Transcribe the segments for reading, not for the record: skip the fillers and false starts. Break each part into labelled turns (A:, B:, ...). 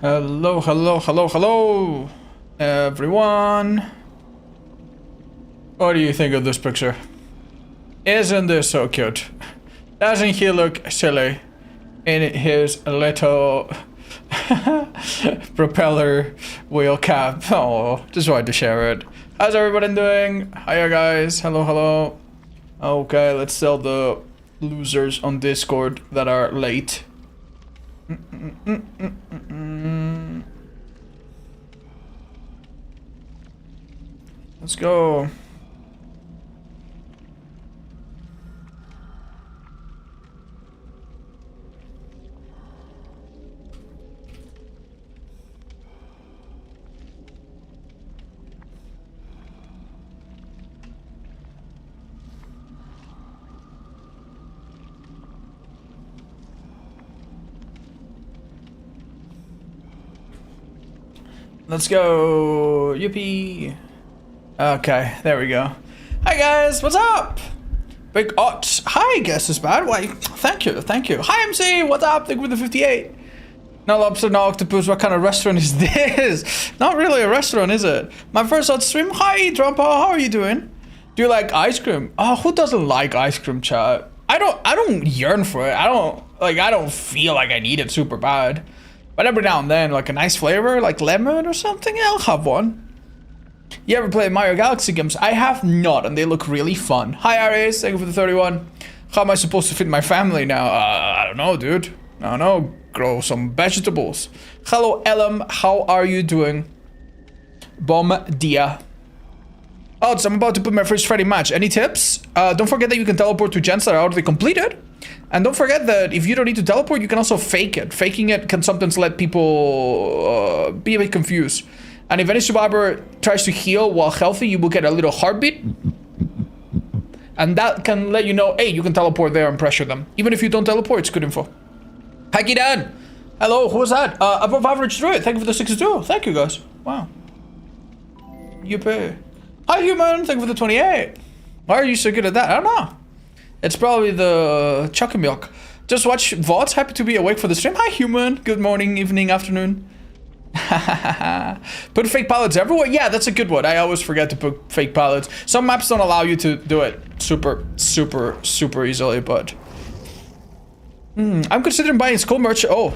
A: Hello, hello, hello, hello, everyone. What do you think of this picture? Isn't this so cute? Doesn't he look silly in his little propeller wheel cap? Oh, just wanted to share it. How's everybody doing? Hiya guys, hello, hello. Okay, let's tell the losers on Discord that are late. Let's go. Let's go. Yippee. Okay, there we go. Hi guys, what's up? Big Ox. Hi, guess is bad. Why? Thank you, thank you. Hi MC, what's up? Thank you for the 58. No lobster, no octopus. What kind of restaurant is this? Not really a restaurant, is it? My first odd stream. Hi, Drumpa. How are you doing? Do you like ice cream? Oh, who doesn't like ice cream, chat? I don't yearn for it. I don't feel like I need it super bad. But every now and then, like a nice flavor, like lemon or something, I'll have one. You ever play Mario Galaxy games? I have not, and they look really fun. Hi, Aries. Thank you for the 31. How am I supposed to fit my family now? I don't know, dude. I don't know. Grow some vegetables. Hello, Elam. How are you doing? Bom dia. Oh, I'm about to put my first Friday match. Any tips? Don't forget that you can teleport to gens that are already completed. And don't forget that if you don't need to teleport, you can also fake it. Faking it can sometimes let people be a bit confused. And if any survivor tries to heal while healthy, you will get a little heartbeat. And that can let you know, hey, you can teleport there and pressure them. Even if you don't teleport, it's good info. Hacky Dan! Hello, who was that? Above average druid, thank you for the 62. Thank you guys. Wow. Yippee. Hi human, thank you for the 28. Why are you so good at that? I don't know. It's probably the chocolate milk. Just watch VODs, happy to be awake for the stream. Hi human, good morning, evening, afternoon. Put fake pilots everywhere? Yeah, that's a good one. I always forget to put fake pilots. Some maps don't allow you to do it super easily, but... I'm considering buying school merch. Oh.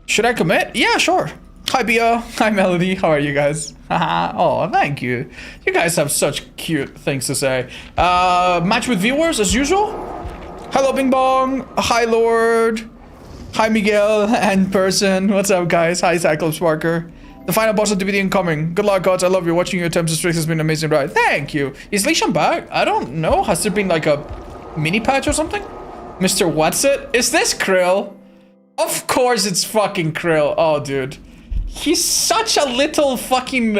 A: Should I commit? Yeah, sure. Hi, Bia. Hi, Melody. How are you guys? Oh, thank you. You guys have such cute things to say. Match with viewers as usual. Hello, Bing Bong. Hi, Lord. Hi, Miguel and person. What's up, guys? Hi, Cyclops Parker. The final boss of the video incoming. Good luck, gods. I love you. Watching your attempts to streak has been an amazing ride. Thank you. Is Leisham back? I don't know. Has there been like a mini patch or something? Mr. What's it? Is this Krill? Of course it's fucking Krill. Oh, dude. He's such a little fucking...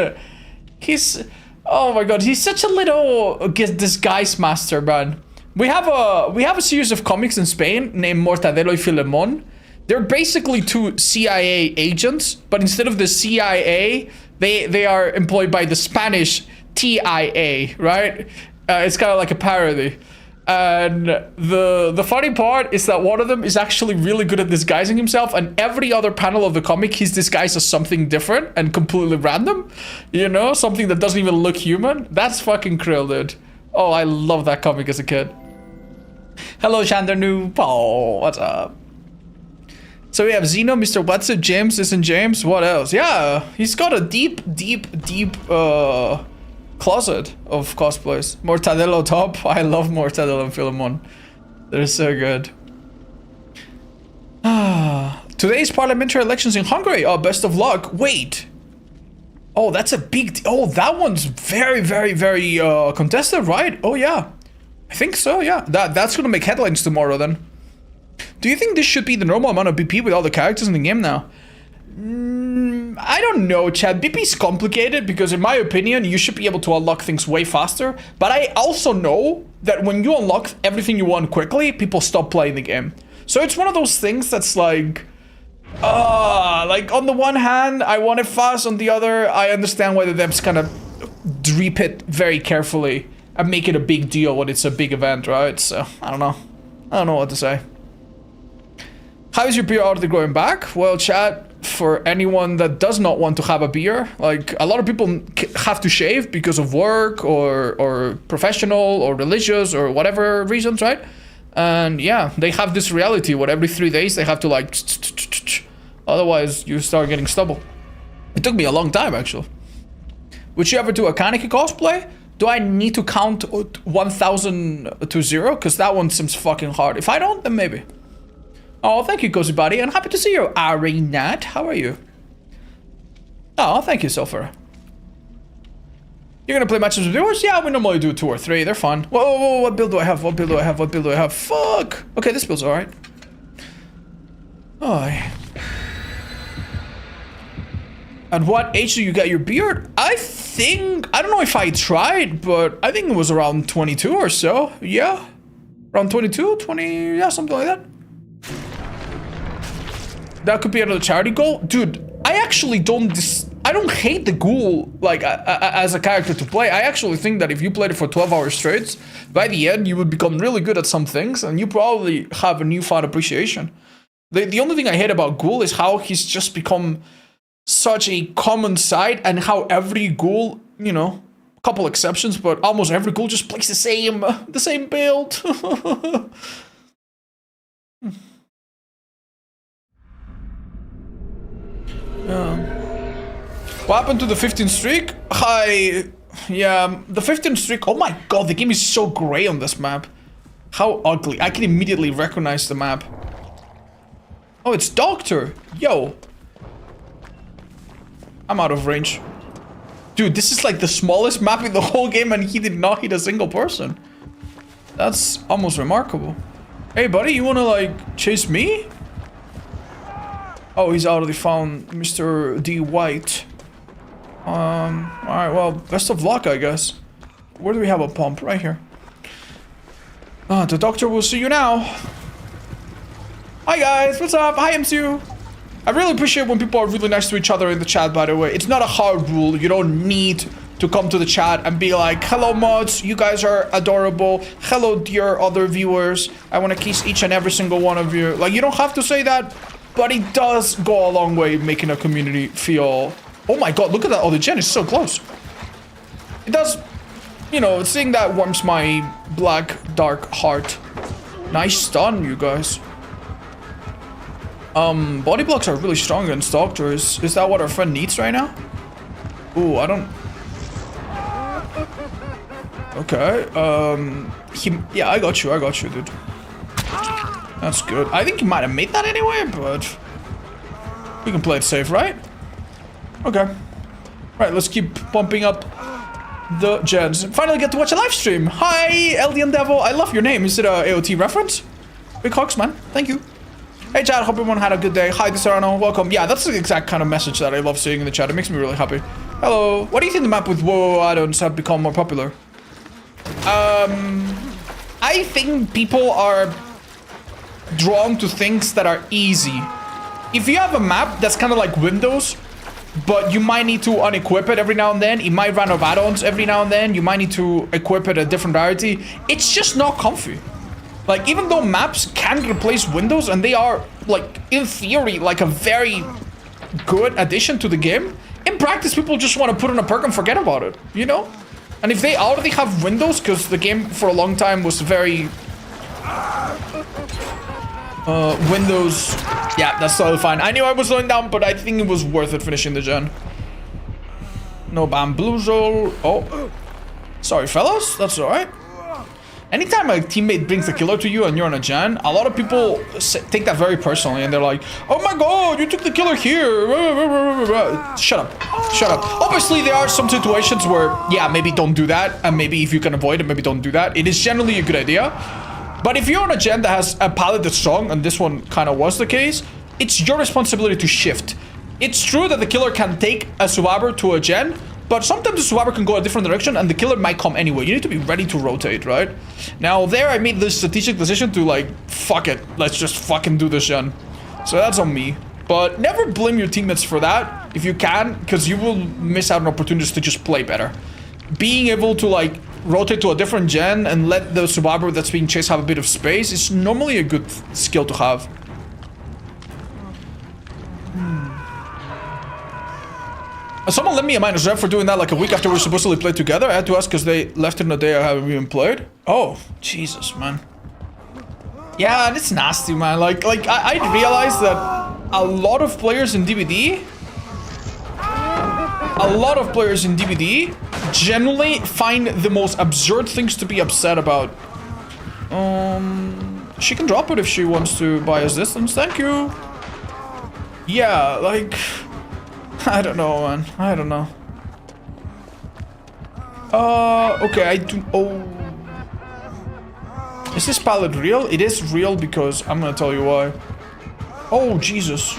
A: Oh my god. He's such a little disguise master, man. We have a series of comics in Spain named Mortadelo y Filemón. They're basically two CIA agents, but instead of the CIA, they are employed by the Spanish TIA, right? It's kind of like a parody. And the funny part is that one of them is actually really good at disguising himself, and every other panel of the comic he's disguised as something different and completely random. You know, something that doesn't even look human. That's fucking Krill, dude. Oh, I love that comic as a kid. Hello, Shandarnu. Oh, what's up? So we have Zeno, Mr. What's It, James isn't James. What else? Yeah, he's got a deep closet of cosplays. Mortadelo top. I love Mortadelo and Filemon. They're so good. Today's parliamentary elections in Hungary. Oh, best of luck. Wait. Oh, that's a big... Oh, that one's very contested, right? Oh, yeah. I think so, yeah. That's gonna make headlines tomorrow, then. Do you think this should be the normal amount of BP with all the characters in the game now? I don't know, Chad. BP's complicated because, in my opinion, you should be able to unlock things way faster. But I also know that when you unlock everything you want quickly, people stop playing the game. So it's one of those things that's like on the one hand, I want it fast. On the other, I understand why the devs kind of drip it very carefully and make it a big deal when it's a big event, right? So, I don't know. I don't know what to say. How is your beard already growing back? Well, chat, for anyone that does not want to have a beard, like a lot of people have to shave because of work or professional or religious or whatever reasons, right? And yeah, they have this reality where every 3 days they have to like, otherwise you start getting stubble. It took me a long time actually. Would you ever do a Kaneki cosplay? Do I need to count 1000 to 0? Because that one seems fucking hard. If I don't, then maybe. Oh, thank you, Cozy Buddy, and happy to see you, Arinat. How are you? Oh, thank you, Sulfur. You're gonna play matches with viewers? Yeah, we normally do 2 or 3. They're fun. Whoa, whoa, whoa, what build do I have? What build do I have? What build do I have? Fuck! Okay, this build's alright. Oh. At what age do you get your beard? I think... I don't know if I tried, but I think it was around 22 or so. Yeah. Around 22, 20... Yeah, something like that. That could be another charity goal. Dude, I actually don't hate the ghoul, like, as a character to play. I actually think that if you played it for 12 hours straight, by the end, you would become really good at some things, and you probably have a newfound appreciation. The only thing I hate about ghoul is how he's just become such a common sight, and how every ghoul, you know, a couple exceptions, but almost every ghoul just plays the same build. What happened to the 15 streak? Yeah, the 15 streak. Oh my god, the game is so gray on this map. How ugly. I can immediately recognize the map. Oh, it's Doctor. Yo. I'm out of range. Dude, this is like the smallest map in the whole game and he did not hit a single person. That's almost remarkable. Hey, buddy, you wanna like chase me? Oh, he's already found Mr. D. White. Alright, well, best of luck, I guess. Where do we have a pump? Right here. The doctor will see you now. Hi, guys. What's up? Hi, MCU. I really appreciate when people are really nice to each other in the chat, by the way. It's not a hard rule. You don't need to come to the chat and be like, hello, mods. You guys are adorable. Hello, dear other viewers. I want to kiss each and every single one of you. Like, you don't have to say that. But it does go a long way making a community feel... Oh my god, look at that. Oh, the gen is so close. It does... You know, seeing that warms my black, dark heart. Nice stun, you guys. Body blocks are really strong against doctors. Is that what our friend needs right now? Ooh, I don't... Okay, yeah, I got you, dude. That's good. I think he might have made that anyway, but we can play it safe, right? Okay. Right, let's keep pumping up the gens. Finally get to watch a live stream. Hi, Eldian Devil. I love your name. Is it a AOT reference? Big hugs, man. Thank you. Hey, chat. Hope everyone had a good day. Hi, Desarano. Welcome. Yeah, that's the exact kind of message that I love seeing in the chat. It makes me really happy. Hello. What do you think the map with Whoa add-ons have become more popular? I think people are drawn to things that are easy. If you have a map that's kind of like Windows, but you might need to unequip it every now and then, it might run out of add-ons every now and then, you might need to equip it a different rarity, it's just not comfy. Like, even though maps can replace Windows, and they are, like, in theory, like a very good addition to the game, in practice, people just want to put on a perk and forget about it, you know? And if they already have Windows, because the game for a long time was very... Windows... Yeah, that's totally fine. I knew I was slowing down, but I think it was worth it finishing the gen. No bamboozle. Oh. Sorry, fellas. That's alright. Anytime a teammate brings the killer to you and you're on a gen, a lot of people take that very personally and they're like, oh my god, you took the killer here. Shut up. Shut up. Obviously, there are some situations where, yeah, maybe don't do that. And maybe if you can avoid it, maybe don't do that. It is generally a good idea. But if you're on a gen that has a palette that's strong, and this one kind of was the case, it's your responsibility to shift. It's true that the killer can take a survivor to a gen, but sometimes the survivor can go a different direction and the killer might come anyway. You need to be ready to rotate, right? Now there I made the strategic decision to like, fuck it, let's just fucking do this gen. So that's on me. But never blame your teammates for that if you can, because you will miss out on opportunities to just play better. Being able to like rotate to a different gen and let the survivor that's being chased have a bit of space is normally a good skill to have. Someone lent me a -rep for doing that like a week after we supposedly played together. I had to ask because they left it in a day I haven't even played. Oh, Jesus, man. Yeah, it's nasty, man. Like I realized that a lot of players in DBD, generally find the most absurd things to be upset about. She can drop it if she wants to buy us distance. Thank you. Yeah, like, I don't know, man. I don't know. Okay, I do. Oh, is this pallet real? It is real because I'm gonna tell you why. Oh, Jesus.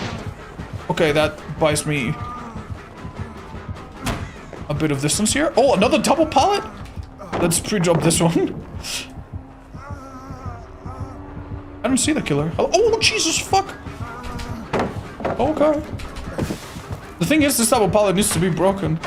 A: Okay, that buys me a bit of distance here. Oh, another double pallet? Let's pre-drop this one. I don't see the killer. Oh, Jesus, fuck. Okay. The thing is, this double pallet needs to be broken.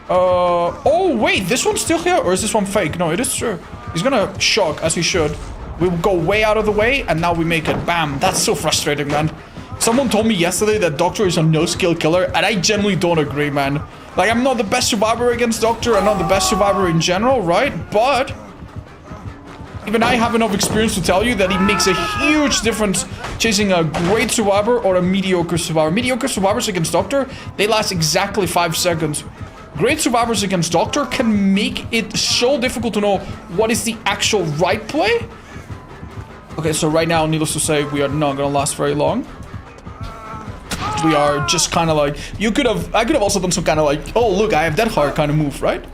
A: Oh, wait, this one's still here? Or is this one fake? No, it is true. He's gonna shock, as he should. We will go way out of the way, and now we make it. Bam. That's so frustrating, man. Someone told me yesterday that Doctor is a no-skill killer, and I generally don't agree, man. Like, I'm not the best survivor against Doctor, I'm not the best survivor in general, right? But even I have enough experience to tell you that it makes a huge difference chasing a great survivor or a mediocre survivor. Mediocre survivors against Doctor, they last exactly 5 seconds. Great survivors against Doctor can make it so difficult to know what is the actual right play. Okay, so right now, needless to say, we are not gonna last very long. We are just kind of like, I could have also done some kind of like, oh look, I have that heart kind of move, right?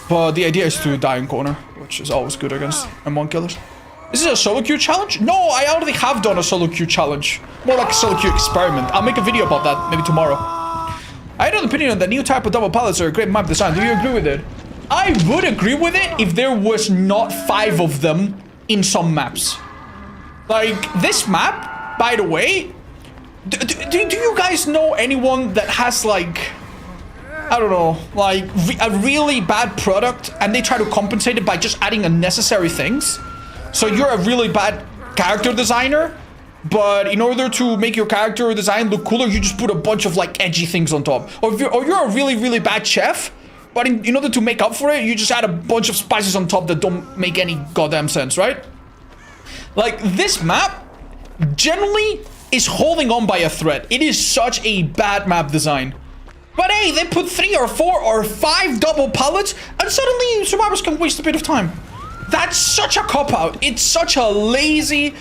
A: But the idea is to die in corner, which is always good against M1 killers. Is this a solo queue challenge? No, I already have done a solo queue challenge. More like a solo queue experiment. I'll make a video about that maybe tomorrow. I had an opinion on the new type of double pallets are a great map design. Do you agree with it? I would agree with it if there was not 5 of them in some maps. Like, this map, by the way, do you guys know anyone that has, like, I don't know, like, a really bad product and they try to compensate it by just adding unnecessary things? So you're a really bad character designer, but in order to make your character design look cooler, you just put a bunch of, like, edgy things on top. Or you're a really, really bad chef, but in order to make up for it, you just add a bunch of spices on top that don't make any goddamn sense, right? Like, this map generally is holding on by a thread. It is such a bad map design. But hey, they put 3 or 4 or 5 double pallets and suddenly survivors can waste a bit of time. That's such a cop-out. It's such a lazy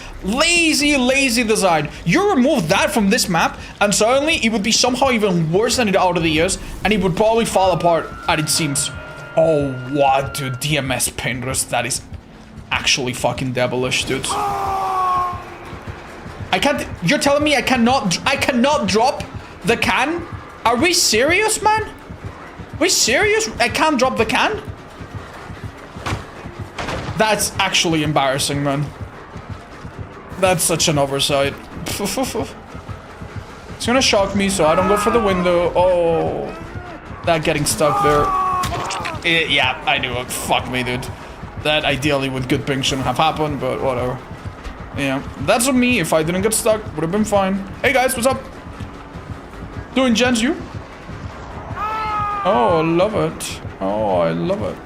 A: design. You remove that from this map and suddenly it would be somehow even worse than it out of the years and it would probably fall apart at its seams. Oh, what, dude? DMS painters, that is actually fucking devilish, dude. I can't. You're telling me I cannot drop the can? Are we serious, man? Are we serious? I can't drop the can? That's actually embarrassing, man. That's such an oversight. It's gonna shock me, so I don't go for the window. Oh, that getting stuck there. Yeah, I knew it. Fuck me, dude. That ideally with good ping shouldn't have happened, but whatever. Yeah, that's on me. If I didn't get stuck, would have been fine. Hey guys, what's up? Doing gens, you? Oh, I love it. Oh, I love it.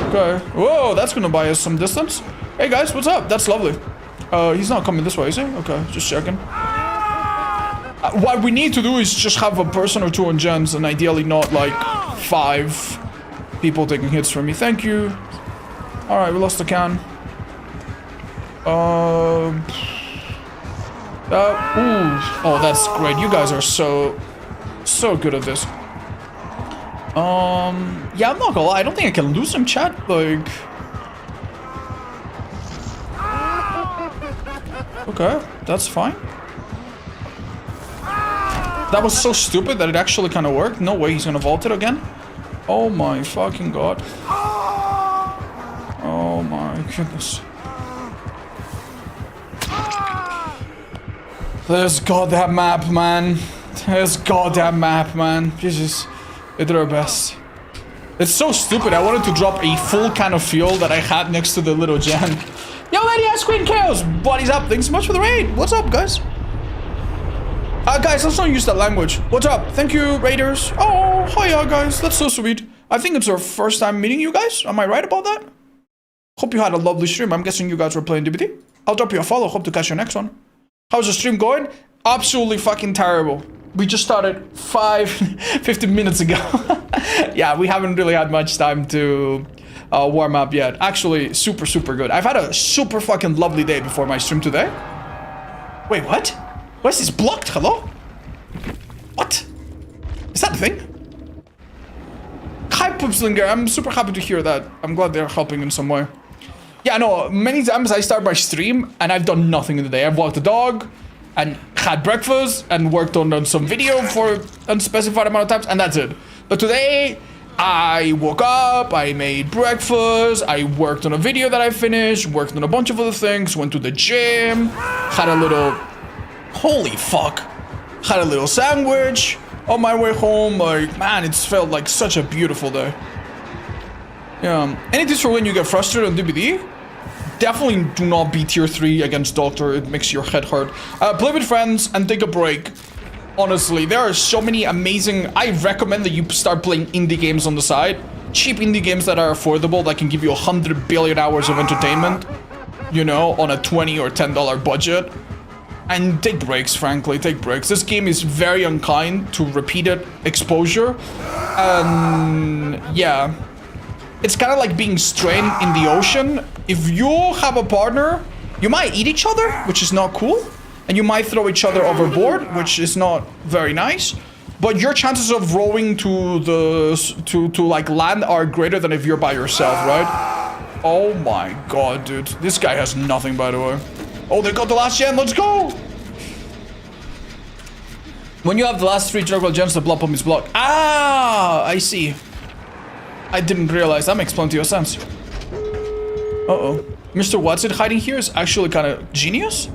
A: Okay. Whoa, that's gonna buy us some distance. Hey guys, what's up? That's lovely. He's not coming this way, is he? Okay, just checking. What we need to do is just have a person or 2 on gens, and ideally not like 5 people taking hits from me. Thank you. Alright, we lost the can. Ooh. Oh, that's great. You guys are so good at this. Yeah, I'm not gonna lie. I don't think I can lose him, chat. Like... Okay, that's fine. That was so stupid that it actually kind of worked. No way he's gonna vault it again. Oh my fucking god. Oh my goodness. This goddamn map, man. This goddamn map, man. Jesus. They did our best. It's so stupid. I wanted to drop a full can of fuel that I had next to the little gen. Yo, Lady Ice Queen Chaos. Buddies up. Thanks so much for the raid. What's up, guys? Guys, let's not use that language. What's up? Thank you, raiders. Oh, hiya, guys. That's so sweet. I think it's our first time meeting you guys. Am I right about that? Hope you had a lovely stream. I'm guessing you guys were playing DBD. I'll drop you a follow. Hope to catch your next one. How's the stream going? Absolutely fucking terrible. We just started 15 minutes ago. Yeah, we haven't really had much time to warm up yet. Actually, super, super good. I've had a super fucking lovely day before my stream today. Wait, what? Why is this blocked? Hello? What? Is that a thing? Hi, Poopslinger. I'm super happy to hear that. I'm glad they're helping in some way. Yeah, no, many times I start my stream and I've done nothing in the day. I've walked the dog and had breakfast and worked on some video for unspecified amount of times, and that's it. But today, I woke up, I made breakfast, I worked on a video that I finished, worked on a bunch of other things, went to the gym, had a little... Holy fuck. Had a little sandwich on my way home. Like, man, it's felt like such a beautiful day. Yeah. Any tips for when you get frustrated on DBD? Definitely do not be tier 3 against Doctor. It makes your head hurt. Play with friends and take a break. Honestly, there are so many amazing... I recommend that you start playing indie games on the side. Cheap indie games that are affordable, that can give you 100 billion hours of entertainment. You know, on a $20 or $10 budget. And take breaks, frankly, take breaks. This game is very unkind to repeated exposure. And yeah. It's kind of like being strained in the ocean. If you have a partner, you might eat each other, which is not cool. And you might throw each other overboard, which is not very nice. But your chances of rowing to like land are greater than if you're by yourself, right? Oh my god, dude. This guy has nothing, by the way. Oh, they got the last gen. Let's go. When you have the last 3 juggler gens, the blood pump is blocked. Ah, I see. I didn't realize. That makes plenty of sense. Uh-oh. Mr. Watson hiding here is actually kind of genius.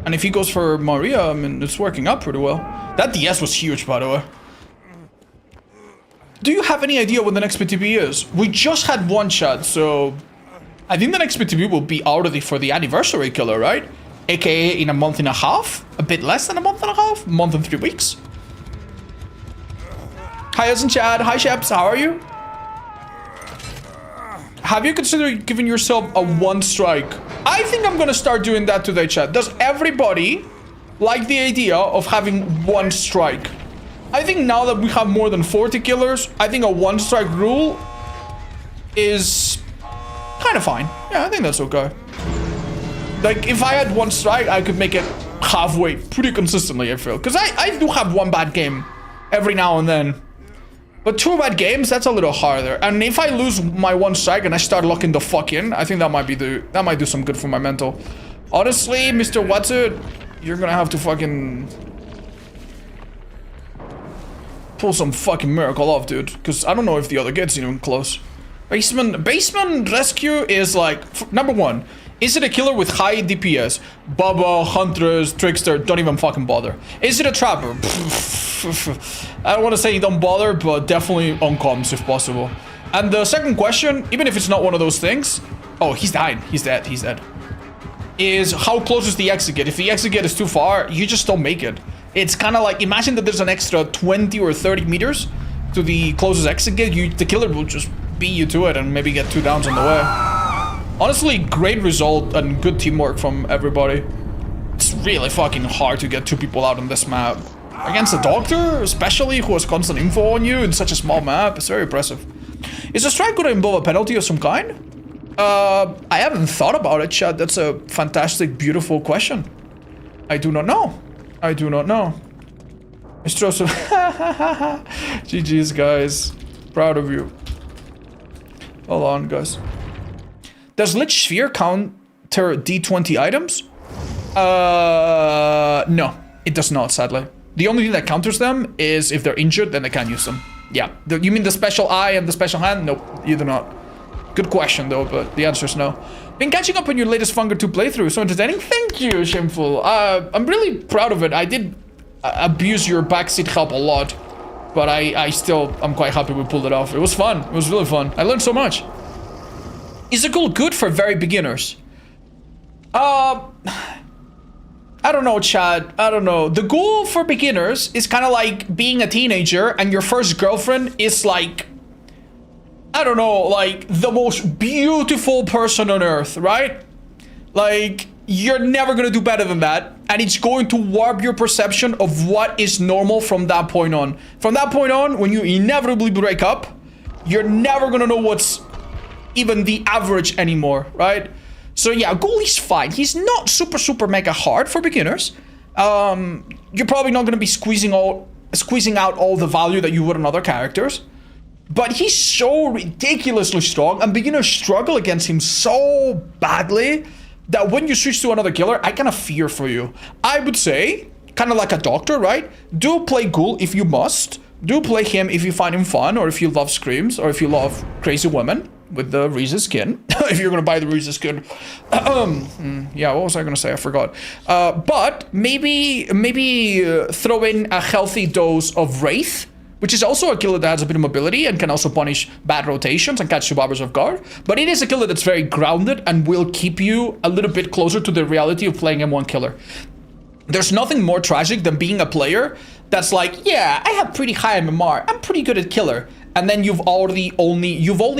A: And if he goes for Maria, I mean, it's working out pretty well. That DS was huge, by the way. Do you have any idea when the next PTB is? We just had one shot, so... I think the next PTB will be already for the anniversary killer, right? AKA in a month and a half? A bit less than a month and a half? Month and 3 weeks? Hi, Ozen Chad. Hi, Sheps. How are you? Have you considered giving yourself a 1 strike? I think I'm gonna start doing that today, chat. Does everybody like the idea of having 1 strike? I think now that we have more than 40 killers, I think a 1 strike rule is kind of fine. Yeah, I think that's okay. Like, if I had 1 strike, I could make it halfway pretty consistently, I feel. Because I do have 1 bad game every now and then. But 2 bad games, that's a little harder. And if I lose my 1 strike and I start locking the fuck in, I think that might do some good for my mental. Honestly, Mr. Watson, you're gonna have to fucking pull some fucking miracle off, dude. Because I don't know if the other gate's even close. Basement rescue is like, number 1, is it a killer with high DPS? Bubba, Huntress, Trickster, don't even fucking bother. Is it a trapper? I don't want to say don't bother, but definitely on comms if possible. And the second question, even if it's not one of those things... Oh, he's dying. He's dead. He's dead. Is how close is the exit gate? If the exit gate is too far, you just don't make it. It's kind of like, imagine that there's an extra 20 or 30 meters to the closest exit gate. The killer will just beat you to it and maybe get 2 downs on the way. Honestly, great result and good teamwork from everybody. It's really fucking hard to get 2 people out on this map. Against a doctor, especially, who has constant info on you in such a small map. It's very impressive. Is a strike going to involve a penalty of some kind? I haven't thought about it, chat. That's a fantastic, beautiful question. I do not know. I do not know. It's Joseph. GG's, guys. Proud of you. Hold on, guys. Does Lich Sphere counter D20 items? No, it does not, sadly. The only thing that counters them is if they're injured, then they can't use them. Yeah, you mean the special eye and the special hand? Nope, you do not. Good question, though, but the answer is no. Been catching up on your latest Funger 2 playthrough. So entertaining. Thank you, Shameful. I'm really proud of it. I did abuse your backseat help a lot. But I'm quite happy we pulled it off. It was fun. It was really fun. I learned so much. Is the ghoul good for very beginners? I don't know, Chad. I don't know. The ghoul for beginners is kind of like being a teenager and your first girlfriend is like, I don't know, like the most beautiful person on earth, right? Like, you're never gonna do better than that. And it's going to warp your perception of what is normal from that point on. From that point on, when you inevitably break up, you're never gonna know what's even the average anymore, right? So yeah, ghoul is fine. He's not super mega hard for beginners. You're probably not gonna be squeezing out all the value that you would on other characters. But he's so ridiculously strong, and beginners struggle against him so badly that when you switch to another killer, I kind of fear for you. I would say, kind of like a doctor, right? Do play ghoul if you must. Do play him if you find him fun, or if you love screams, or if you love crazy women with the Reese's skin. If you're gonna buy the Reese's skin. Yeah, what was I gonna say? I forgot. But maybe throw in a healthy dose of Wraith, which is also a killer that has a bit of mobility and can also punish bad rotations and catch survivors off guard. But it is a killer that's very grounded and will keep you a little bit closer to the reality of playing M1 killer. There's nothing more tragic than being a player that's like, yeah, I have pretty high MMR. I'm pretty good at killer. And then you've only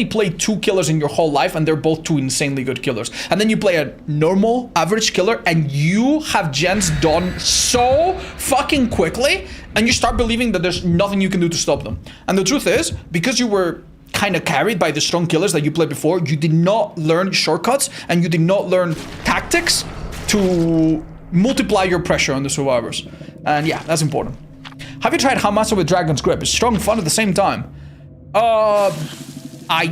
A: played 2 killers in your whole life, and they're both 2 insanely good killers. And then you play a normal average killer, and you have gens done so fucking quickly, and you start believing that there's nothing you can do to stop them. And the truth is, because you were kind of carried by the strong killers that you played before, you did not learn shortcuts, and you did not learn tactics to multiply your pressure on the survivors. And yeah, that's important. Have you tried Hamasa with Dragon's Grip? It's strong fun at the same time. I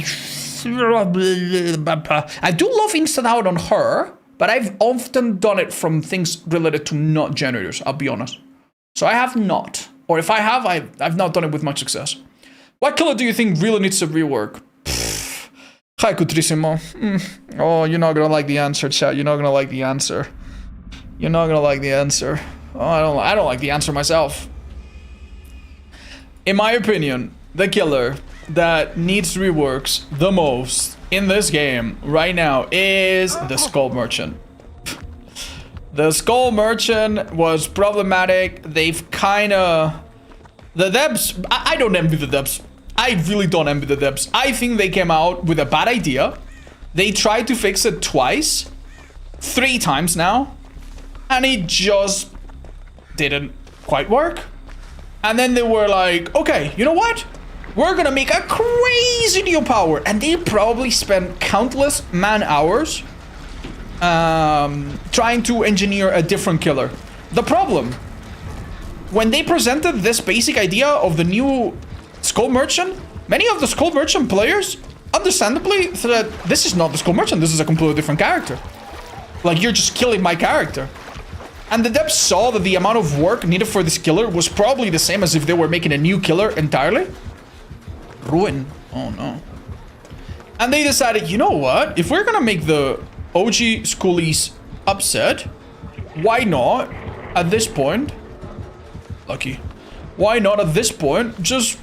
A: do love instant out on her, but I've often done it from things related to not generators, I'll be honest. So I have not. Or if I have, I've not done it with much success. What killer do you think really needs some rework? Hi, Cutrissimo. Oh, you're not gonna like the answer, chat. You're not gonna like the answer. You're not gonna like the answer. Oh, I don't like the answer myself. In my opinion, the killer that needs reworks the most in this game right now is the Skull Merchant. The Skull Merchant was problematic. They've kinda... The devs... I don't envy the devs. I really don't envy the devs. I think they came out with a bad idea. They tried to fix it twice. 3 times now. And it just didn't quite work. And then they were like, okay, you know what? We're gonna make a crazy new power. And they probably spent countless man hours trying to engineer a different killer. The problem, when they presented this basic idea of the new Skull Merchant, many of the Skull Merchant players understandably said, this is not the Skull Merchant, this is a completely different character. Like, you're just killing my character. And the devs saw that the amount of work needed for this killer was probably the same as if they were making a new killer entirely. Ruin. Oh no. And they decided, you know what? If we're gonna make the OG schoolies upset, why not, at this point... Lucky. Why not, at this point, just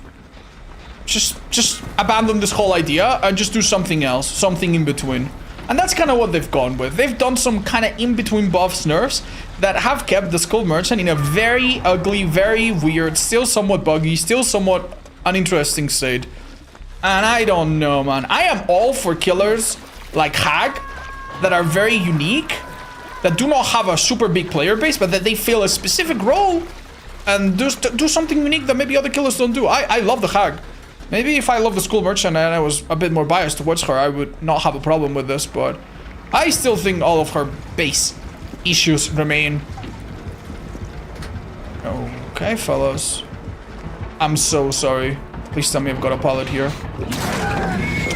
A: abandon this whole idea and just do something else, something in between. And that's kind of what they've gone with. They've done some kind of in-between buffs, nerfs that have kept the Skull Merchant in a very ugly, very weird, still somewhat buggy, still somewhat uninteresting state. And I don't know, man. I am all for killers like Hag that are very unique, that do not have a super big player base, but that they fill a specific role and do something unique that maybe other killers don't do. I love the Hag. Maybe if I love the Skull Merchant and I was a bit more biased towards her, I would not have a problem with this, but I still think all of her base issues remain. Okay, fellas. I'm so sorry. Please tell me I've got a pallet here.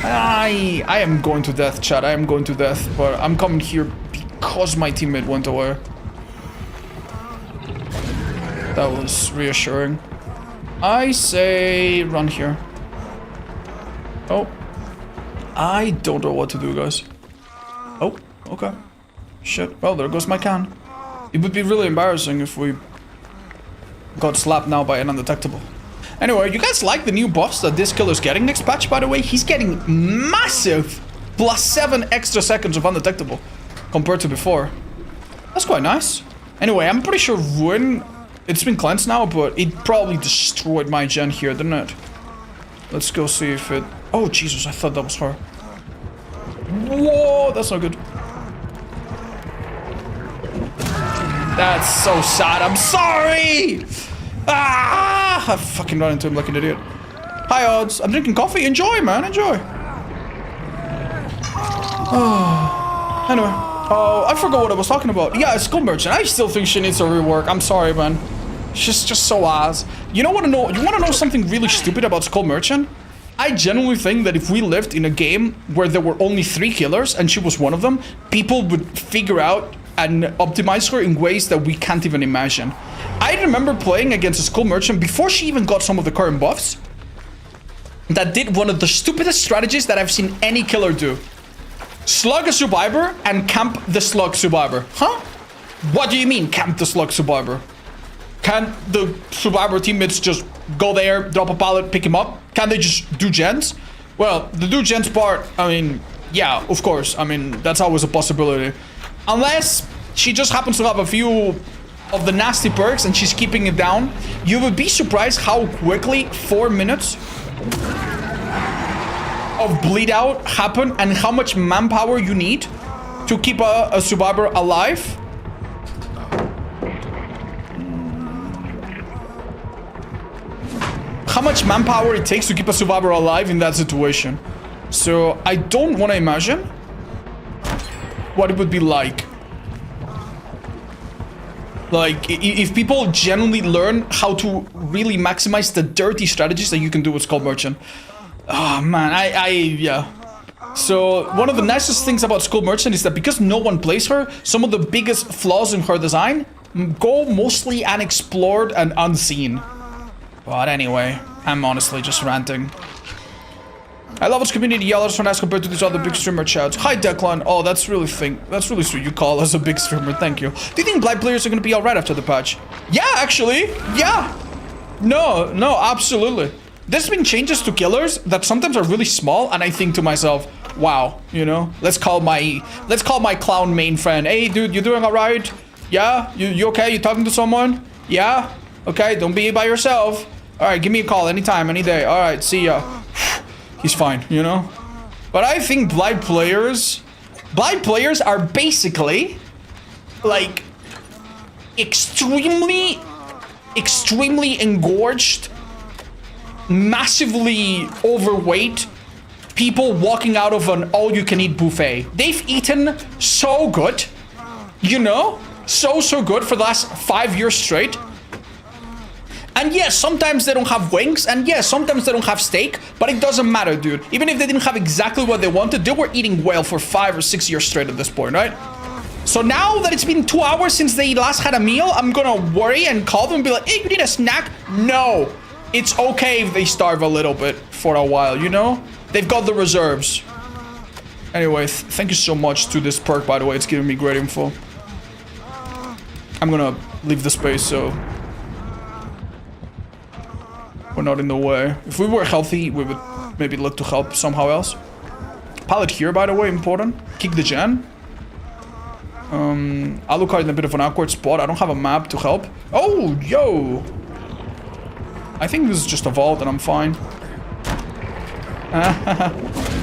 A: I am going to death, chat. I am going to death, but I'm coming here because my teammate went away. That was reassuring. I say run here. Oh. I don't know what to do, guys. Oh, okay. Shit. Well, there goes my can. It would be really embarrassing if we got slapped now by an undetectable. Anyway, you guys like the new buffs that this killer's getting next patch, by the way? He's getting massive +7 extra seconds of undetectable compared to before. That's quite nice. Anyway, I'm pretty sure Ruin, it's been cleansed now, but it probably destroyed my gen here, didn't it? Let's go see if it... Oh, Jesus, I thought that was her. Whoa, that's not good. That's so sad. I'm sorry! Ah! I fucking run into him like an idiot. Hi, Odds. I'm drinking coffee. Enjoy, man. Enjoy. Oh. Anyway. Oh, I forgot what I was talking about. Yeah, Skull Merchant. I still think she needs a rework. I'm sorry, man. She's just so ass. You want to know something really stupid about Skull Merchant? I genuinely think that if we lived in a game where there were only 3 killers and she was one of them, people would figure out and optimize her in ways that we can't even imagine. I remember playing against a Skull Merchant before she even got some of the current buffs that did one of the stupidest strategies that I've seen any killer do. Slug a survivor and camp the slug survivor. Huh? What do you mean camp the slug survivor? Can't the survivor teammates just go there, drop a pallet, pick him up? Can't they just do gens? Well, the do gens part, I mean, yeah, of course. I mean, that's always a possibility. Unless she just happens to have a few of the nasty perks and she's keeping it down. You would be surprised how quickly 4 minutes of bleed out happen and how much manpower you need to keep a survivor alive. How much manpower it takes to keep a survivor alive in that situation. So I don't want to imagine what it would be like. Like, if people genuinely learn how to really maximize the dirty strategies that you can do with Skull Merchant. Oh, man, yeah. So, one of the nicest things about Skull Merchant is that because no one plays her, some of the biggest flaws in her design go mostly unexplored and unseen. But anyway, I'm honestly just ranting. I love its community yellers when as compared to these other big streamer chats. Hi Declan. Oh, that's really sweet. You call us a big streamer. Thank you. Do you think Blight players are gonna be alright after the patch? Yeah, actually. Yeah. No, absolutely. There's been changes to killers that sometimes are really small, and I think to myself, wow, you know, let's call my clown main friend. Hey, dude, you doing alright? Yeah, you okay? You talking to someone? Yeah. Okay, don't be by yourself. All right, give me a call anytime, any day. All right, see ya. He's fine, you know? But I think Blight players are basically, like, extremely engorged, massively overweight people walking out of an all-you-can-eat buffet. They've eaten so good, you know? So good for the last 5 years straight. And yes, sometimes they don't have wings, and yes, sometimes they don't have steak, but it doesn't matter, dude. Even if they didn't have exactly what they wanted, they were eating well for 5 or 6 years straight at this point, right? So now that it's been 2 hours since they last had a meal, I'm gonna worry and call them and be like, hey, you need a snack? No. It's okay if they starve a little bit for a while, you know? They've got the reserves. Anyway, thank you so much to this perk, by the way. It's giving me great info. I'm gonna leave the space, so we're not in the way. If we were healthy, we would maybe look to help somehow else. Pallet here, by the way, important. Kick the gen. Alucard in a bit of an awkward spot. I don't have a map to help. Oh, yo! I think this is just a vault and I'm fine.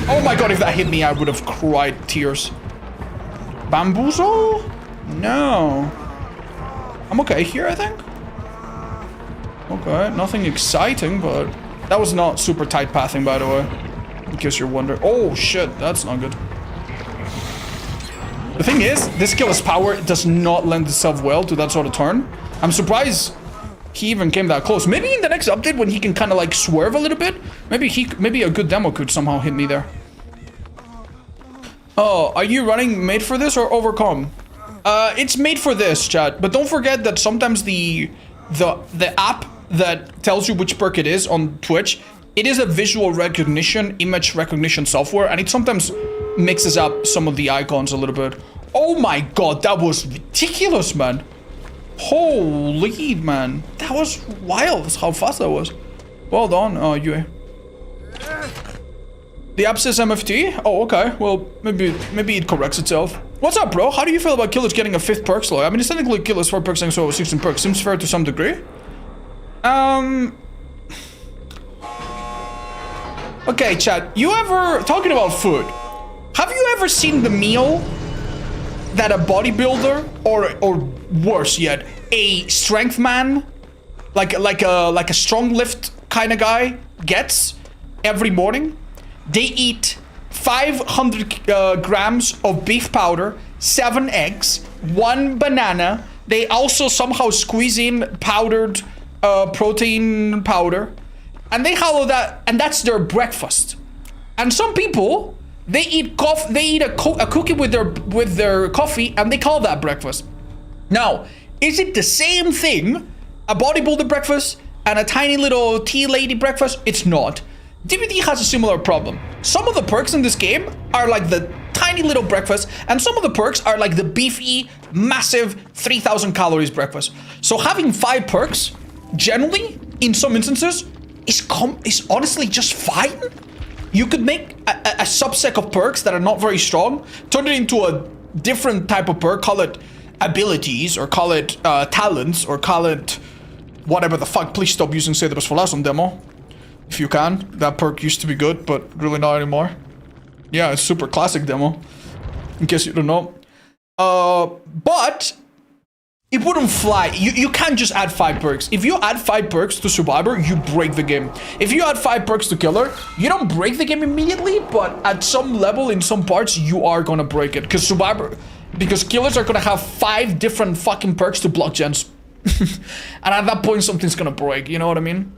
A: Oh my god, if that hit me, I would have cried tears. Bamboozle? No. I'm okay here, I think. Okay, nothing exciting, but that was not super tight pathing, by the way. In case you're wondering. Oh shit, that's not good. The thing is, this killer's power does not lend itself well to that sort of turn. I'm surprised he even came that close. Maybe in the next update when he can kind of like swerve a little bit, maybe a good demo could somehow hit me there. Oh, are you running made for this or overcome? It's made for this, chat. But don't forget that sometimes the app that tells you which perk it is on Twitch, it is a visual recognition, image recognition software, and it sometimes mixes up some of the icons a little bit. Oh my god, that was ridiculous, man. Holy man, that was wild how fast that was. Well done, you. The app says MFT? Oh, okay. Well, maybe it corrects itself. What's up, bro? How do you feel about killers getting a 5th perk slot? I mean, it's technically killers 4 perks and so 16 perks. Seems fair to some degree. Okay, chat. You ever... Talking about food. Have you ever seen the meal that a bodybuilder, or worse yet, a strength man, like a strong lift kind of guy gets every morning? They eat 500 grams of beef powder, 7 eggs, 1 banana. They also somehow squeeze in powdered protein powder, and they hollow that, and that's their breakfast. And some people, they eat coffee. They eat a cookie with their coffee, and they call that breakfast. Now, is it the same thing? A bodybuilder breakfast and a tiny little tea lady breakfast? It's not. DBD has a similar problem. Some of the perks in this game are like the tiny little breakfast, and some of the perks are like the beefy, massive 3,000 calories breakfast. So having 5 perks, generally, in some instances, is honestly just fine. You could make a subset of perks that are not very strong, turn it into a different type of perk, call it abilities, or call it talents, or call it whatever the fuck. Please stop using Say the Best for Last on demo. If you can. That perk used to be good, but really not anymore. Yeah, it's super classic demo, in case you don't know. But it wouldn't fly. You can't just add 5 perks. If you add 5 perks to Survivor, you break the game. If you add 5 perks to Killer, you don't break the game immediately, but at some level, in some parts, you are gonna break it. Because Killers are gonna have 5 different fucking perks to block gens. And at that point, something's gonna break, you know what I mean?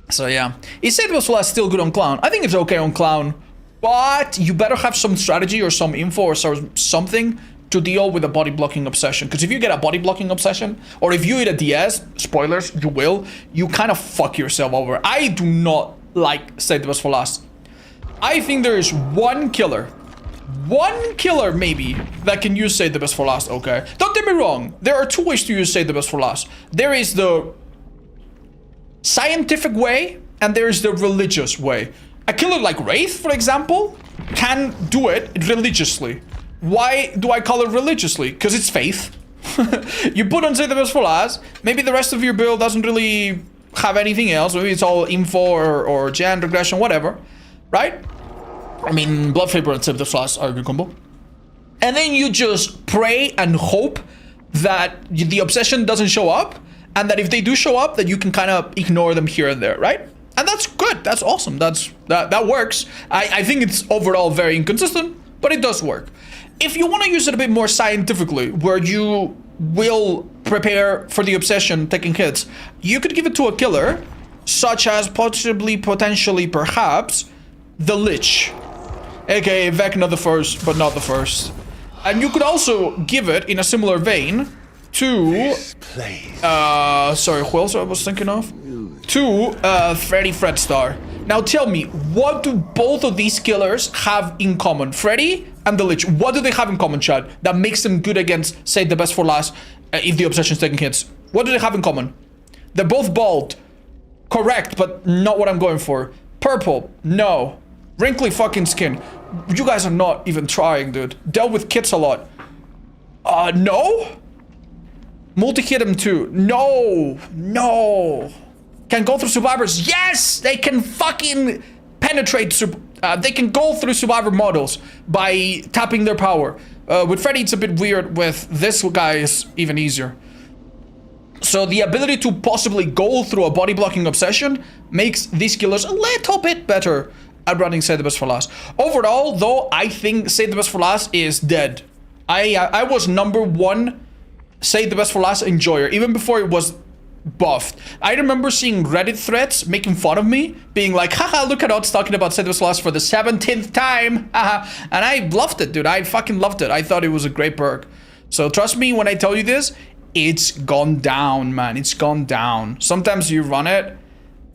A: So yeah, he said it was still good on Clown. I think it's okay on Clown, but you better have some strategy or some info or something to deal with a body blocking obsession. Because if you get a body blocking obsession, or if you eat a DS, spoilers, you will, you kind of fuck yourself over. I do not like Save the Best for Last. I think there is one killer maybe that can use Save the Best for Last, okay? Don't get me wrong, there are 2 ways to use Save the Best for Last. There is the scientific way, and there is the religious way. A killer like Wraith, for example, can do it religiously. Why do I call it religiously? Because it's faith. You put on Say the Best for Last, maybe the rest of your build doesn't really have anything else, maybe it's all info or gen, regression, whatever, right? I mean, Blood Vapor and Save the Best for Last are a good combo. And then you just pray and hope that the obsession doesn't show up, and that if they do show up, that you can kind of ignore them here and there, right? And that's good. That's awesome. That works. I think it's overall very inconsistent, but it does work. If you want to use it a bit more scientifically, where you will prepare for the obsession taking hits, you could give it to a killer, such as possibly, potentially, perhaps, the Lich, aka Vecna the first, but not the first. And you could also give it, in a similar vein, to sorry, who else I was thinking of? To Freddy Fredstar. Now tell me, what do both of these killers have in common? Freddy and the Lich, what do they have in common, Chad, that makes them good against, say, the Best for Last if the obsession's taking hits? What do they have in common? They're both bald. Correct, but not what I'm going for. Purple, no. Wrinkly fucking skin. You guys are not even trying, dude. Dealt with kits a lot. No? Multi-hit him too. No. Can go through survivors. Yes, they can fucking penetrate. They can go through survivor models by tapping their power. With Freddy, it's a bit weird. With this guy, is even easier. So the ability to possibly go through a body blocking obsession makes these killers a little bit better at running Save the Best for Last. Overall, though, I think Save the Best for Last is dead. I was #1 Save the Best for Last enjoyer, even before it was buffed. I remember seeing Reddit threads making fun of me, being like, haha, look at us talking about Save the Best for Last for the 17th time, haha. And I loved it, dude. I fucking loved it. I thought it was a great perk. So trust me when I tell you this, it's gone down, man. It's gone down. Sometimes you run it,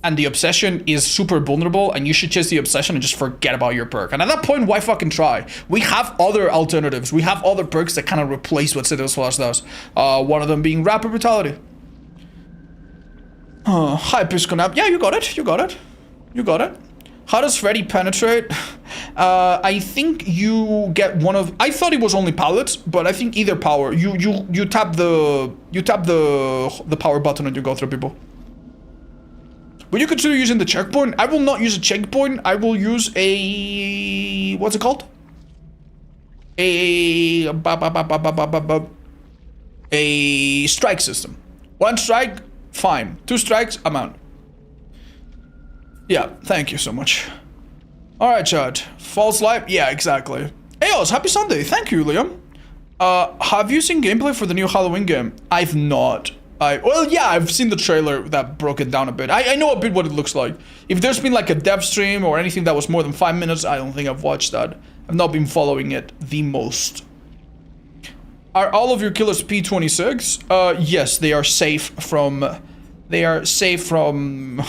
A: and the obsession is super vulnerable, and you should chase the obsession and just forget about your perk. And at that point, why fucking try? We have other alternatives. We have other perks that kind of replace what Save the Best for Last does. One of them being Rapid Brutality. Hi, Pisconap. Yeah, you got it. You got it. You got it. How does Freddy penetrate? I think you get one of. I thought it was only pallets, but I think either power. You tap the power button and you go through people. Would you consider using the checkpoint? I will not use a checkpoint. I will use a what's it called? A strike system. 1 strike, fine. 2 strikes, I'm out. Yeah, thank you so much. Alright, chat. False light? Yeah, exactly. Hey, Oz, happy Sunday. Thank you, Liam. Have you seen gameplay for the new Halloween game? I've not. Well, yeah, I've seen the trailer that broke it down a bit. I know a bit what it looks like. If there's been like a dev stream or anything that was more than 5 minutes, I don't think I've watched that. I've not been following it the most. Are all of your killers P26? Yes, they are safe from... They are safe from...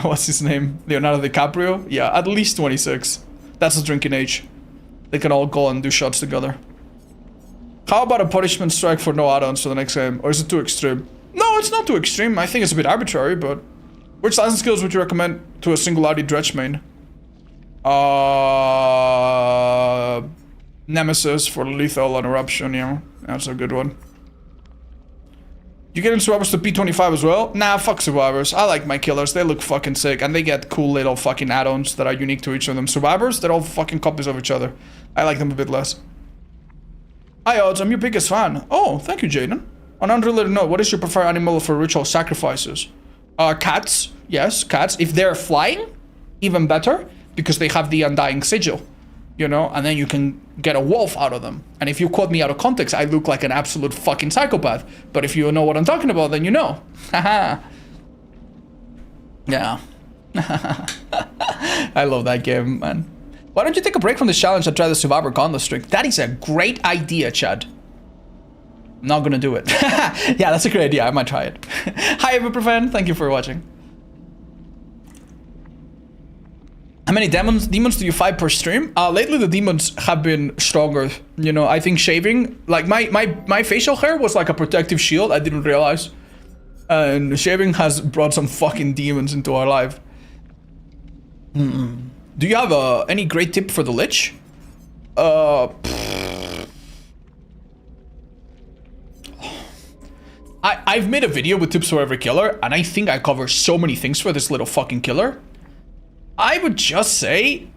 A: What's his name? Leonardo DiCaprio? Yeah, at least 26. That's the drinking age. They can all go and do shots together. How about a punishment strike for no add-ons for the next game? Or is it too extreme? No, it's not too extreme. I think it's a bit arbitrary, but... Which license skills would you recommend to a Singularity Dredge main? Nemesis for lethal and eruption, yeah. That's a good one. You get in survivors to P25 as well? Nah, fuck survivors. I like my killers. They look fucking sick, and they get cool little fucking add-ons that are unique to each of them. Survivors, they're all fucking copies of each other. I like them a bit less. Hi, Odds. I'm your biggest fan. Oh, thank you, Jaden. On an unrelated note, what is your preferred animal for ritual sacrifices? Cats. Yes, cats. If they're flying, even better, because they have the undying sigil. You know, and then you can get a wolf out of them. And if you quote me out of context, I look like an absolute fucking psychopath. But if you know what I'm talking about, then you know. Haha. Yeah. I love that game, man. Why don't you take a break from this challenge and try the Survivor Gauntlet streak? That is a great idea, Chad. I'm not gonna do it. Yeah, that's a great idea. I might try it. Hi, Ibuprofen. Thank you for watching. How many demons do you fight per stream? Lately the demons have been stronger. You know, I think shaving, like my facial hair was like a protective shield. I didn't realize. And shaving has brought some fucking demons into our life. Do you have any great tip for the Lich? I've made a video with tips for every killer, and I think I cover so many things for this little fucking killer. I would just say,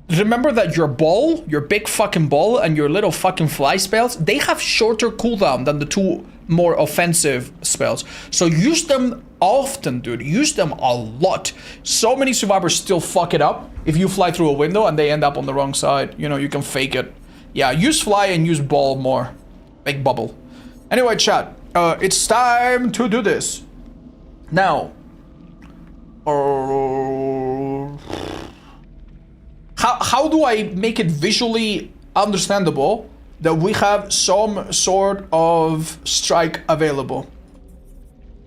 A: remember that your ball, your big fucking ball, and your little fucking fly spells, they have shorter cooldown than the 2 more offensive spells. So use them often, dude. Use them a lot. So many survivors still fuck it up if you fly through a window and they end up on the wrong side. You know, you can fake it. Yeah, use fly and use ball more. Big bubble. Anyway, chat, it's time to do this. Now, how do I make it visually understandable that we have some sort of strike available?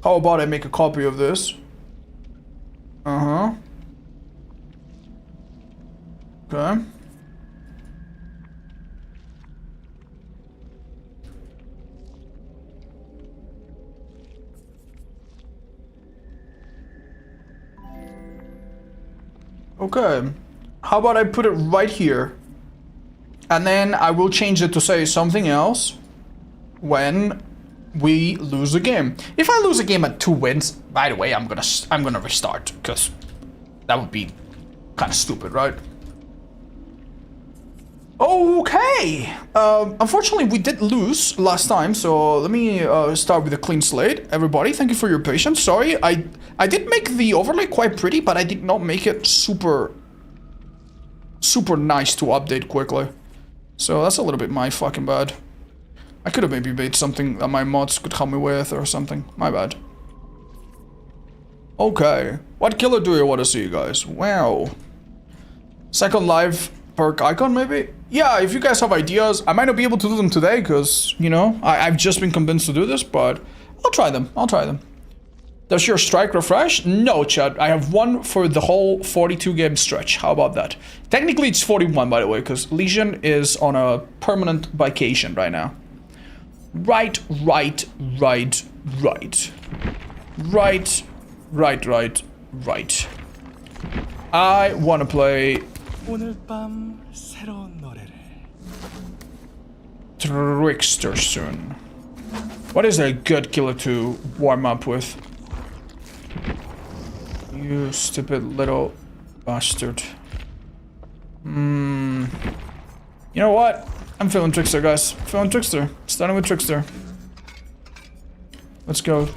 A: How about I make a copy of this? Okay. Okay. How about I put it right here? And then I will change it to say something else when we lose a game. If I lose a game at 2 wins, by the way, I'm gonna restart, because that would be kind of stupid, right? Okay. Unfortunately, we did lose last time, so let me start with a clean slate. Everybody, thank you for your patience. Sorry, I did make the overlay quite pretty, but I did not make it super nice to update quickly. So that's a little bit my fucking bad. I could have maybe made something that my mods could help me with or something. My bad. Okay. What killer do you want to see, guys? Wow. Second life perk icon, maybe? Yeah, if you guys have ideas, I might not be able to do them today because, you know, I've just been convinced to do this, but I'll try them. I'll try them. Does your strike refresh? No, Chad. I have one for the whole 42 game stretch. How about that? Technically, it's 41, by the way, because Legion is on a permanent vacation right now. Right. Right. I want to play Trickster soon. What is a good killer to warm up with? You stupid little bastard. You know what? I'm feeling Trickster, guys. Feeling Trickster. Starting with Trickster. Let's go.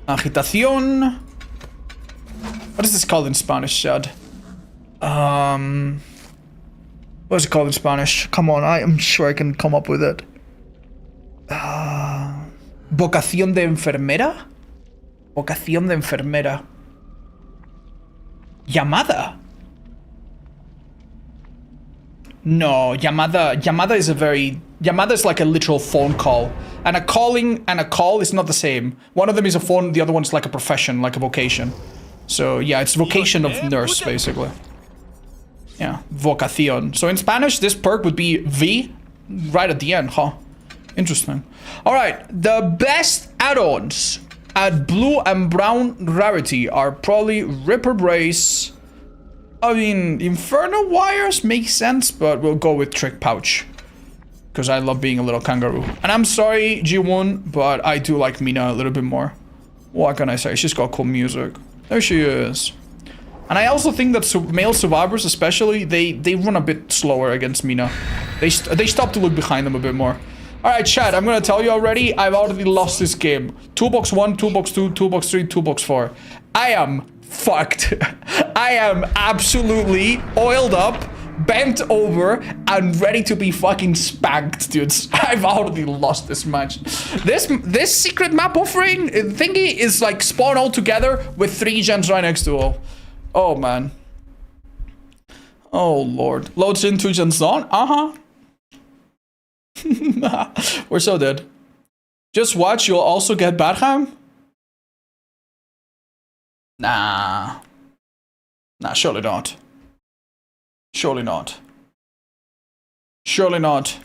A: Agitación. What is this called in Spanish, Shad? What is it called in Spanish? Come on, I am sure I can come up with it. Vocación de enfermera? Vocación de enfermera. Llamada? No, llamada is a very... Llamada is like a literal phone call. And a calling and a call is not the same. One of them is a phone, the other one's like a profession, like a vocation. So yeah, it's vocation of nurse, basically. Yeah, vocación. So in Spanish, this perk would be V right at the end, huh? Interesting. Alright, the best add-ons at blue and brown rarity are probably Ripper Brace. I mean, Inferno Wires make sense, but we'll go with Trick Pouch. Because I love being a little kangaroo. And I'm sorry, Ji-Woon, but I do like Mina a little bit more. What can I say? She's got cool music. There she is. And I also think that male survivors, especially, they run a bit slower against Mina. They stop to look behind them a bit more. Alright, chat, I'm gonna tell you already, I've already lost this game. Toolbox 1, Toolbox 2, Toolbox 3, Toolbox 4. I am fucked. I am absolutely oiled up, bent over, and ready to be fucking spanked, dudes. I've already lost this match. This secret map offering thingy is like spawn all together with 3 gens right next to all. Oh, man. Oh, Lord. Loads in 2 gens on? Uh-huh. We're so dead. Just watch, you'll also get Badham? Nah. Nah, surely not. Surely not. Surely not.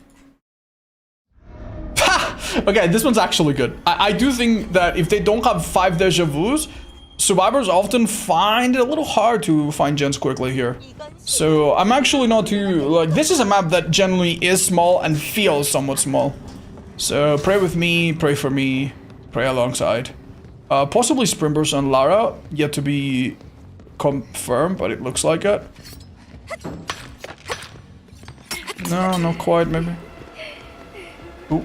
A: Ha! Okay, this one's actually good. I do think that if they don't have 5 deja vus, survivors often find it a little hard to find gens quickly here. So I'm actually not too, like, this is a map that generally is small and feels somewhat small. So pray with me, pray for me, pray alongside. Possibly Springburst and Lara, yet to be confirmed, but it looks like it. No, not quite, maybe. Ooh.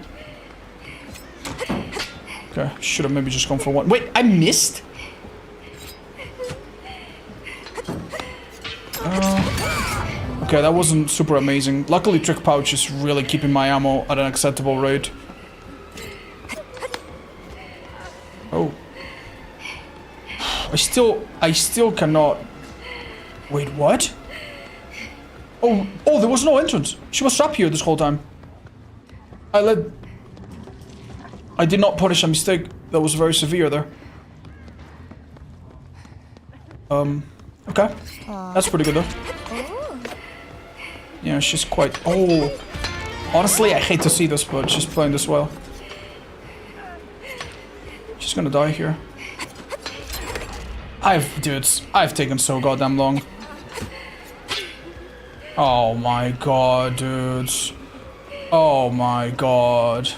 A: Okay, should have maybe just gone for one. Wait, I missed? Okay, that wasn't super amazing. Luckily, Trick Pouch is really keeping my ammo at an acceptable rate. Oh. I still cannot... Wait, what? Oh, there was no entrance. She was trapped here this whole time. I did not punish a mistake that was very severe there. Okay. That's pretty good though. Yeah, she's quite... Oh. Honestly, I hate to see this, but she's playing this well. She's gonna die here. Dudes, I've taken so goddamn long. Oh my god, dudes. Oh my god.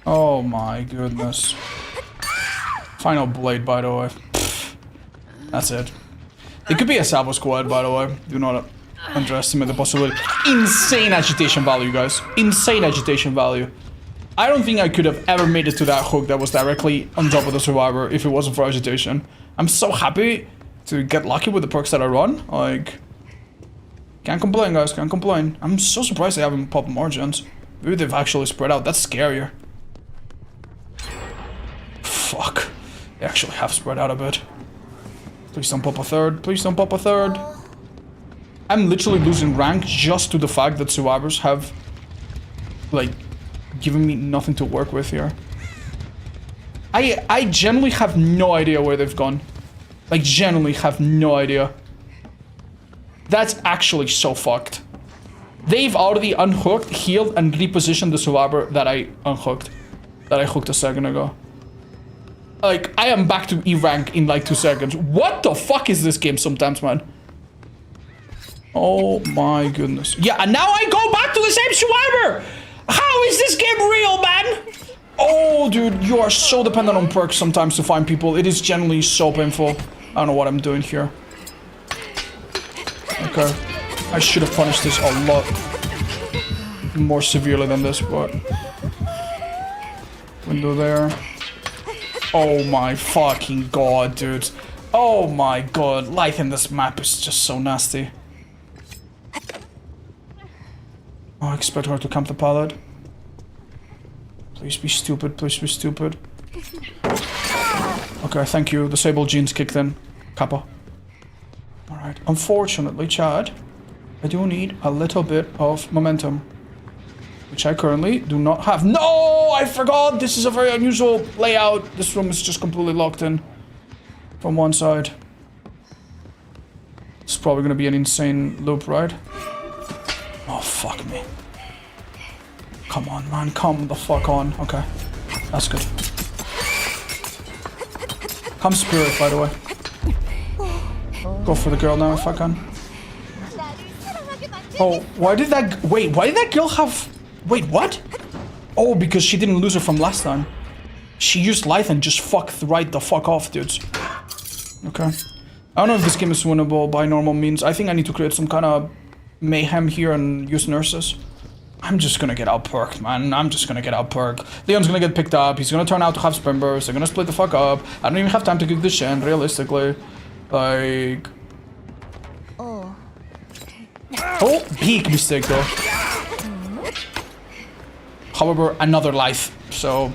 A: Oh my goodness. Final blade, by the way. Pfft. That's it. It could be a Sabo squad, by the way. Do not underestimate the possibility. Insane agitation value, guys. Insane agitation value. I don't think I could have ever made it to that hook that was directly on top of the survivor if it wasn't for agitation. I'm so happy to get lucky with the perks that I run. Like, can't complain, guys. Can't complain. I'm so surprised they haven't popped more gens. Maybe they've actually spread out. That's scarier. Fuck. They actually have spread out a bit. Please don't pop a third. Please don't pop a third. I'm literally losing rank just to the fact that survivors have, like, given me nothing to work with here. I generally have no idea where they've gone. Like, genuinely have no idea. That's actually so fucked. They've already unhooked, healed, and repositioned the survivor that I unhooked. That I hooked a second ago. Like, I am back to E rank in like 2 seconds. What the fuck is this game sometimes, man? Oh my goodness. Yeah, and now I go back to the same survivor! How is this game real, man? Oh, dude, you are so dependent on perks sometimes to find people. It is generally so painful. I don't know what I'm doing here. Okay. I should have punished this a lot more severely than this, but... Window there. Oh my fucking god, dude. Oh my god. Life in this map is just so nasty. Oh, I expect her to camp the pallet. Please be stupid, please be stupid. Okay, thank you. The Sable genes kicked in. Kappa. Alright. Unfortunately, Chad, I do need a little bit of momentum. Which I currently do not have. No! I forgot! This is a very unusual layout. This room is just completely locked in. From one side. It's probably gonna be an insane loop, right? Oh, fuck me. Come on, man. Come the fuck on. Okay. That's good. Come Spirit, by the way. Go for the girl now if I can. Oh, why did that... Wait, why did that girl have... Wait, what? Oh, because she didn't lose her from last time. She used Lithe and just fucked right the fuck off, dudes. Okay. I don't know if this game is winnable by normal means. I think I need to create some kind of mayhem here and use nurses. I'm just gonna get out perked, man. I'm just gonna get out perked. Leon's gonna get picked up. He's gonna turn out to have spin burst. They're gonna split the fuck up. I don't even have time to kick this Shen, realistically. Like... Oh, big mistake, though. However, another life, so...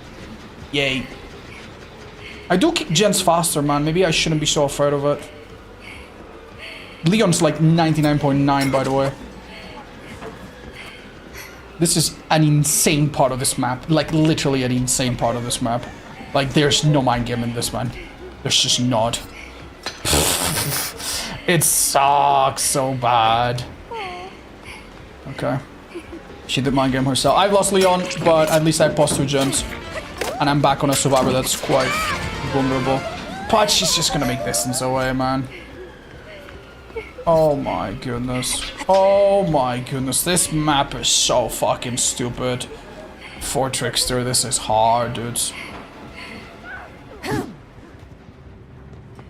A: Yay. I do kick gens faster, man. Maybe I shouldn't be so afraid of it. Leon's like 99.9, by the way. This is an insane part of this map. Like, literally an insane part of this map. Like, there's no mind game in this, man. There's just not. It sucks so bad. Okay. She did mind game herself. I've lost Leon, but at least I paused 2 gens. And I'm back on a survivor that's quite vulnerable. But she's just gonna make distance away, man. Oh my goodness. Oh my goodness. This map is so fucking stupid. For Trickster, this is hard, dudes.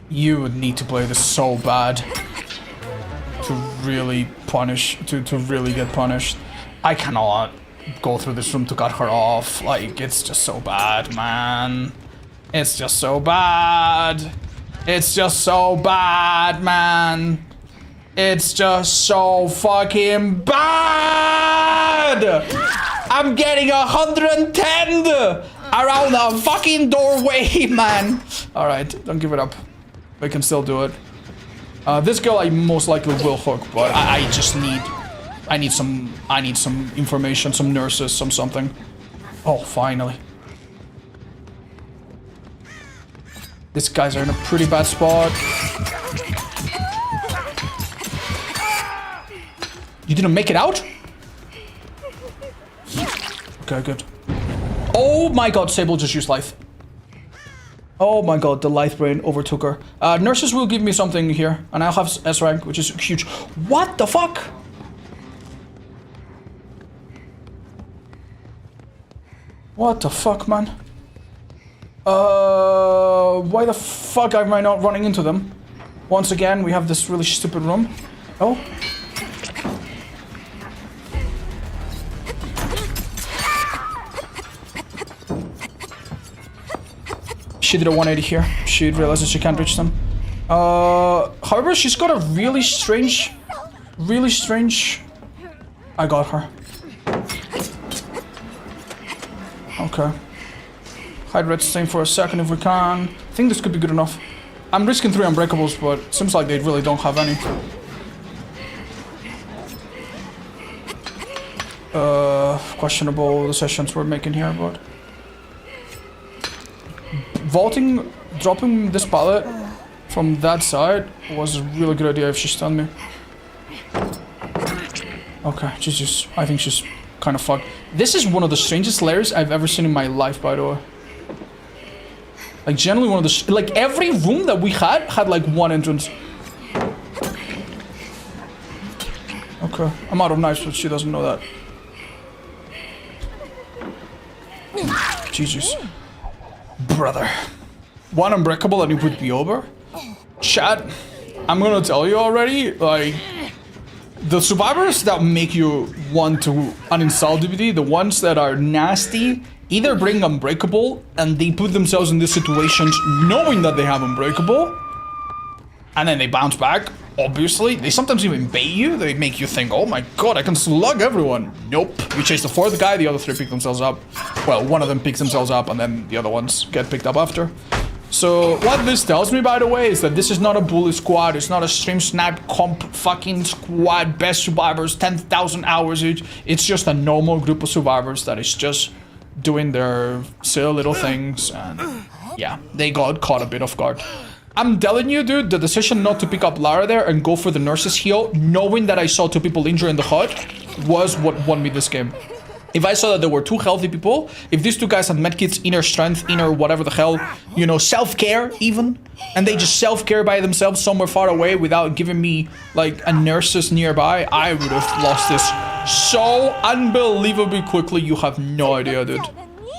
A: You would need to play this so bad to really punish, to really get punished. I cannot go through this room to cut her off. Like, it's just so bad, man. It's just so bad. It's just so bad, man. It's just so fucking bad! I'm getting 110 around a fucking doorway, man. Alright, don't give it up. We can still do it. This girl I most likely will hook, but I just need... I need some information, some nurses, something. Oh, finally. These guys are in a pretty bad spot. You didn't make it out? Okay, good. Oh my god, Sable just used Lithe. Oh my god, the Lithe brain overtook her. Nurses will give me something here, and I'll have S rank, which is huge. What the fuck? What the fuck, man? Why the fuck am I not running into them? Once again, we have this really stupid room. Oh. She did a 180 here. She realizes she can't reach them. However, she's got a really strange... I got her. Okay. Hide red stain for a second if we can. I think this could be good enough. I'm risking 3 unbreakables, but it seems like they really don't have any. Questionable decisions we're making here, but... Vaulting, dropping this pallet from that side was a really good idea if she stunned me. Okay, she's just... I think she's kind of fucked. This is one of the strangest layers I've ever seen in my life, by the way. Like generally one of the like every room that we had like one entrance. Okay, I'm out of knives, but she doesn't know that. Jesus. Brother. One unbreakable and it would be over? Chat, I'm gonna tell you already, like, the survivors that make you want to uninstall DVD, the ones that are nasty, either bring unbreakable and they put themselves in these situations knowing that they have unbreakable, and then they bounce back. Obviously, they sometimes even bait you. They make you think, oh my god, I can slug everyone. Nope. You chase the fourth guy, the other three pick themselves up. Well, one of them picks themselves up and then the other ones get picked up after. So what this tells me, by the way, is that this is not a bully squad. It's not a stream snipe comp fucking squad, best survivors, 10,000 hours each. It's just a normal group of survivors that is just doing their silly little things. And yeah, they got caught a bit off guard. I'm telling you, dude, the decision not to pick up Lara there and go for the nurse's heal, knowing that I saw two people injured in the hut, was what won me this game. If I saw that there were two healthy people, if these two guys had medkits, inner strength, inner whatever the hell, you know, self-care even, and they just self-care by themselves somewhere far away without giving me, like, a nurse's nearby, I would have lost this so unbelievably quickly, you have no idea, dude.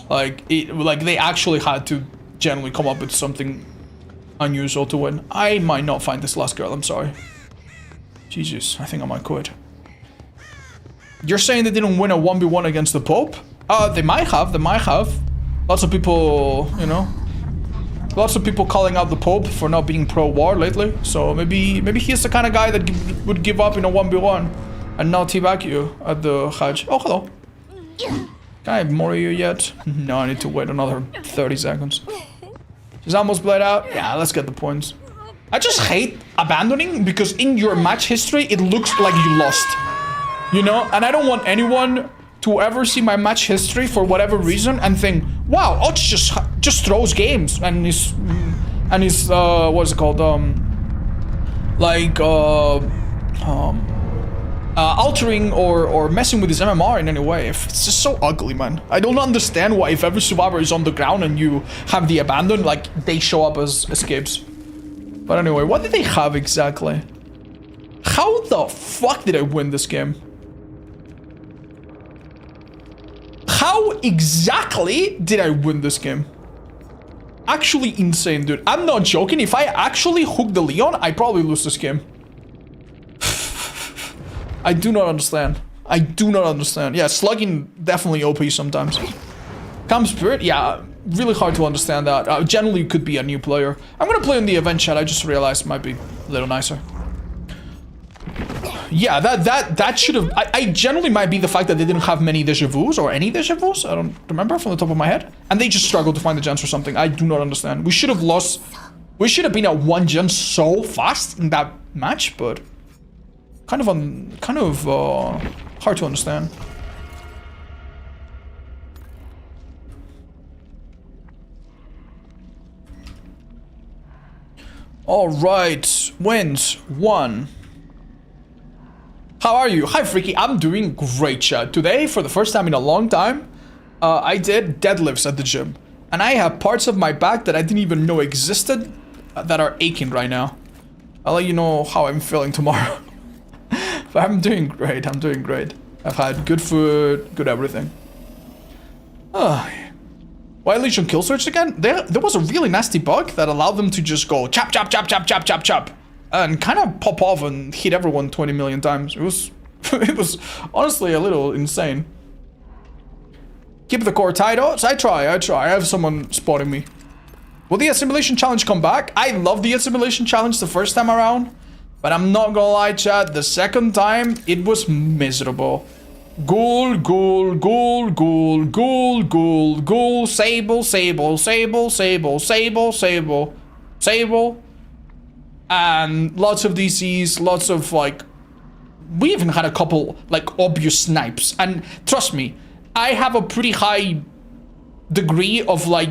A: Like, they actually had to generally come up with something unusual to win. I might not find this last girl, I'm sorry. Jesus, I think I might quit. You're saying they didn't win a 1v1 against the Pope? They might have, Lots of people, you know, lots of people calling out the Pope for not being pro-war lately. So maybe he's the kind of guy that would give up in a 1v1 and not teabag you at the Hajj. Oh, hello. Can I more you yet? No, I need to wait another 30 seconds. She's almost bled out. Yeah, let's get the points. I just hate abandoning because in your match history, it looks like you lost. You know, and I don't want anyone to ever see my match history for whatever reason and think, wow, Ox just throws games and he's what's it called? Altering or messing with his MMR in any way. It's just so ugly, man. I don't understand why if every survivor is on the ground and you have the abandon, like they show up as escapes. But anyway, what did they have exactly? How the fuck did I win this game? How exactly did I win this game? Actually insane, dude. I'm not joking. If I actually hook the Leon, I probably lose this game. I do not understand. I do not understand. Yeah, slugging definitely OP sometimes. Calm Spirit, yeah, really hard to understand that. Generally could be a new player. I'm gonna play in the event chat. I just realized it might be a little nicer. Yeah, that should have... I generally might be the fact that they didn't have many deja vus or any deja vus. I don't remember from the top of my head. And they just struggled to find the gens or something. I do not understand. We should have lost... We should have been at one gen so fast in that match, but... Kind of hard to understand. Alright, wins 1. How are you? Hi, Freaky. I'm doing great, chat. Today, for the first time in a long time, I did deadlifts at the gym. And I have parts of my back that I didn't even know existed that are aching right now. I'll let you know how I'm feeling tomorrow. But I'm doing great. I'm doing great. I've had good food, good everything. Why Legion kill search again? There was a really nasty bug that allowed them to just go chop, chop, chop, chop, chop, chop, chop. And kind of pop off and hit everyone 20 million times. It was it was honestly a little insane. Keep the core tight. Oh, I try. I have someone spotting me. Will the assimilation challenge come back? I love the assimilation challenge the first time around. But I'm not gonna lie, chat. The second time, it was miserable. Ghoul, ghoul, ghoul, ghoul, ghoul, ghoul, ghoul, sable, sable, sable, sable, sable, sable, sable. And lots of DCs, lots of like... We even had a couple like obvious snipes. And trust me, I have a pretty high degree of like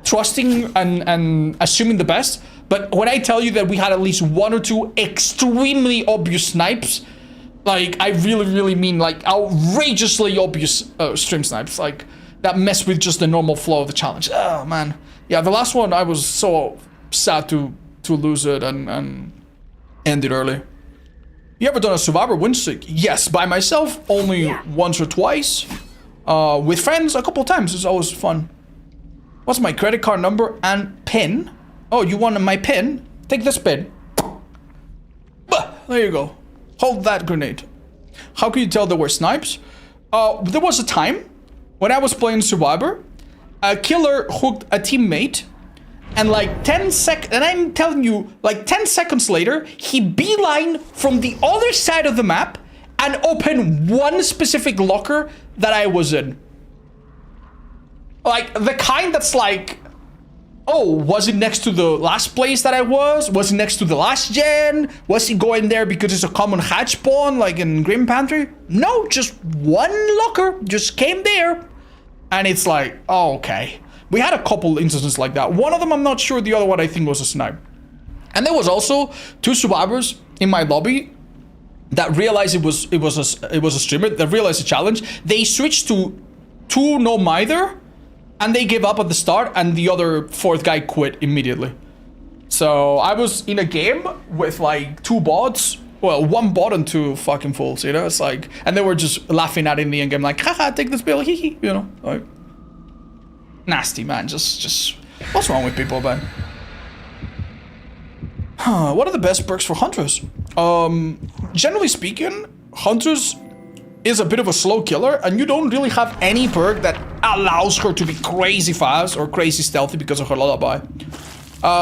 A: trusting and assuming the best. But when I tell you that we had at least 1 or 2 extremely obvious snipes, like I really mean like outrageously obvious stream snipes. Like that mess with just the normal flow of the challenge. Oh man, yeah. The last one I was so sad to lose it and end it early. You ever done a survivor win streak? Yes, by myself only once or twice. With friends a couple times. It's always fun. What's my credit card number and PIN? Oh, you want my PIN? Take this PIN. There you go. Hold that grenade. How can you tell there were snipes? There was a time when I was playing Survivor, a killer hooked a teammate, and like 10 seconds, and I'm telling you, like 10 seconds later, he beeline from the other side of the map and opened one specific locker that I was in. Like, the kind that's like, oh, was it next to the last place that I was? Was it next to the last gen? Was he going there because it's a common hatch spawn, like in Grim Pantry? No, just one locker just came there. And it's like, oh, okay. We had a couple instances like that. One of them, I'm not sure. The other one, I think, was a snipe. And there was also 2 survivors in my lobby that realized it was a streamer that realized the challenge. They switched to 2 no mither. And they gave up at the start, and the other 4th guy quit immediately. So I was in a game with like 2 bots. Well, 1 bot and 2 fucking fools, you know? It's like, and they were just laughing at it in the end game, like, haha, take this bill, hee hee, you know? Like, nasty, man. Just, what's wrong with people, man? Huh, what are the best perks for hunters? Generally speaking, hunters is a bit of a slow killer, and you don't really have any perk that allows her to be crazy fast or crazy stealthy because of her lullaby.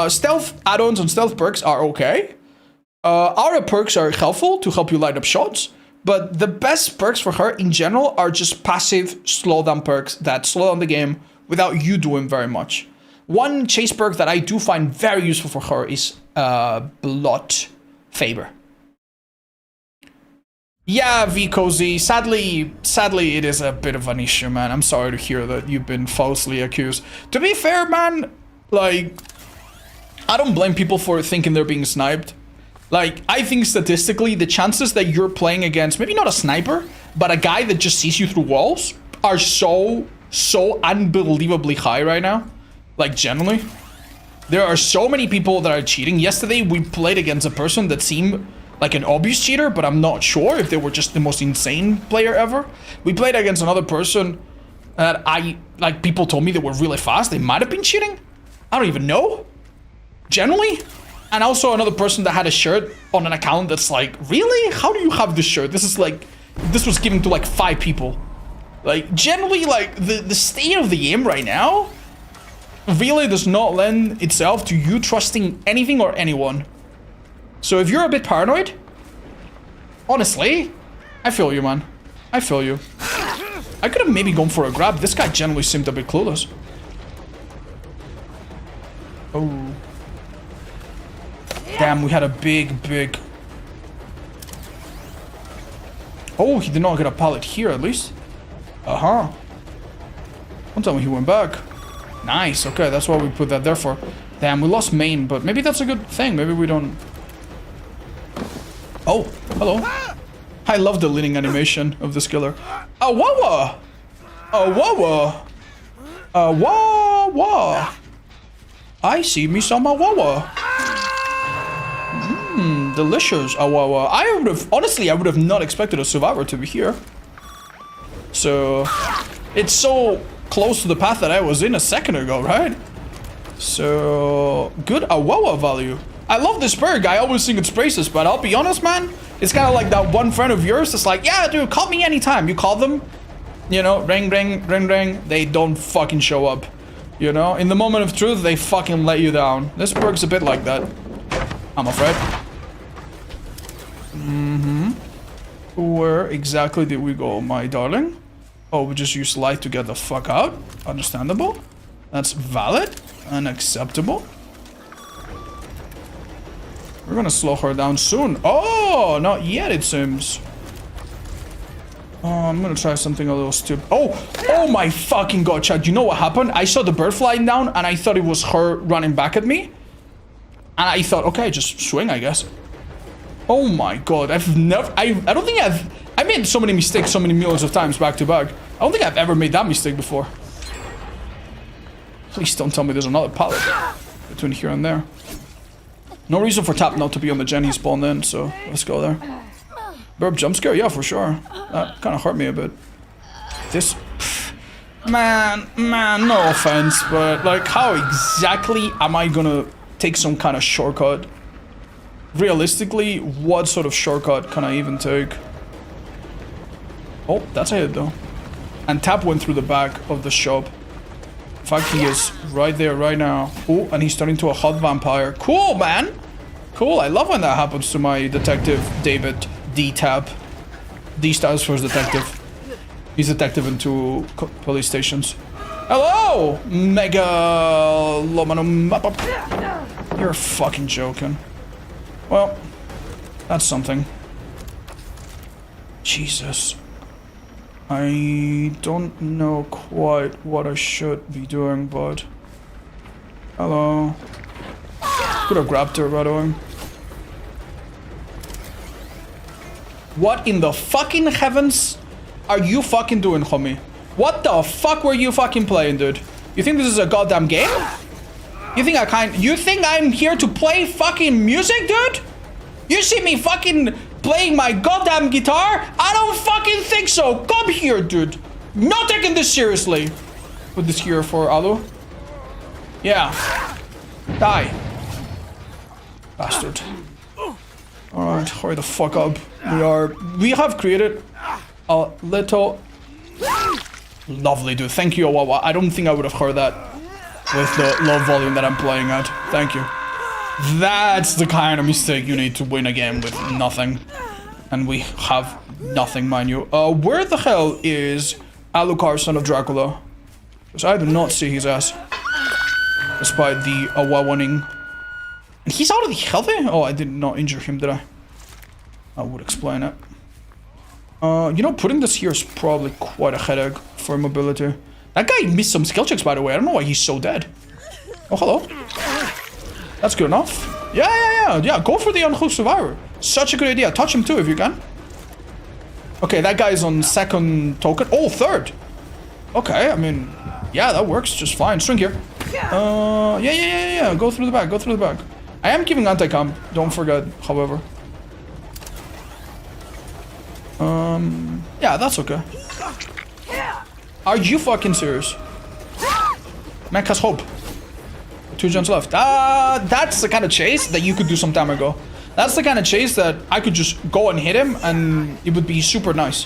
A: Stealth add-ons and stealth perks are okay. Aura perks are helpful to help you light up shots, but the best perks for her in general are just passive slowdown perks that slow down the game without you doing very much. One chase perk that I do find very useful for her is Blood Favor. Yeah, V Cozy. Sadly, it is a bit of an issue, man. I'm sorry to hear that you've been falsely accused. To be fair, man, like, I don't blame people for thinking they're being sniped. Like, I think statistically, the chances that you're playing against, maybe not a sniper, but a guy that just sees you through walls are so unbelievably high right now. Like, generally. There are so many people that are cheating. Yesterday, we played against a person that seemed like an obvious cheater, but I'm not sure if they were just the most insane player ever. We played against another person that people told me they were really fast. They might have been cheating. I don't even know. Generally. And also another person that had a shirt on an account that's like, really? How do you have this shirt? This was given to like 5 people. Like, generally, like, the state of the game right now really does not lend itself to you trusting anything or anyone. So if you're a bit paranoid, honestly, I feel you, man. I feel you. I could have maybe gone for a grab. This guy generally seemed a bit clueless. Oh. Damn, we had a big... Oh, he did not get a pallet here, at least. Uh-huh. Don't tell me he went back. Nice, okay, that's why we put that there for. Damn, we lost main, but maybe that's a good thing. Maybe we don't... Oh, hello. I love the leading animation of this killer. A wawa! A wawa! A wawa! I see me some wawa. Mmm, delicious a wawa. Honestly, I would have not expected a survivor to be here. So, it's so close to the path that I was in a second ago, right? So, good a wawa value. I love this perk. I always sing its praises, but I'll be honest, man. It's kind of like that one friend of yours that's like, yeah, dude, call me anytime. You call them, you know, ring, ring, ring, ring. They don't fucking show up. You know, in the moment of truth, they fucking let you down. This perk's a bit like that, I'm afraid. Where exactly did we go, my darling? Oh, we just used light to get the fuck out. Understandable. That's valid and acceptable. We're gonna slow her down soon. Oh, not yet, it seems. Oh, I'm gonna try something a little stupid. Oh my fucking god, Chad. You know what happened? I saw the bird flying down and I thought it was her running back at me. And I thought, okay, just swing, I guess. Oh my god, I don't think I made so many mistakes so many millions of times back to back. I don't think I've ever made that mistake before. Please don't tell me there's another pallet between here and there. No reason for Tap not to be on the gen he spawned in, so let's go there. Burp jump scare? Yeah, for sure. That kind of hurt me a bit. This... Man, no offense, but like, how exactly am I gonna take some kind of shortcut? Realistically, what sort of shortcut can I even take? Oh, that's a hit though. And Tap went through the back of the shop. In fact, he is right there right now. Oh, and he's turning to a hot vampire. Cool, man! Cool, I love when that happens to my detective, David D-Tap. D stands for detective. He's detective in 2 police stations. Hello, Mega Lomanum. You're fucking joking. Well, that's something. Jesus. I don't know quite what I should be doing, but... Hello. Could have grabbed her, by the way. What in the fucking heavens are you fucking doing, homie? What the fuck were you fucking playing, dude? You think this is a goddamn game? You think I'm here to play fucking music, dude? You see me fucking playing my goddamn guitar? I don't fucking think so. Come here, dude. Not taking this seriously. Put this here for Alu. Yeah. Die. Bastard. Alright, hurry the fuck up. We have created a little... Lovely, dude. Thank you, Awawa. I don't think I would have heard that with the low volume that I'm playing at. Thank you. That's the kind of mistake you need to win a game with nothing. And we have nothing, mind you. Where the hell is Alucard, son of Dracula? Because I do not see his ass. Despite the Awawaning. And he's already healthy? Oh, I did not injure him, did I? I would explain it. You know, putting this here is probably quite a headache for mobility. That guy missed some skill checks, by the way. I don't know why he's so dead. Oh, hello. That's good enough. Yeah. Go for the unhooked survivor. Such a good idea. Touch him too if you can. Okay, that guy's on second token. Oh, third. Okay, I mean, yeah, that works just fine. String here. Yeah. Go through the back. I am giving anti-comp. Don't forget, however. Yeah, that's okay. Are you fucking serious? Mac has hope. 2 gens left. That's the kind of chase that you could do some time ago. That's the kind of chase that I could just go and hit him and it would be super nice.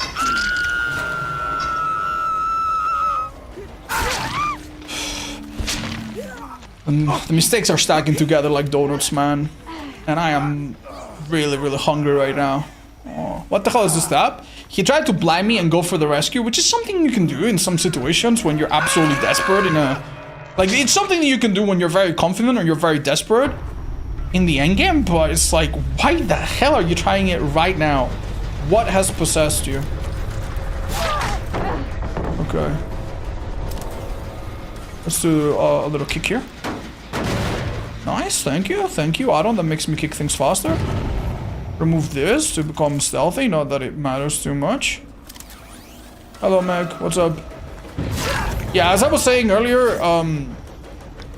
A: The mistakes are stacking together like donuts, man. And I am really, really hungry right now. Oh, what the hell is this tap? He tried to blind me and go for the rescue, which is something you can do in some situations when you're absolutely desperate in a... Like, it's something that you can do when you're very confident or you're very desperate in the endgame, but it's like, why the hell are you trying it right now? What has possessed you? Okay. Let's do a little kick here. Nice, thank you. Add-on that makes me kick things faster. Remove this to become stealthy, not that it matters too much. Hello, Meg. What's up? Yeah, as I was saying earlier,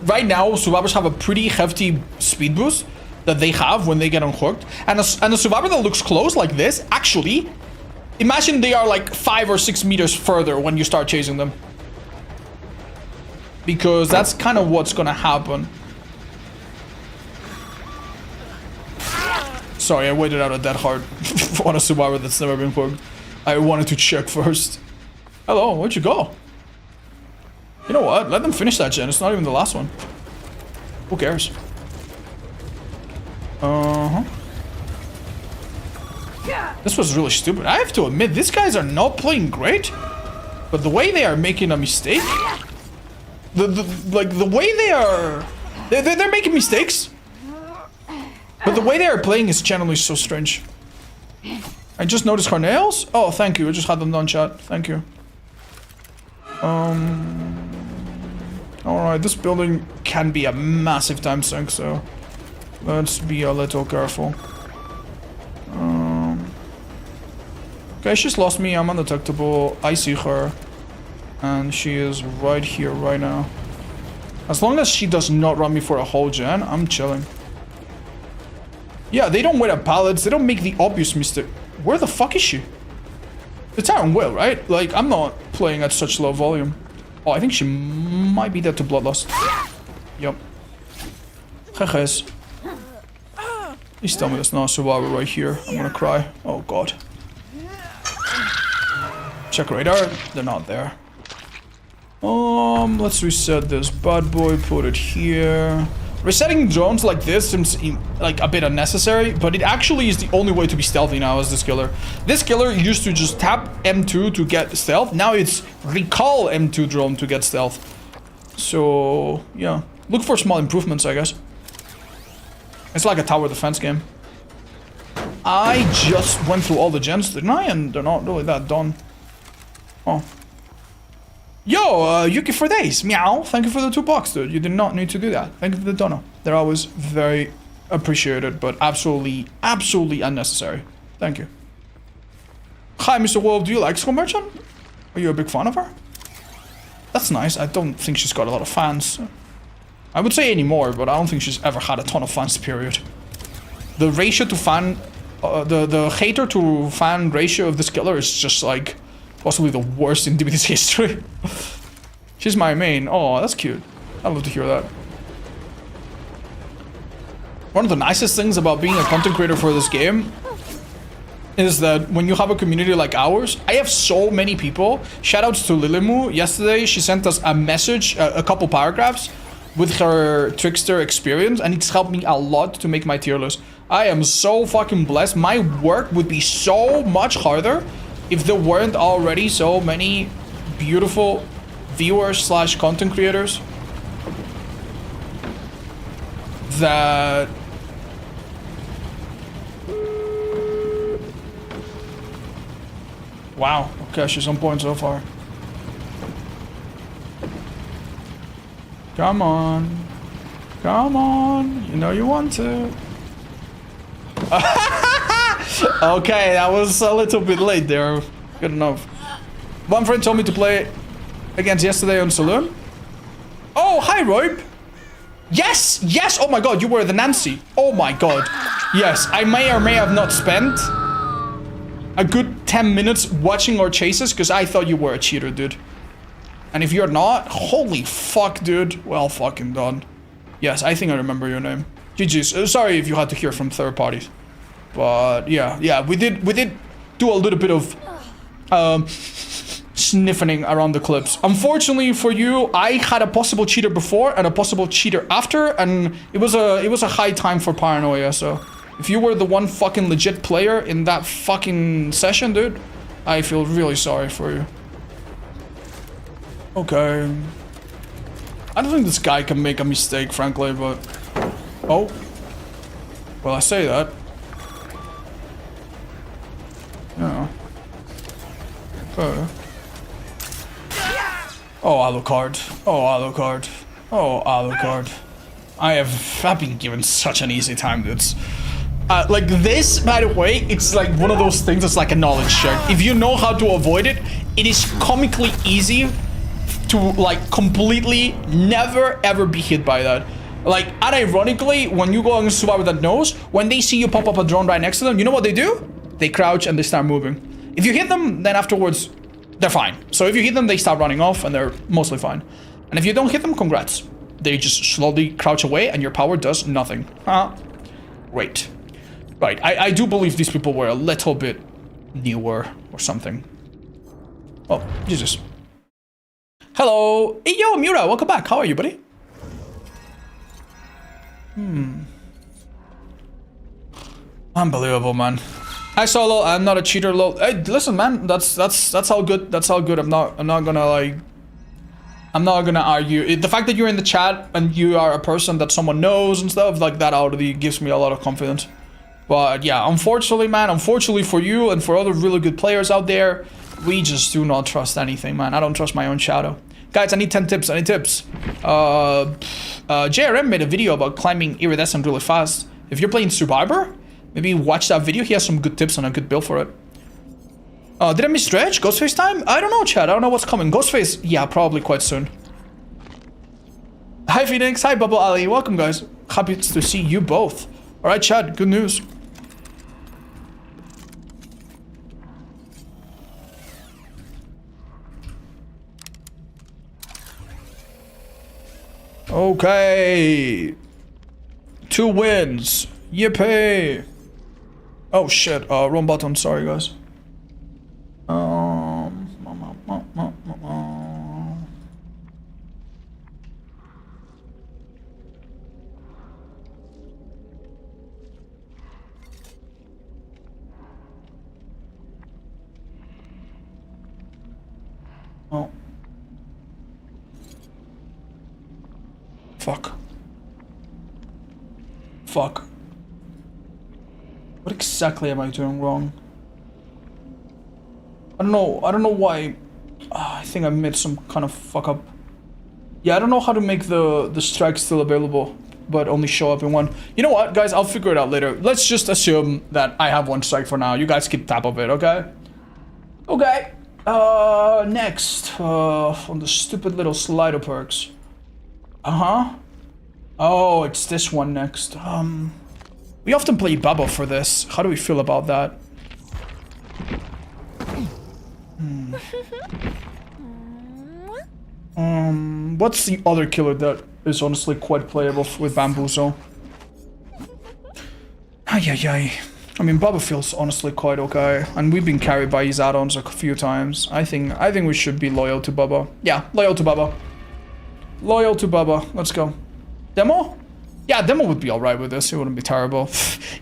A: right now, survivors have a pretty hefty speed boost that they have when they get unhooked. And a survivor that looks close like this, actually, imagine they are like 5 or 6 meters further when you start chasing them. Because that's kind of what's gonna happen. Sorry, I waited out a dead hard on a survivor that's never been hooked. I wanted to check first. Hello, where'd you go? You know what? Let them finish that gen. It's not even the last one. Who cares? This was really stupid. I have to admit, these guys are not playing great. But the way they are making a mistake... the way they are... They're making mistakes. But the way they are playing is generally so strange. I just noticed her nails. Oh, thank you. I just had them done, chat. Thank you. Alright, this building can be a massive time sink, so let's be a little careful. Okay, she's lost me. I'm undetectable. I see her. And she is right here, right now. As long as she does not run me for a whole gen, I'm chilling. Yeah, they don't wear pallets. They don't make the obvious mistake. Where the fuck is she? The Terran will, right? Like, I'm not playing at such low volume. Oh, I think she might be dead to bloodlust. Yep. Jejes. Please tell me there's not a survivor right here. I'm gonna cry. Oh god. Check radar. They're not there. Let's reset this bad boy. Put it here. Resetting drones like this seems like a bit unnecessary, but it actually is the only way to be stealthy now as this killer. This killer used to just tap M2 to get stealth. Now it's recall M2 drone to get stealth. So, yeah. Look for small improvements, I guess. It's like a tower defense game. I just went through all the gens, didn't I? And they're not really that done. Oh. Yo, Yuki for days. Meow. Thank you for the $2, dude. You did not need to do that. Thank you for the dono. They're always very appreciated, but absolutely, absolutely unnecessary. Thank you. Hi, Mr. Wolf. Do you like Skull Merchant? Are you a big fan of her? That's nice. I don't think she's got a lot of fans. I would say anymore, but I don't think she's ever had a ton of fans, period. The ratio to fan... the hater to fan ratio of this killer is just like... possibly the worst in DBT's history. She's my main. Oh, that's cute. I'd love to hear that. One of the nicest things about being a content creator for this game is that when you have a community like ours, I have so many people. Shoutouts to lmao. Yesterday, she sent us a message, a couple paragraphs with her Trickster experience, and it's helped me a lot to make my tier list. I am so fucking blessed. My work would be so much harder if there weren't already so many beautiful viewers / content creators that wow, okay, she's on point so far. Come on. Come on. You know you want to. Okay, that was a little bit late there. Good enough. One friend told me to play against yesterday on Saloon. Oh, hi, Roib. Yes, yes. Oh my god, you were the Nancy. Oh my god. Yes, I may or may have not spent a good 10 minutes watching our chases because I thought you were a cheater, dude. And if you're not, holy fuck, dude. Well fucking done. Yes, I think I remember your name. GG's. Sorry if you had to hear from third parties. But yeah, we did do a little bit of sniffing around the clips. Unfortunately for you, I had a possible cheater before and a possible cheater after, and it was a high time for paranoia. So if you were the one fucking legit player in that fucking session, dude, I feel really sorry for you. Okay. I don't think this guy can make a mistake, frankly, but... Oh. Well, I say that. Yeah. Okay. Oh, Alucard. Oh, Alucard. Oh, Alucard. I've been given such an easy time, dudes. Like this, by the way, it's like one of those things that's like a knowledge check. If you know how to avoid it, it is comically easy to like completely never ever be hit by that. Like, and ironically, when you go against a survivor that knows, when they see you pop up a drone right next to them, you know what they do? They crouch and they start moving. If you hit them, then afterwards, they're fine. So if you hit them, they start running off and they're mostly fine. And if you don't hit them, congrats. They just slowly crouch away and your power does nothing. Great. Right, I do believe these people were a little bit newer or something. Oh, Jesus. Hello. Hey, yo, Mura, welcome back. How are you, buddy? Unbelievable, man. Hi, Solo. I'm not a cheater, lol. Hey, listen, man. That's all good. That's all good. I'm not gonna like. I'm not gonna argue. The fact that you're in the chat and you are a person that someone knows and stuff like that already gives me a lot of confidence. But yeah, unfortunately, man. Unfortunately for you and for other really good players out there, we just do not trust anything, man. I don't trust my own shadow. Guys, I need 10 tips. I need tips. JRM made a video about climbing iridescent really fast. If you're playing Survivor, maybe watch that video. He has some good tips and a good build for it. Did I miss Stretch? Ghostface time? I don't know, Chad. I don't know what's coming. Ghostface? Yeah, probably quite soon. Hi Phoenix, hi Bubble Ali, welcome guys. Happy to see you both. Alright Chad, good news. Okay. 2 wins. Yippee. Oh shit, wrong button, sorry guys. Oh. Fuck. Fuck. What exactly am I doing wrong? I don't know why. I think I made some kind of fuck up. Yeah, I don't know how to make the strike still available, but only show up in one. You know what, guys? I'll figure it out later. Let's just assume that I have 1 strike for now. You guys keep tap of it, okay? Okay. Next, on the stupid little slider perks. Oh, it's this one next. We often play Bubba for this. How do we feel about that? What's the other killer that is honestly quite playable with Bamboozle? Ay. I mean, Bubba feels honestly quite okay, and we've been carried by his add-ons a few times. I think we should be loyal to Bubba. Yeah, loyal to Bubba. Loyal to Bubba. Let's go. Demo? Yeah, Demo would be alright with this. It wouldn't be terrible.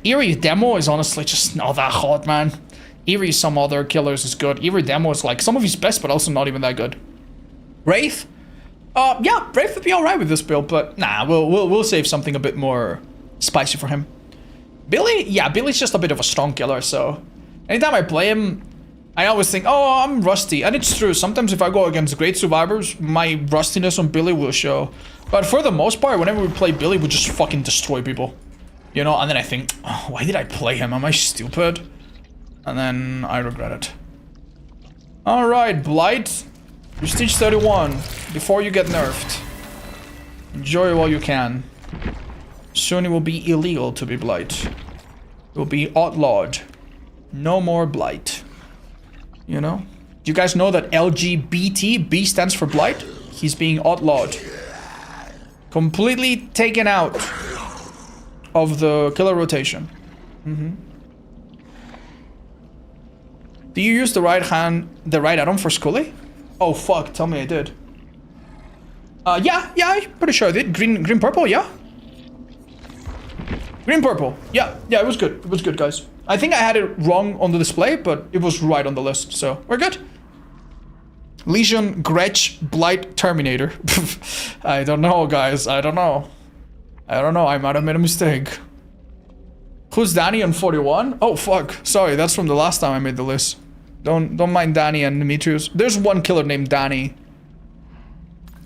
A: Eerie Demo is honestly just not that hot, man. Eerie some other killers is good. Eerie Demo is like some of his best, but also not even that good. Wraith? Yeah, Wraith would be alright with this build, but nah, we'll save something a bit more spicy for him. Billy? Yeah, Billy's just a bit of a strong killer, so anytime I play him, I always think, oh, I'm rusty. And it's true, sometimes if I go against great survivors, my rustiness on Billy will show. But for the most part, whenever we play Billy, we just fucking destroy people. You know, and then I think, oh, why did I play him? Am I stupid? And then I regret it. Alright, Blight. Prestige 31, before you get nerfed. Enjoy while you can. Soon it will be illegal to be Blight. It will be outlawed. No more Blight. You know? Do you guys know that LGBT, B stands for Blight? He's being outlawed. Completely taken out of the killer rotation. Do you use the right add-on for Scully? Oh fuck, tell me I did. Yeah, I'm pretty sure I did. Green, purple, yeah? Green, purple. Yeah, it was good. It was good, guys. I think I had it wrong on the display, but it was right on the list, so we're good. Legion, Gretch, Blight, Terminator. I don't know, guys. I don't know. I might have made a mistake. Who's Danny on 41? Oh, fuck. Sorry, that's from the last time I made the list. Don't mind Danny and Demetrius. There's one killer named Danny.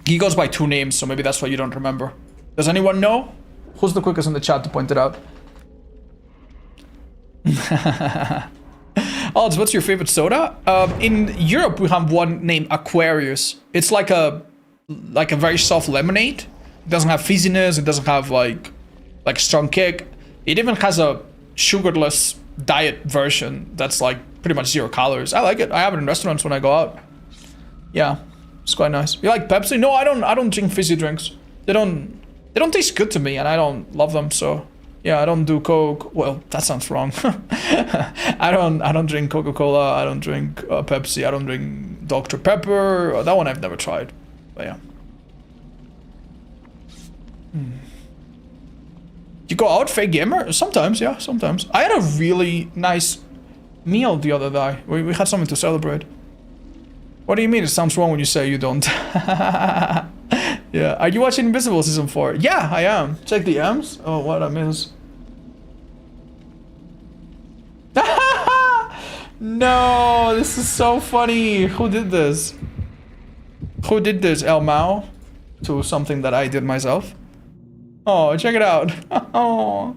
A: He goes by 2 names, so maybe that's why you don't remember. Does anyone know? Who's the quickest in the chat to point it out? Odds, what's your favorite soda? In Europe, we have one named Aquarius. It's like a very soft lemonade. It doesn't have fizziness. It doesn't have like a strong kick. It even has a sugarless diet version that's like pretty much 0 calories. I like it. I have it in restaurants when I go out. Yeah, it's quite nice. You like Pepsi? No, I don't drink fizzy drinks. They don't taste good to me, and I don't love them. So yeah, I don't do Coke. Well, that sounds wrong. I don't drink Coca-Cola. I don't drink Pepsi. I don't drink Dr. Pepper. That one I've never tried. But yeah. You go out, fake gamer? Sometimes, yeah, sometimes. I had a really nice meal the other day. We had something to celebrate. What do you mean? It sounds wrong when you say you don't. Yeah. Are you watching Invisible Season 4? Yeah, I am. Check the M's. Oh, what I miss. No, this is so funny. Who did this? Who did this, lmao? To something that I did myself. Oh, check it out. Oh,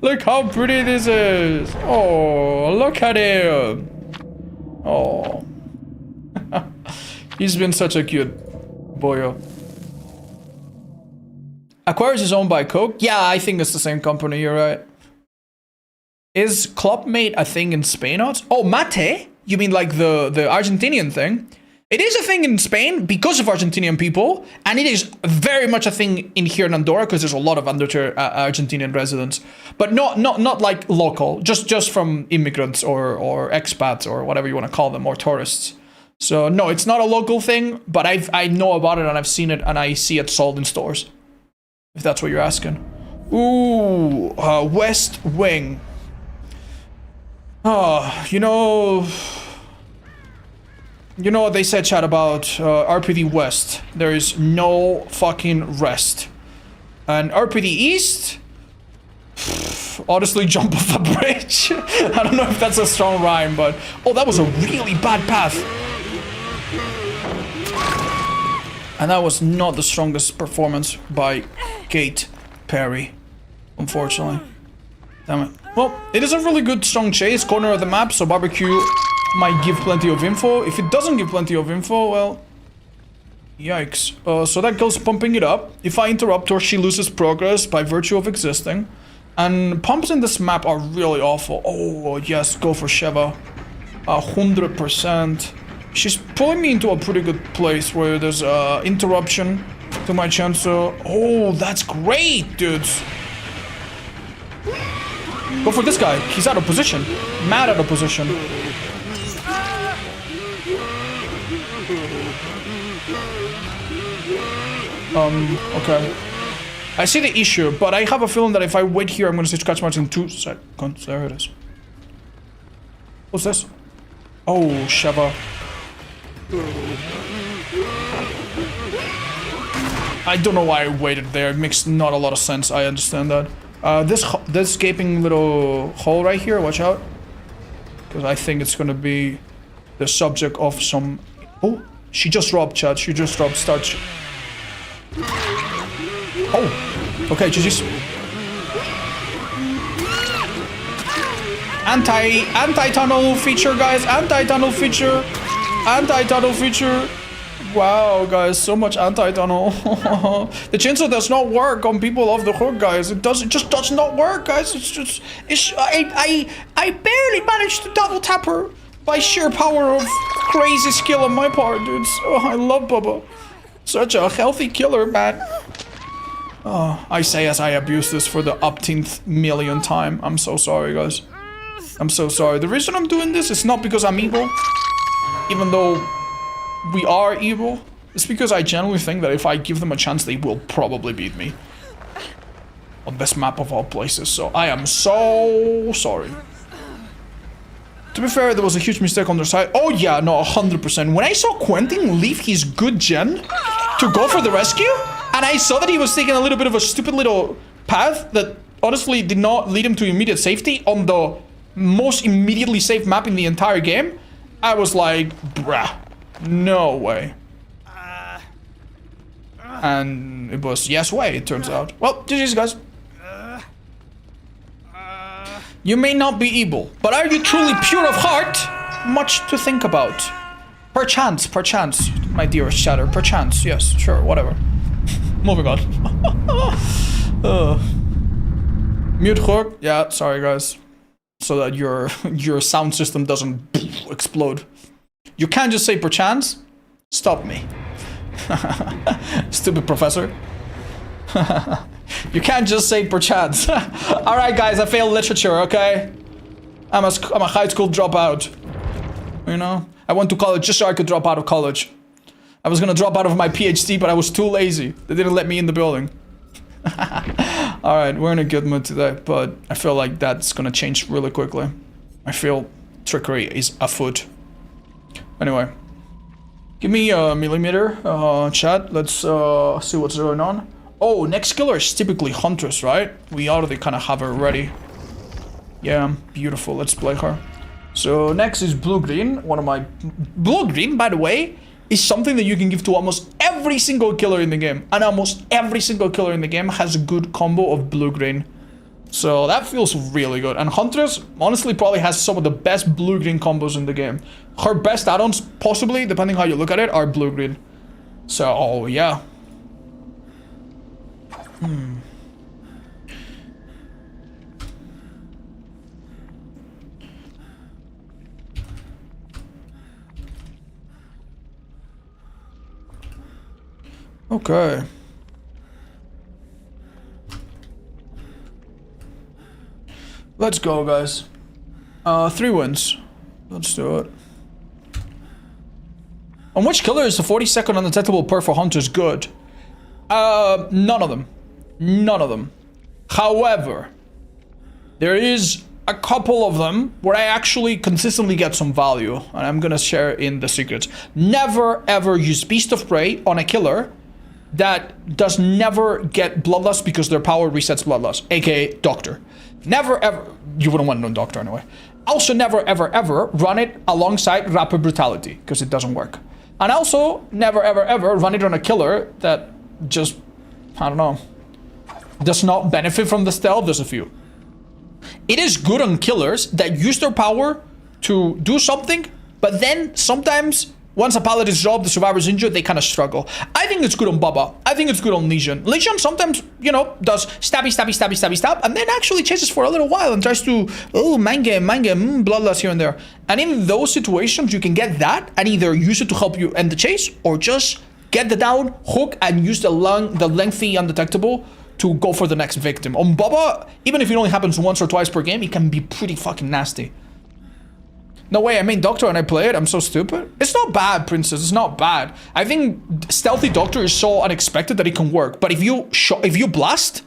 A: look how pretty this is. Oh, look at him. Oh. He's been such a cute boyo. Aquarius is owned by Coke? Yeah, I think it's the same company, you're right. Is Clubmate a thing in Spain? Oh, mate? You mean like the Argentinian thing? It is a thing in Spain because of Argentinian people, and it is very much a thing in here in Andorra because there's a lot of Argentinian residents, but not like local, just from immigrants or expats or whatever you want to call them, or tourists. So no, it's not a local thing, but I know about it and I've seen it and I see it sold in stores. If that's what you're asking. Ooh, West Wing. Oh, you know what they said, chat, about RPD West. There is no fucking rest. And RPD East, honestly, jump off a bridge. I don't know if that's a strong rhyme, but oh, that was a really bad path. And that was not the strongest performance by Kate Perry, unfortunately. Damn it. Well, it is a really good strong chase, corner of the map, so barbecue might give plenty of info. If it doesn't give plenty of info, well, yikes. So that goes pumping it up. If I interrupt her, she loses progress by virtue of existing. And pumps in this map are really awful. Oh, yes, go for Sheva. 100%. She's pulling me into a pretty good place where there's interruption to my chance. Oh, that's great, dudes. Go for this guy. He's out of position. Mad out of position. Okay. I see the issue, but I have a feeling that if I wait here, I'm gonna see scratch marks in 2 seconds. There it is. What's this? Oh, Sheva. I don't know why I waited there. It makes not a lot of sense. I understand that. This gaping little hole right here, watch out. Because I think it's gonna be the subject of some... Oh, she just dropped, chat. She just dropped starch. Oh, okay, GG's. Anti-tunnel feature, guys. Anti-tunnel feature. Anti-tunnel feature. Wow, guys, so much anti-tunnel. The chainsaw does not work on people off the hook, guys. It just does not work, guys. I barely managed to double tap her by sheer power of crazy skill on my part, dudes. Oh, I love Bubba. Such a healthy killer, man. Oh, I say as I abuse this for the upteenth millionth time. I'm so sorry, guys. I'm so sorry. The reason I'm doing this is not because I'm evil, even though we are evil. It's because I genuinely think that if I give them a chance, they will probably beat me on this map of all places. So I am so sorry. To be fair, there was a huge mistake on their side. Oh yeah, no, 100%. When I saw Quentin leave his good gen to go for the rescue, and I saw that he was taking a little bit of a stupid little path that honestly did not lead him to immediate safety on the most immediately safe map in the entire game, I was like, bruh, no way. And it was yes way, it turns out. Well, GG's, guys. You may not be evil, but are you truly pure of heart? Much to think about. Perchance, my dearest chatter. Perchance, yes, sure, whatever. Moving on. Mute hook. Yeah, sorry, guys. So that your sound system doesn't explode. You can't just say perchance. Stop me. Stupid professor. You can't just say perchance. Alright, guys, I failed literature, okay? I'm a high school dropout. You know? I went to college just so I could drop out of college. I was gonna drop out of my PhD, but I was too lazy. They didn't let me in the building. Alright, we're in a good mood today, but I feel like that's gonna change really quickly. I feel trickery is afoot. Anyway. Give me a millimeter, chat. Let's see what's going on. Oh, next killer is typically Huntress, right? We already kind of have her ready. Yeah, beautiful. Let's play her. So next is blue-green. One of my... Blue-green, by the way, is something that you can give to almost every single killer in the game. And almost every single killer in the game has a good combo of blue-green. So that feels really good. And Huntress, honestly, probably has some of the best blue-green combos in the game. Her best add-ons, possibly, depending how you look at it, are blue-green. So, oh, yeah. Okay. Let's go, guys. 3 wins. Let's do it. On which killer is the 40-second undetectable perk for hunters good? None of them. None of them. However, there is a couple of them where I actually consistently get some value, and I'm gonna share in the secrets. Never ever use Beast of Prey on a killer that does never get Bloodlust because their power resets Bloodlust, aka Doctor. Never ever, you wouldn't want no Doctor anyway. Also never ever ever run it alongside Rapid Brutality, because it doesn't work. And also never ever ever run it on a killer that just, I don't know, does not benefit from the stealth. There's a few. It is good on killers that use their power to do something, but then sometimes once a pallet is dropped, the survivor's injured, they kind of struggle. I think it's good on Bubba. I think it's good on Legion. Legion sometimes, you know, does stabby, stabby, stabby, stabby, stab, and then actually chases for a little while and tries to, oh, mind game, bloodlust here and there. And in those situations, you can get that and either use it to help you end the chase, or just get the down, hook, and use the lengthy undetectable to go for the next victim. On Bubba, even if it only happens once or twice per game, it can be pretty fucking nasty. No way, I mean Doctor and I play it, I'm so stupid. It's not bad, Princess, it's not bad. I think Stealthy Doctor is so unexpected that it can work. But if you blast,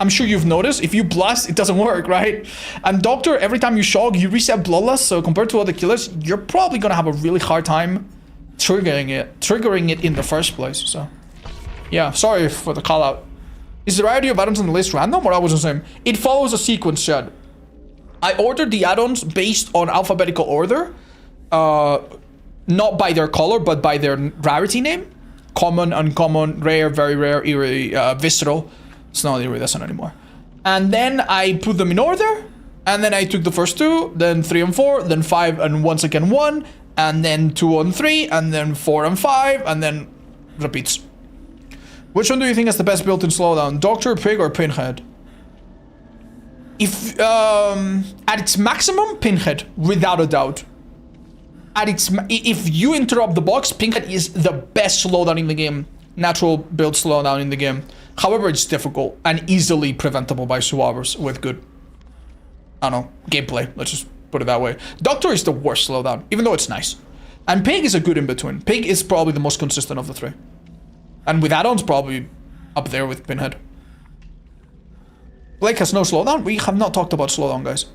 A: I'm sure you've noticed, if you blast, it doesn't work, right? And Doctor, every time you shock, you reset Bloodlust, so compared to other killers, you're probably gonna have a really hard time triggering it in the first place, so. Yeah, sorry for the call out. Is the rarity of add-ons on the list random, or I was the same? It follows a sequence, Chad. I ordered the add-ons based on alphabetical order, not by their color, but by their rarity name. Common, uncommon, rare, very rare, eerie, visceral. It's not iridescent anymore. And then I put them in order, and then I took the first 2, then 3 and 4, then 5 and once again 1, and then 2 and 3, and then 4 and 5, and then repeats. Which one do you think has the best built-in slowdown? Doctor, Pig, or Pinhead? If at its maximum, Pinhead, without a doubt. If you interrupt the box, Pinhead is the best slowdown in the game. Natural build slowdown in the game. However, it's difficult and easily preventable by survivors with good, I don't know, gameplay. Let's just put it that way. Doctor is the worst slowdown, even though it's nice. And Pig is a good in-between. Pig is probably the most consistent of the 3. And with add-ons, probably up there with Pinhead. Blake has no slowdown. We have not talked about slowdown, guys.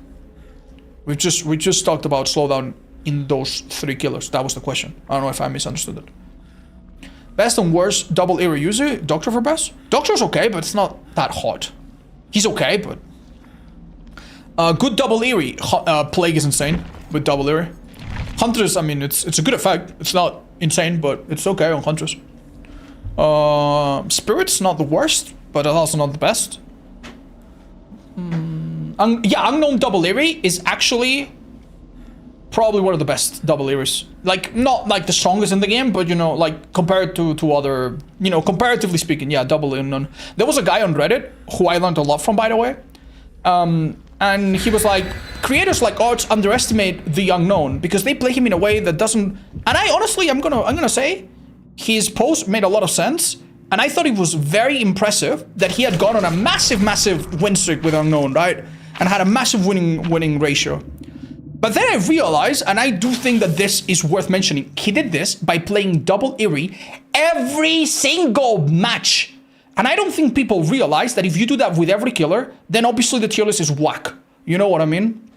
A: We just talked about slowdown in those 3 killers. That was the question. I don't know if I misunderstood it. Best and worst double era user. Doctor for best. Doctor's okay, but it's not that hot. He's okay, but good double eerie. Plague is insane with double eerie. Huntress, I mean, it's a good effect. It's not insane, but it's okay on Huntress. Spirit's not the worst, but it's also not the best. Yeah, Unknown Double Eerie is actually probably one of the best Double Eerie's. Like, not like the strongest in the game, but you know, like compared to other, you know, comparatively speaking, yeah, Double Unknown. There was a guy on Reddit who I learned a lot from, by the way. And he was like, creators like Arts underestimate the Unknown because they play him in a way that doesn't. And I honestly, I'm gonna say, his post made a lot of sense. And I thought it was very impressive that he had gone on a massive win streak with Unknown, right? And had a massive winning ratio. But then I realized, and I do think that this is worth mentioning, he did this by playing Double Eerie every single match. And I don't think people realize that if you do that with every killer, then obviously the tier list is whack. You know what I mean?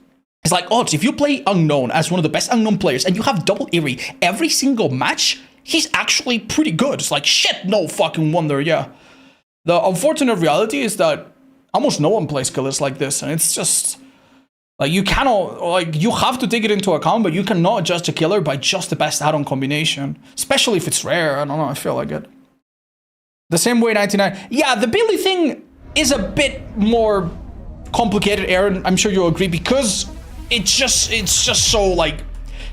A: It's like, odds, if you play Unknown as one of the best Unknown players and you have Double Eerie every single match, he's actually pretty good. It's like, shit, no fucking wonder, yeah. The unfortunate reality is that almost no one plays killers like this, and it's just, like, you cannot, like, you have to take it into account, but you cannot judge a killer by just the best add-on combination, especially if it's rare. I don't know, I feel like it. The same way 99, yeah, the Billy thing is a bit more complicated, Aaron, I'm sure you'll agree, because it's just so, like,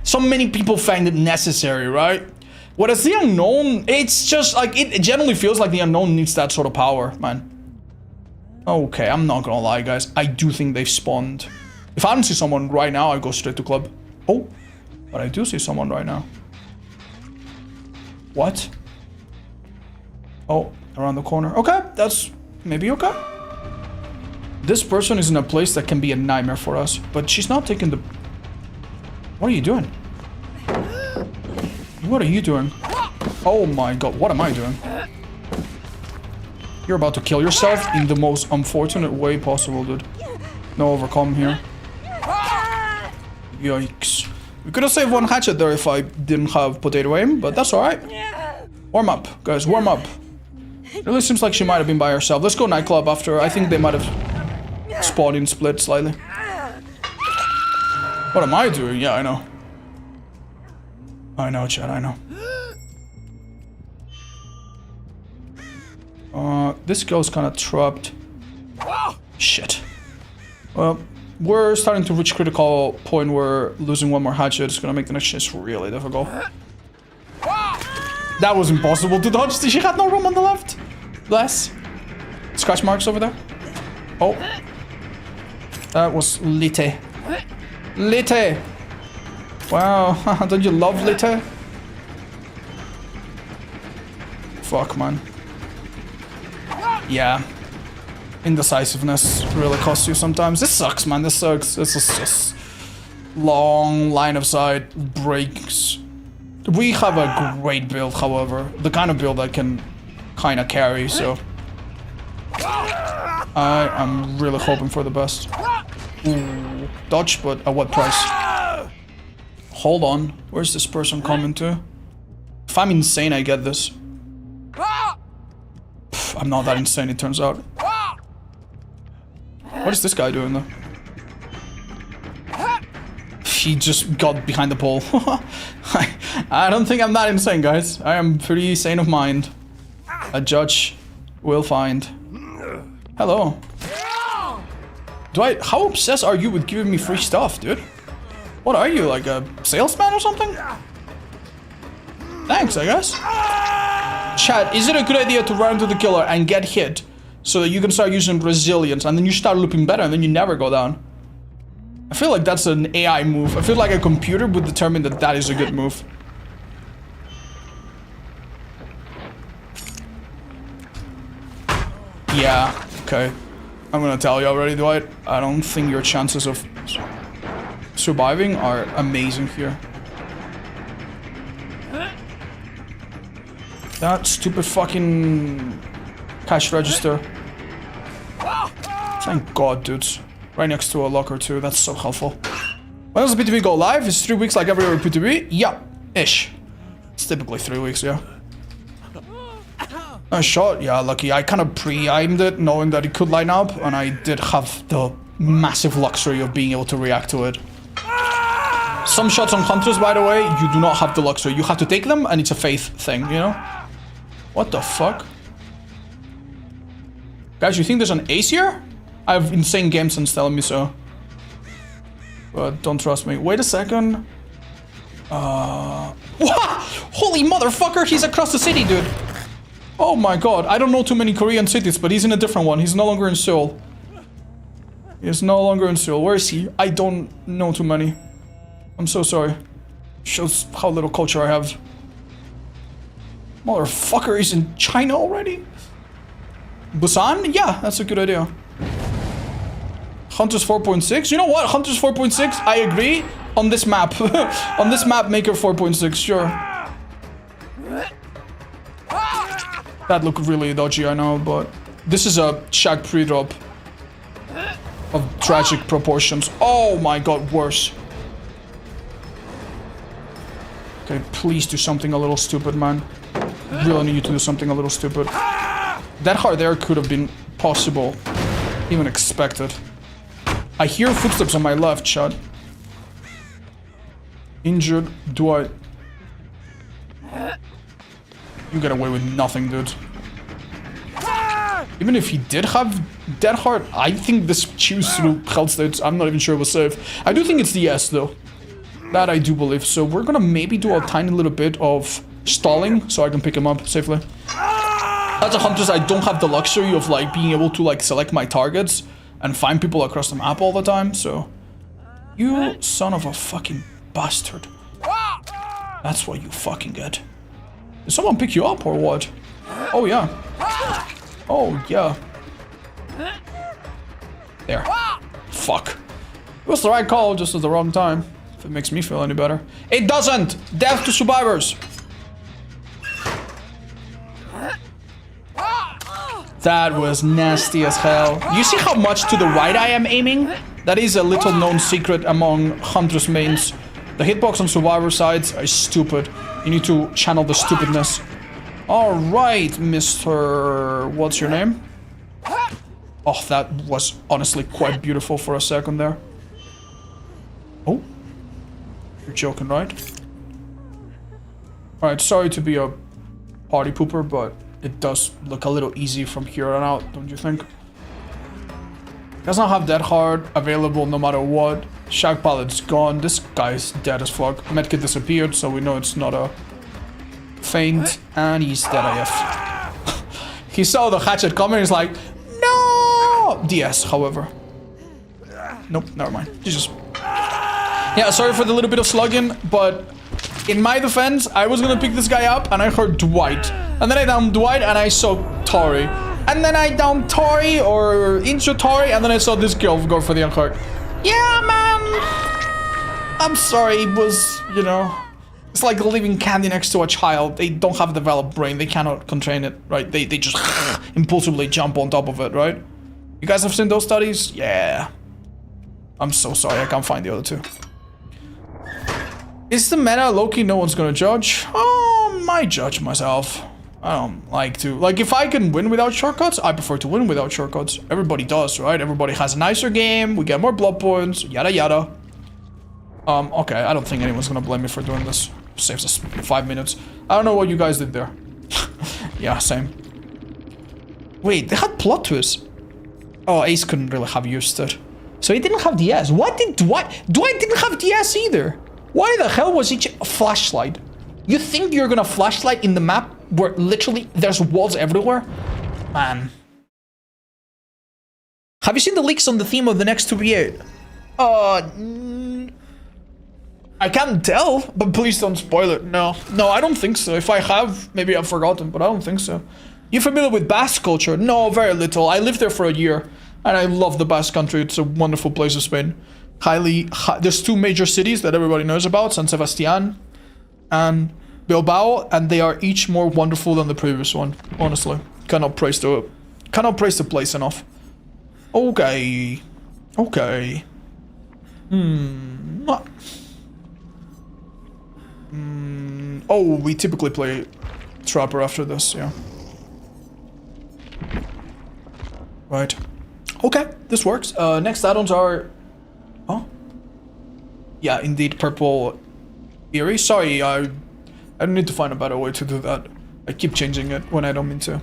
A: so many people find it necessary, right? Whereas the Unknown, it's just like, it generally feels like the Unknown needs that sort of power, man. Okay, I'm not gonna lie, guys. I do think they've spawned. If I don't see someone right now, I go straight to club. Oh, but I do see someone right now. What? Oh, around the corner. Okay, that's maybe okay. This person is in a place that can be a nightmare for us, but she's not taking the... What are you doing? What are you doing? Oh my god, what am I doing? You're about to kill yourself in the most unfortunate way possible, dude. No overcome here. Yikes. We could have saved one hatchet there if I didn't have potato aim, but that's alright. Warm up, guys, warm up. It really seems like she might have been by herself. Let's go nightclub after. I think they might have spawned in split slightly. What am I doing? Yeah, I know. I know, chat, I know. This girl's kind of trapped. Shit. Well, we're starting to reach critical point where losing one more hatchet is gonna make the next chase really difficult. That was impossible to dodge. She had no room on the left. Bless. Scratch marks over there. Oh. That was Lite. Lite! Wow, don't you love Lite? Fuck, man. Yeah. Indecisiveness really costs you sometimes. This sucks, man. This sucks. This is just long line of sight breaks. We have a great build, however. The kind of build that can kind of carry, so... I am really hoping for the best. Ooh, dodge, but at what price? Hold on. Where's this person coming to? If I'm insane, I get this. Pff, I'm not that insane, it turns out. What is this guy doing, though? He just got behind the pole. I don't think I'm that insane, guys. I am pretty sane of mind. A judge will find. Hello. Dwight, how obsessed are you with giving me free stuff, dude? What are you, like a salesman or something? Thanks, I guess. Chat, is it a good idea to run into the killer and get hit so that you can start using resilience and then you start looping better and then you never go down? I feel like that's an AI move. I feel like a computer would determine that that is a good move. Yeah, okay. I'm gonna tell you already, Dwight. I don't think your chances of surviving are amazing here. That stupid fucking cash register. Thank God, dudes. Right next to a locker too. That's so helpful. When does the PTB go live? It's 3 weeks like every other PTB? Yeah, ish. It's typically 3 weeks, yeah. A shot? Yeah, lucky. I kind of pre-aimed it, knowing that it could line up, and I did have the massive luxury of being able to react to it. Some shots on hunters, by the way, you do not have the luxury. You have to take them, and it's a faith thing, you know? What the fuck? Guys, you think there's an ace here? I have insane game sense telling me so. But don't trust me. Wait a second. What? Holy motherfucker, he's across the city, dude. Oh my god, I don't know too many Korean cities, but he's in a different one. He's no longer in Seoul. He's no longer in Seoul. Where is he? I don't know too many. I'm so sorry. Shows how little culture I have. Motherfucker is in China already? Busan? Yeah, that's a good idea. Hunters 4.6? You know what? Hunters 4.6? I agree. On this map. On this map, make it 4.6, sure. That looked really dodgy, I know, but... This is a Shaq pre-drop. Of tragic proportions. Oh my god, worse. Okay, please do something a little stupid, man. Really need you to do something a little stupid. That hard there could have been possible. Even expected. I hear footsteps on my left, chat. Injured Dwight. You get away with nothing, dude. Even if he did have Dead Heart, I think this chews through health states. I'm not even sure it was safe. I do think it's the S, though. That I do believe. So we're gonna maybe do a tiny little bit of stalling so I can pick him up safely. As a huntress, I don't have the luxury of like being able to like select my targets and find people across the map all the time, so... You son of a fucking bastard. That's what you fucking get. Did someone pick you up or what? Oh yeah. Oh yeah. There. Fuck. It was the right call, just at the wrong time. If it makes me feel any better. It doesn't! Death to survivors! That was nasty as hell. You see how much to the right I am aiming? That is a little known secret among Huntress mains. The hitbox on survivor sides are stupid. You need to channel the stupidness. Alright, Mr... What's your name? Oh, that was honestly quite beautiful for a second there. Oh? You're joking, right? Alright, sorry to be a party pooper, but it does look a little easy from here on out, don't you think? Does not have Dead Hard available no matter what. Shag Pallet's gone. This guy's dead as fuck. Medkit disappeared, so we know it's not a feint. And he's dead AF. He saw the hatchet coming, he's like, no! DS, however. Nope, never mind. Jesus. Yeah, sorry for the little bit of slugging, but in my defense, I was gonna pick this guy up and I heard Dwight. And then I downed Dwight and I saw Tori. And then I downed Tori or intro Tori and then I saw this girl go for the unhurt. Yeah, man. I'm sorry, it was, you know, it's like leaving candy next to a child. They don't have a developed brain. They cannot contain it, right? They just impulsively jump on top of it, right? You guys have seen those studies? Yeah. I'm so sorry, I can't find the other two. Is the meta low-key no one's gonna judge? Oh, might judge myself. I don't like to. Like, if I can win without shortcuts, I prefer to win without shortcuts. Everybody does, right? Everybody has a nicer game, we get more blood points, yada yada. Okay, I don't think anyone's gonna blame me for doing this. Saves us 5 minutes. I don't know what you guys did there. Yeah, same. Wait, they had plot twists. Oh, Ace couldn't really have used it. So he didn't have DS. What did Dwight? Dwight didn't have DS either. Why the hell was each flashlight? You think you're gonna flashlight in the map where literally there's walls everywhere? Man. Have you seen the leaks on the theme of the next 2v8? I can't tell, but please don't spoil it. No, I don't think so. If I have, maybe I've forgotten, but I don't think so. You familiar with Basque culture? No, very little. I lived there for a year, and I love the Basque country. It's a wonderful place of Spain. There's two major cities that everybody knows about, San Sebastian and Bilbao, and they are each more wonderful than the previous one, honestly. Cannot praise the place enough. Okay. Oh, we typically play Trapper after this, yeah. Right. Okay, this works. Next add-ons are... Oh? Yeah, indeed, purple Eerie. Sorry, I don't need to find a better way to do that. I keep changing it when I don't mean to.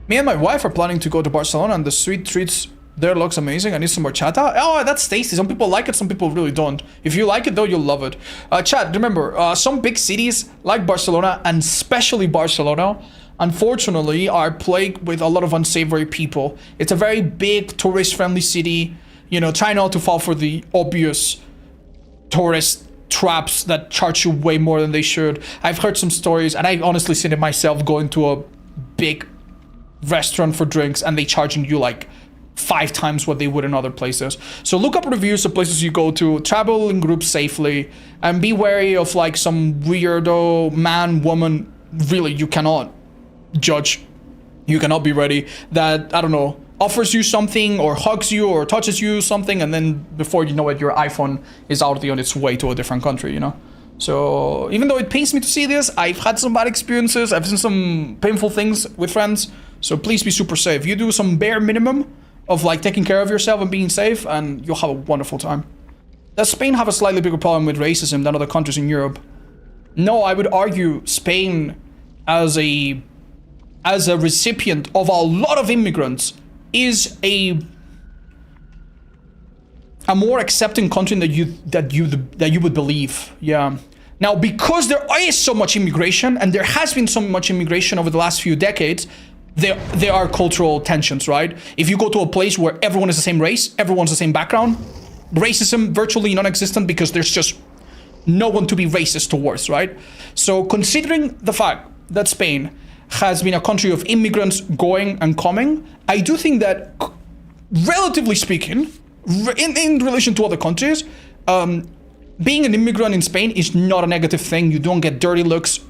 A: Me and my wife are planning to go to Barcelona and the sweet treats there looks amazing. I need some more chata. Oh, that's tasty. Some people like it, some people really don't. If you like it though, you'll love it. Chat, remember, some big cities like Barcelona, and especially Barcelona, unfortunately, are plagued with a lot of unsavory people. It's a very big tourist-friendly city. You know, try not to fall for the obvious tourist traps that charge you way more than they should. I've heard some stories, and I've honestly seen it myself, going to a big restaurant for drinks and they charging you like 5 times what they would in other places. So look up reviews of places you go to, travel in groups safely, and be wary of like some weirdo man, woman, really you cannot judge, you cannot be ready, that, I don't know, offers you something or hugs you or touches you something, and then before you know it, your iPhone is already on its way to a different country, you know? So even though it pains me to see this, I've had some bad experiences, I've seen some painful things with friends, so please be super safe. You do some bare minimum of like taking care of yourself and being safe, and you'll have a wonderful time. Does Spain have a slightly bigger problem with racism than other countries in Europe? No, I would argue Spain as a recipient of a lot of immigrants is a more accepting country than you would believe. Yeah. Now, because there is so much immigration, and there has been so much immigration over the last few decades, there are cultural tensions, right? If you go to a place where everyone is the same race, everyone's the same background, racism virtually non-existent because there's just no one to be racist towards, right? So considering the fact that Spain has been a country of immigrants going and coming, I do think that, relatively speaking, in relation to other countries, being an immigrant in Spain is not a negative thing. You don't get dirty looks,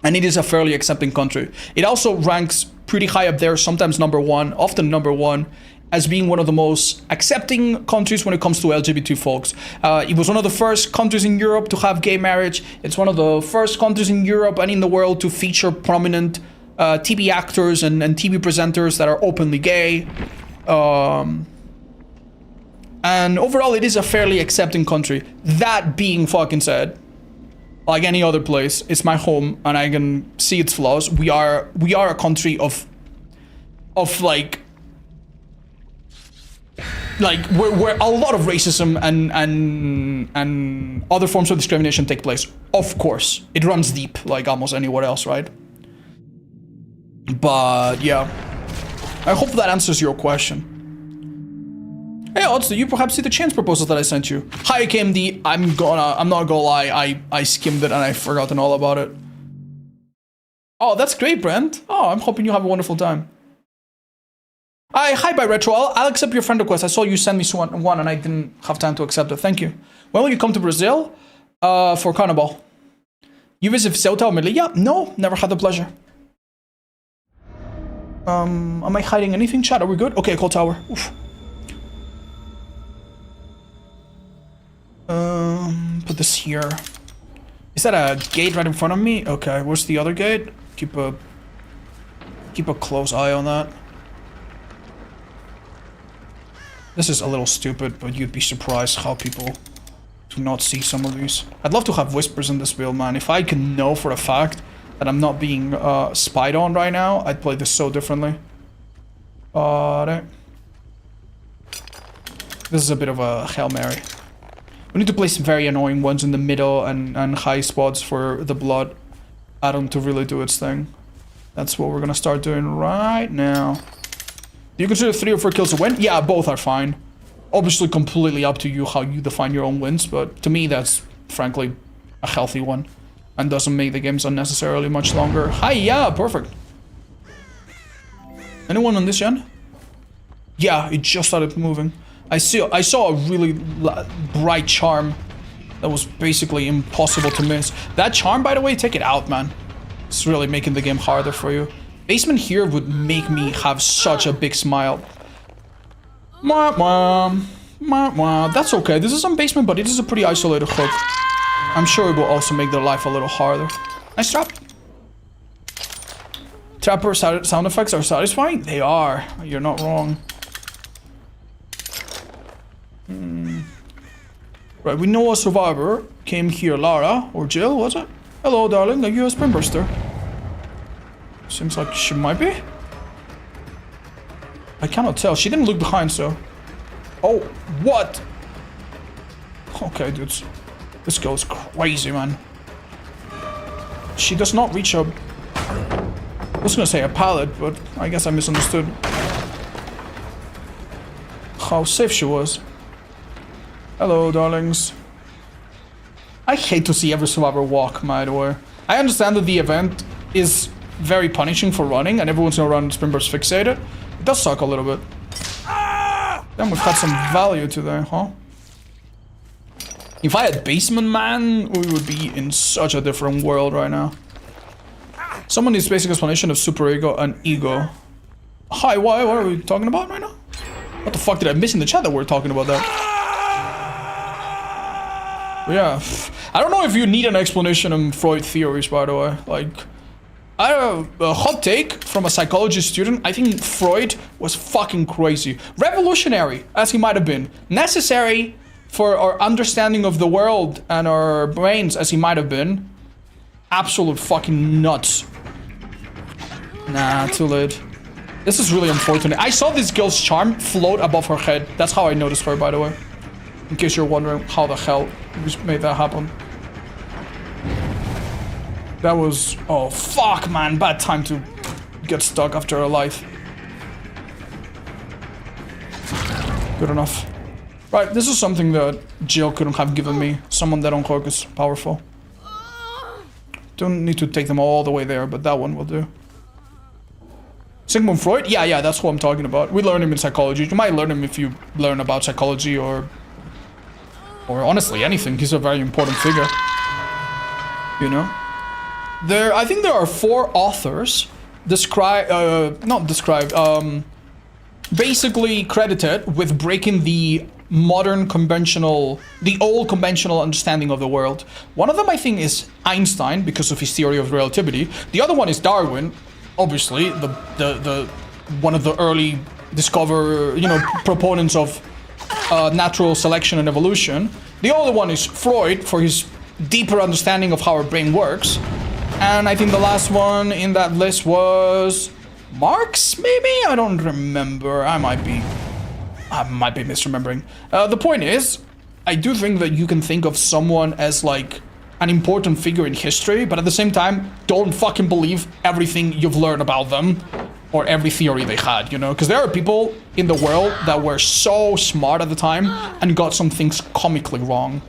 A: and it is a fairly accepting country. It also ranks pretty high up there, sometimes number one, often number one, as being one of the most accepting countries when it comes to LGBT folks. It was one of the first countries in Europe to have gay marriage. It's one of the first countries in Europe and in the world to feature prominent TV actors and TV presenters that are openly gay. And overall, it is a fairly accepting country. That being fucking said, like any other place, it's my home and I can see its flaws. We are a country of like where a lot of racism and other forms of discrimination take place. Of course, it runs deep like almost anywhere else, right? But yeah, I hope that answers your question. Hey Odds, do you perhaps see the change proposals that I sent you? Hi KMD, I'm not gonna lie, I skimmed it and I've forgotten all about it. Oh, that's great, Brent. Oh, I'm hoping you have a wonderful time. Hi by Retro, I'll accept your friend request. I saw you send me one and I didn't have time to accept it. Thank you. When will you come to Brazil? For Carnival. You visit Ceuta or Melilla? No, never had the pleasure. Am I hiding anything, chat? Are we good? Okay, call tower. Oof. Put this here. Is that a gate right in front of me? Okay, where's the other gate? Keep a close eye on that. This is a little stupid, but you'd be surprised how people do not see some of these. I'd love to have whispers in this build, man. If I can know for a fact that I'm not being spied on right now, I'd play this so differently. This is a bit of a Hail Mary. We need to place very annoying ones in the middle and high spots for the blood add-on to really do its thing. That's what we're gonna start doing right now. Do you consider 3 or 4 kills a win? Yeah, both are fine. Obviously completely up to you how you define your own wins, but to me that's frankly a healthy one and doesn't make the games unnecessarily much longer. Hi, yeah, perfect. Anyone on this end? Yeah, it just started moving. I saw a really bright charm that was basically impossible to miss. That charm, by the way, take it out, man. It's really making the game harder for you. Basement here would make me have such a big smile. That's okay. This is on basement, but it is a pretty isolated hook. I'm sure it will also make their life a little harder. Nice trap. Trapper sound effects are satisfying? They are. You're not wrong. Right, we know a survivor came here. Lara or Jill, was it? Hello, darling. Are you a spring burster? Seems like she might be. I cannot tell. She didn't look behind, so. Oh, what? Okay, dudes. This girl's crazy, man. She does not reach a... I was gonna say a pallet, but I guess I misunderstood how safe she was. Hello, darlings. I hate to see every survivor walk, by the way. I understand that the event is very punishing for running, and everyone's gonna run sprint burst fixated. It does suck a little bit. Then we've had some value today, huh? If I had basement, man, we would be in such a different world right now. Someone needs basic explanation of superego and ego. Hi, what are we talking about right now? What the fuck did I miss in the chat that we're talking about that? Yeah, I don't know if you need an explanation on Freud theories, by the way. Like, I have a hot take from a psychology student. I think Freud was fucking crazy. Revolutionary, as he might have been. Necessary for our understanding of the world and our brains, as he might have been. Absolute fucking nuts. Nah, too late. This is really unfortunate. I saw this girl's charm float above her head. That's how I noticed her, by the way. In case you're wondering how the hell we made that happen. That was... Oh, fuck, man. Bad time to get stuck after a life. Good enough. Right, this is something that Jill couldn't have given me. Someone that on hook is powerful. Don't need to take them all the way there, but that one will do. Sigmund Freud? Yeah, that's what I'm talking about. We learn him in psychology. You might learn him if you learn about psychology or honestly anything. He's a very important figure. You know? I think there are 4 authors basically credited with breaking the old conventional understanding of the world. One of them I think is Einstein because of his theory of relativity. The other one is Darwin, obviously, the one of the early proponents of natural selection and evolution. The other one is Freud for his deeper understanding of how our brain works. And I think the last one in that list was Marx, maybe? I don't remember. I might be misremembering. The point is, I do think that you can think of someone as like an important figure in history, but at the same time, don't fucking believe everything you've learned about them or every theory they had, you know? Because there are people in the world that were so smart at the time and got some things comically wrong,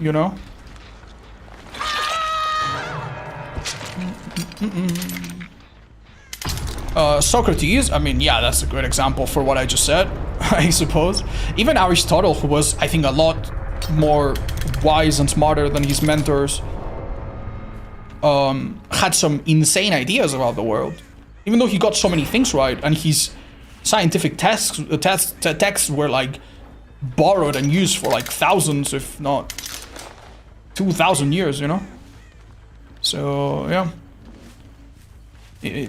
A: you know? Socrates, I mean, yeah, that's a good example for what I just said, I suppose. Even Aristotle, who was, I think, a lot more wise and smarter than his mentors, had some insane ideas about the world. Even though he got so many things right, and his scientific texts were like borrowed and used for like thousands, if not 2,000 years, you know? So, yeah.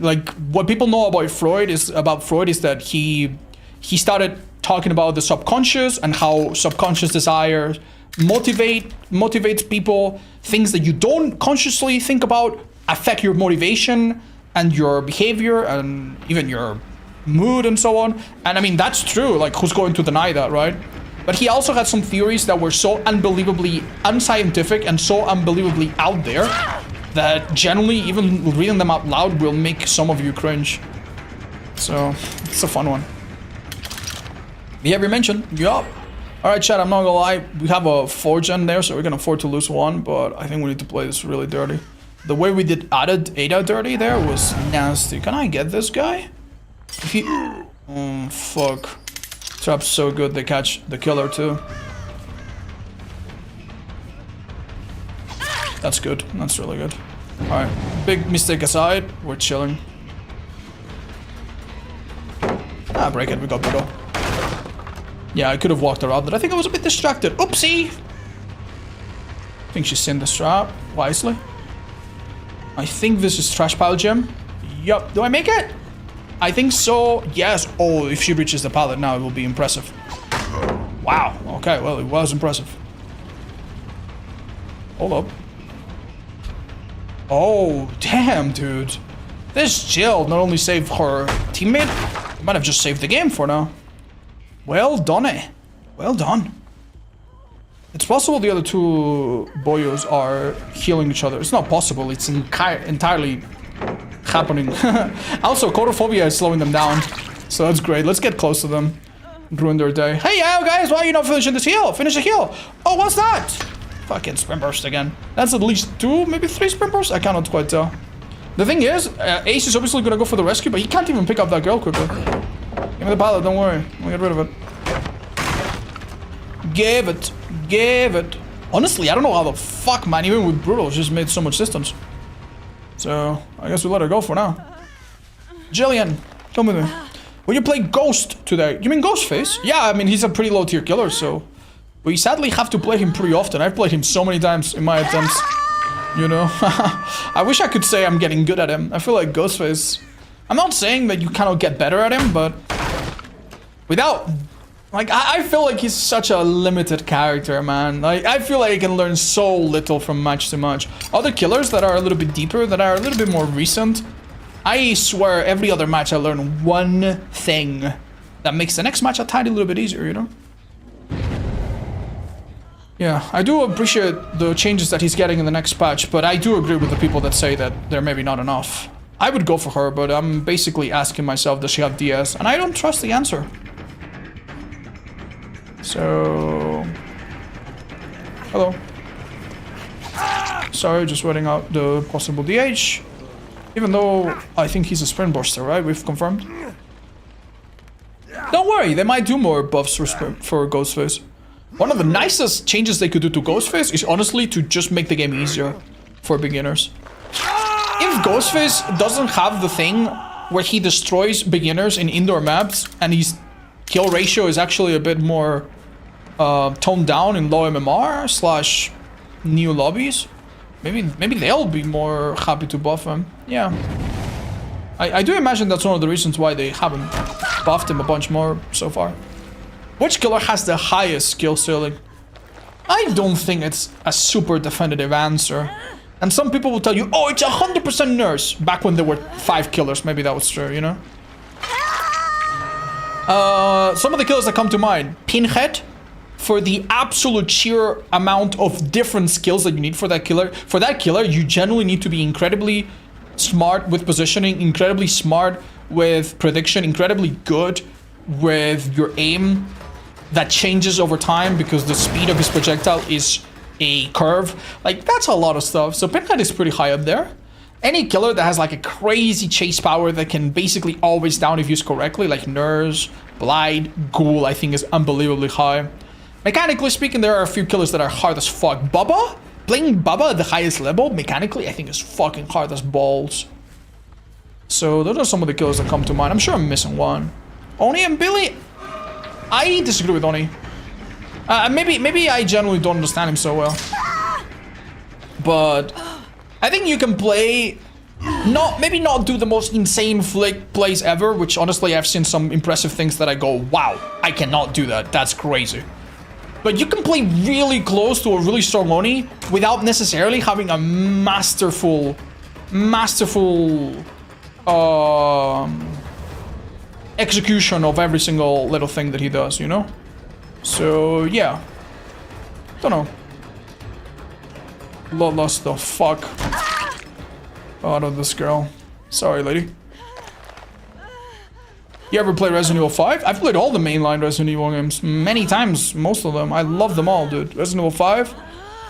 A: Like, what people know about Freud is that he started talking about the subconscious and how subconscious desire motivates people. Things that you don't consciously think about affect your motivation and your behavior and even your mood and so on. And I mean, that's true. Like, who's going to deny that, right? But he also had some theories that were so unbelievably unscientific and so unbelievably out there that generally, even reading them out loud will make some of you cringe. So, it's a fun one. Behavior mentioned, yup. Alright, chat, I'm not gonna lie, we have a 4-gen there, so we're gonna afford to lose one, but I think we need to play this really dirty. The way we did Ada dirty there was nasty. Can I get this guy? Oh, fuck. Trap's so good, they catch the killer too. That's good. That's really good. Alright. Big mistake aside, we're chilling. Ah, break it. We got Budo. Yeah, I could have walked around it. I think I was a bit distracted. Oopsie! I think she's in the strap wisely. I think this is trash pile gem. Yup. Do I make it? I think so. Yes. Oh, if she reaches the pallet now, it will be impressive. Wow. Okay, well, it was impressive. Hold up. Oh, damn, dude. This Jill not only saved her teammate, might have just saved the game for now. Well done, eh? Well done. It's possible the other two boyos are healing each other. It's not possible. It's entirely happening. Also, Codophobia is slowing them down. So that's great. Let's get close to them. Ruin their day. Hey, guys, why are you not finishing this heal? Finish the heal. Oh, what's that? Fucking sprint burst again. That's at least 2, maybe 3 sprint bursts? I cannot quite tell. The thing is, Ace is obviously gonna go for the rescue, but he can't even pick up that girl quickly. Give me the pallet, don't worry. We'll get rid of it. Give it. Give it. Honestly, I don't know how the fuck, man, even with Brutal, just made so much distance. So, I guess we let her go for now. Jillian, come with me. Will you play Ghost today? You mean Ghostface? Yeah, I mean, he's a pretty low tier killer, so... We sadly have to play him pretty often. I've played him so many times in my attempts. You know? I wish I could say I'm getting good at him. I feel like Ghostface... I'm not saying that you cannot get better at him, but... Without... Like, I feel like he's such a limited character, man. Like, I feel like I can learn so little from match to match. Other killers that are a little bit deeper, that are a little bit more recent... I swear, every other match I learn one thing that makes the next match a tiny little bit easier, you know? Yeah, I do appreciate the changes that he's getting in the next patch, but I do agree with the people that say that they're maybe not enough. I would go for her, but I'm basically asking myself, does she have DS? And I don't trust the answer. So... Hello. Sorry, just waiting out the possible DH. Even though I think he's a sprint burster, right? We've confirmed. Don't worry, they might do more buffs for Ghostface. One of the nicest changes they could do to Ghostface is honestly to just make the game easier for beginners. If Ghostface doesn't have the thing where he destroys beginners in indoor maps and his kill ratio is actually a bit more toned down in low MMR slash new lobbies, maybe they'll be more happy to buff him. Yeah. I do imagine that's one of the reasons why they haven't buffed him a bunch more so far. Which killer has the highest skill ceiling? I don't think it's a super definitive answer. And some people will tell you, oh, it's 100% Nurse. Back when there were 5 killers, maybe that was true, you know? Some of the killers that come to mind. Pinhead, for the absolute sheer amount of different skills that you need for that killer. For that killer, you generally need to be incredibly smart with positioning, incredibly smart with prediction, incredibly good with your aim that changes over time because the speed of his projectile is a curve. Like, that's a lot of stuff. So Pinhead is pretty high up there. Any killer that has like a crazy chase power that can basically always down if used correctly, like Nurse, Blight, Ghoul, I think is unbelievably high. Mechanically speaking, there are a few killers that are hard as fuck. Bubba? Playing Bubba at the highest level, mechanically, I think is fucking hard as balls. So those are some of the killers that come to mind. I'm sure I'm missing one. Oni and Billy? I disagree with Oni. Maybe I generally don't understand him so well. But I think you can play... maybe not do the most insane flick plays ever, which honestly I've seen some impressive things that I go, wow, I cannot do that. That's crazy. But you can play really close to a really strong Oni without necessarily having a masterful execution of every single little thing that he does, you know? So, yeah. Don't know. Lost the fuck out of this girl. Sorry, lady. You ever play Resident Evil 5? I've played all the mainline Resident Evil games many times, most of them. I love them all, dude. Resident Evil 5,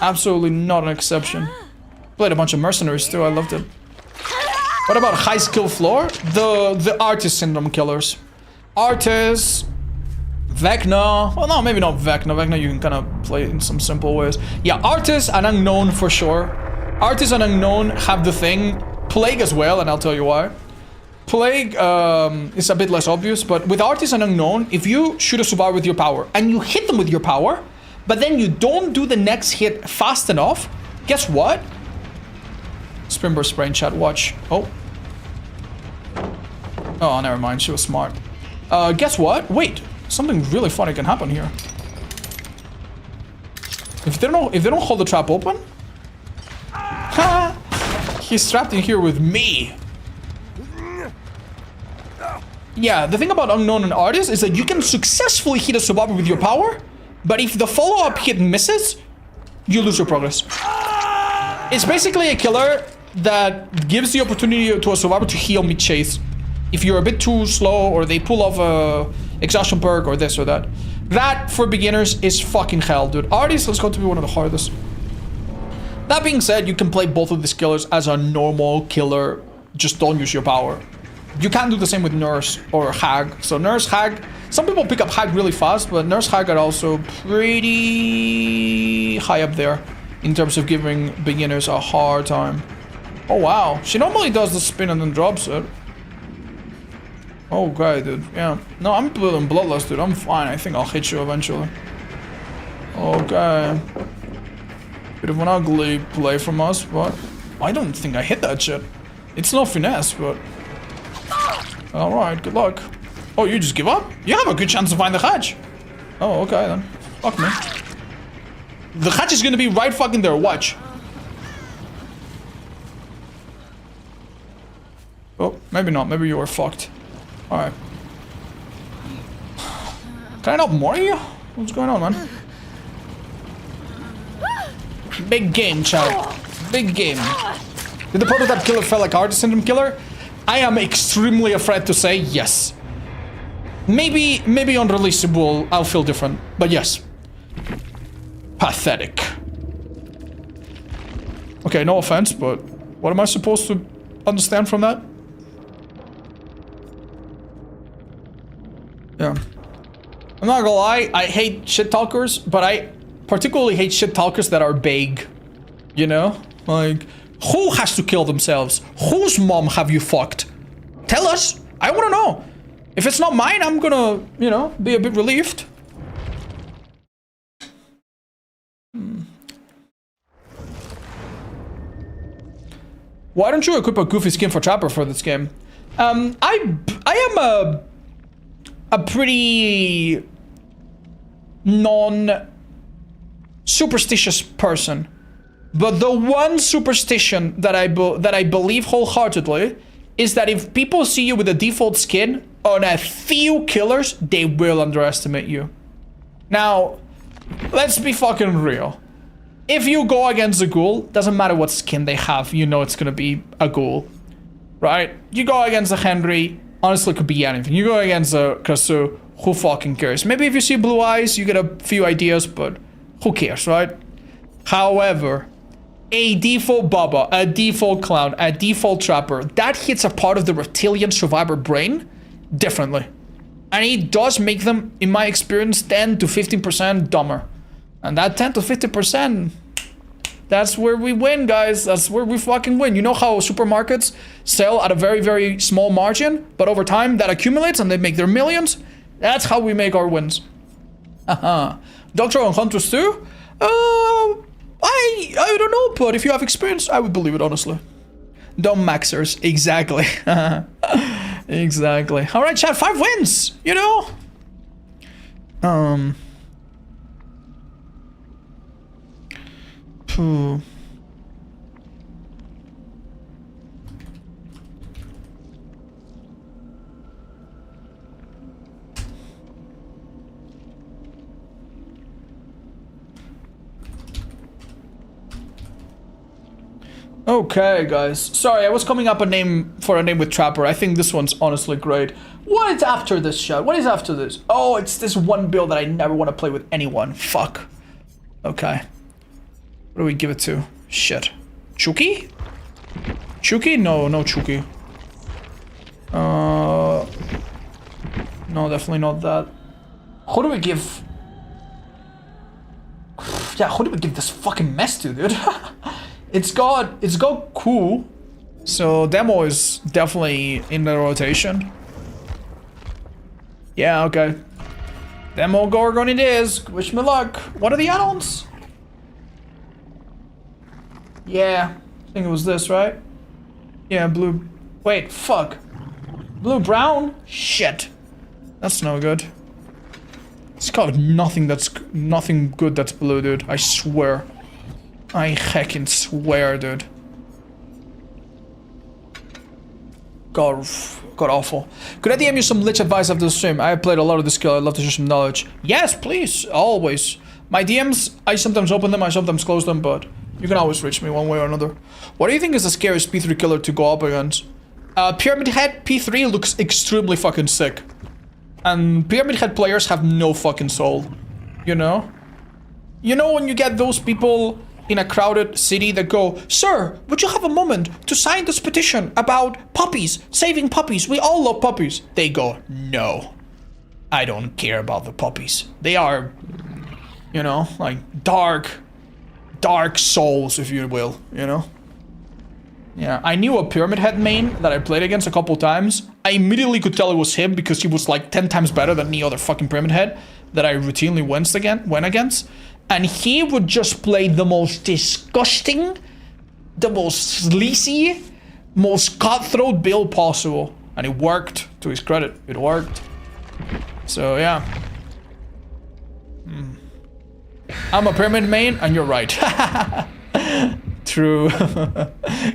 A: absolutely not an exception. Played a bunch of Mercenaries too, I loved it. What about high skill floor? The Artist Syndrome killers. Artist, Vecna. Well, no, maybe not Vecna. Vecna you can kind of play in some simple ways. Yeah, Artist and Unknown for sure. Artist and Unknown have the thing. Plague as well, and I'll tell you why. Plague is a bit less obvious, but with Artist and Unknown, if you shoot a Subaru with your power and you hit them with your power, but then you don't do the next hit fast enough, guess what? Spinburst brain chat, watch. Oh, never mind, she was smart. Guess what? Wait, something really funny can happen here. If they don't hold the trap open, he's trapped in here with me. Yeah, the thing about Unknown and Artist is that you can successfully hit a Subaru with your power, but if the follow-up hit misses, you lose your progress. It's basically a killer that gives the opportunity to a Subaru to heal mid-chase. If you're a bit too slow, or they pull off a exhaustion perk, or this or that. That, for beginners, is fucking hell, dude. Artist is going to be one of the hardest. That being said, you can play both of these killers as a normal killer. Just don't use your power. You can do the same with Nurse or Hag. So Nurse, Hag, some people pick up Hag really fast, but Nurse, Hag are also pretty high up there in terms of giving beginners a hard time. Oh wow, she normally does the spin and then drops it. Okay, dude, yeah. No, I'm building Bloodlust, dude, I'm fine. I think I'll hit you eventually. Okay. Bit of an ugly play from us, but I don't think I hit that shit. It's no finesse, but... Alright, good luck. Oh, you just give up? You have a good chance to find the hatch. Oh, okay then. Fuck me. The hatch is gonna be right fucking there, watch. Oh, maybe not. Maybe you were fucked. Alright. Can I not more you? What's going on, man? Big game, chat. Big game. Did the prototype killer feel like Artist Syndrome killer? I am extremely afraid to say yes. Maybe on release I'll feel different, but yes. Pathetic. Okay, no offense, but what am I supposed to understand from that? Yeah. I'm not gonna lie, I hate shit talkers, but I particularly hate shit talkers that are vague. You know? Like, who has to kill themselves? Whose mom have you fucked? Tell us! I wanna know! If it's not mine, I'm gonna, you know, be a bit relieved. Why don't you equip a goofy skin for Trapper for this game? I am a pretty non-superstitious person, but the one superstition that I believe wholeheartedly is that if people see you with a default skin on a few killers, they will underestimate you. Now, let's be fucking real. If you go against a ghoul, doesn't matter what skin they have, you know it's gonna be a ghoul, right? You go against a Henry, honestly it could be anything. You go against a Kasu, who fucking cares? Maybe if you see blue eyes, you get a few ideas, but who cares, right? However, a default Baba, a default Clown, a default Trapper, that hits a part of the reptilian survivor brain differently. And it does make them, in my experience, 10 to 15% dumber. And that 10 to 50%, that's where we win, guys. That's where we fucking win. You know how supermarkets sell at a very, very small margin, but over time that accumulates and they make their millions? That's how we make our wins. Doctor on Hunters too? I don't know, but if you have experience, I would believe it, honestly. Dumb maxers, exactly. Exactly. All right, chat, 5 wins, you know? Okay, guys. Sorry, I was coming up a name with Trapper. I think this one's honestly great. What is after this shot? What is after this? Oh, it's this one build that I never want to play with anyone. Fuck. Okay. What do we give it to? Shit. Chuki? Chuki? No, no Chuki. No, definitely not that. Who do we give? Yeah, who do we give this fucking mess to, dude? It's got cool. So demo is definitely in the rotation. Yeah, okay. Demo Gorgon it is. Wish me luck. What are the add-ons? Yeah, I think it was this, right? Yeah, blue. Wait, fuck. Blue brown? Shit. That's no good. It's got nothing good that's blue, dude. I swear. I heckin' swear, dude. God awful. Could I DM you some lich advice after the stream? I have played a lot of this skill. I'd love to share some knowledge. Yes, please. Always. My DMs, I sometimes open them, I sometimes close them, but you can always reach me one way or another. What do you think is the scariest P3 killer to go up against? Pyramid Head P3 looks extremely fucking sick. And Pyramid Head players have no fucking soul. You know? You know when you get those people in a crowded city that go, "Sir, would you have a moment to sign this petition about puppies, saving puppies? We all love puppies." They go, "No, I don't care about the puppies. They are, you know, like dark souls, if you will, you know?" Yeah, I knew a Pyramid Head main that I played against a couple times. I immediately could tell it was him because he was like 10 times better than any other fucking Pyramid Head that I routinely went against. And he would just play the most disgusting, the most sleazy, most cutthroat build possible. And it worked, to his credit. It worked. So, yeah. I'm a Pyramid main, and you're right. True.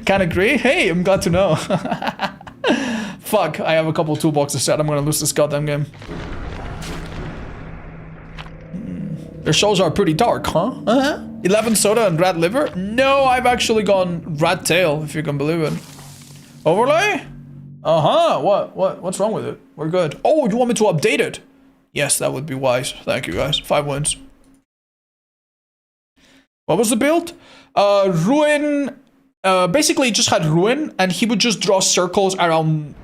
A: Can't agree? Hey, I'm glad to know. Fuck, I have a couple toolboxes set. I'm gonna lose this goddamn game. Their shows are pretty dark, huh? 11 soda and rat liver? No, I've actually gone rat tail, if you can believe it. Overlay? What's wrong with it? We're good. Oh, you want me to update it? Yes, that would be wise. Thank you, guys. 5 wins. What was the build? Ruin. Basically, just had Ruin, and he would just draw circles around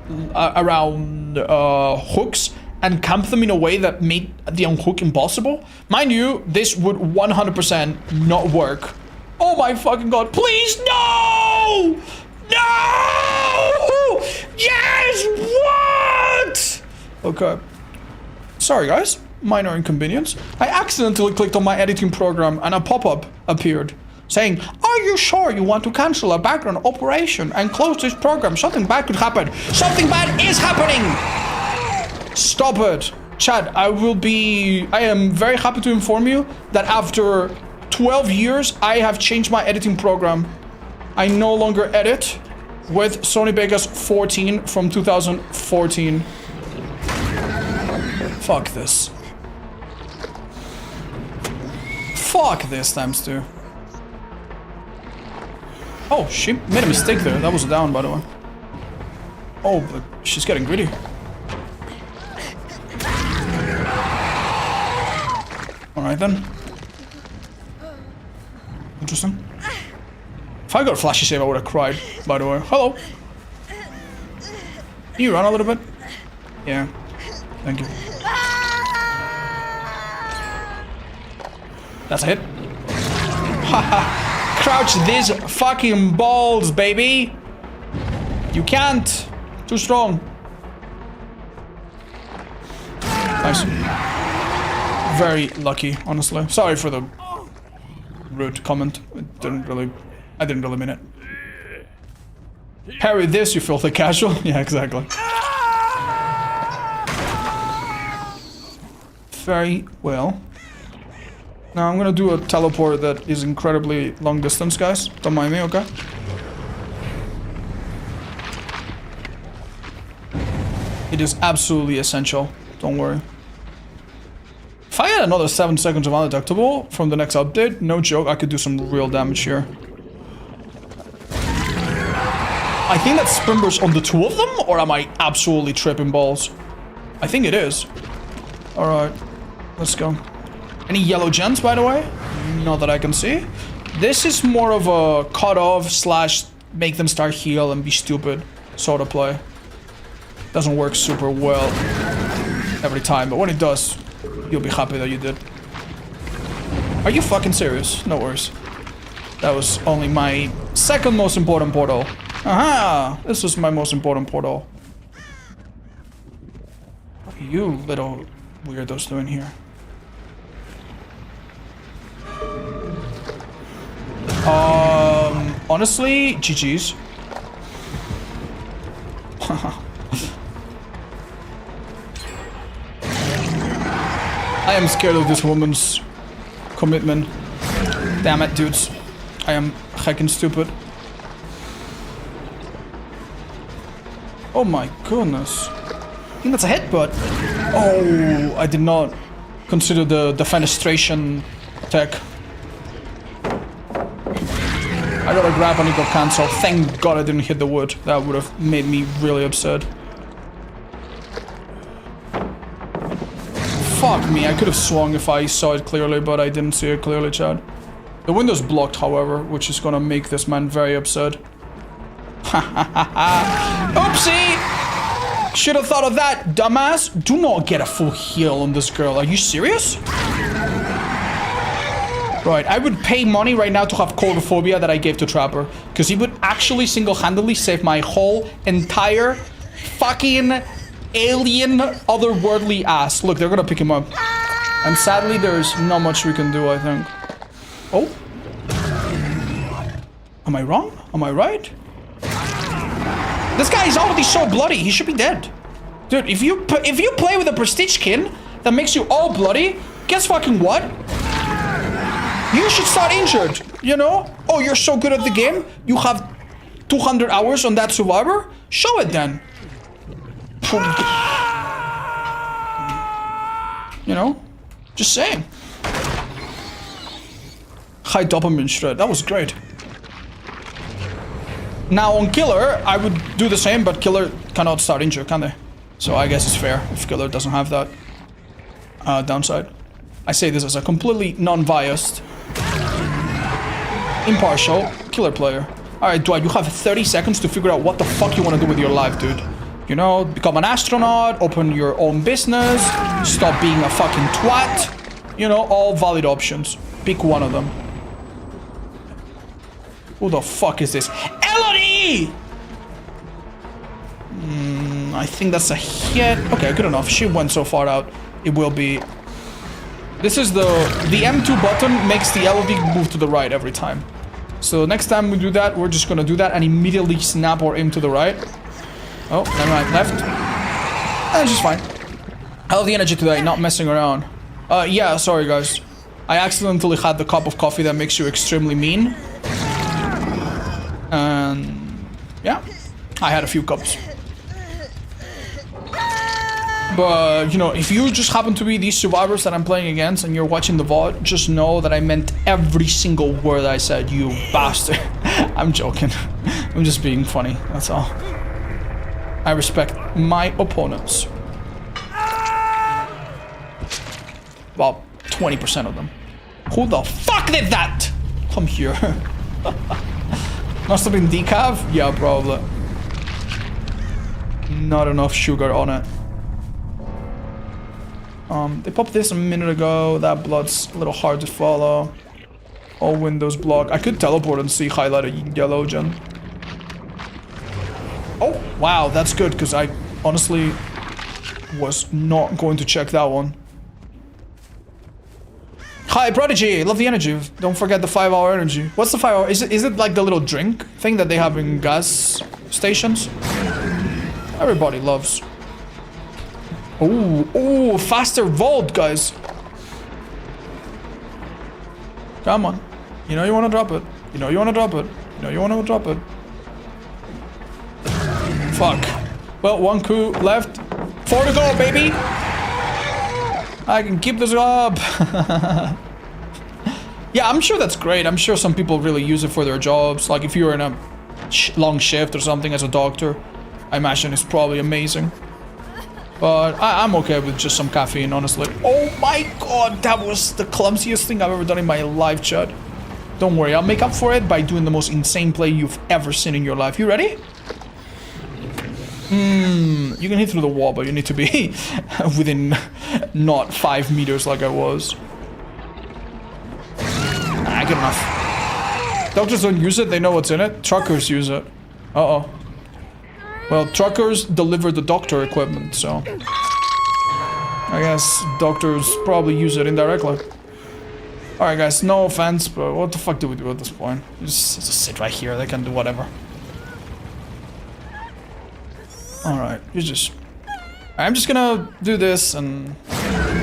A: hooks and camp them in a way that made the unhook impossible. Mind you, this would 100% not work. Oh my fucking god! Please, no! No! Yes! What? Okay. Sorry, guys. Minor inconvenience. I accidentally clicked on my editing program and a pop-up appeared saying, "Are you sure you want to cancel a background operation and close this program? Something bad could happen." Something bad is happening! Stop it. Chad, I am very happy to inform you that after 12 years, I have changed my editing program. I no longer edit with Sony Vegas 14 from 2014. Fuck this. Fuck this times 2. Oh, she made a mistake there. That was a down, by the way. Oh, but she's getting greedy. Alright then. Interesting. If I got a flashy save, I would have cried, by the way. Hello. Can you run a little bit? Yeah. Thank you. That's a hit. Haha. Crouch these fucking balls, baby. You can't. Too strong. Nice. Very lucky, honestly. Sorry for the rude comment. I didn't really mean it. Parry this, you filthy casual. Yeah, exactly. Very well. Now I'm gonna do a teleport that is incredibly long distance, guys. Don't mind me, okay? It is absolutely essential. Don't worry. If I had another 7 seconds of undetectable from the next update, no joke, I could do some real damage here. I think that sprint burst on the 2 of them, or am I absolutely tripping balls? I think it is. Alright, let's go. Any yellow gems, by the way? Not that I can see. This is more of a cut-off slash make them start heal and be stupid sort of play. Doesn't work super well every time, but when it does, you'll be happy that you did. Are you fucking serious? No worries. That was only my second most important portal. Aha! This was my most important portal. What are you little weirdos doing here? Honestly, GG's. I am scared of this woman's commitment. Damn it, dudes. I am heckin' stupid. Oh my goodness. I think that's a hit, but... Oh, I did not consider the defenestration tech. I got a grab and it got cancelled. Thank God I didn't hit the wood. That would have made me really upset. Fuck me, I could have swung if I saw it clearly, but I didn't see it clearly, Chad. The window's blocked, however, which is gonna make this man very upset. Oopsie! Should have thought of that, dumbass. Do not get a full heal on this girl. Are you serious? Right, I would pay money right now to have coulrophobia that I gave to Trapper. Because he would actually single-handedly save my whole entire fucking alien otherworldly ass. Look, they're gonna pick him up. And sadly, there's not much we can do, I think. Oh? Am I wrong? Am I right? This guy is already so bloody, he should be dead. Dude, if you play with a prestige skin that makes you all bloody, guess fucking what? You should start injured, you know? Oh, you're so good at the game? You have 200 hours on that survivor? Show it then. You know? Just saying. High dopamine shred. That was great. Now on Killer, I would do the same, but Killer cannot start injure, can they? So I guess it's fair if Killer doesn't have that downside. I say this as a completely non-biased, impartial Killer player. Alright, Dwight, you have 30 seconds to figure out what the fuck you want to do with your life, dude. You know, become an astronaut, open your own business, stop being a fucking twat. You know, all valid options. Pick one of them. Who the fuck is this? Elodie! I think that's a hit. Okay, good enough. She went so far out. It will be... This is the M2 button makes the Elodie move to the right every time. So next time we do that, we're just gonna do that and immediately snap our aim to the right. Oh, never mind, left. And she's fine. I love the energy today, not messing around. Yeah, sorry guys. I accidentally had the cup of coffee that makes you extremely mean. And yeah, I had a few cups. But, you know, if you just happen to be these survivors that I'm playing against and you're watching the VOD, just know that I meant every single word I said, you bastard. I'm joking. I'm just being funny, that's all. I respect my opponents. About 20% of them. Who the fuck did that? Come here. Must have been decaf? Yeah, probably. Not enough sugar on it. They popped this a minute ago. That blood's a little hard to follow. All windows blocked. I could teleport and see highlighted yellow, Jen. Oh, wow, that's good, because I honestly was not going to check that one. Hi, Prodigy! Love the energy. Don't forget the 5-hour energy. What's the 5-hour? Is it like the little drink thing that they have in gas stations? Everybody loves. Oh, faster vault, guys. Come on. You know you want to drop it. You know you want to drop it. You know you want to drop it. Fuck. Well, 1 coup left. 4 to go, baby. I can keep this up. Yeah, I'm sure that's great. I'm sure some people really use it for their jobs. Like if you're in a long shift or something as a doctor, I imagine it's probably amazing. But I'm okay with just some caffeine, honestly. Oh my god, that was the clumsiest thing I've ever done in my life, chat. Don't worry, I'll make up for it by doing the most insane play you've ever seen in your life. You ready? You can hit through the wall, but you need to be within not 5 meters like I was. Ah, good enough. Doctors don't use it, they know what's in it. Truckers use it. Uh-oh. Well, truckers deliver the doctor equipment, so... I guess doctors probably use it indirectly. Alright guys, no offense, but what the fuck do we do at this point? Just sit right here, they can do whatever. Alright, you just... I'm just gonna do this, and...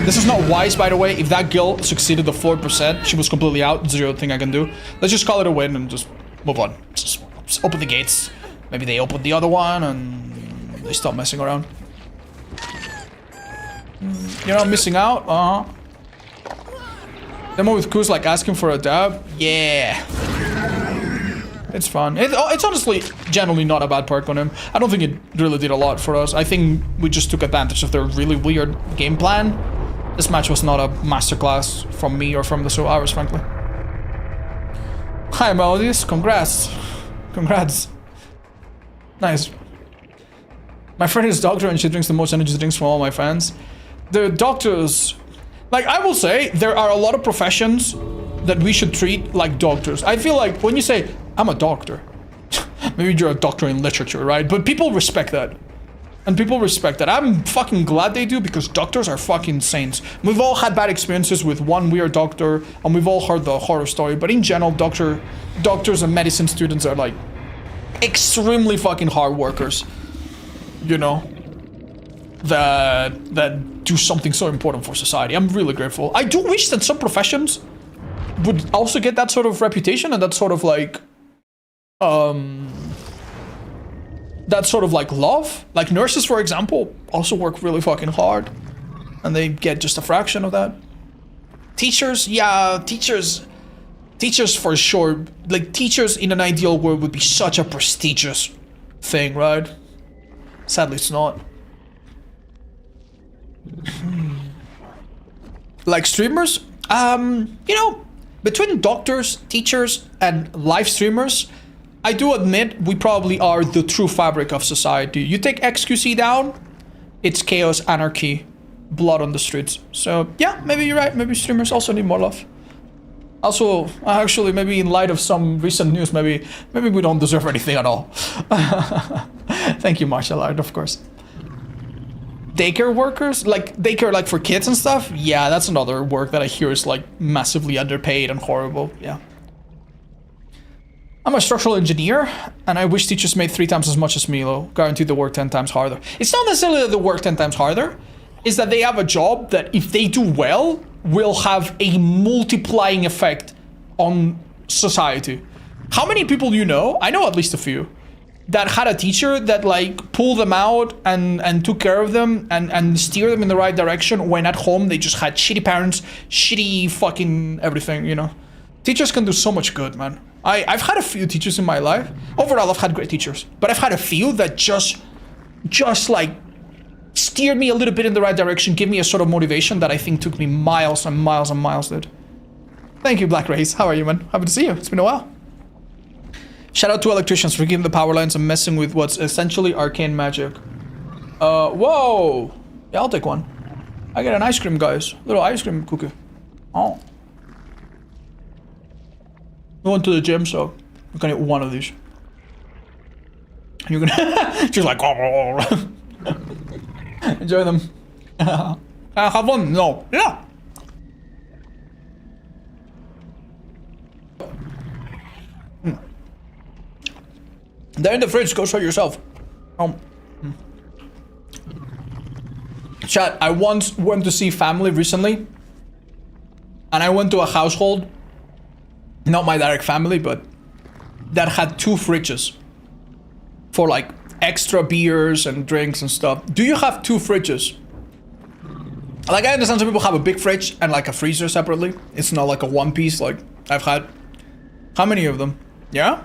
A: This is not wise, by the way. If that girl succeeded the 4%, she was completely out, zero thing I can do. Let's just call it a win and just move on. Just open the gates. Maybe they open the other one and they stop messing around. You're not missing out? Demo with Kuz like asking for a dab? Yeah. It's fun. It's honestly generally not a bad perk on him. I don't think it really did a lot for us. I think we just took advantage of their really weird game plan. This match was not a masterclass from me or from the survivors, frankly. Hi, Melodies. Congrats. Congrats. Nice. My friend is a doctor and she drinks the most energy drinks from all my friends. The doctors... Like, I will say, there are a lot of professions that we should treat like doctors. I feel like when you say, I'm a doctor, maybe you're a doctor in literature, right? But people respect that. And people respect that. I'm fucking glad they do because doctors are fucking saints. We've all had bad experiences with one weird doctor and we've all heard the horror story. But in general, doctors and medicine students are like extremely fucking hard workers. You know? That do something so important for society. I'm really grateful. I do wish that some professions would also get that sort of reputation and that sort of like love. Like nurses, for example, also work really fucking hard and they get just a fraction of that. Teachers, yeah, teachers. Teachers for sure, like teachers in an ideal world would be such a prestigious thing, right? Sadly, it's not. Like streamers, you know, between doctors, teachers, and live streamers, I do admit we probably are the true fabric of society. You take XQC down, it's chaos, anarchy, blood on the streets. So yeah, maybe you're right. Maybe streamers also need more love. Also, actually, maybe in light of some recent news, maybe we don't deserve anything at all. Thank you, martial art, of course. Daycare workers, like daycare, like for kids and stuff. Yeah, that's another work that I hear is like massively underpaid and horrible. Yeah. I'm a structural engineer, and I wish teachers made 3 times as much as Milo. Guaranteed to work 10 times harder. It's not necessarily that they work 10 times harder. It's that they have a job that, if they do well, will have a multiplying effect on society. How many people do you know? I know at least a few that had a teacher that like pulled them out and took care of them and steered them in the right direction when at home they just had shitty parents, shitty fucking everything, you know. Teachers can do so much good, man. I've had a few teachers in my life. Overall, I've had great teachers, but I've had a few that just like steered me a little bit in the right direction, give me a sort of motivation that I think took me miles and miles and miles, dude. Thank you, Black Race. How are you, man? Happy to see you. It's been a while. Shout out to electricians for keeping the power lines and messing with what's essentially arcane magic. Whoa! Yeah, I'll take one. I get an ice cream, guys. Little ice cream cookie. Oh. We went to the gym, so we're gonna eat one of these. You're gonna... She's like... Oh. Enjoy them. Have one? No. Yeah. They're in the fridge. Go show yourself. Chat, I once went to see family recently. And I went to a household. Not my direct family, but that had 2 fridges. For like extra beers and drinks and stuff. Do you have 2 fridges? Like, I understand some people have a big fridge and like a freezer separately. It's not like a one piece like I've had. How many of them? Yeah?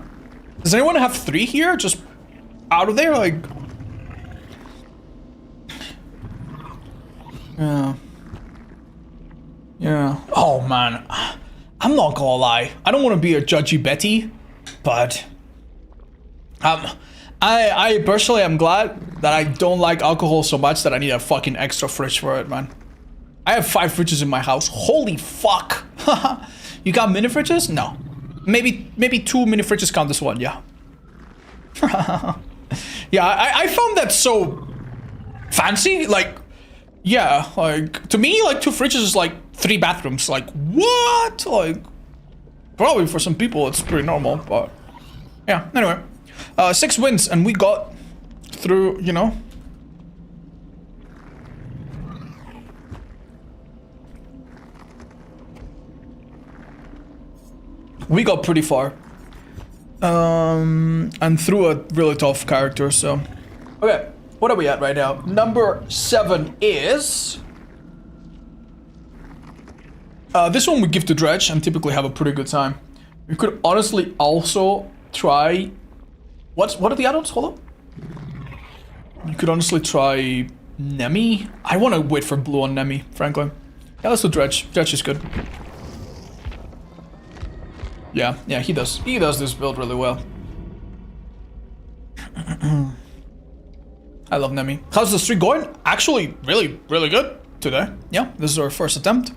A: Does anyone have 3 here? Just out of there? Like... Yeah. Yeah. Oh, man. I'm not gonna lie. I don't want to be a judgy Betty, but... I personally am glad that I don't like alcohol so much that I need a fucking extra fridge for it, man. I have 5 fridges in my house. Holy fuck. You got mini fridges? No. Maybe 2 mini fridges count this one, yeah. Yeah, I found that so fancy. Like, yeah, like, to me, like, 2 fridges is like 3 bathrooms. Like, what? Like, probably for some people it's pretty normal, but yeah, anyway. 6 wins, and we got through, you know. We got pretty far. And through a really tough character, so. Okay, what are we at right now? Number 7 is... this one we give to Dredge and typically have a pretty good time. We could honestly also try... What are the add-ons? Hold up. You could honestly try Nemi. I want to wait for blue on Nemi, frankly. Yeah, let's do Dredge. Dredge is good. Yeah, he does this build really well. I love Nemi. How's the streak going? Actually, really good today. Yeah, this is our first attempt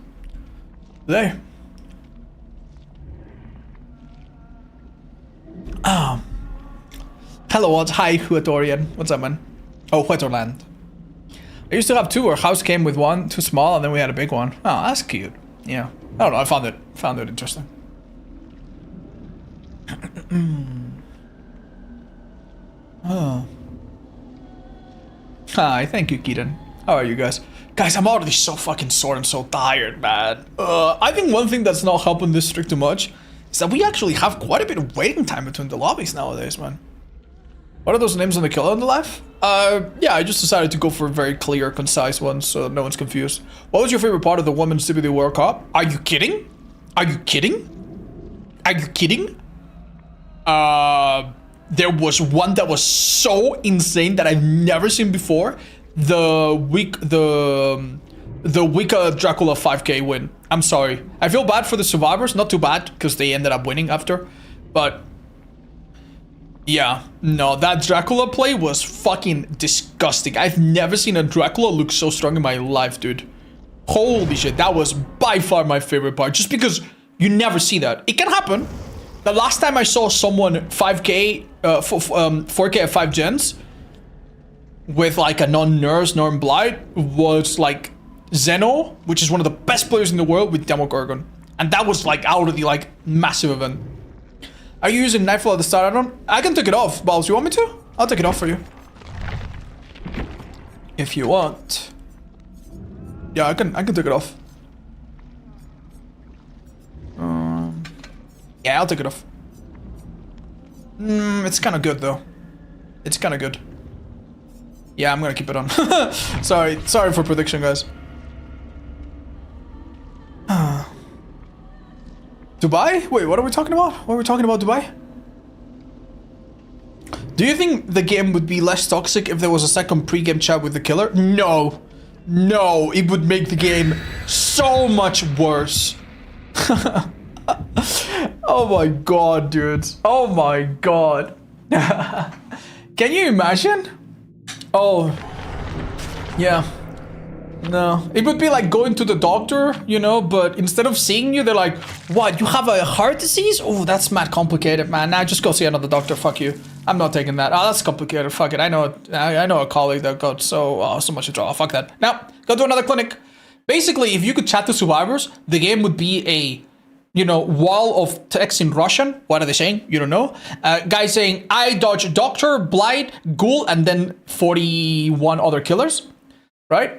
A: today. Hello, what? Hi, Huatorian. What's up, man? Oh, Huatorland. I used to have 2. Our house came with 1, too small, and then we had a big one. Oh, that's cute. Yeah. I don't know. I found it interesting. Oh. Hi, thank you, Keaton. How are you guys? Guys, I'm already so fucking sore and so tired, man. I think one thing that's not helping this streak too much is that we actually have quite a bit of waiting time between the lobbies nowadays, man. What are those names on the killer on the left? Yeah, I just decided to go for very clear, concise ones so no one's confused. What was your favorite part of the Women's CBD World Cup? Are you kidding? Are you kidding? Are you kidding? There was one that was so insane that I've never seen before. The Wicca Dracula 5k win. I'm sorry. I feel bad for the survivors. Not too bad, because they ended up winning after. But yeah, no, that Dracula play was fucking disgusting. I've never seen a Dracula look so strong in my life, dude. Holy shit, that was by far my favorite part. Just because you never see that. It can happen. The last time I saw someone 5k, 4k at 5 gens with like a non-nurse, non-blight was like Zeno, which is one of the best players in the world with Demogorgon. And that was like out of the like massive event. Are you using Nightfall at the start? I can take it off, Balls. You want me to? I'll take it off for you. If you want. Yeah, I can take it off. Yeah, I'll take it off. It's kind of good though. It's kind of good. Yeah, I'm gonna keep it on. Sorry for prediction, guys. Dubai? Wait, what are we talking about? What are we talking about, Dubai? Do you think the game would be less toxic if there was a second pre-game chat with the killer? No. No, it would make the game so much worse. Oh my god, dude. Oh my god. Can you imagine? Oh. Yeah. No. It would be like going to the doctor, you know, but instead of seeing you, they're like, what, you have a heart disease? Oh, that's mad complicated, man. Now just go see another doctor. Fuck you. I'm not taking that. Oh, that's complicated. Fuck it. I know a colleague that got so much in trouble. Fuck that. Now, go to another clinic. Basically, if you could chat to survivors, the game would be a, you know, wall of text in Russian. What are they saying? You don't know. Guy saying, I dodge doctor, blight, ghoul, and then 41 other killers. Right?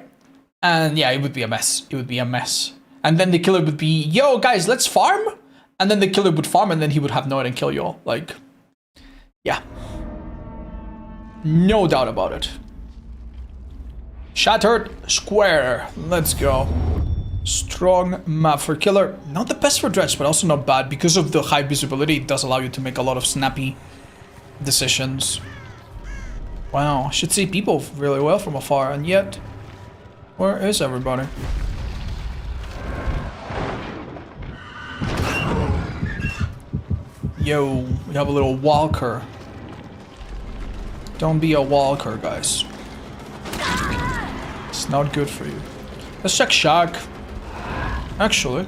A: And yeah, it would be a mess. It would be a mess. And then the killer would be, yo, guys, let's farm. And then the killer would farm, and then he would have no idea and kill you all. Like, yeah. No doubt about it. Shattered square. Let's go. Strong map for killer. Not the best for dredge, but also not bad. Because of the high visibility, it does allow you to make a lot of snappy decisions. Wow, I should see people really well from afar, and yet, where is everybody? Yo, we have a little walker. Don't be a walker, guys. It's not good for you. Let's check Shack. Actually.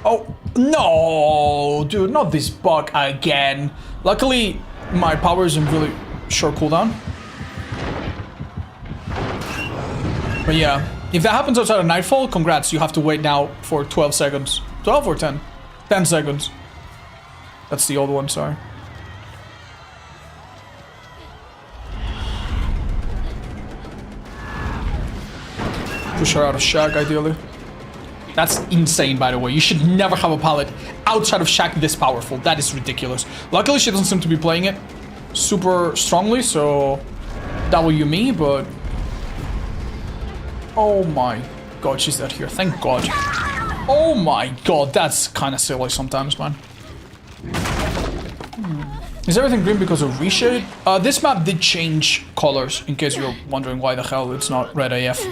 A: Oh, no, dude, not this bug again. Luckily, my power is in really short cooldown. But yeah, if that happens outside of Nightfall, congrats, you have to wait now for 12 seconds. 12 or 10? 10 seconds. That's the old one, sorry. Push her out of Shack, ideally. That's insane, by the way. You should never have a pallet outside of Shack this powerful. That is ridiculous. Luckily, she doesn't seem to be playing it super strongly, so W me, but... Oh my god, she's dead here. Thank god. Oh my god, that's kind of silly sometimes, man. Is everything green because of reshade? This map did change colors, in case you're wondering why the hell it's not red AF.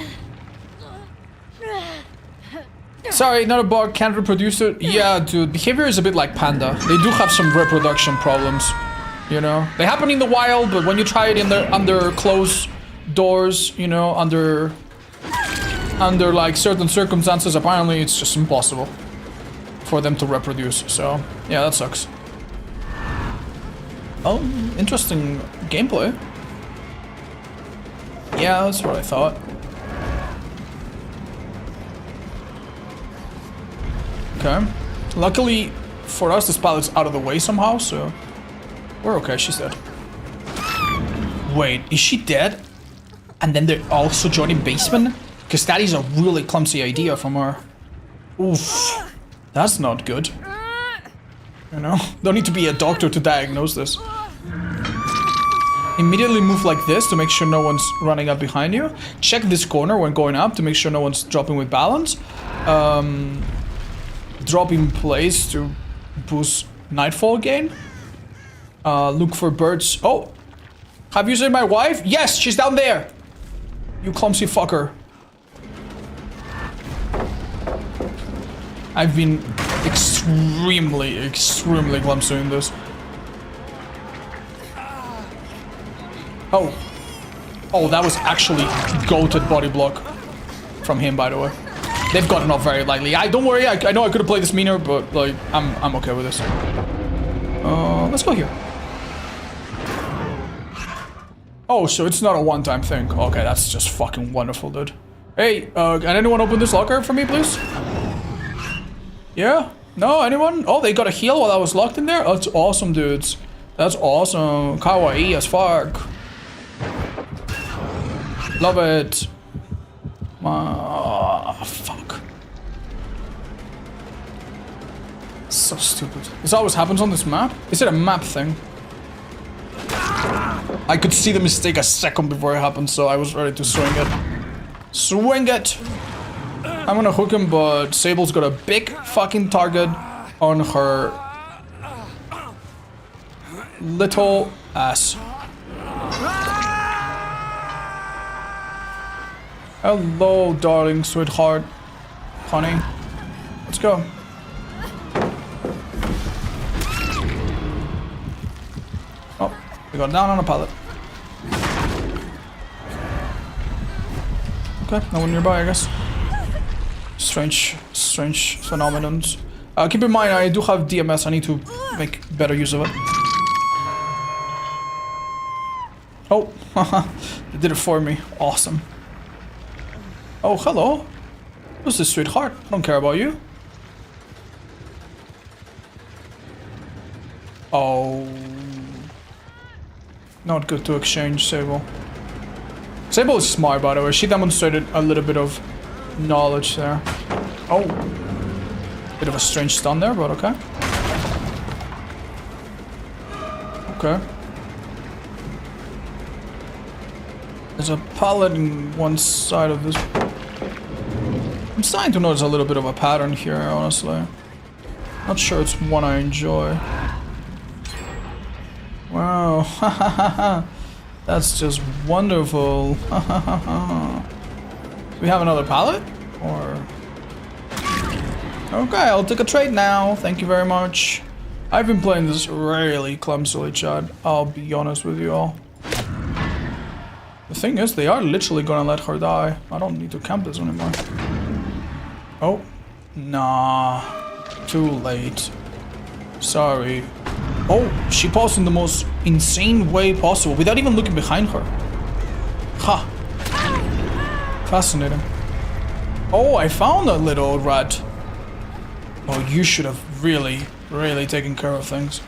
A: Sorry, not a bug, can't reproduce it. Yeah, dude, behavior is a bit like Panda. They do have some reproduction problems, you know? They happen in the wild, but when you try it in the under closed doors, you know, under like certain circumstances, apparently it's just impossible for them to reproduce. So, yeah, that sucks. Oh, interesting gameplay. Yeah, that's what I thought. Okay. Luckily for us, this pallet's out of the way somehow, so we're okay. She's dead. Wait, is she dead? And then they're also joining basement? Because that is a really clumsy idea from her. Oof. That's not good. You know? Don't need to be a doctor to diagnose this. Immediately move like this to make sure no one's running up behind you. Check this corner when going up to make sure no one's dropping with balance. Drop in place to boost nightfall gain. Look for birds. Oh! Have you seen my wife? Yes, she's down there! You clumsy fucker. I've been extremely clumsy in this. Oh. Oh, that was actually goated body block from him, by the way. They've gotten off very lightly. Don't worry, I know I could have played this meaner, but like, I'm okay with this. Let's go here. Oh, so it's not a one-time thing. Okay, that's just fucking wonderful, dude. Hey, can anyone open this locker for me, please? Yeah? No, anyone? Oh, they got a heal while I was locked in there? Oh, that's awesome, dudes. That's awesome. Kawaii as fuck. Love it. Fuck. So stupid. This always happens on this map? Is it a map thing? I could see the mistake a second before it happened, so I was ready to swing it. Swing it! I'm gonna hook him, but Sable's got a big fucking target on her little ass. Hello, darling, sweetheart, honey. Let's go. Oh, we got down on a pallet. Okay, no one nearby, I guess. Strange phenomenons. Keep in mind, I do have DMS. I need to make better use of it. Oh, they did it for me. Awesome. Oh, hello. Who's this, sweetheart? I don't care about you. Oh. Not good to exchange, Sable. Sable is smart, by the way. She demonstrated a little bit of knowledge there. Oh. Bit of a strange stun there, but okay. Okay. There's a pallet in one side of this. I'm starting to notice a little bit of a pattern here, honestly. Not sure it's one I enjoy. Wow. That's just wonderful. We have another pallet? Or... Okay, I'll take a trade now. Thank you very much. I've been playing this really clumsily, Chad. I'll be honest with you all. The thing is, they are literally gonna let her die. I don't need to camp this anymore. Oh. Nah. Too late. Sorry. Oh, she paused in the most insane way possible without even looking behind her. Ha. Fascinating. Oh, I found a little rat. Oh, you should have really taken care of things.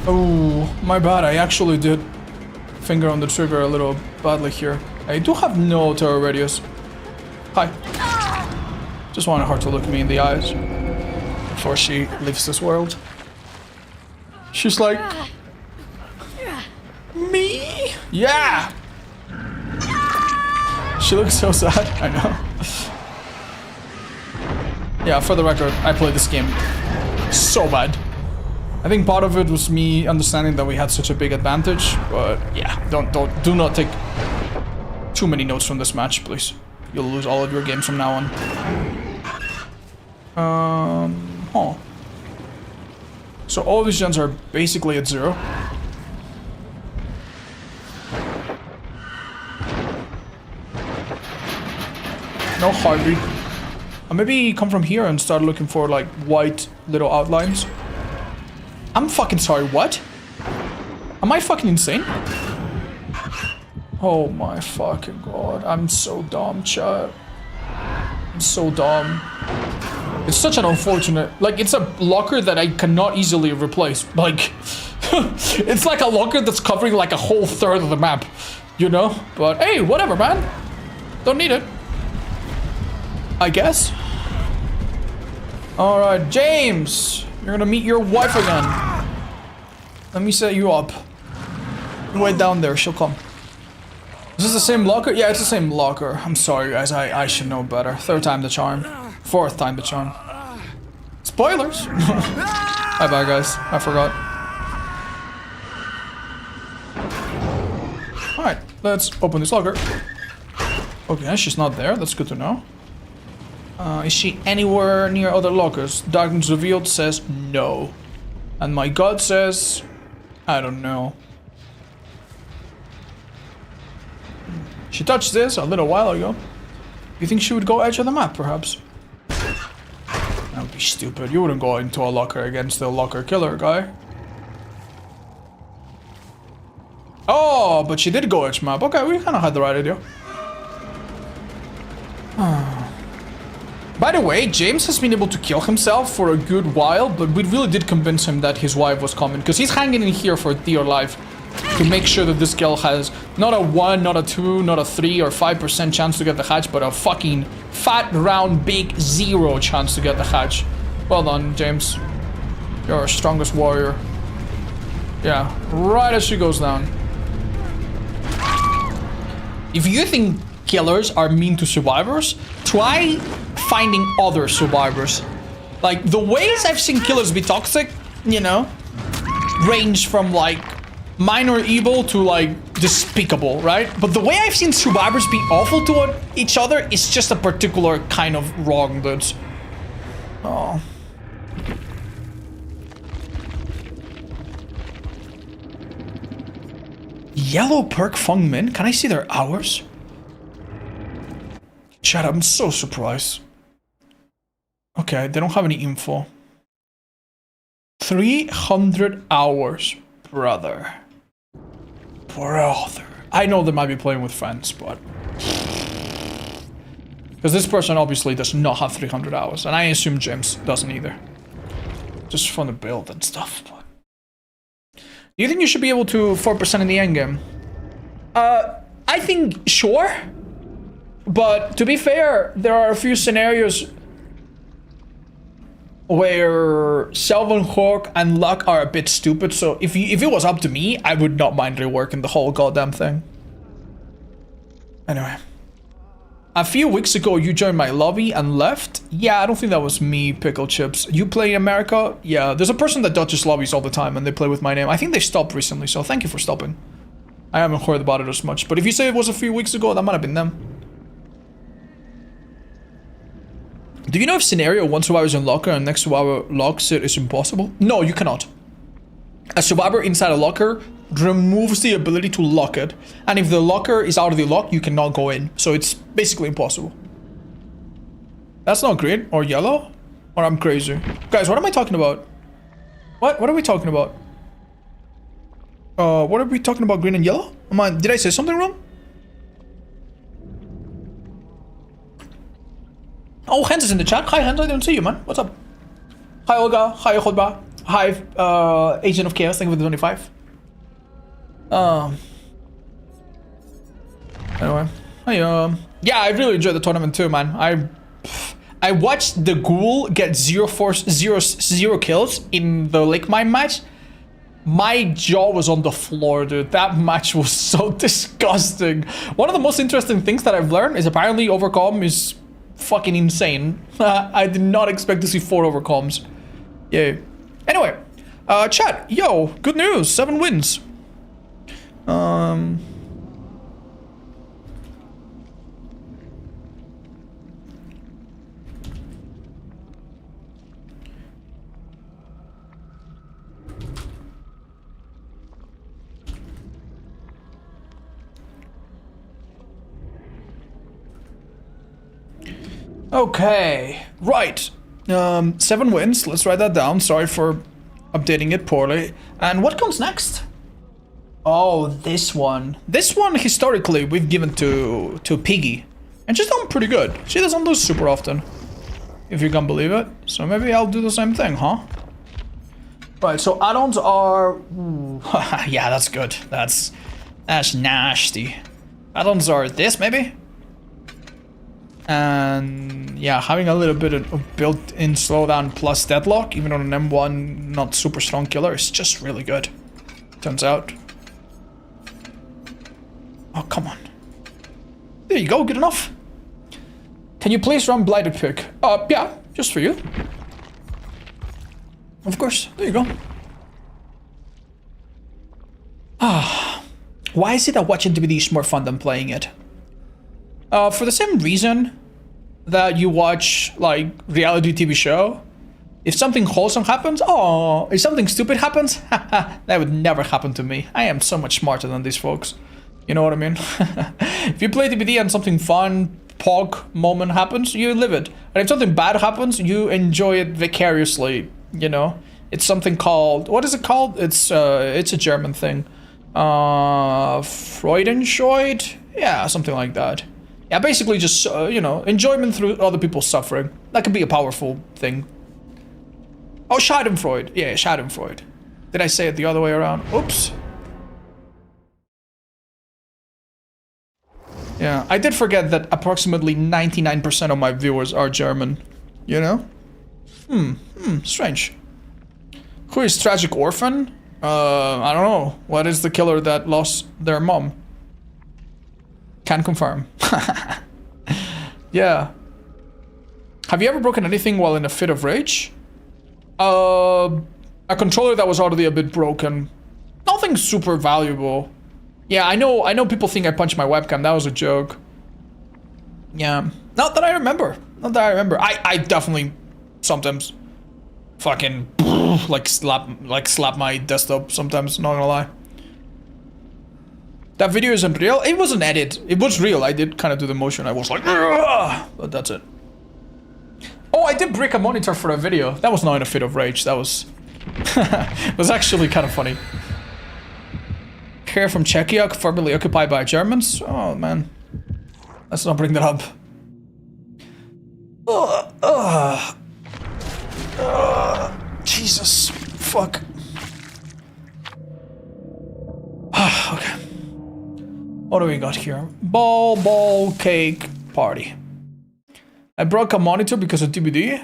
A: Oh, my bad. I actually did finger on the trigger a little badly here. I do have no terror radius. Hi. Just wanted her to look me in the eyes before she leaves this world. She's like... Me? Yeah! She looks so sad. I know. Yeah, for the record, I played this game so bad. I think part of it was me understanding that we had such a big advantage, but yeah, do not take too many notes from this match, please. You'll lose all of your games from now on. Huh. So all these gens are basically at 0. No heartbeat. Maybe come from here and start looking for like white little outlines. I'm fucking sorry, what? Am I fucking insane? Oh my fucking god, I'm so dumb, chat. I'm so dumb. It's such an unfortunate... Like, it's a locker that I cannot easily replace. Like, it's like a locker that's covering like a whole third of the map. You know? But hey, whatever, man. Don't need it. I guess. Alright, James. You're gonna meet your wife again. Let me set you up. Wait down there, she'll come. Is this the same locker? Yeah, it's the same locker. I'm sorry, guys. I should know better. 3rd time the charm. 4th time the charm. Spoilers! My bad, guys. I forgot. Alright, let's open this locker. Okay, she's not there. That's good to know. Is she anywhere near other lockers? Darkness Revealed says no. And my god says... I don't know. She touched this a little while ago. You think she would go edge of the map, perhaps? That would be stupid. You wouldn't go into a locker against the locker killer guy. Oh, but she did go edge map. Okay, we kind of had the right idea. By the way, James has been able to kill himself for a good while, but we really did convince him that his wife was coming, because he's hanging in here for dear life to make sure that this girl has not a 1, not a 2, not a 3 or 5% chance to get the hatch, but a fucking fat, round, big 0 chance to get the hatch. Well done, James. You're our strongest warrior. Yeah, right as she goes down. If you think killers are mean to survivors, try finding other survivors. Like, the ways I've seen killers be toxic, you know, range from like minor evil to like despicable, right? But the way I've seen survivors be awful to each other is just a particular kind of wrong, dudes. Oh. Yellow perk Fung Min? Can I see their hours? Chat, I'm so surprised. Okay, they don't have any info. 300 hours, brother. Brother. I know they might be playing with friends, but... Because this person obviously does not have 300 hours, and I assume James doesn't either. Just from the build and stuff, but... Do you think you should be able to 4% in the endgame? I think, sure. But to be fair, there are a few scenarios where Selvin, Hawk, and Luck are a bit stupid, so if it was up to me, I would not mind reworking the whole goddamn thing. Anyway. A few weeks ago, you joined my lobby and left? Yeah, I don't think that was me, Pickle Chips. You play in America? Yeah, there's a person that dodges lobbies all the time and they play with my name. I think they stopped recently, so thank you for stopping. I haven't heard about it as much, but if you say it was a few weeks ago, that might have been them. Do you know if scenario 1 survivors in locker and next survivor locks it is impossible? No, you cannot. A survivor inside a locker removes the ability to lock it, and if the locker is out of the lock, you cannot go in, so it's basically impossible. That's not green or yellow, or I'm crazy. Guys, what am I talking about? What are we talking about? What are we talking about, green and yellow? Did I say something wrong? Oh, Hans is in the chat. Hi, Hans, I didn't see you, man. What's up? Hi, Olga. Hi, Chodba. Hi, Agent of Chaos. Thank you for the 25. Anyway. Hi, yeah, I really enjoyed the tournament too, man. I watched the Ghoul get 0 kills in the Lake Mine match. My jaw was on the floor, dude. That match was so disgusting. One of the most interesting things that I've learned is apparently overcome is fucking insane. I did not expect to see 4 overcomes. Yay. Anyway, chat, yo, good news, 7 wins. Okay, right. 7 wins. Let's write that down. Sorry for updating it poorly. And what comes next? Oh, this one. This one, historically, we've given to Piggy. And she's done pretty good. She doesn't lose super often, if you can believe it. So maybe I'll do the same thing, huh? Right, so add-ons are... yeah, that's good. That's nasty. Add-ons are this, maybe? And yeah, having a little bit of built-in slowdown plus deadlock, even on an M1 not super strong killer, is just really good. Turns out. Oh, come on. There you go, good enough. Can you please run Blighted Pig? Yeah, just for you. Of course, there you go. Why is it that watching DVD is more fun than playing it? For the same reason that you watch, like, reality TV show. If something wholesome happens, oh, if something stupid happens, that would never happen to me. I am so much smarter than these folks. You know what I mean? If you play DVD and something fun, pog moment happens, you live it. And if something bad happens, you enjoy it vicariously, you know? It's something called, what is it called? It's a German thing. Freudenscheid? Yeah, something like that. Yeah, basically just, you know, enjoyment through other people's suffering. That could be a powerful thing. Oh, Schadenfreude. Yeah, Schadenfreude. Did I say it the other way around? Oops. Yeah, I did forget that approximately 99% of my viewers are German. You know? Strange. Who is Tragic Orphan? I don't know. What is the killer that lost their mom? Can confirm. Yeah. Have you ever broken anything while in a fit of rage? A controller that was already a bit broken. Nothing super valuable. Yeah, I know people think I punched my webcam. That was a joke. Yeah. Not that I remember. Not that I remember. I definitely sometimes fucking like slap my desktop sometimes, not gonna lie. That video isn't real. It was an edit. It was real. I did kind of do the motion. I was like, "Ugh!" But that's it. Oh, I did break a monitor for a video. That was not in a fit of rage. That was it was actually kind of funny. Here from Czechia, formerly occupied by Germans. Oh man, let's not bring that up. Jesus, fuck. Okay. What do we got here? Ball, cake, party. I broke a monitor because of DVD.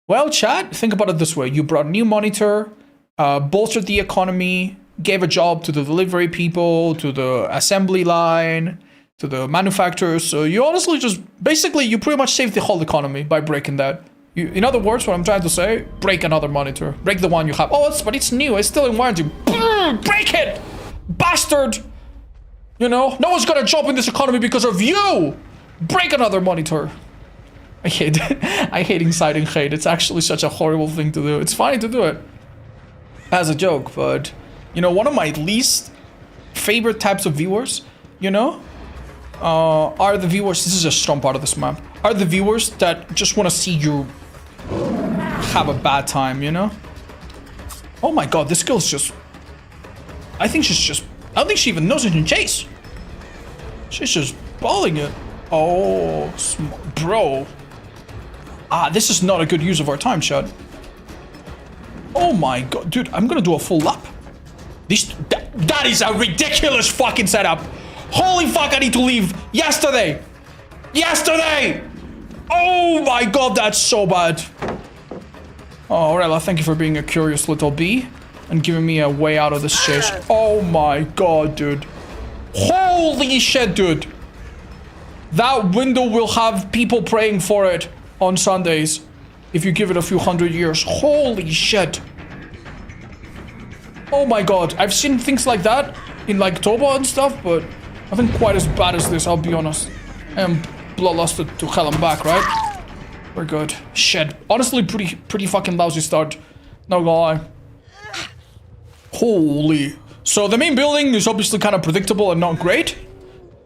A: Well, chat, think about it this way. You brought a new monitor, bolstered the economy, gave a job to the delivery people, to the assembly line, to the manufacturers. So you honestly just, basically, you pretty much saved the whole economy by breaking that. In other words, what I'm trying to say, break another monitor. Break the one you have. Oh, but it's new. It's still in warranty. Break it! Bastard! You know, no one's got a job in this economy because of you! Break another monitor. I hate inciting hate. It's actually such a horrible thing to do. It's funny to do it as a joke, but, you know, one of my least favorite types of viewers, you know, are the viewers, this is a strong part of this map, are the viewers that just want to see you have a bad time, you know? Oh my god, this girl's just, I don't think she even knows she can chase. She's just balling it. Oh, bro. This is not a good use of our time, chat. Oh my god, dude, I'm gonna do a full lap. That is a ridiculous fucking setup. Holy fuck, I need to leave yesterday. Oh my god, that's so bad. Oh, Aurela, thank you for being a curious little bee and giving me a way out of this chase. Oh my god, dude. Holy shit, dude. That window will have people praying for it on Sundays if you give it a few hundred years. Holy shit. Oh my god. I've seen things like that in like Toba and stuff, but nothing quite as bad as this, I'll be honest. I am bloodlusted to hell and back, right? We're good. Shit. Honestly, pretty fucking lousy start. No gonna lie. Holy. So the main building is obviously kind of predictable and not great.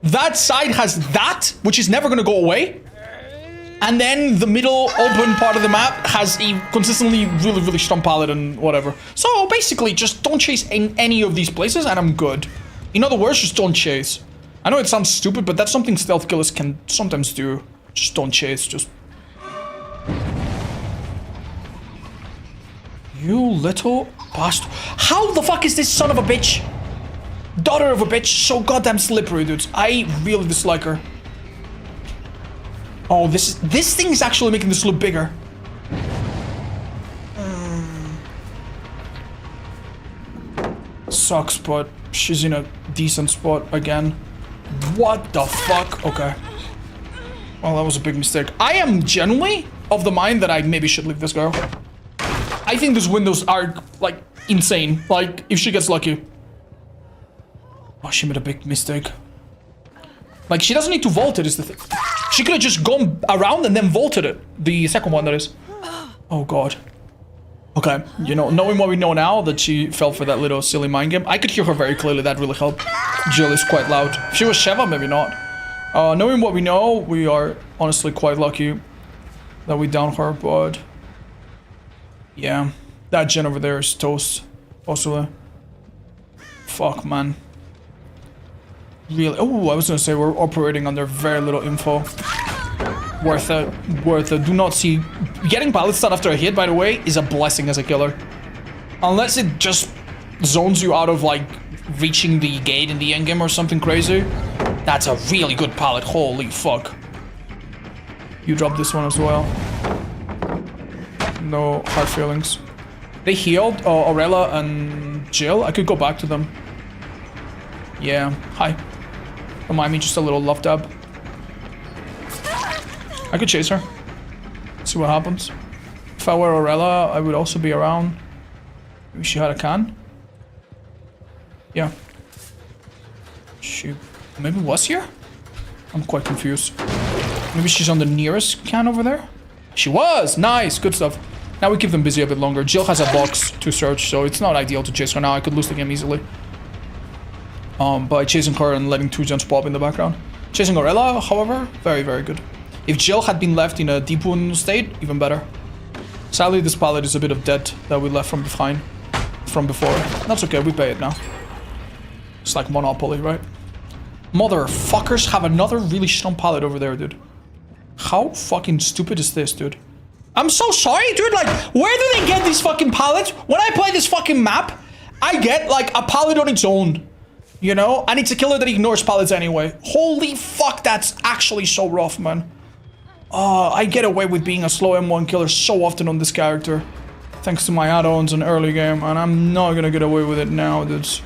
A: That side has that, which is never gonna go away. And then the middle open part of the map has a consistently really strong palette and whatever. So basically, just don't chase in any of these places and I'm good. In other words, just don't chase. I know it sounds stupid, but that's something stealth killers can sometimes do. Just don't chase, just... You little bastard. How the fuck is this son of a bitch? Daughter of a bitch so goddamn slippery, dudes. I really dislike her. Oh, this thing is actually making this look bigger. Sucks, but she's in a decent spot again. What the fuck? Okay. Well, that was a big mistake. I am genuinely of the mind that I maybe should leave this girl. I think these windows are, like, insane. Like, if she gets lucky. Oh, she made a big mistake. Like, she doesn't need to vault it, is the thing. She could have just gone around and then vaulted it. The second one, that is. Oh, God. Okay, you know, knowing what we know now, that she fell for that little silly mind game, I could hear her very clearly. That really helped. Jill is quite loud. If she was Sheva, maybe not. Knowing what we know, we are honestly quite lucky that we downed her, but... yeah, that gen over there is toast, possibly. Fuck, man. Really? Oh, I was gonna say we're operating under very little info. Worth it. Worth it. Do not see... Getting pallet stun after a hit, by the way, is a blessing as a killer. Unless it just zones you out of, like, reaching the gate in the endgame or something crazy. That's a really good pallet. Holy fuck. You dropped this one as well. No hard feelings. They healed Aurela and Jill. I could go back to them. Yeah. Hi. Don't mind me, just a little love dab. I could chase her. See what happens. If I were Aurela, I would also be around. Maybe she had a can. Yeah. She maybe was here? I'm quite confused. Maybe she's on the nearest can over there? She was! Nice! Good stuff. Now we keep them busy a bit longer. Jill has a box to search, so it's not ideal to chase her now. I could lose the game easily. By chasing her and letting two gens pop in the background. Chasing Aurela, however, very, very good. If Jill had been left in a deep wound state, even better. Sadly, this pallet is a bit of debt that we left from behind. From before. That's okay, we pay it now. It's like Monopoly, right? Motherfuckers have another really strong pallet over there, dude. How fucking stupid is this, dude? I'm so sorry, dude. Like, where do they get these fucking pallets? When I play this fucking map, I get, like, a pallet on its own. You know? And it's a killer that ignores pallets anyway. Holy fuck, that's actually so rough, man. I get away with being a slow M1 killer so often on this character. Thanks to my add-ons in early game. And I'm not gonna get away with it now, dudes.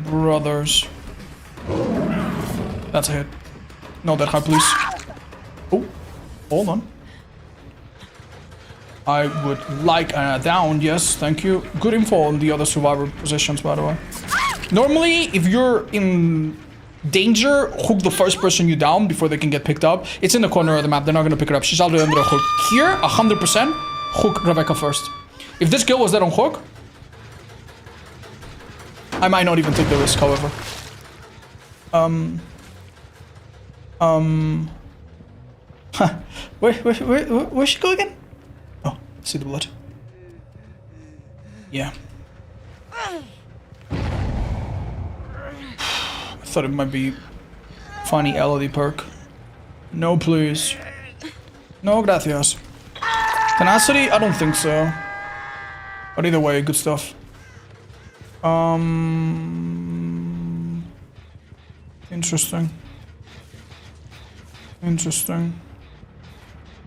A: Brothers. That's a hit. No, that high, please. Oh, hold on. I would like a down, yes, thank you. Good info on the other survivor positions, by the way. Normally, if you're in danger, hook the first person you down before they can get picked up. It's in the corner of the map, they're not gonna pick it up. She's already under a hook. Here, 100%, hook Rebecca first. If this kill was dead on hook, I might not even take the risk, however. Where's she go again? Oh, see the blood. Yeah. I thought it might be funny LOD perk. No, please. No, gracias. Tenacity? I don't think so. But either way, good stuff. Interesting.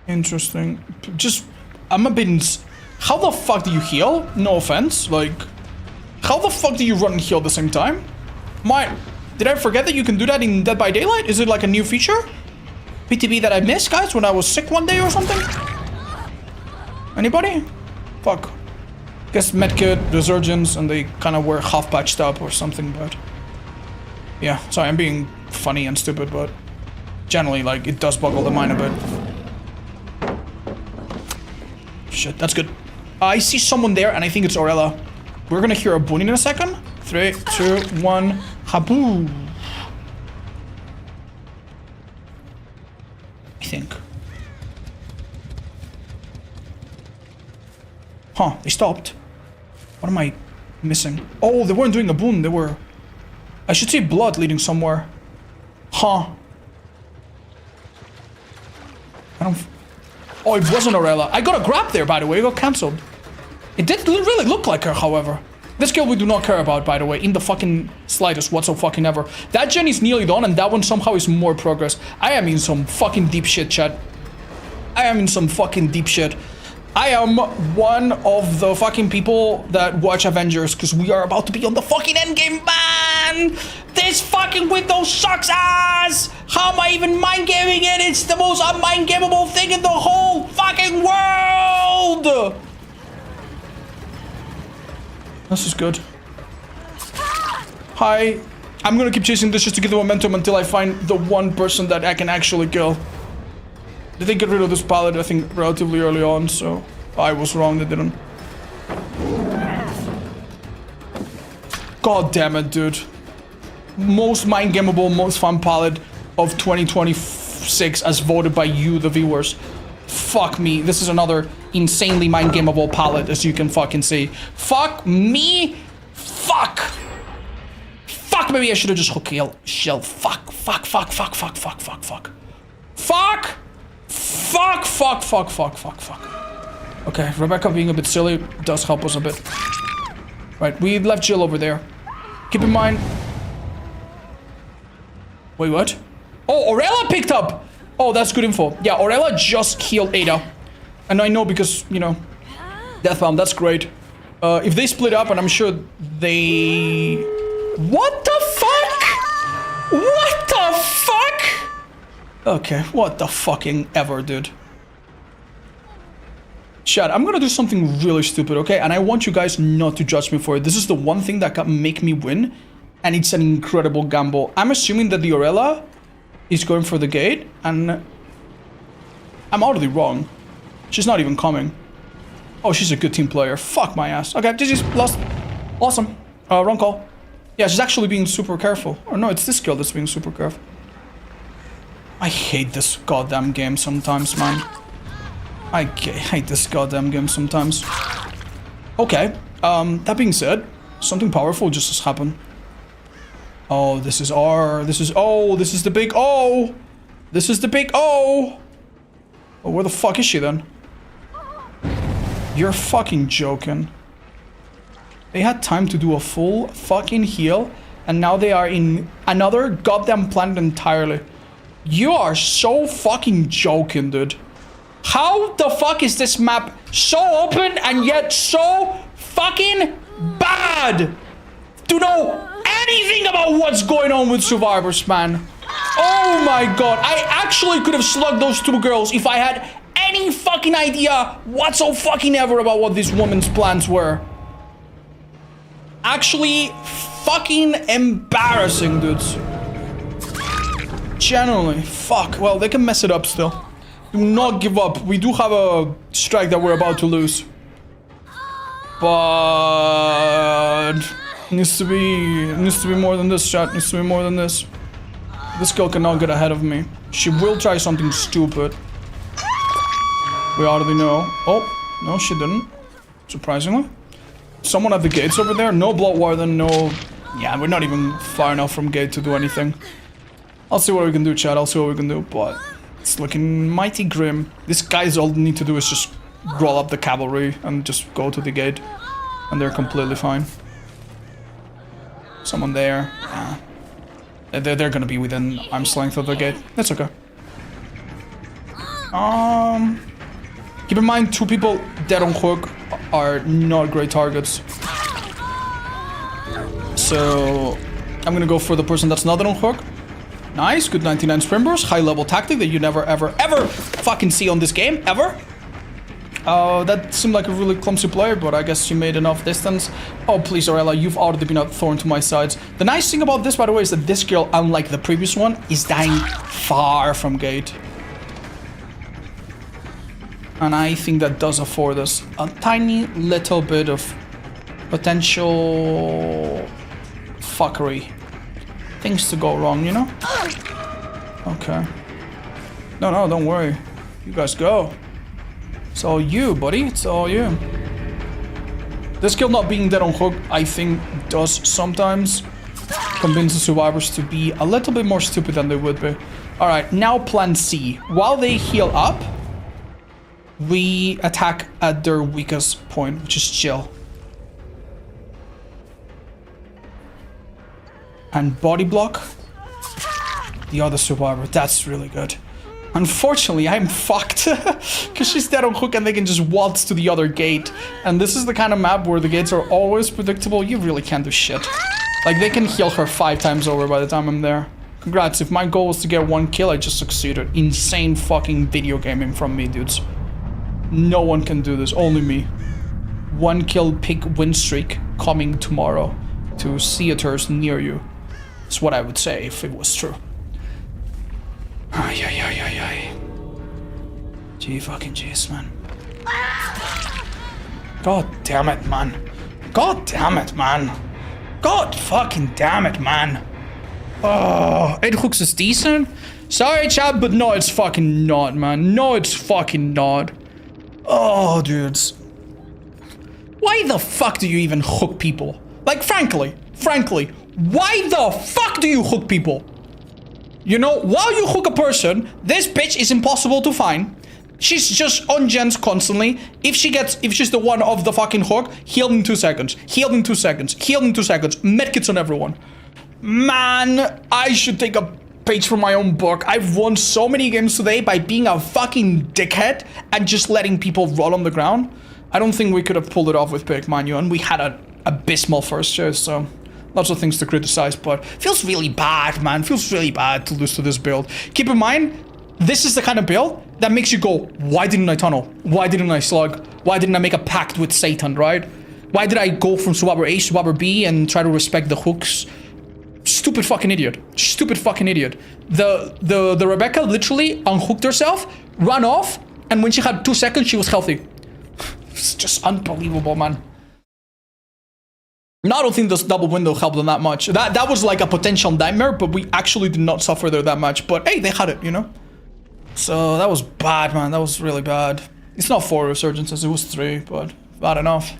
A: Interesting. Just, I'm a bit... How the fuck do you heal? No offense, like... How the fuck do you run and heal at the same time? Did I forget that you can do that in Dead by Daylight? Is it like a new feature? PTB that I missed, guys, when I was sick one day or something? Anybody? Fuck. Guess medkit, resurgence, and they kind of were half patched up or something, but... Yeah, sorry, I'm being funny and stupid, but... Generally, like, it does boggle the mind a bit. Shit, that's good. I see someone there, and I think it's Aurela. We're gonna hear a boon in a second. 3, 2, 1, haboo! I think. Huh, they stopped. What am I missing? Oh, they weren't doing a boon, they were... I should see blood leading somewhere. Huh. I don't... Oh, it wasn't Aurela. I got a grab there, by the way. It got cancelled. It did really look like her, however. This kill we do not care about, by the way, in the fucking slightest whatsoever. That gen is nearly done, and that one somehow is more progress. I am in some fucking deep shit, chat. I am in some fucking deep shit. I am one of the fucking people that watch Avengers, because we are about to be on the fucking endgame, man! This fucking window sucks ass! How am I even mind gaming it? It's the most unmind gameable thing in the whole fucking world! This is good. Hi. I'm gonna keep chasing this just to get the momentum until I find the one person that I can actually kill. Did they get rid of this pallet, I think, relatively early on, so I was wrong, they didn't. God damn it, dude. Most mind-gameable, most fun pallet of 2026 as voted by you, the viewers. Fuck me. This is another insanely mind-gameable palette, as you can fucking see. Fuck me. Fuck. Fuck, maybe I should have just hook shell. Fuck. Fuck. Fuck. Fuck. Fuck. Fuck. Fuck. Fuck. Fuck. Fuck. Fuck. Fuck. Fuck. Fuck. Fuck. Okay, Rebecca being a bit silly does help us a bit. Right, we left Jill over there. Keep in mind... Wait, what? Oh, Aurela picked up! Oh, that's good info. Yeah, Aurela just killed Ada. And I know because, you know, Deathbound, that's great. If they split up, and I'm sure they... What the fuck? What the fuck? Okay, what the fucking ever, dude. Chat, I'm gonna do something really stupid, okay? And I want you guys not to judge me for it. This is the one thing that can make me win. And it's an incredible gamble. I'm assuming that the Aurela is going for the gate, and I'm utterly wrong. She's not even coming. Oh, she's a good team player. Fuck my ass. Okay, GG's lost. Awesome. Wrong call. Yeah, she's actually being super careful. Or no, it's this girl that's being super careful. I hate this goddamn game sometimes, man. I hate this goddamn game sometimes. Okay, that being said, something powerful just has happened. Oh, this is R. This is O. This is the big O. This is the big O. Oh, where the fuck is she then? You're fucking joking. They had time to do a full fucking heal, and now they are in another goddamn planet entirely. You are so fucking joking, dude. How the fuck is this map so open and yet so fucking bad? To know anything about what's going on with survivors, man. Oh my god, I actually could have slugged those two girls if I had any fucking idea whatsoever about what this woman's plans were. Actually, fucking embarrassing, dudes. Genuinely, fuck. Well, they can mess it up still. Do not give up. We do have a strike that we're about to lose. But... Needs to be more than this, chat. Needs to be more than this. This girl cannot get ahead of me. She will try something stupid. We already know. Oh, no, she didn't. Surprisingly. Someone at the gates over there. No blood warden, no... Yeah, we're not even far enough from gate to do anything. I'll see what we can do, chat. I'll see what we can do, but... It's looking mighty grim. These guys all need to do is just roll up the cavalry and just go to the gate. And they're completely fine. Someone there. They're gonna be within arm's length of the gate. That's okay. Keep in mind, two people dead on hook are not great targets. So I'm gonna go for the person that's not dead on hook. Nice, good 99 sprint burst, high level tactic that you never ever fucking see on this game, ever. That seemed like a really clumsy player, but I guess she made enough distance. Oh, please, Aurela, you've already been thrown to my sides. The nice thing about this, by the way, is that this girl, unlike the previous one, is dying far from gate. And I think that does afford us a tiny little bit of potential fuckery. Things to go wrong, you know? Okay. No, don't worry. You guys go. It's all you, buddy. It's all you. This kill not being dead on hook, I think, does sometimes convince the survivors to be a little bit more stupid than they would be. Alright, now plan C. While they heal up, we attack at their weakest point, which is chill. and body block the other survivor. That's really good. Unfortunately, I'm fucked because she's dead on hook and they can just waltz to the other gate. And this is the kind of map where the gates are always predictable. You really can't do shit. Like, they can heal her 5 times over by the time I'm there. Congrats, if my goal was to get 1 kill, I just succeeded. Insane fucking video gaming from me, dudes. No one can do this, only me. 1 kill pick win streak coming tomorrow to theaters near you. That's what I would say if it was true. Ay, ay, ay, ay, ay. Gee fucking jeez, man. God damn it, man. God damn it, man. God fucking damn it, man. Oh, 8 hooks is decent. Sorry, chat, but no, it's fucking not, man. No, it's fucking not. Oh, dudes. Why the fuck do you even hook people? Like, frankly, why the fuck do you hook people? You know, while you hook a person, this bitch is impossible to find. She's just on gens constantly. If she's the one of the fucking hook, healed in 2 seconds. Healed in 2 seconds. Healed in 2 seconds. Medkits on everyone. Man, I should take a page from my own book. I've won so many games today by being a fucking dickhead and just letting people roll on the ground. I don't think we could have pulled it off with Pick Manu, and we had an abysmal first choice, so lots of things to criticize, but feels really bad, man. Feels really bad to lose to this build. Keep in mind, this is the kind of build that makes you go, why didn't I tunnel? Why didn't I slug? Why didn't I make a pact with Satan, right? Why did I go from Swabber A, Swabber B and try to respect the hooks? Stupid fucking idiot. Stupid fucking idiot. The Rebecca literally unhooked herself, ran off, and when she had 2 seconds, she was healthy. It's just unbelievable, man. No, I don't think this double window helped them that much. That was like a potential nightmare, but we actually did not suffer there that much. But hey, they had it, you know? So that was bad, man. That was really bad. It's not 4 resurgences, it was 3, but bad enough.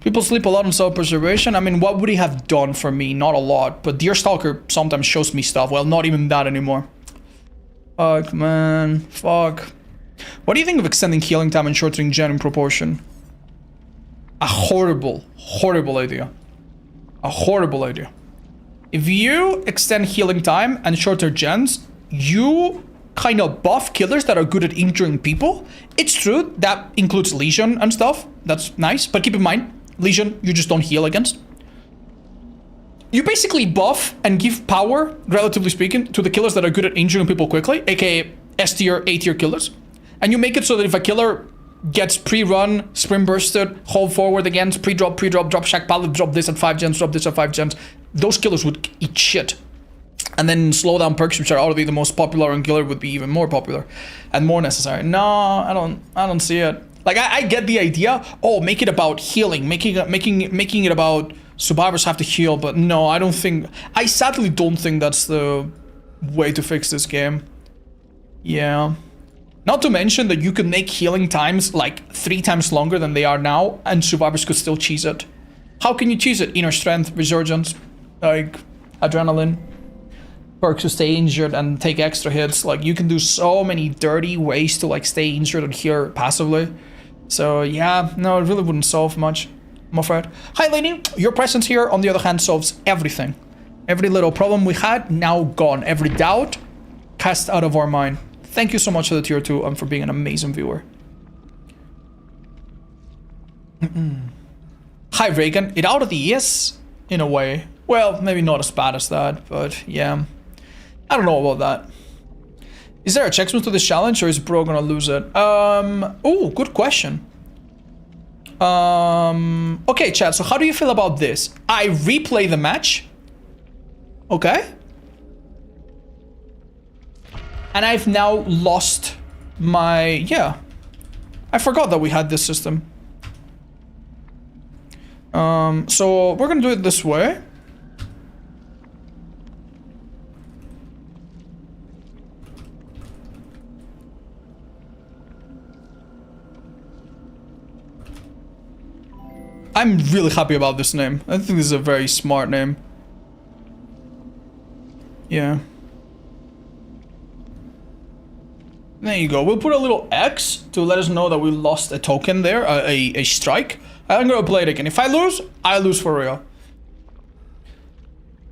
A: People sleep a lot on self-preservation. I mean, what would he have done for me? Not a lot, but Deerstalker sometimes shows me stuff. Well, not even that anymore. Fuck, man. Fuck. What do you think of extending healing time and shortening gen in proportion? A horrible, horrible idea. A horrible idea. If you extend healing time and shorter gens, you kind of buff killers that are good at injuring people. It's true, that includes Legion and stuff. That's nice, but keep in mind, Legion, you just don't heal against. You basically buff and give power, relatively speaking, to the killers that are good at injuring people quickly, aka S tier, A tier killers. And you make it so that if a killer gets pre-run, sprint bursted, hold forward against, pre-drop, drop shack pallet, drop this at 5 gens, drop this at 5 gens, those killers would eat shit. And then slowdown perks, which are already the most popular on killer, would be even more popular and more necessary. No, I don't see it. Like, I get the idea. Oh, make it about healing, making it about survivors have to heal, but no, I sadly don't think that's the way to fix this game. Yeah. Not to mention that you could make healing times like 3 times longer than they are now, and survivors could still cheese it. How can you cheese it? Inner strength, resurgence, like adrenaline, perks to stay injured and take extra hits. Like, you can do so many dirty ways to like stay injured and heal passively. So yeah, no, it really wouldn't solve much, I'm afraid. Hi Lenny, your presence here on the other hand solves everything. Every little problem we had, now gone. Every doubt, cast out of our mind. Thank you so much for the tier 2 and for being an amazing viewer. Hi Reagan, it already is, in a way. Well, maybe not as bad as that, but yeah. I don't know about that. Is there a checksmith to this challenge, or is Bro gonna lose it? Oh, good question. Okay, chat, so how do you feel about this? I replay the match. Okay. And I've now lost my... Yeah. I forgot that we had this system. So we're gonna do it this way. I'm really happy about this name. I think this is a very smart name. Yeah. There you go. We'll put a little X to let us know that we lost a token there, a strike. I'm gonna play it again. If I lose for real.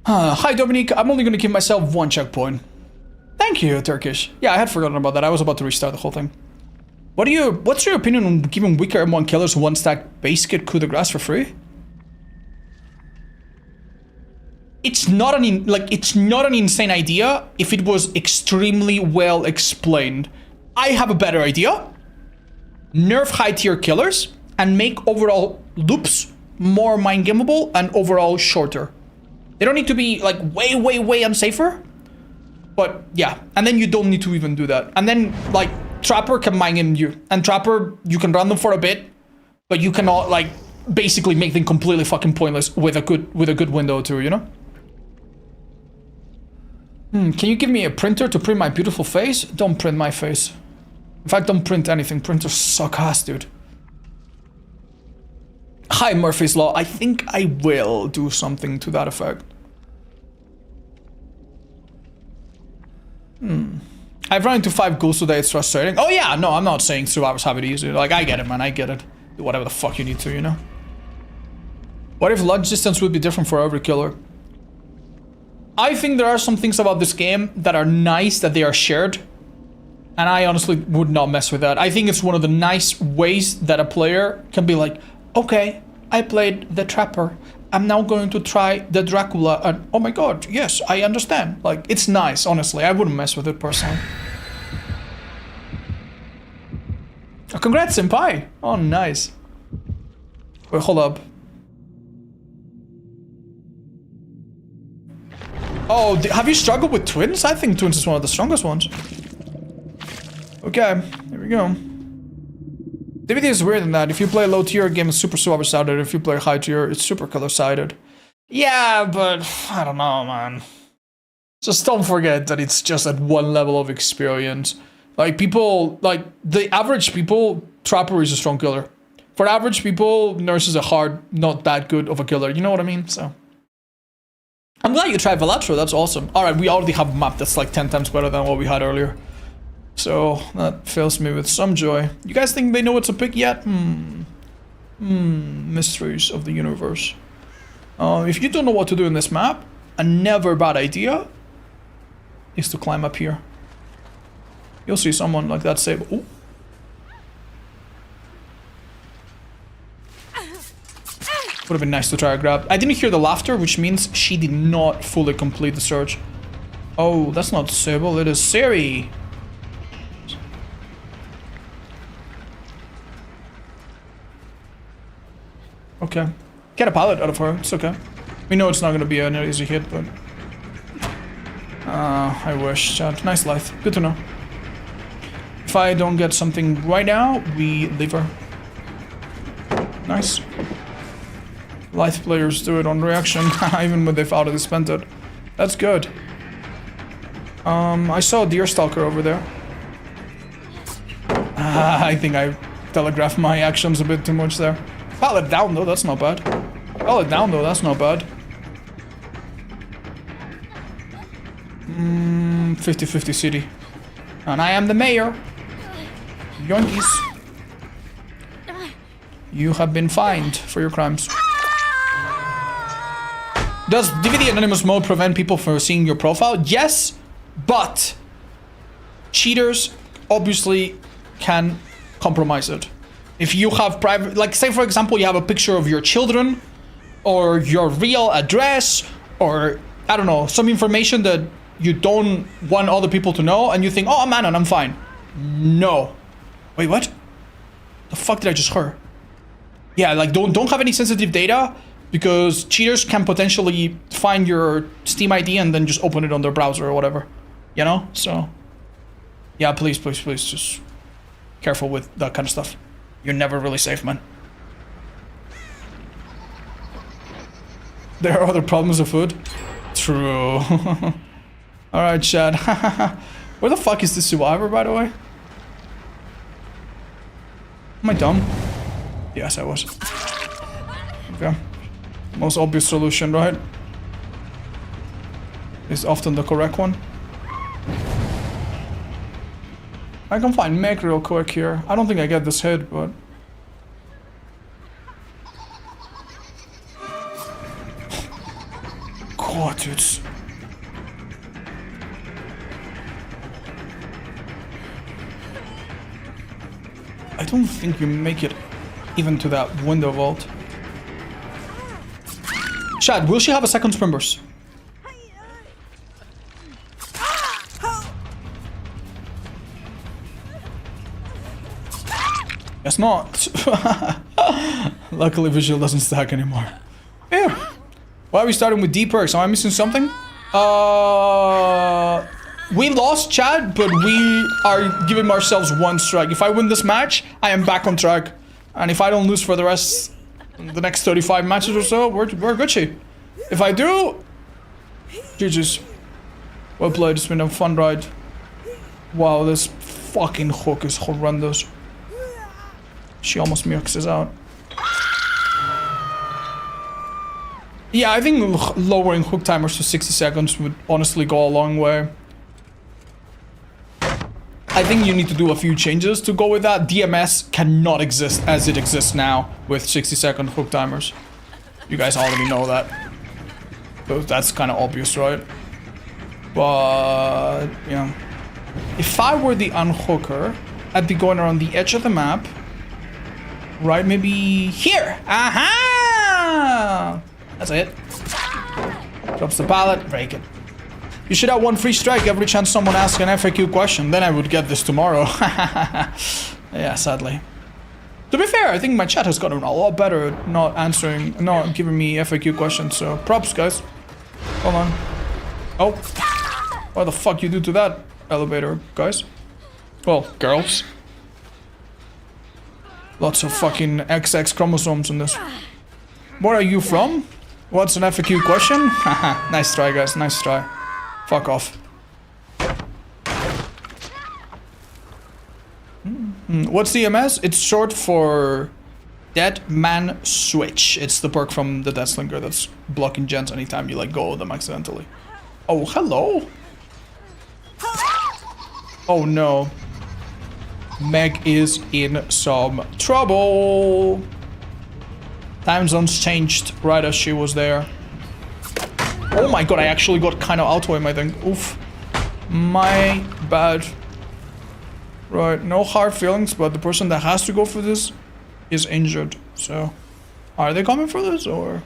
A: Hi, Dominique. I'm only gonna give myself 1 checkpoint. Thank you, Turkish. Yeah, I had forgotten about that. I was about to restart the whole thing. What's your opinion on giving weaker M1 killers 1 stack base kit coup de grace for free? It's not an insane idea if it was extremely well explained. I have a better idea. Nerf high tier killers and make overall loops more mind gameable and overall shorter. They don't need to be like way unsafer. But yeah, and then you don't need to even do that. And then like Trapper can mind game you. And Trapper, you can run them for a bit, but you cannot like basically make them completely fucking pointless with a good window too, you know? Can you give me a printer to print my beautiful face? Don't print my face. In fact, don't print anything. Printers suck ass, dude. Hi, Murphy's Law. I think I will do something to that effect. I've run into 5 ghouls today. It's frustrating. Oh yeah, no, I'm not saying survivors have it easy. Like, I get it, man. I get it. Do whatever the fuck you need to, you know? What if lunge distance would be different for every killer? I think there are some things about this game that are nice that they are shared. And I honestly would not mess with that. I think it's one of the nice ways that a player can be like, okay, I played the Trapper. I'm now going to try the Dracula and oh my god, yes, I understand. Like, it's nice, honestly. I wouldn't mess with it personally. Oh, congrats, Senpai! Oh, nice. Wait, hold up. Oh, have you struggled with twins? I think twins is one of the strongest ones. Okay, here we go. DVD is weird in that if you play low tier game, it's super sided. If you play high tier, it's super color sided. Yeah, but I don't know, man. Just don't forget that it's just at one level of experience. Like people, like the average people, Trapper is a strong killer. For average people, Nurse is a hard, not that good of a killer. You know what I mean? So. I'm glad you tried Velatro, that's awesome. Alright, we already have a map that's like 10 times better than what we had earlier. So, that fills me with some joy. You guys think they know what to pick yet? Mysteries of the universe. If you don't know what to do in this map, a never bad idea is to climb up here. You'll see someone like that say, ooh. Would have been nice to try to grab. I didn't hear the laughter, which means she did not fully complete the search. Oh, that's not Sybil, it is Siri. Okay. Get a pallet out of her, it's okay. We know it's not gonna be an easy hit, but... I wish, chat. Nice life, good to know. If I don't get something right now, we leave her. Nice. Lithe players do it on reaction, even when they've already spent it. That's good. I saw a Deerstalker over there. I think I telegraphed my actions a bit too much there. Pallet down though, that's not bad. Pallet down though, that's not bad. 50-50 city. And I am the mayor. Yoinkies. You have been fined for your crimes. Does DVD Anonymous mode prevent people from seeing your profile? Yes, but cheaters obviously can compromise it. If you have private, like say for example, you have a picture of your children or your real address or I don't know, some information that you don't want other people to know and you think, oh, I'm Anon, I'm fine. No. Wait, what? The fuck did I just hear? Yeah, like don't have any sensitive data. Because cheaters can potentially find your Steam ID and then just open it on their browser or whatever. You know? So, yeah, please, just careful with that kind of stuff. You're never really safe, man. There are other problems with food. True. Alright, Chad. Where the fuck is the survivor, by the way? Am I dumb? Yes, I was. Okay. Most obvious solution, right? Is often the correct one. I can find Meg real quick here. I don't think I get this hit, but... Oh, dudes. I don't think you make it even to that window vault. Chad, will she have a second sprint burst? Guess not. Luckily, visual doesn't stack anymore. Yeah. Why are we starting with D perks? Am I missing something? We lost, Chad, but we are giving ourselves one strike. If I win this match, I am back on track. And if I don't lose for the rest, the next 35 matches or so, we're Gucci. If I do, GG's. Well played, it's been a fun ride. Wow, this fucking hook is horrendous. She almost mixes out. Yeah, I think lowering hook timers to 60 seconds would honestly go a long way. I think you need to do a few changes to go with that. DMS cannot exist as it exists now with 60-second hook timers. You guys already know that. So that's kind of obvious, right? But, yeah. If I were the unhooker, I'd be going around the edge of the map. Right, maybe here. Aha! That's it. Drops the pallet, break it. You should have one free strike every chance someone asks an FAQ question. Then I would get this tomorrow. Yeah, sadly. To be fair, I think my chat has gotten a lot better at not giving me FAQ questions. So props, guys. Hold on. Oh. What the fuck you do to that elevator, guys? Well, girls. Lots of fucking XX chromosomes in this. Where are you from? What's an FAQ question? Haha, nice try, guys. Nice try. Fuck off. What's DMS? It's short for Dead Man Switch. It's the perk from the Deathslinger that's blocking gens anytime you let go of them accidentally. Oh, hello. Oh no. Meg is in some trouble. Time zones changed right as she was there. Oh my god, I actually got kind of out of him, I think. Oof. My bad. Right, no hard feelings, but the person that has to go for this is injured. So, are they coming for this or?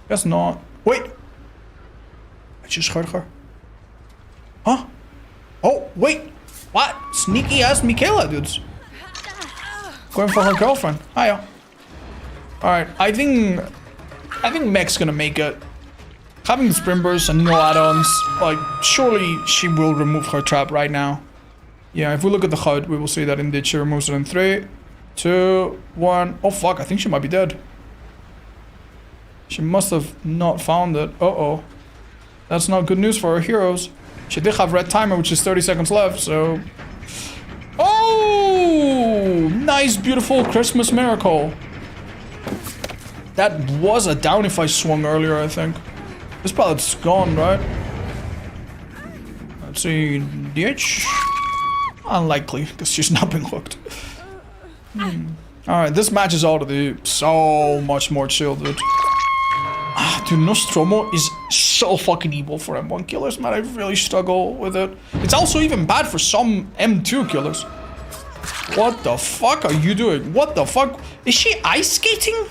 A: Guess not. Wait! I just heard her. Huh? Oh, wait! What? Sneaky ass Michaela, dudes. Going for her girlfriend. Hiya. Alright, I think Meg's gonna make it. Having the sprint burst and no add-ons, like, surely she will remove her trap right now. Yeah, if we look at the HUD, we will see that indeed she removes it in 3, 2, 1. Oh fuck, I think she might be dead. She must have not found it. Uh-oh. That's not good news for our heroes. She did have red timer, which is 30 seconds left, so... Oh! Nice, beautiful Christmas miracle. That was a down if I swung earlier, I think. This pallet's gone, right? Let's see... DH? Unlikely, because she's not been hooked. Alright, this match is already so much more chill, dude. Dude, Nostromo is so fucking evil for M1 killers, man. I really struggle with it. It's also even bad for some M2 killers. What the fuck are you doing? What the fuck? Is she ice skating?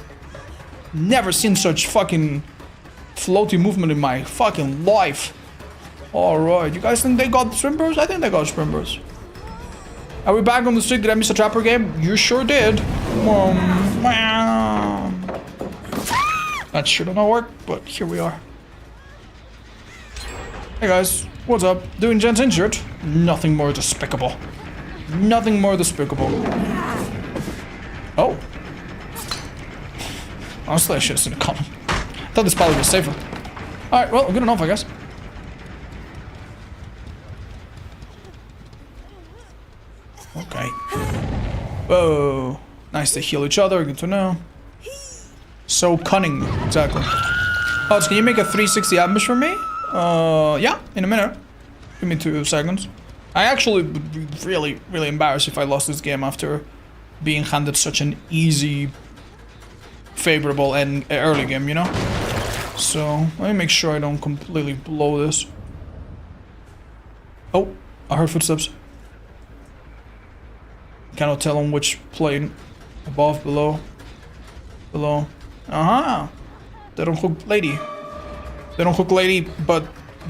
A: Never seen such fucking floaty movement in my fucking life. Alright, you guys think they got Sprimbers? I think they got Sprimbers. Are we back on the street? Did I miss a trapper game? You sure did. That should not work, but here we are. Hey guys, what's up? Doing gents injured? Nothing more despicable. Nothing more despicable. Oh. Honestly, I should have seen it coming. I thought this probably was safer. Alright, well, good enough, I guess. Okay. Whoa. Nice to heal each other, good to know. So cunning, exactly. Oh, can you make a 360 ambush for me? Yeah, in a minute. Give me 2 seconds. I actually would be really, really embarrassed if I lost this game after being handed such an easy, favorable and early game, you know? So let me make sure I don't completely blow this. Oh, I heard footsteps. Cannot tell on which plane. Above, below. Below. Uh-huh. They don't hook lady. They don't hook lady, but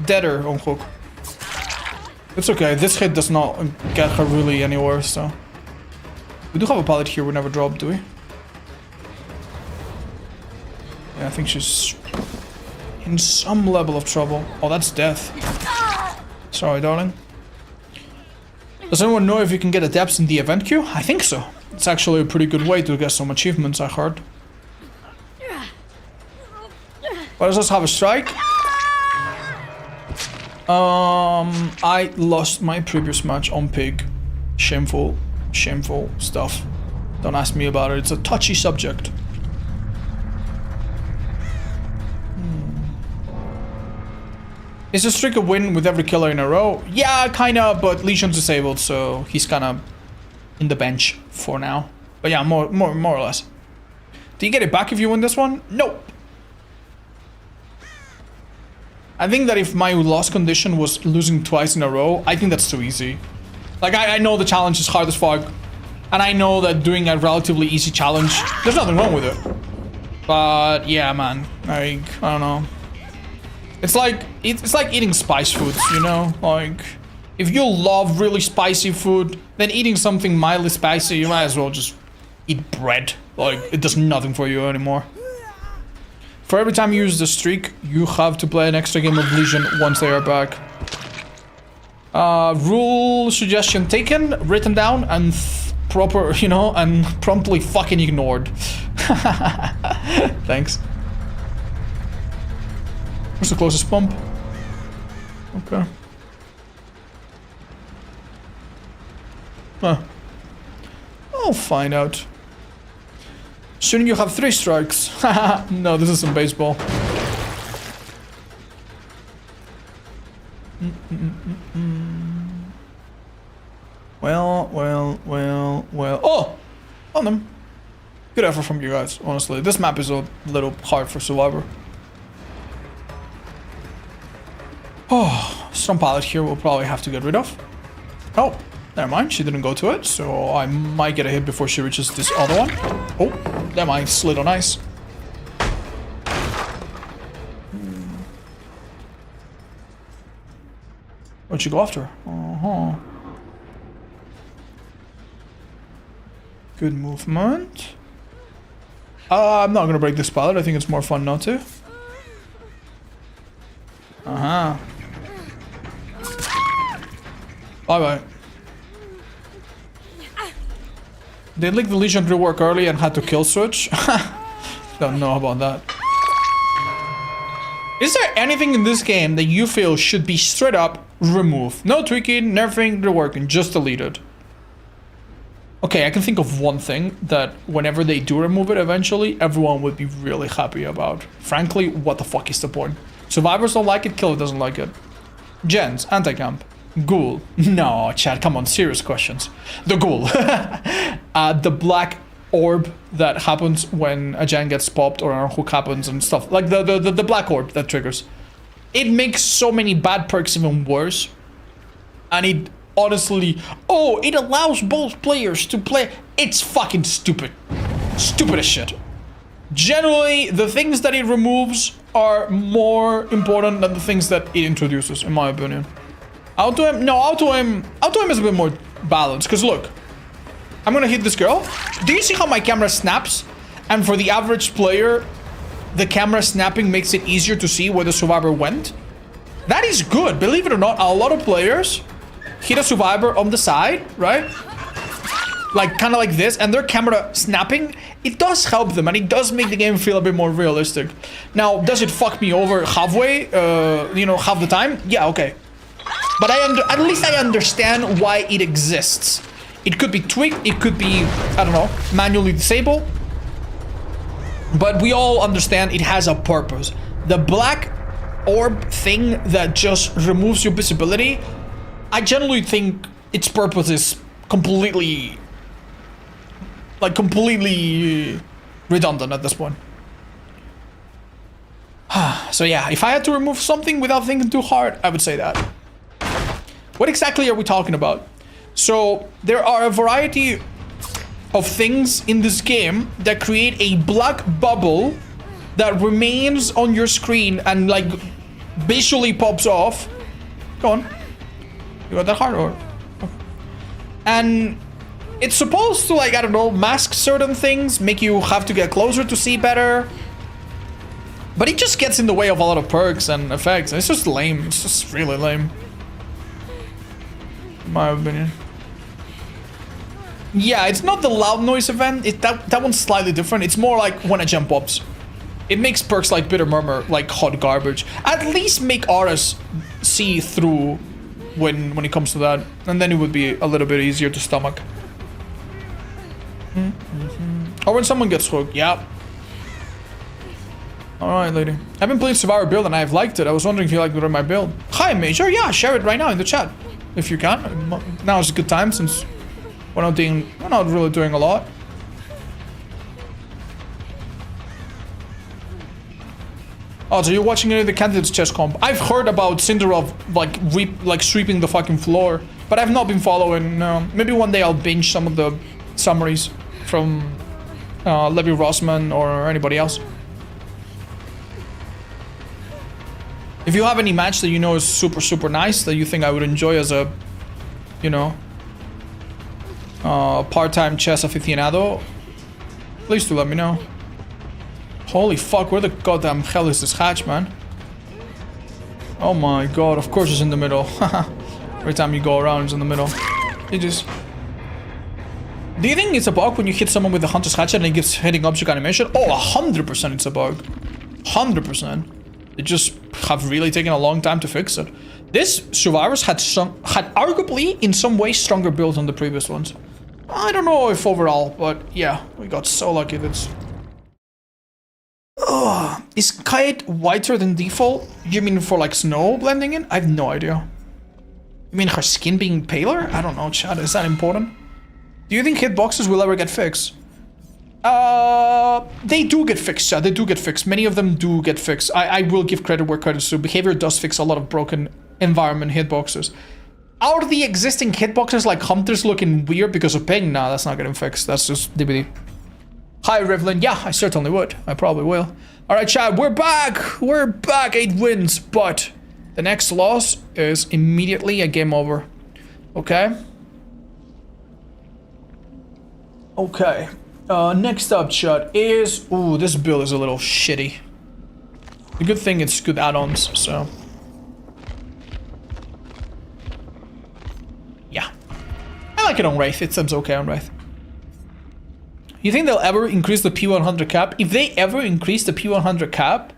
A: deader on hook. It's okay, this hit does not get her really anywhere, so. We do have a pallet here we never dropped, do we? Yeah, I think she's in some level of trouble. Oh, that's death. Sorry, darling. Does anyone know if you can get adepts in the event queue? I think so. It's actually a pretty good way to get some achievements, I heard. But does this have a strike? I lost my previous match on pig. Shameful, shameful stuff. Don't ask me about it, it's a touchy subject. Is the streak a win with every killer in a row? Yeah, kinda, but Legion's disabled, so he's kinda in the bench for now. But yeah, more or less. Do you get it back if you win this one? Nope. I think that if my loss condition was losing twice in a row, I think that's too easy. Like, I know the challenge is hard as fuck, and I know that doing a relatively easy challenge, there's nothing wrong with it. But yeah, man, like, I don't know. It's like eating spice foods, you know? Like, if you love really spicy food, then eating something mildly spicy, you might as well just eat bread. Like, it does nothing for you anymore. For every time you use the streak, you have to play an extra game of Legion once they are back. Rule suggestion taken, written down, and proper, you know, and promptly fucking ignored. Thanks. Where's the closest pump? Okay. Huh. I'll find out. Shouldn't you have 3 strikes? Haha, no, this is some baseball. Well. Oh! On them. Good effort from you guys, honestly. This map is a little hard for Survivor. Oh, some pallet here we'll probably have to get rid of. Oh, never mind, she didn't go to it, so I might get a hit before she reaches this other one. Oh, never mind, slid on ice. What'd you go after? Uh-huh. Good movement. I'm not gonna break this pallet, I think it's more fun not to. Uh-huh. Bye-bye. They licked the Legion rework early and had to kill switch. Don't know about that. Is there anything in this game that you feel should be straight up removed? No tweaking, nerfing, reworking, just deleted. Okay, I can think of one thing that whenever they do remove it eventually, everyone would be really happy about. Frankly, what the fuck is the point? Survivors don't like it, Killer doesn't like it. Gens, anti-camp. Ghoul. No, Chad, come on, serious questions. The ghoul. The black orb that happens when a gen gets popped or a hook happens and stuff. Like the black orb that triggers. It makes so many bad perks even worse. And it honestly... Oh, it allows both players to play... It's fucking stupid. Stupid as shit. Generally, the things that it removes are more important than the things that it introduces, in my opinion. Auto-aim? No, auto-aim is a bit more balanced, because look. I'm gonna hit this girl. Do you see how my camera snaps? And for the average player, the camera snapping makes it easier to see where the survivor went? That is good, believe it or not. A lot of players hit a survivor on the side, right? Like, kind of like this, and their camera snapping, it does help them, and it does make the game feel a bit more realistic. Now, does it fuck me over halfway, you know, half the time? Yeah, okay. But at least I understand why it exists. It could be tweaked, it could be, I don't know, manually disabled. But we all understand it has a purpose. The black orb thing that just removes your visibility, I generally think its purpose is completely... completely redundant at this point. So yeah, if I had to remove something without thinking too hard, I would say that. What exactly are we talking about? So there are a variety of things in this game that create a black bubble that remains on your screen and like visually pops off. Go on. You got that hard or? And it's supposed to, like, I don't know, mask certain things, make you have to get closer to see better. But it just gets in the way of a lot of perks and effects. It's just lame. It's just really lame. In my opinion. Yeah, it's not the loud noise event. That one's slightly different. It's more like when a gem pops. It makes perks like Bitter Murmur like hot garbage. At least make auras see through when it comes to that. And then it would be a little bit easier to stomach. Or when someone gets hooked, yeah. Alright, lady. I've been playing Survivor build and I've liked it. I was wondering if you liked my build. Hi, Major. Yeah, share it right now in the chat. If you can. Now is a good time since we're not really doing a lot. Oh, so you're watching any of the candidates chess comp? I've heard about Cinderov like sweeping the fucking floor, but I've not been following. No. Maybe one day I'll binge some of the summaries from Levy Rossman or anybody else. If you have any match that you know is super nice that you think I would enjoy as a, you know, part-time chess aficionado, please do let me know. Holy fuck, where the goddamn hell is this hatch, man? Oh my god, of course it's in the middle. Every time you go around, it's in the middle. It just... Do you think it's a bug when you hit someone with the Hunter's Hatchet and it gives hitting object animation? Oh, 100% it's a bug. 100%. They just have really taken a long time to fix it. This Survivors had arguably, in some ways, stronger builds than the previous ones. I don't know if overall, but yeah, we got so lucky that's... Ugh. Is Kite whiter than default? You mean for like snow blending in? I have no idea. You mean her skin being paler? I don't know, Chad. Is that important? Do you think hitboxes will ever get fixed? They do get fixed, Chad. They do get fixed. Many of them do get fixed. I will give credit where credit's due. Behavior does fix a lot of broken environment hitboxes. Are the existing hitboxes like Hunters looking weird because of ping? Nah, that's not getting fixed. That's just DBD. Hi, Rivlin. Yeah, I certainly would. I probably will. Alright, Chad, we're back! We're back! 8 wins, but the next loss is immediately a game over. Okay? Okay. Next up, Chad, is... Ooh, this build is a little shitty. The good thing it's good add-ons, so... Yeah. I like it on Wraith. It seems okay on Wraith. You think they'll ever increase the P100 cap? If they ever increase the P100 cap,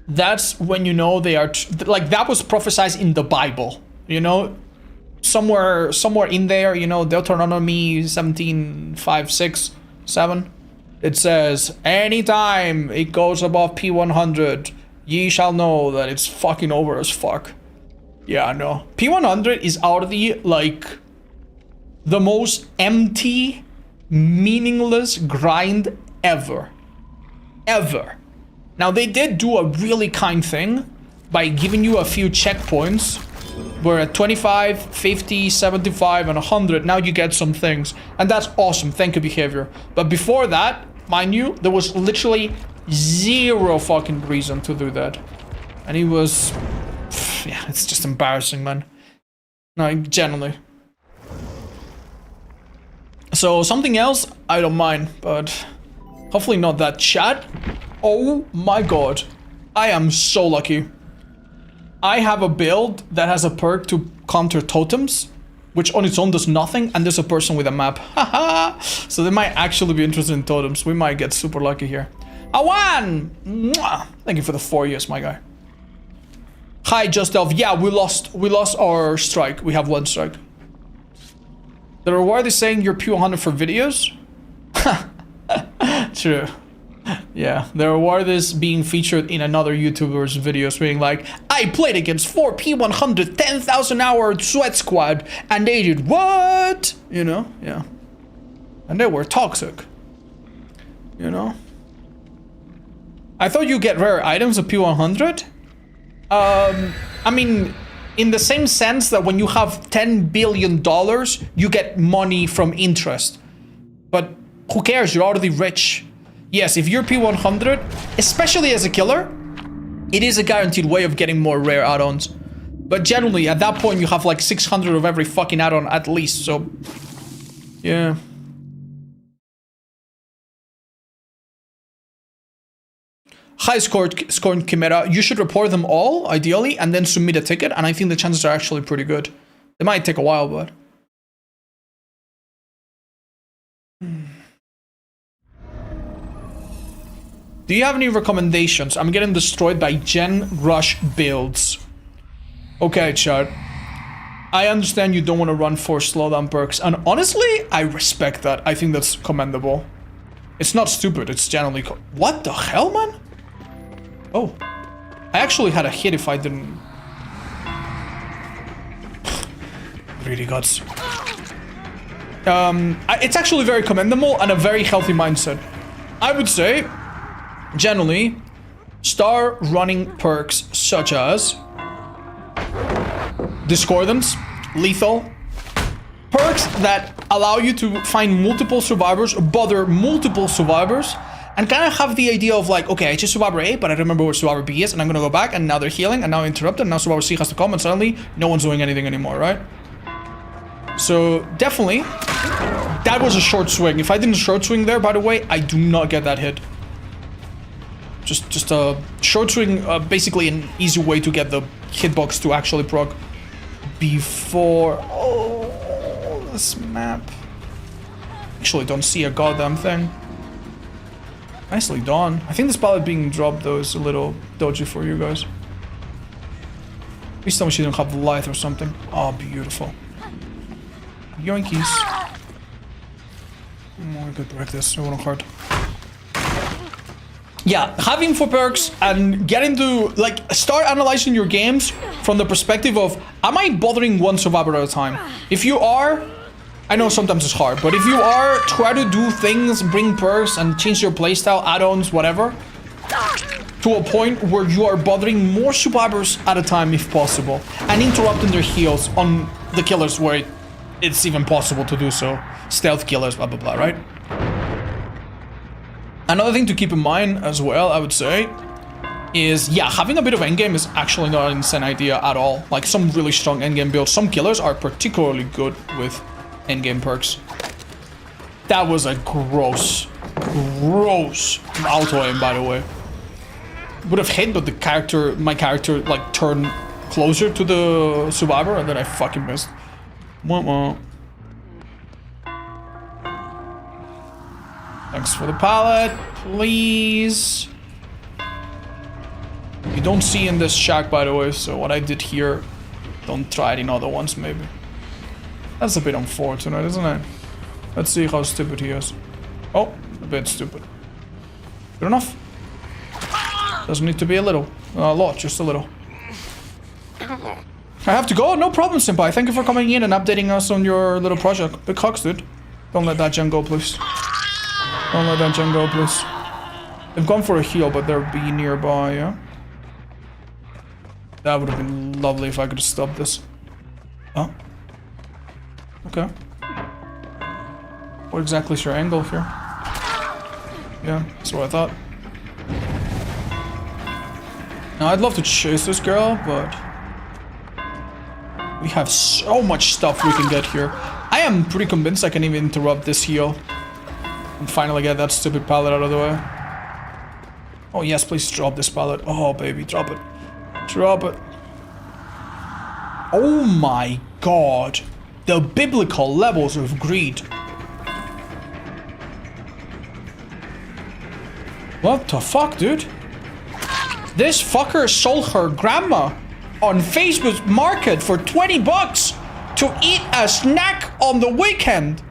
A: that's when you know they are... like, that was prophesied in the Bible, you know? Somewhere in there, you know, Deuteronomy 17, 5, 6, 7. It says, anytime it goes above P100, ye shall know that it's fucking over as fuck. Yeah, I know. P100 is out of the, like, the most empty... meaningless grind ever. Now they did do a really kind thing by giving you a few checkpoints where at 25, 50, 75 and 100 now you get some things, and that's awesome. Thank you, behavior. But before that, mind you, there was literally zero fucking reason to do that, and it was yeah, it's just embarrassing, man. No, genuinely. So something else, I don't mind, but hopefully not that. Chat. Oh my god. I am so lucky. I have a build that has a perk to counter totems, which on its own does nothing, and there's a person with a map. Haha. So they might actually be interested in totems. We might get super lucky here. Awan! Mwah! Thank you for the 4 years, my guy. Hi, Just Elf. Yeah, we lost our strike. We have 1 strike. The reward is saying you're P100 for videos? True. Yeah, the reward is being featured in another YouTuber's videos being like, I played against 4 P100 10,000 hour sweat squad and they did what? You know, yeah. And they were toxic. You know? I thought you get rare items of P100. I mean, in the same sense that when you have $10 billion, you get money from interest. But who cares? You're already rich. Yes, if you're P100, especially as a killer, it is a guaranteed way of getting more rare add-ons. But generally, at that point, you have like 600 of every fucking add-on at least, so... yeah. High scored Chimera, you should report them all, ideally, and then submit a ticket, and I think the chances are actually pretty good. It might take a while, but... Do you have any recommendations? I'm getting destroyed by Gen Rush builds. Okay, chat. I understand you don't want to run 4 slowdown perks, and honestly, I respect that. I think that's commendable. It's not stupid, it's generally... What the hell, man? Oh. I actually had a hit if I didn't... Really guts. It's actually very commendable and a very healthy mindset. I would say, generally, start running perks such as Discordance, Lethal, perks that allow you to find multiple survivors, bother multiple survivors, and kind of have the idea of like, okay, I just Survivor A, but I remember where Survivor B is, and I'm gonna go back, and now they're healing, and now interrupted, and now Survivor C has to come, and suddenly no one's doing anything anymore, right? So definitely, that was a short swing. If I didn't short swing there, by the way, I do not get that hit. Just a short swing, basically an easy way to get the hitbox to actually proc before... Oh, this map. Actually don't see a goddamn thing. Nicely done. I think this pallet being dropped though is a little dodgy for you guys. Please tell me she didn't have light or something. Oh, beautiful. Yoinkies. Oh, I could break this. It wouldn't hurt. Yeah, having 4 perks and getting to, like, start analyzing your games from the perspective of, am I bothering one survivor at a time? If you are, I know sometimes it's hard, but if you are, try to do things, bring perks and change your playstyle, add-ons, whatever, to a point where you are bothering more survivors at a time if possible, and interrupting their heals on the killers where it's even possible to do so. Stealth killers, blah, blah, blah, right? Another thing to keep in mind as well, I would say, is, yeah, having a bit of endgame is actually not an insane idea at all. Like, some really strong endgame builds. Some killers are particularly good with endgame perks. That was a gross auto-aim, by the way. Would have hit, but my character, like, turned closer to the survivor, and then I fucking missed. Wah-wah. Thanks for the pallet, please. You don't see in this shack, by the way, so what I did here, don't try it in other ones, maybe. That's a bit unfortunate, isn't it? Let's see how stupid he is. Oh, a bit stupid. Good enough. Doesn't need to be a little. A lot, just a little. I have to go? No problem, Senpai. Thank you for coming in and updating us on your little project. Big hugs, dude. Don't let that gen go, please. Don't let that gen go, please. They've gone for a heal, but they'll be nearby, yeah? That would have been lovely if I could have stopped this. Oh. Okay. What exactly is your angle here? Yeah, that's what I thought. Now, I'd love to chase this girl, but... we have so much stuff we can get here. I am pretty convinced I can even interrupt this heal. And finally get that stupid pallet out of the way. Oh yes, please drop this pallet. Oh baby, drop it. Drop it. Oh my god. The biblical levels of greed. What the fuck, dude? This fucker sold her grandma on Facebook Market for 20 bucks to eat a snack on the weekend.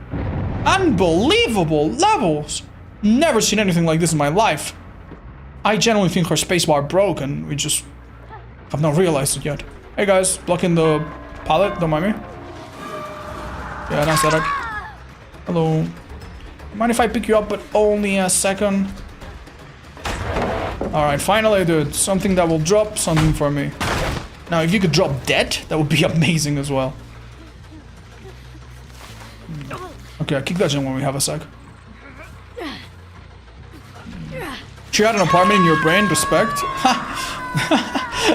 A: Unbelievable levels. Never seen anything like this in my life. I genuinely think her spacebar broke and we just have not realized it yet. Hey guys, blocking the pallet, don't mind me. Yeah, nice setup. Hello. Mind if I pick you up, but only a second? Alright, finally, dude. Something that will drop something for me. Now, if you could drop dead, that would be amazing as well. Okay, kick that gen when we have a sec. She had an apartment in your brain, respect.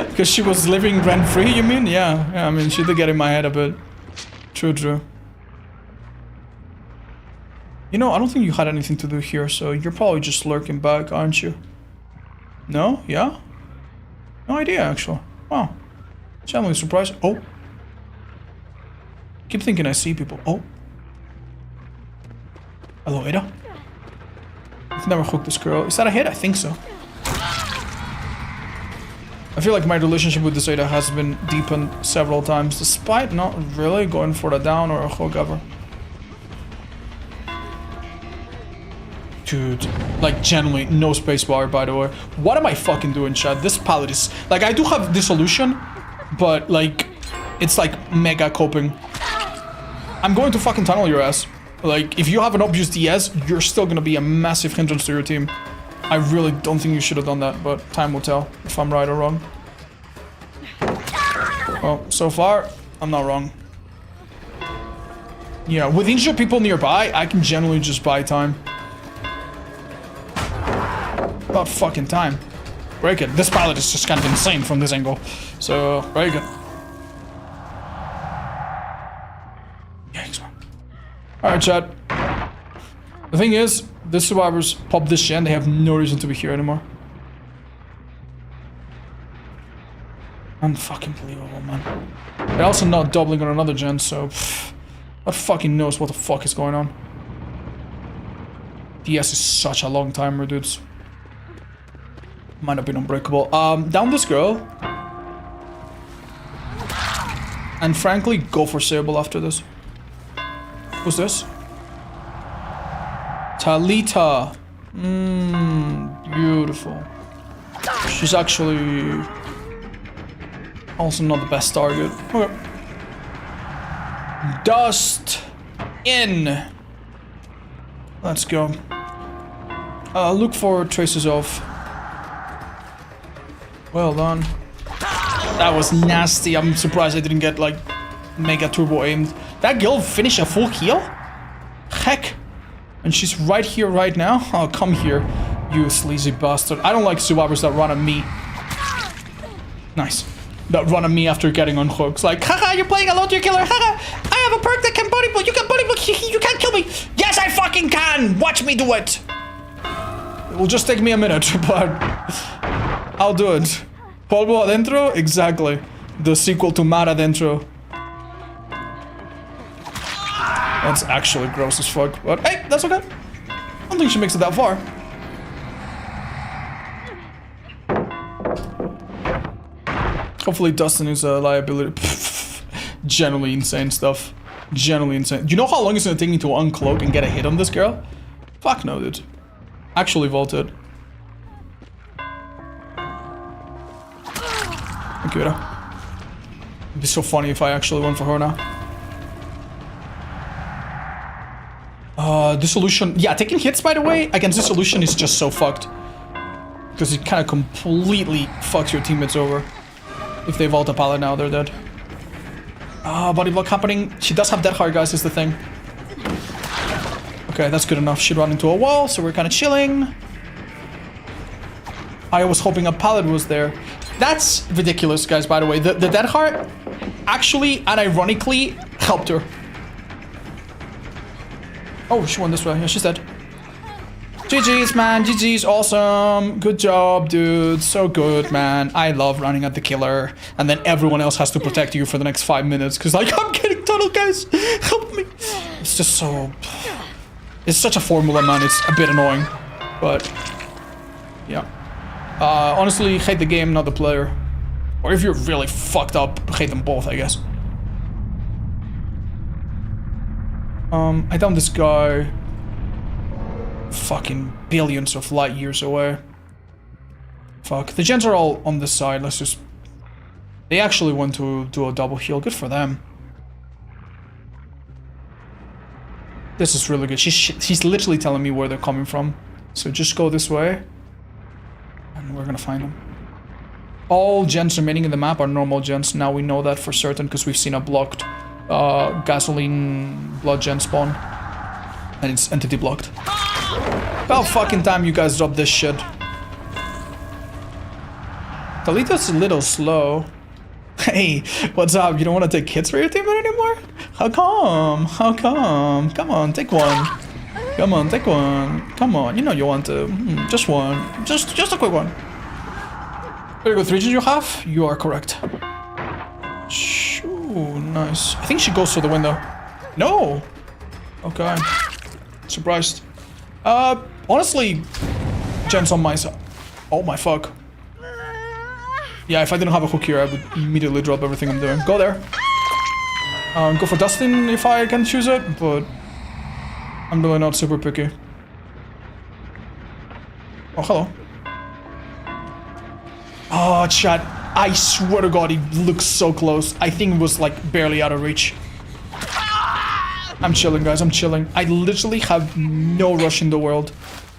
A: Because she was living rent-free, you mean? Yeah, I mean, she did get in my head a bit. True. You know, I don't think you had anything to do here, so you're probably just lurking back, aren't you? No? Yeah? No idea, actually. Wow. Genuinely surprised. Oh. Keep thinking I see people. Oh. Hello, Ada. I've never hooked this girl. Is that a hit? I think so. I feel like my relationship with this Ada has been deepened several times, despite not really going for the down or a hook ever. Dude, like genuinely no spacebar, by the way. What am I fucking doing, chat? This palette is like, I do have dissolution, but like it's like mega coping. I'm going to fucking tunnel your ass. Like, if you have an obvious DS, you're still gonna be a massive hindrance to your team. I really don't think you should have done that, but time will tell if I'm right or wrong. Well, so far, I'm not wrong. Yeah, with injured people nearby, I can generally just buy time. About fucking time. Very good. This palette is just kind of insane from this angle. So, very good. Yikes, man. Alright, chat. The thing is, the survivors pop this gen, they have no reason to be here anymore. Unfucking believable, man. They're also not doubling on another gen, so God fucking knows what the fuck is going on. DS is such a long timer, dudes. Might have been unbreakable. Down this girl. And frankly, go for Sable after this. Who's this? Talita. Beautiful. She's actually also not the best target. Okay. Dust in. Let's go. Look for traces of. Well done. That was nasty. I'm surprised I didn't get like mega turbo aimed. That girl finished a full heal? Heck. And she's right here right now? Oh, come here, you sleazy bastard. I don't like survivors that run at me. Nice. That run at me after getting on hooks. Like, haha, you're playing a low-tier killer. Haha, I have a perk that can body blow. You can body blow. You can't kill me. Yes, I fucking can. Watch me do it. It will just take me a minute, but I'll do it. Polvo adentro? Exactly. The sequel to Mar adentro. That's actually gross as fuck, but hey, that's okay. I don't think she makes it that far. Hopefully Dustin is a liability. Generally insane stuff. Generally insane. Do you know how long it's gonna take me to uncloak and get a hit on this girl? Fuck no, dude. Actually vaulted. Thank you, Ida. It'd be so funny if I actually went for her now. Dissolution. Yeah, taking hits, by the way, against Dissolution is just so fucked. Because it kind of completely fucks your teammates over. If they vault a pallet now, they're dead. Body block happening. She does have dead heart, guys, is the thing. Okay, that's good enough. She ran into a wall, so we're kind of chilling. I was hoping a pallet was there. That's ridiculous, guys, by the way. The dead heart actually, and ironically, helped her. Oh, she went this way. Yeah, she's dead. GG's, man. GG's. Awesome. Good job, dude. So good, man. I love running at the killer. And then everyone else has to protect you for the next 5 minutes. Because, like, I'm getting tunnel, guys. Help me. It's just so... It's such a formula, man. It's a bit annoying. But, yeah. Honestly, hate the game, not the player. Or if you're really fucked up, hate them both, I guess. I downed this guy fucking billions of light years away. Fuck. The gens are all on this side. Let's just... They actually went to do a double heal. Good for them. This is really good. She's literally telling me where they're coming from. So just go this way. And We're gonna find them. All gens remaining in the map are normal gens. Now we know that for certain because we've seen a blocked gasoline blood gen spawn. And it's entity blocked. About fucking time you guys drop this shit. Talita's a little slow. Hey, what's up? You don't want to take hits for your teammate anymore? How come? How come? Come on, take one. Come on, take one. Come on, you know you want to. Just one. Just a quick one. Very good. 3 gens you have? You are correct. Ooh, nice. I think she goes for the window. No! Okay. Surprised. Honestly, gens on my side. Oh my fuck. Yeah, if I didn't have a hook here, I would immediately drop everything I'm doing. Go there. Go for Dustin if I can choose it, but I'm really not super picky. Oh, hello. Oh, chat. I swear to God, he looks so close. I think it was like barely out of reach. I'm chilling, guys. I'm chilling. I literally have no rush in the world.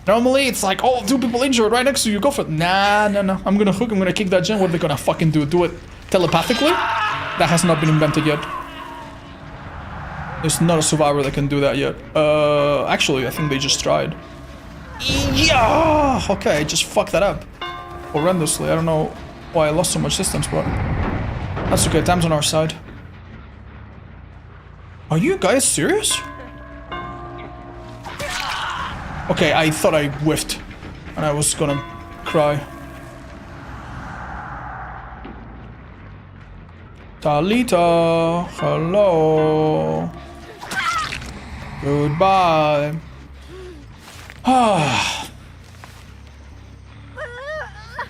A: Normally, it's like, oh, 2 people injured right next to you. Go for it. Nah, no. I'm gonna hook. I'm gonna kick that gen. What are they gonna fucking do? Do it telepathically? That has not been invented yet. There's not a survivor that can do that yet. Actually, I think they just tried. Yeah. Okay, I just fucked that up horrendously. I don't know why I lost so much distance, but that's okay. Time's on our side. Are you guys serious? Okay, I thought I whiffed, and I was gonna cry. Talita, hello. Goodbye.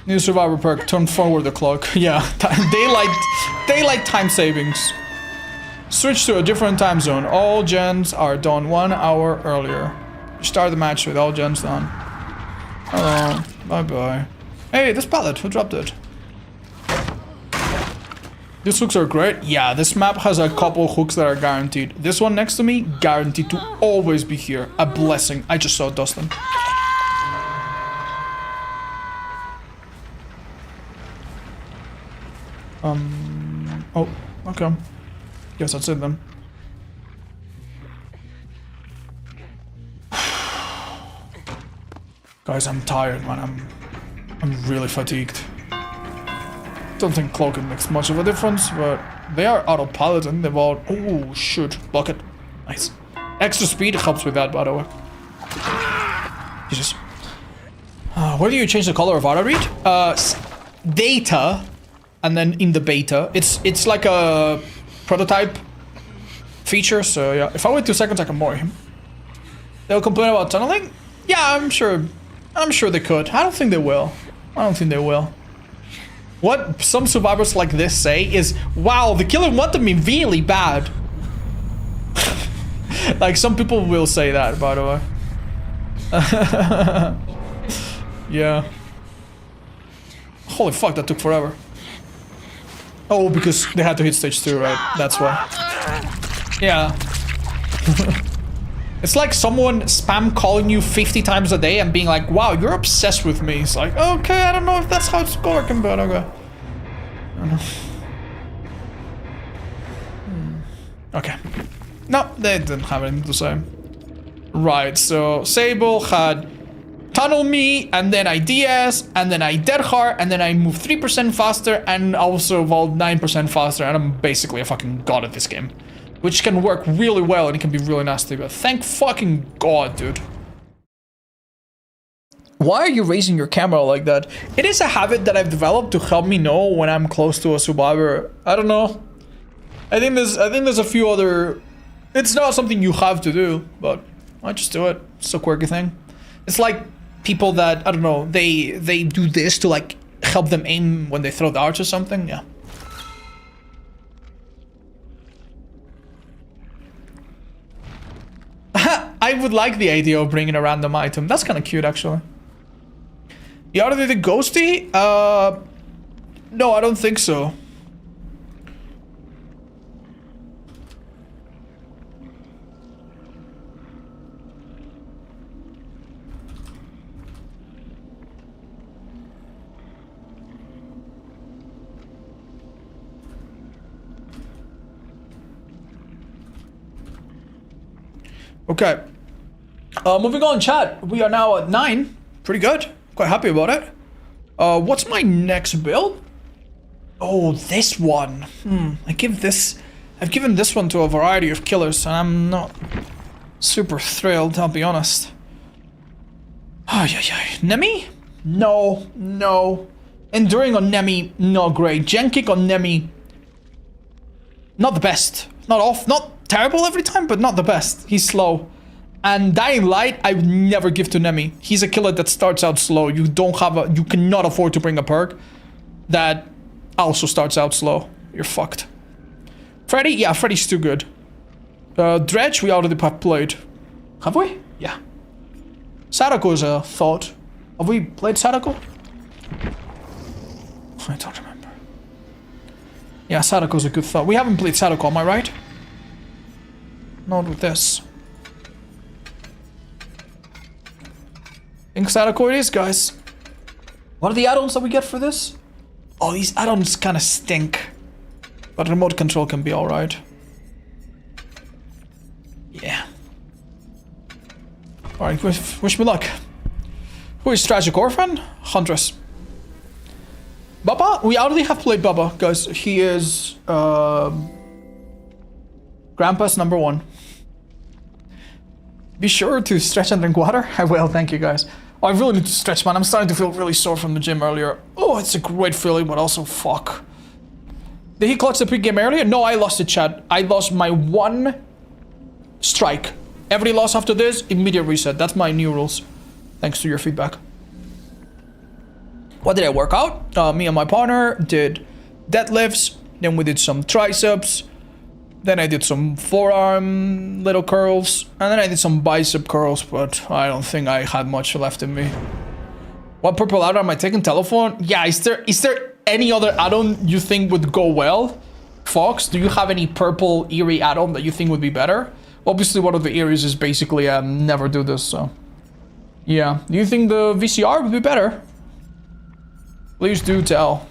A: New survivor perk, turn forward the clock. Yeah, daylight time savings. Switch to a different time zone. All gens are done 1 hour earlier. Start the match with all gens done. Hello. Bye-bye. Hey, this pallet. Who dropped it? These hooks are great. Yeah, this map has a couple hooks that are guaranteed. This one next to me, guaranteed to always be here. A blessing. I just saw Dustin. Oh, okay. Guess that's it then. Guys, I'm tired, man. I'm really fatigued. Don't think cloaking makes much of a difference, but they are autopilot and they've all... Oh, shoot. Block it. Nice. Extra speed helps with that, by the way. Jesus. Where do you change the color of auto read? Data, and then in the beta. It's like a prototype feature, so yeah. If I wait 2 seconds, I can mori him. They'll complain about tunneling? Yeah, I'm sure they could. I don't think they will. What some survivors like this say is, wow, the killer wanted me really bad. Like, some people will say that, by the way. Yeah. Holy fuck, that took forever. Oh, because they had to hit stage 2, right? That's why. Yeah. It's like someone spam calling you 50 times a day and being like, wow, you're obsessed with me. It's like, okay, I don't know if that's how it's working, but okay. I don't know. Okay. No, they didn't have anything to say. Right, so Sable had tunnel me, and then I DS, and then I dead hard, and then I move 3% faster, and also evolve 9% faster, and I'm basically a fucking god at this game. Which can work really well, and it can be really nasty, but thank fucking God, dude. Why are you raising your camera like that? It is a habit that I've developed to help me know when I'm close to a survivor. I don't know. I think there's a few other... It's not something you have to do, but I just do it. It's a quirky thing. It's like people that, I don't know, they do this to like help them aim when they throw darts or something. Yeah. I would like the idea of bringing a random item. That's kind of cute, actually. You already did Ghosty? No, I don't think so. Okay. Moving on, chat. We are now at 9. Pretty good. Quite happy about it. What's my next build? Oh, this one. I've given this one to a variety of killers, and I'm not super thrilled, I'll be honest. Nemi? No. Enduring on Nemi, not great. Gen kick on Nemi, not the best. Not terrible every time, but not the best. He's slow. And Dying Light, I would never give to Nemi. He's a killer that starts out slow. You cannot afford to bring a perk that also starts out slow. You're fucked. Freddy? Yeah, Freddy's too good. Dredge, we already have played. Have we? Yeah. Sadako is a thought. Have we played Sadako? I don't remember. Yeah, Sadako's a good thought. We haven't played Sadako, am I right? Not with this. I think Sadako it is, guys. What are the add-ons that we get for this? Oh, these add-ons kind of stink. But remote control can be alright. Yeah. Alright, wish me luck. Who is Tragic Orphan? Huntress. Baba? We already have played Baba, guys. He is Grandpa's number 1. Be sure to stretch and drink water. I will, thank you guys. Oh, I really need to stretch, man. I'm starting to feel really sore from the gym earlier. Oh, it's a great feeling, but also fuck. Did he clutch the pre-game earlier? No, I lost it, chat. I lost my 1 strike. Every loss after this, immediate reset. That's my new rules. Thanks to your feedback. What did I work out? Me and my partner did deadlifts. Then we did some triceps. Then I did some forearm little curls. And then I did some bicep curls, but I don't think I had much left in me. What purple add-on am I taking? Telephone? Yeah, is there any other add-on you think would go well? Fox, do you have any purple eerie add-on that you think would be better? Obviously, one of the areas is basically never do this, so... Yeah. Do you think the VCR would be better? Please do tell.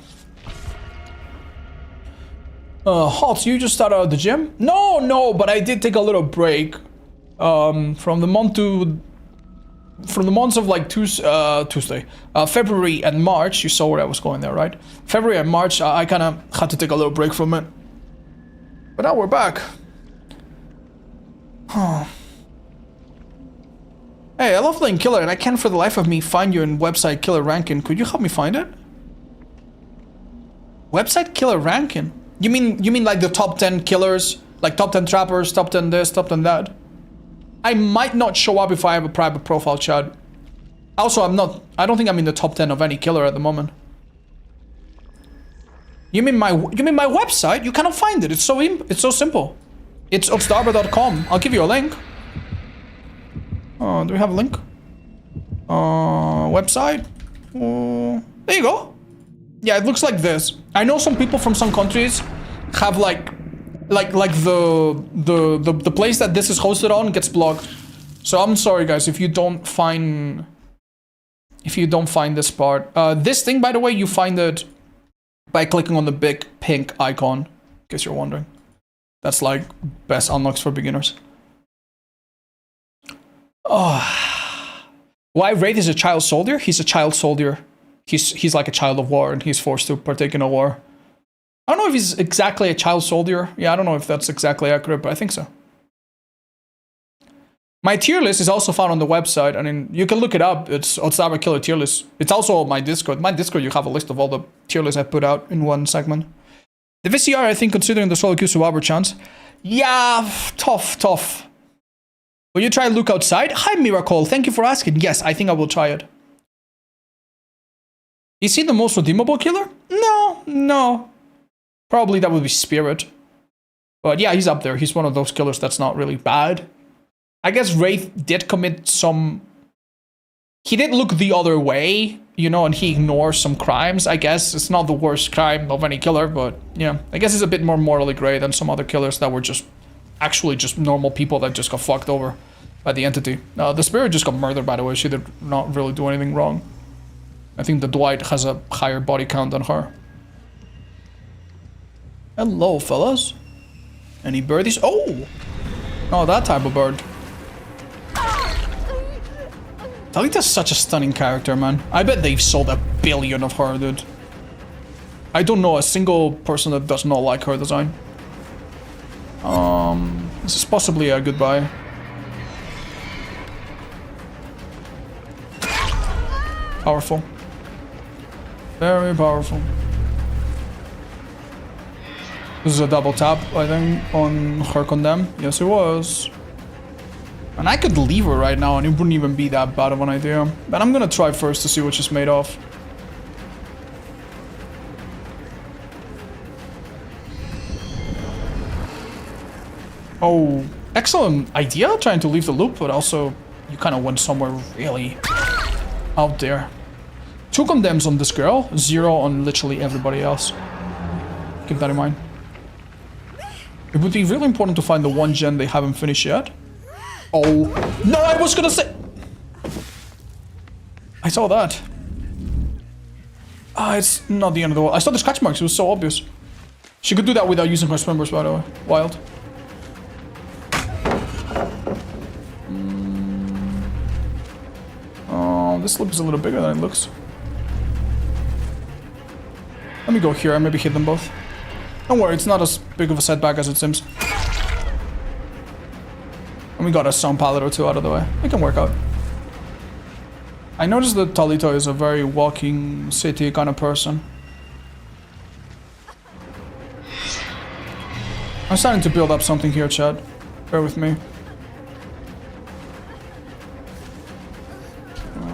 A: Halt, you just started out the gym? No, but I did take a little break. From the months of like February and March. You saw where I was going there, right? February and March, I kind of had to take a little break from it. But now we're back. Huh. Hey, I love playing Killer, and I can't for the life of me find you in website Killer Rankin. Could you help me find it? Website Killer Rankin? You mean like the top 10 killers? Like top 10 trappers, top 10 this, top 10 that? I might not show up if I have a private profile, chat. Also, I don't think I'm in the top 10 of any killer at the moment. You mean my website? You cannot find it. It's so simple. It's upstarber.com. I'll give you a link. Do we have a link? Website? There you go. Yeah, it looks like this. I know some people from some countries have like the place that this is hosted on gets blocked. So I'm sorry, guys, if you don't find this part. This thing, by the way, you find it by clicking on the big pink icon. In case you're wondering. That's like best unlocks for beginners. Oh. Why Wraith is a child soldier? He's a child soldier. He's like a child of war, and he's forced to partake in a war. I don't know if he's exactly a child soldier. Yeah, I don't know if that's exactly accurate, but I think so. My tier list is also found on the website. I mean, you can look it up. It's Otsaba Killer tier list. It's also on my Discord. My Discord, you have a list of all the tier lists I put out in one segment. The VCR, I think, considering the solo queue survivor chance. Yeah, tough. Will you try look outside? Hi, Miracle. Thank you for asking. Yes, I think I will try it. Is he the most redeemable killer? No. Probably that would be Spirit. But yeah, he's up there. He's one of those killers that's not really bad. I guess Wraith did commit some... He did look the other way, you know, and he ignores some crimes, I guess. It's not the worst crime of any killer, but yeah. I guess it's a bit more morally gray than some other killers that were just... Actually just normal people that just got fucked over by the entity. The Spirit just got murdered, by the way. She did not really do anything wrong. I think the Dwight has a higher body count than her. Hello, fellas. Any birdies? Oh, that type of bird. Talita's such a stunning character, man. I bet they've sold 1 billion of her, dude. I don't know a single person that does not like her design. This is possibly a good buy. Powerful. Very powerful. This is a double tap, I think, on her condemn. Yes, it was. And I could leave her right now and it wouldn't even be that bad of an idea. But I'm gonna try first to see what she's made of. Oh, excellent idea trying to leave the loop, but also you kind of went somewhere really out there. 2 condemns on this girl, 0 on literally everybody else. Keep that in mind. It would be really important to find the 1 gen they haven't finished yet. Oh, no, I was gonna say... I saw that. Ah, it's not the end of the world. I saw the scratch marks, it was so obvious. She could do that without using her swimmers, by the way. Wild. Oh, this loop is a little bigger than it looks. Let me go here and maybe hit them both. Don't worry, it's not as big of a setback as it seems. And we got a sound pallet or 2 out of the way. It can work out. I noticed that Talita is a very walking city kind of person. I'm starting to build up something here, Chad. Bear with me.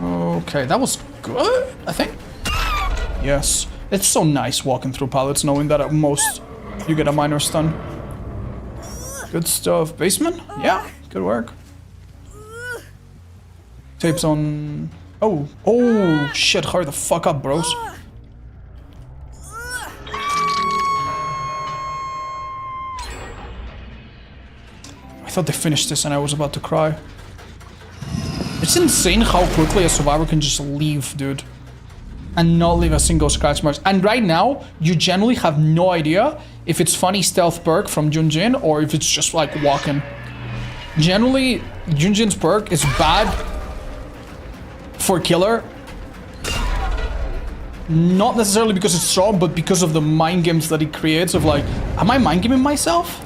A: Okay, that was good, I think. Yes. It's so nice walking through pallets knowing that at most you get a minor stun. Good stuff. Basement? Yeah, good work. Tapes on... Oh, oh, shit, hurry the fuck up, bros. I thought they finished this and I was about to cry. It's insane how quickly a survivor can just leave, dude. And not leave a single scratch mark. And right now, you generally have no idea if it's funny stealth perk from Junjin or if it's just like walking. Generally, Junjin's perk is bad for killer. Not necessarily because it's strong, but because of the mind games that it creates of like, am I mind gaming myself?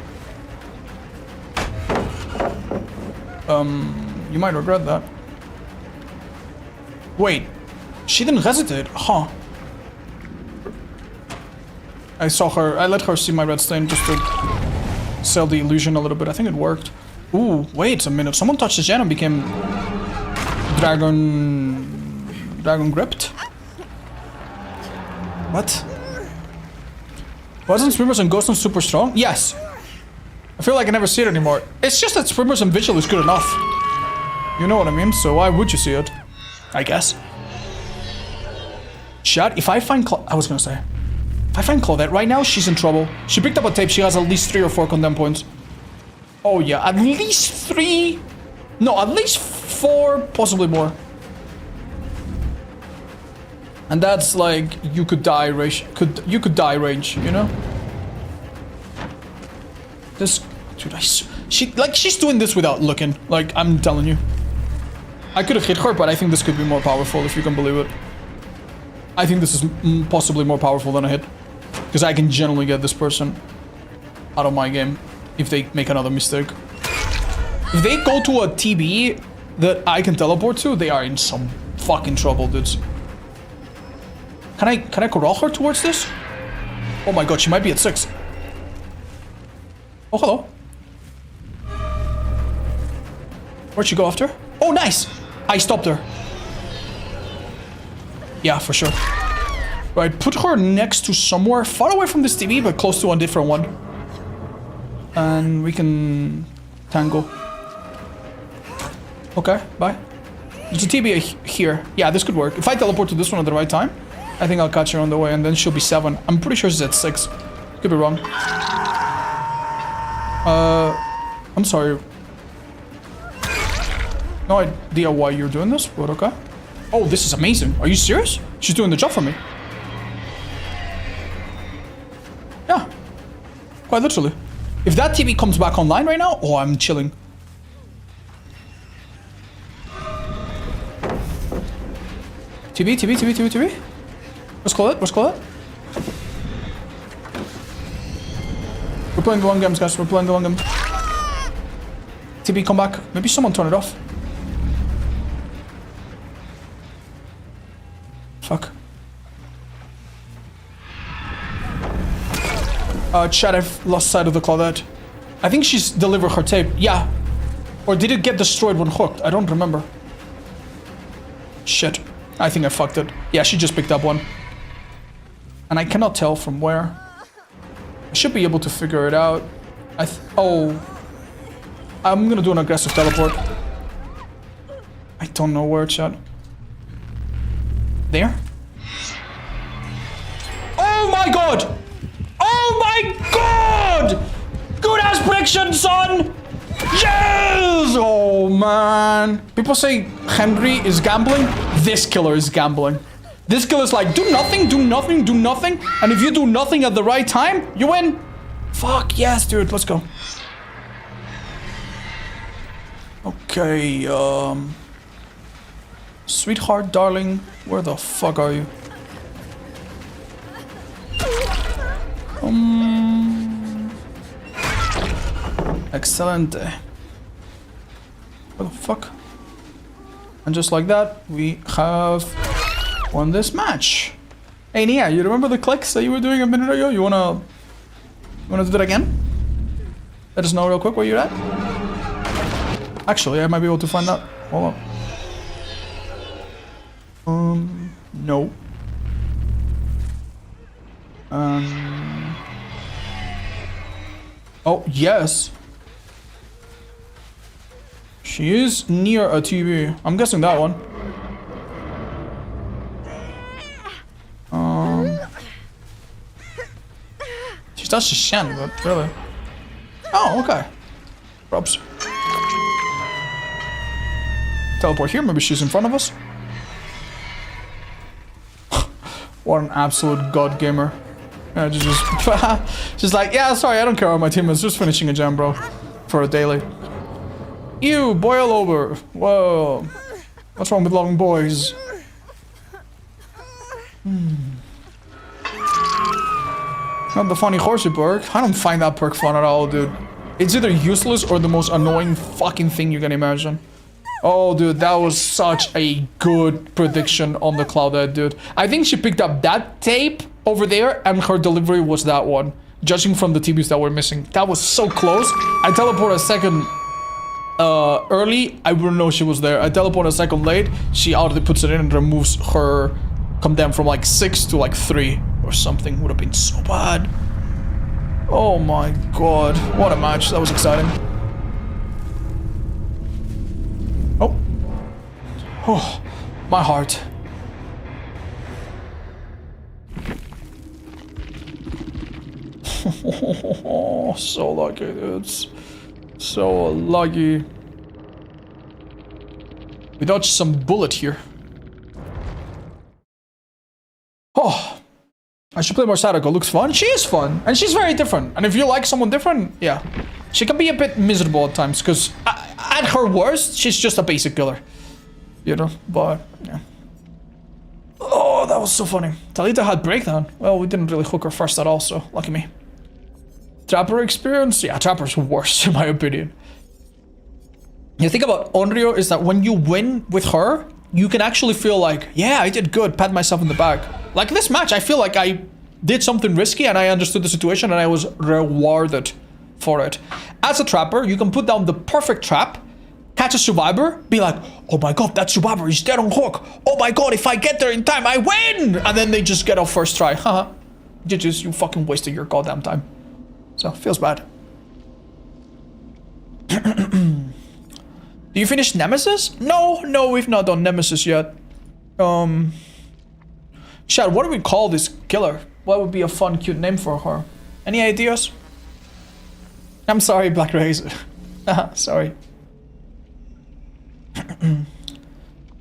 A: You might regret that. Wait. She didn't hesitate, huh? I saw her, I let her see my red stain just to sell the illusion a little bit. I think it worked. Ooh, wait a minute. Someone touched the gen and became dragon gripped? What? Wasn't Swimmers and Ghost super strong? Yes. I feel like I never see it anymore. It's just that Swimmers and Vigil is good enough. You know what I mean? So why would you see it? I guess. Chat, if I find I was gonna say, if I find Claudette right now, she's in trouble. She picked up a tape, she has at least 3 or 4 condemn points. Oh yeah, at least 3. No, at least 4, possibly more. And that's like, you could die range, you could die range, you know? This, dude, she's doing this without looking, like, I'm telling you. I could have hit her, but I think this could be more powerful, if you can believe it. I think this is possibly more powerful than a hit. Because I can generally get this person out of my game if they make another mistake. If they go to a TB that I can teleport to, they are in some fucking trouble, dudes. Can I corral her towards this? Oh my god, she might be at 6. Oh, hello. Where'd she go after? Oh, nice! I stopped her. Yeah, for sure. Right, put her next to somewhere far away from this TV, but close to a different one. And we can tangle. Okay, bye. There's a TB here. Yeah, this could work. If I teleport to this one at the right time, I think I'll catch her on the way, and then she'll be 7. I'm pretty sure she's at 6. Could be wrong. I'm sorry. No idea why you're doing this, but okay. Oh, this is amazing. Are you serious? She's doing the job for me. Yeah. Quite literally. If that TV comes back online right now, oh, I'm chilling. TB. Let's call it. We're playing the long games, guys. We're playing the long game. TB, come back. Maybe someone turn it off. Fuck. Chat, I've lost sight of the Claudette. I think she's delivered her tape. Yeah. Or did it get destroyed when hooked? I don't remember. Shit. I think I fucked it. Yeah, she just picked up one. And I cannot tell from where. I should be able to figure it out. Oh. I'm gonna do an aggressive teleport. I don't know where, chat. There? Oh my god! Oh my god! Good ass prediction, son! Yes! Oh man. People say Henry is gambling. This killer is gambling. This killer's like, do nothing. And if you do nothing at the right time, you win. Fuck yes, dude. Let's go. Okay, sweetheart, darling, where the fuck are you? Excelente. What the fuck? And just like that, we have won this match. Hey Nia, you remember the clicks that you were doing a minute ago? You wanna do that again? Let us know real quick where you're at. Actually, I might be able to find out. Hold on. No. Oh, yes. She is near a TV. I'm guessing that one. She does shen, but really. Oh, okay. Props. Teleport here, maybe she's in front of us. What an absolute god gamer. Yeah, just like, yeah, sorry, I don't care about my team is just finishing a jam, bro. For a daily. Ew, boil over. Whoa. What's wrong with loving boys? Not the funny horsey perk. I don't find that perk fun at all, dude. It's either useless or the most annoying fucking thing you can imagine. Oh, dude, that was such a good prediction on the Claudette, dude. I think she picked up that tape over there, and her delivery was that one. Judging from the TVs that were missing. That was so close. I teleport a second early, I wouldn't know she was there. I teleport a second late, she already puts it in and removes her condemn from like 6 to like 3 or something. Would have been so bad. Oh my god. What a match. That was exciting. Oh, my heart. So lucky, dudes. So lucky. We dodged some bullet here. Oh, I should play more Sadako. Looks fun. She is fun, and she's very different. And if you like someone different, yeah, she can be a bit miserable at times. Because at her worst, she's just a basic killer. You know, but yeah. Oh, that was so funny. Talita had breakdown. Well, we didn't really hook her first at all, so lucky me. Trapper experience? Yeah, Trapper's worse in my opinion. The thing about Onryo is that when you win with her, you can actually feel like, yeah, I did good, pat myself in the back. Like this match, I feel like I did something risky and I understood the situation and I was rewarded for it. As a Trapper, you can put down the perfect trap, catch a survivor, be like, oh my god, that survivor is dead on hook. Oh my god, if I get there in time, I win! And then they just get off first try. Haha. GG's, you fucking wasted your goddamn time. So, feels bad. Do you finish Nemesis? No, we've not done Nemesis yet. Chad, what do we call this killer? What would be a fun, cute name for her? Any ideas? I'm sorry, Black Razor. Sorry.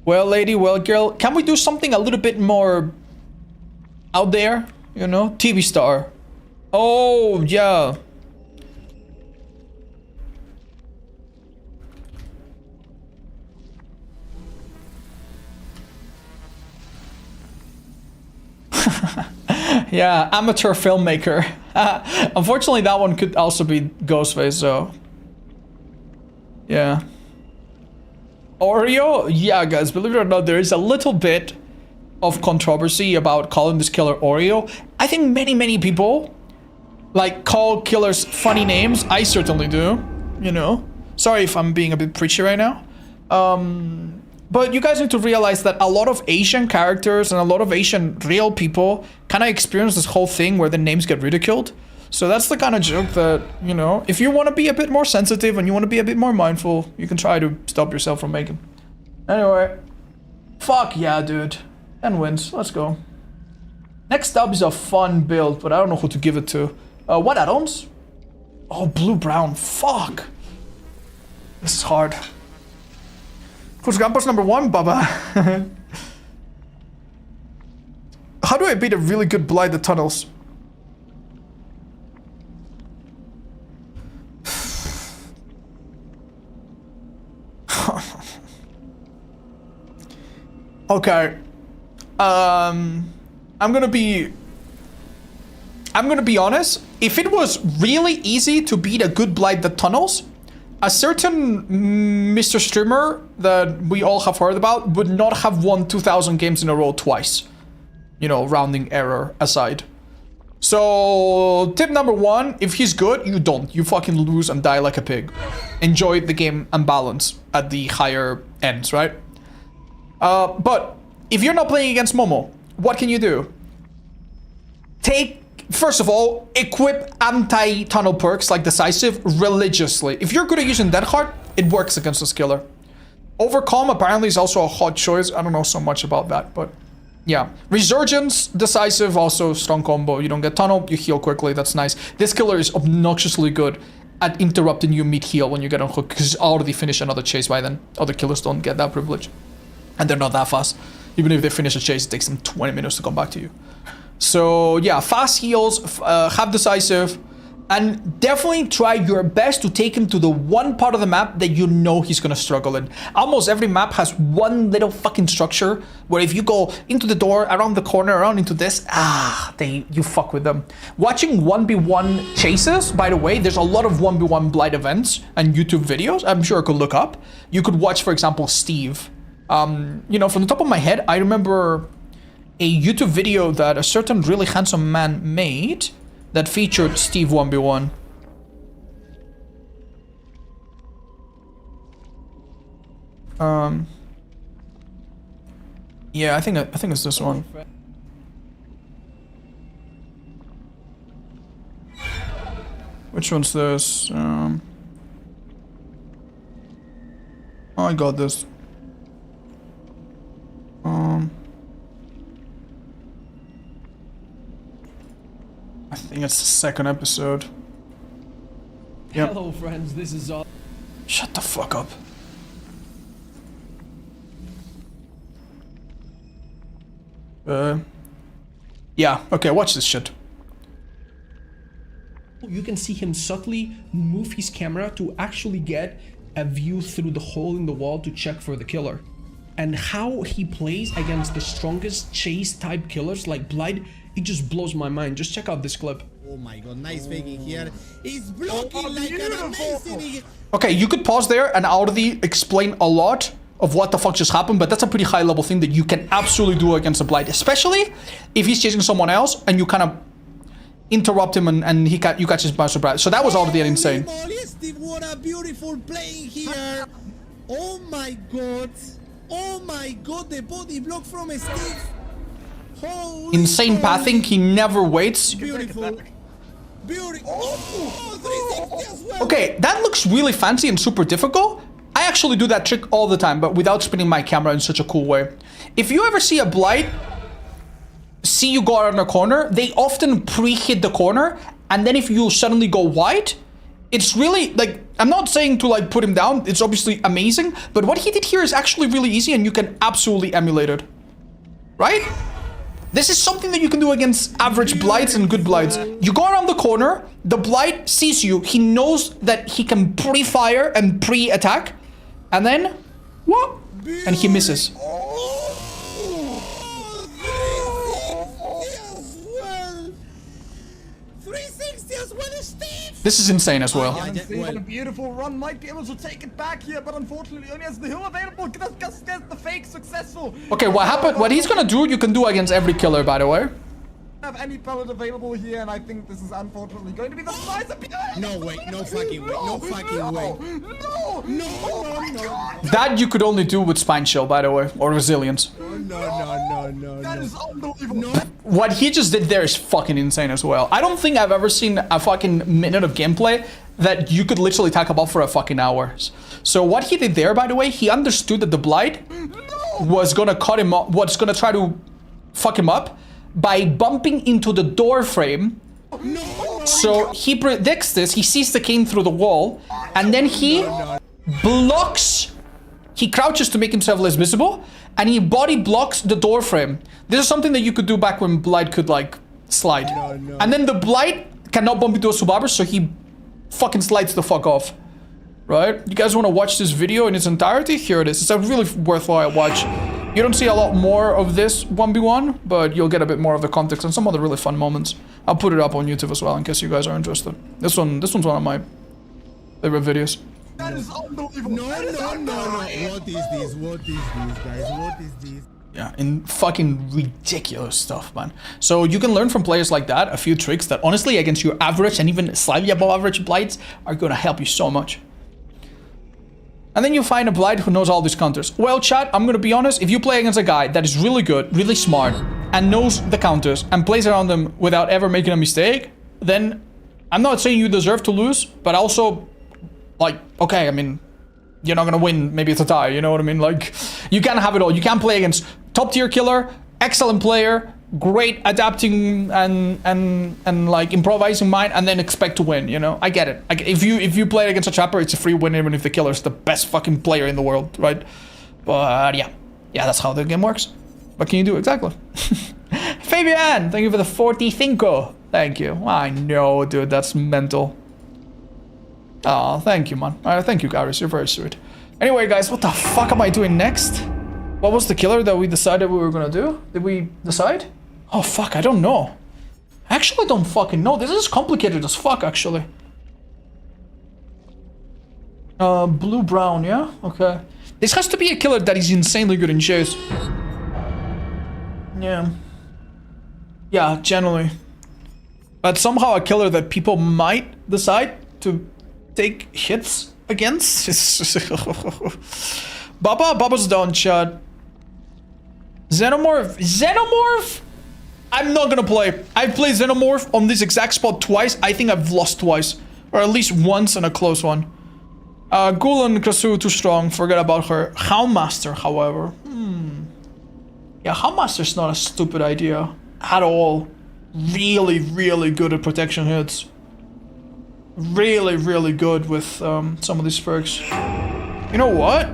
A: Well, lady, well, girl, can we do something a little bit more out there? You know, TV star. Oh, yeah. Yeah, amateur filmmaker. Unfortunately, that one could also be Ghostface, so... Yeah. Oreo? Yeah, guys, believe it or not, there is a little bit of controversy about calling this killer Oreo. I think many people, like, call killers funny names. I certainly do, you know. Sorry if I'm being a bit preachy right now. But you guys need to realize that a lot of Asian characters and a lot of Asian real people kind of experience this whole thing where the names get ridiculed. So that's the kind of joke that, you know, if you want to be a bit more sensitive and you want to be a bit more mindful, you can try to stop yourself from making. Anyway. Fuck yeah, dude. 10 wins. Let's go. Next up is a fun build, but I don't know who to give it to. What add-ons? Oh, blue-brown. Fuck. This is hard. Who's Campus number 1, Baba? How do I beat a really good blind the tunnels? Okay. I'm gonna be honest. If it was really easy to beat a good blind the tunnels, a certain Mr. Streamer that we all have heard about would not have won 2,000 games in a row twice. You know, rounding error aside. So, tip number 1, if he's good, you don't. You fucking lose and die like a pig. Enjoy the game and balance at the higher ends, right? But if you're not playing against Momo, what can you do? First of all, equip anti-tunnel perks like Decisive religiously. If you're good at using Dead Heart, it works against this killer. Overcome apparently is also a hot choice. I don't know so much about that, but yeah. Resurgence, Decisive, also strong combo. You don't get tunnel, you heal quickly, that's nice. This killer is obnoxiously good at interrupting you mid-heal when you get unhooked, because he's already finished another chase by then. Other killers don't get that privilege. And they're not that fast. Even if they finish a chase, it takes them 20 minutes to come back to you. So yeah, fast heals, have Decisive, and definitely try your best to take him to the one part of the map that you know he's gonna struggle in. Almost every map has one little fucking structure where if you go into the door, around the corner, around into this, you fuck with them. Watching 1v1 chases, by the way, there's a lot of 1v1 blind events and YouTube videos. I'm sure I could look up. You could watch, for example, Steve. You know, from the top of my head, I remember a YouTube video that a certain really handsome man made that featured Steve 1v1. Yeah, I think it's this one. Which one's this? Oh, I got this. I think it's the second episode. Yep.
B: Hello friends, this is all.
A: Shut the fuck up. Yeah, okay, watch this shit.
B: You can see him subtly move his camera to actually get a view through the hole in the wall to check for the killer. And how he plays against the strongest chase type killers like Blight, it just blows my mind. Just check out this clip.
C: Oh my god, nice faking here. He's blocking like an amazing...
A: Okay, you could pause there and already explain a lot of what the fuck just happened, but that's a pretty high level thing that you can absolutely do against a Blight, especially if he's chasing someone else and you kind of interrupt him and you catch his by surprise. So that was already insane.
C: Steve, what a beautiful playing here. Oh my god. Oh my god, the body block from Steve. Holy
A: insane pathing, he never waits.
C: Beautiful. Beautiful. Oh, 360 as well.
A: Okay, that looks really fancy and super difficult. I actually do that trick all the time, but without spinning my camera in such a cool way. If you ever see a Blight see you go around a corner, they often pre-hit the corner, and then if you suddenly go wide, it's really, like, I'm not saying to, like, put him down, it's obviously amazing, but what he did here is actually really easy, and you can absolutely emulate it. Right? This is something that you can do against average Blights and good Blights. You go around the corner, the Blight sees you, he knows that he can pre-fire and pre-attack, and then, what? And he misses. This is insane as well.
C: Yeah,
D: A beautiful run might be able to take it back here, but unfortunately only has the hill available. Just get the fake successful.
A: Okay, what happened? What he's gonna do, you can do against every killer, by the way.
D: Have any pellet available here, and I think this is unfortunately going to be the size of
C: No way, no fucking way, no fucking way. No.
A: That you could only do with Spine Chill, by the way, or Resilience.
C: No.
D: That is unbelievable.
C: No.
A: What he just did there is fucking insane as well. I don't think I've ever seen a fucking minute of gameplay that you could literally talk about for a fucking hour. So what he did there, by the way, he understood that the Blight was gonna cut him up, was gonna try to fuck him up by bumping into the door frame. So he predicts this, he sees the cane through the wall, and then he blocks, he crouches to make himself less visible, and he body blocks the door frame. This is something that you could do back when Blight could like slide. And then the Blight cannot bump into a survivor, so he fucking slides the fuck off. Right? You guys want to watch this video in its entirety? Here it is. It's a really worthwhile watch. You don't see a lot more of this 1v1, but you'll get a bit more of the context and some other really fun moments. I'll put it up on YouTube as well in case you guys are interested. This one's one of my favorite videos.
D: That is unbelievable.
C: No. What is this, guys? What is this?
A: Yeah, and fucking ridiculous stuff, man. So you can learn from players like that a few tricks that honestly against your average and even slightly above average Blights are gonna help you so much. And then you find a Blight who knows all these counters. Well, chat, I'm gonna be honest, if you play against a guy that is really good, really smart, and knows the counters, and plays around them without ever making a mistake, then I'm not saying you deserve to lose, but also, like, okay, I mean, you're not gonna win, maybe it's a tie, you know what I mean? Like, you can't have it all. You can't play against top tier killer, excellent player, great adapting and like improvising mind, and then expect to win, you know? I get it. If you play against a trapper, it's a free win even if the killer's the best fucking player in the world, right? But yeah, that's how the game works. What can you do exactly? Fabian, thank you for the 40 Cinco. Thank you. I know, dude, that's mental. Oh, thank you, man. Alright, thank you, Garrus. You're very sweet. Anyway, guys, what the fuck am I doing next? What was the killer that we decided we were gonna do? Did we decide? Oh, fuck, I don't know. I actually don't fucking know. This is complicated as fuck, actually. Blue-brown, yeah? Okay. This has to be a killer that is insanely good in chase. Yeah. Yeah, generally. But somehow a killer that people might decide to take hits against. Baba's done, chat. Xenomorph? I'm not gonna play. I've played Xenomorph on this exact spot twice. I think I've lost twice. Or at least once in a close one. Ghoul and Krasu too strong. Forget about her. Houndmaster, however. Yeah, Houndmaster's not a stupid idea. At all. Really, really good at protection hits. Really, really good with some of these perks. You know what?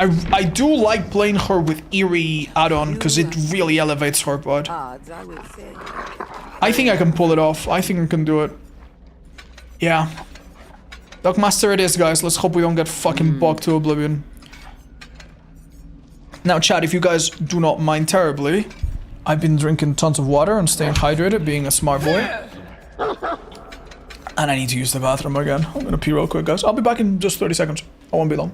A: I do like playing her with Eerie add-on because it really elevates her, but I think I can pull it off. I think I can do it. Yeah. Dogmaster it is, guys. Let's hope we don't get fucking bogged to oblivion. Now, chat, if you guys do not mind terribly, I've been drinking tons of water and staying hydrated, being a smart boy. And I need to use the bathroom again. I'm gonna pee real quick, guys. I'll be back in just 30 seconds. I won't be long.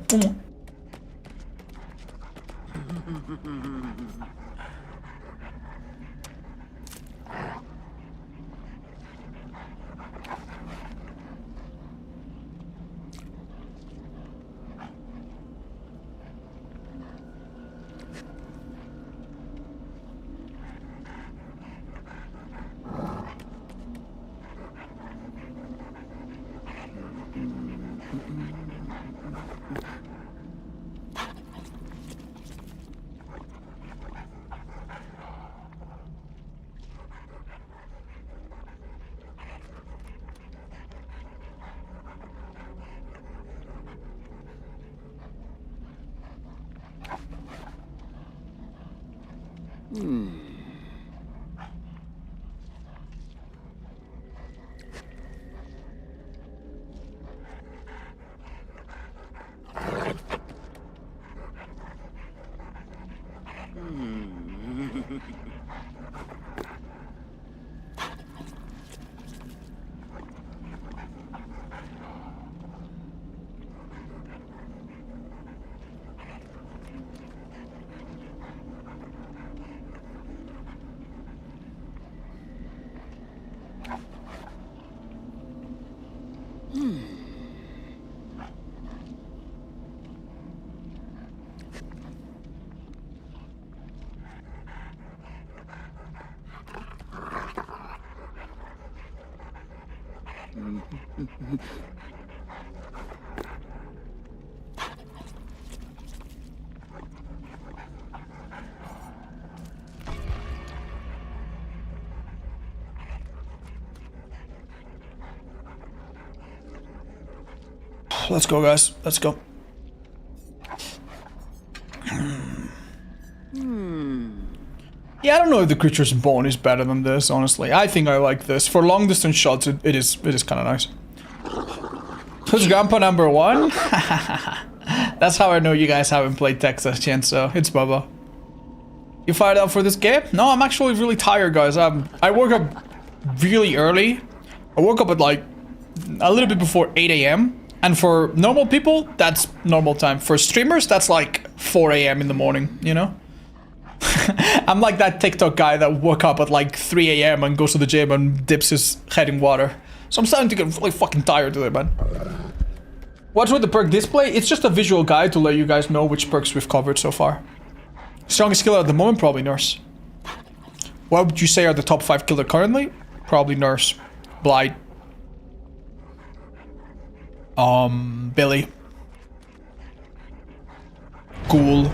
A: Let's go, guys. Let's go. Yeah, I don't know if the Creature's Bone is better than this, honestly. I think I like this. For long distance shots, it is kind of nice. Who's Grandpa number 1? That's how I know you guys haven't played Texas Chainsaw. It's Bubba. You fired up for this game? No, I'm actually really tired, guys. I woke up really early. I woke up at like a little bit before 8 AM. And for normal people, that's normal time. For streamers, that's like 4 AM in the morning, you know? I'm like that TikTok guy that woke up at like 3 AM and goes to the gym and dips his head in water. So I'm starting to get really fucking tired today, man. What's with the perk display? It's just a visual guide to let you guys know which perks we've covered so far. Strongest killer at the moment? Probably Nurse. What would you say are the top 5 killer currently? Probably Nurse. Blight. Billy. Ghoul.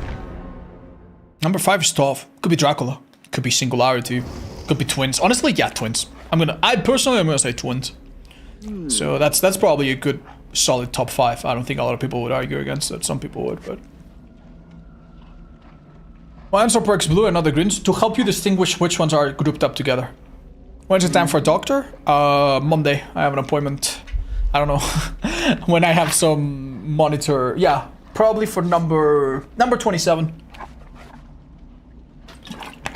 A: Number 5 is tough. Could be Dracula. Could be Singularity. Could be Twins. Honestly, yeah, Twins. I personally am gonna say Twins. So that's probably a good solid top 5. I don't think a lot of people would argue against it. Some people would, but why answer perks blue and other greens? To help you distinguish which ones are grouped up together. When's it time for a doctor? Monday. I have an appointment. I don't know. When I have some monitor. Yeah, probably for number 27.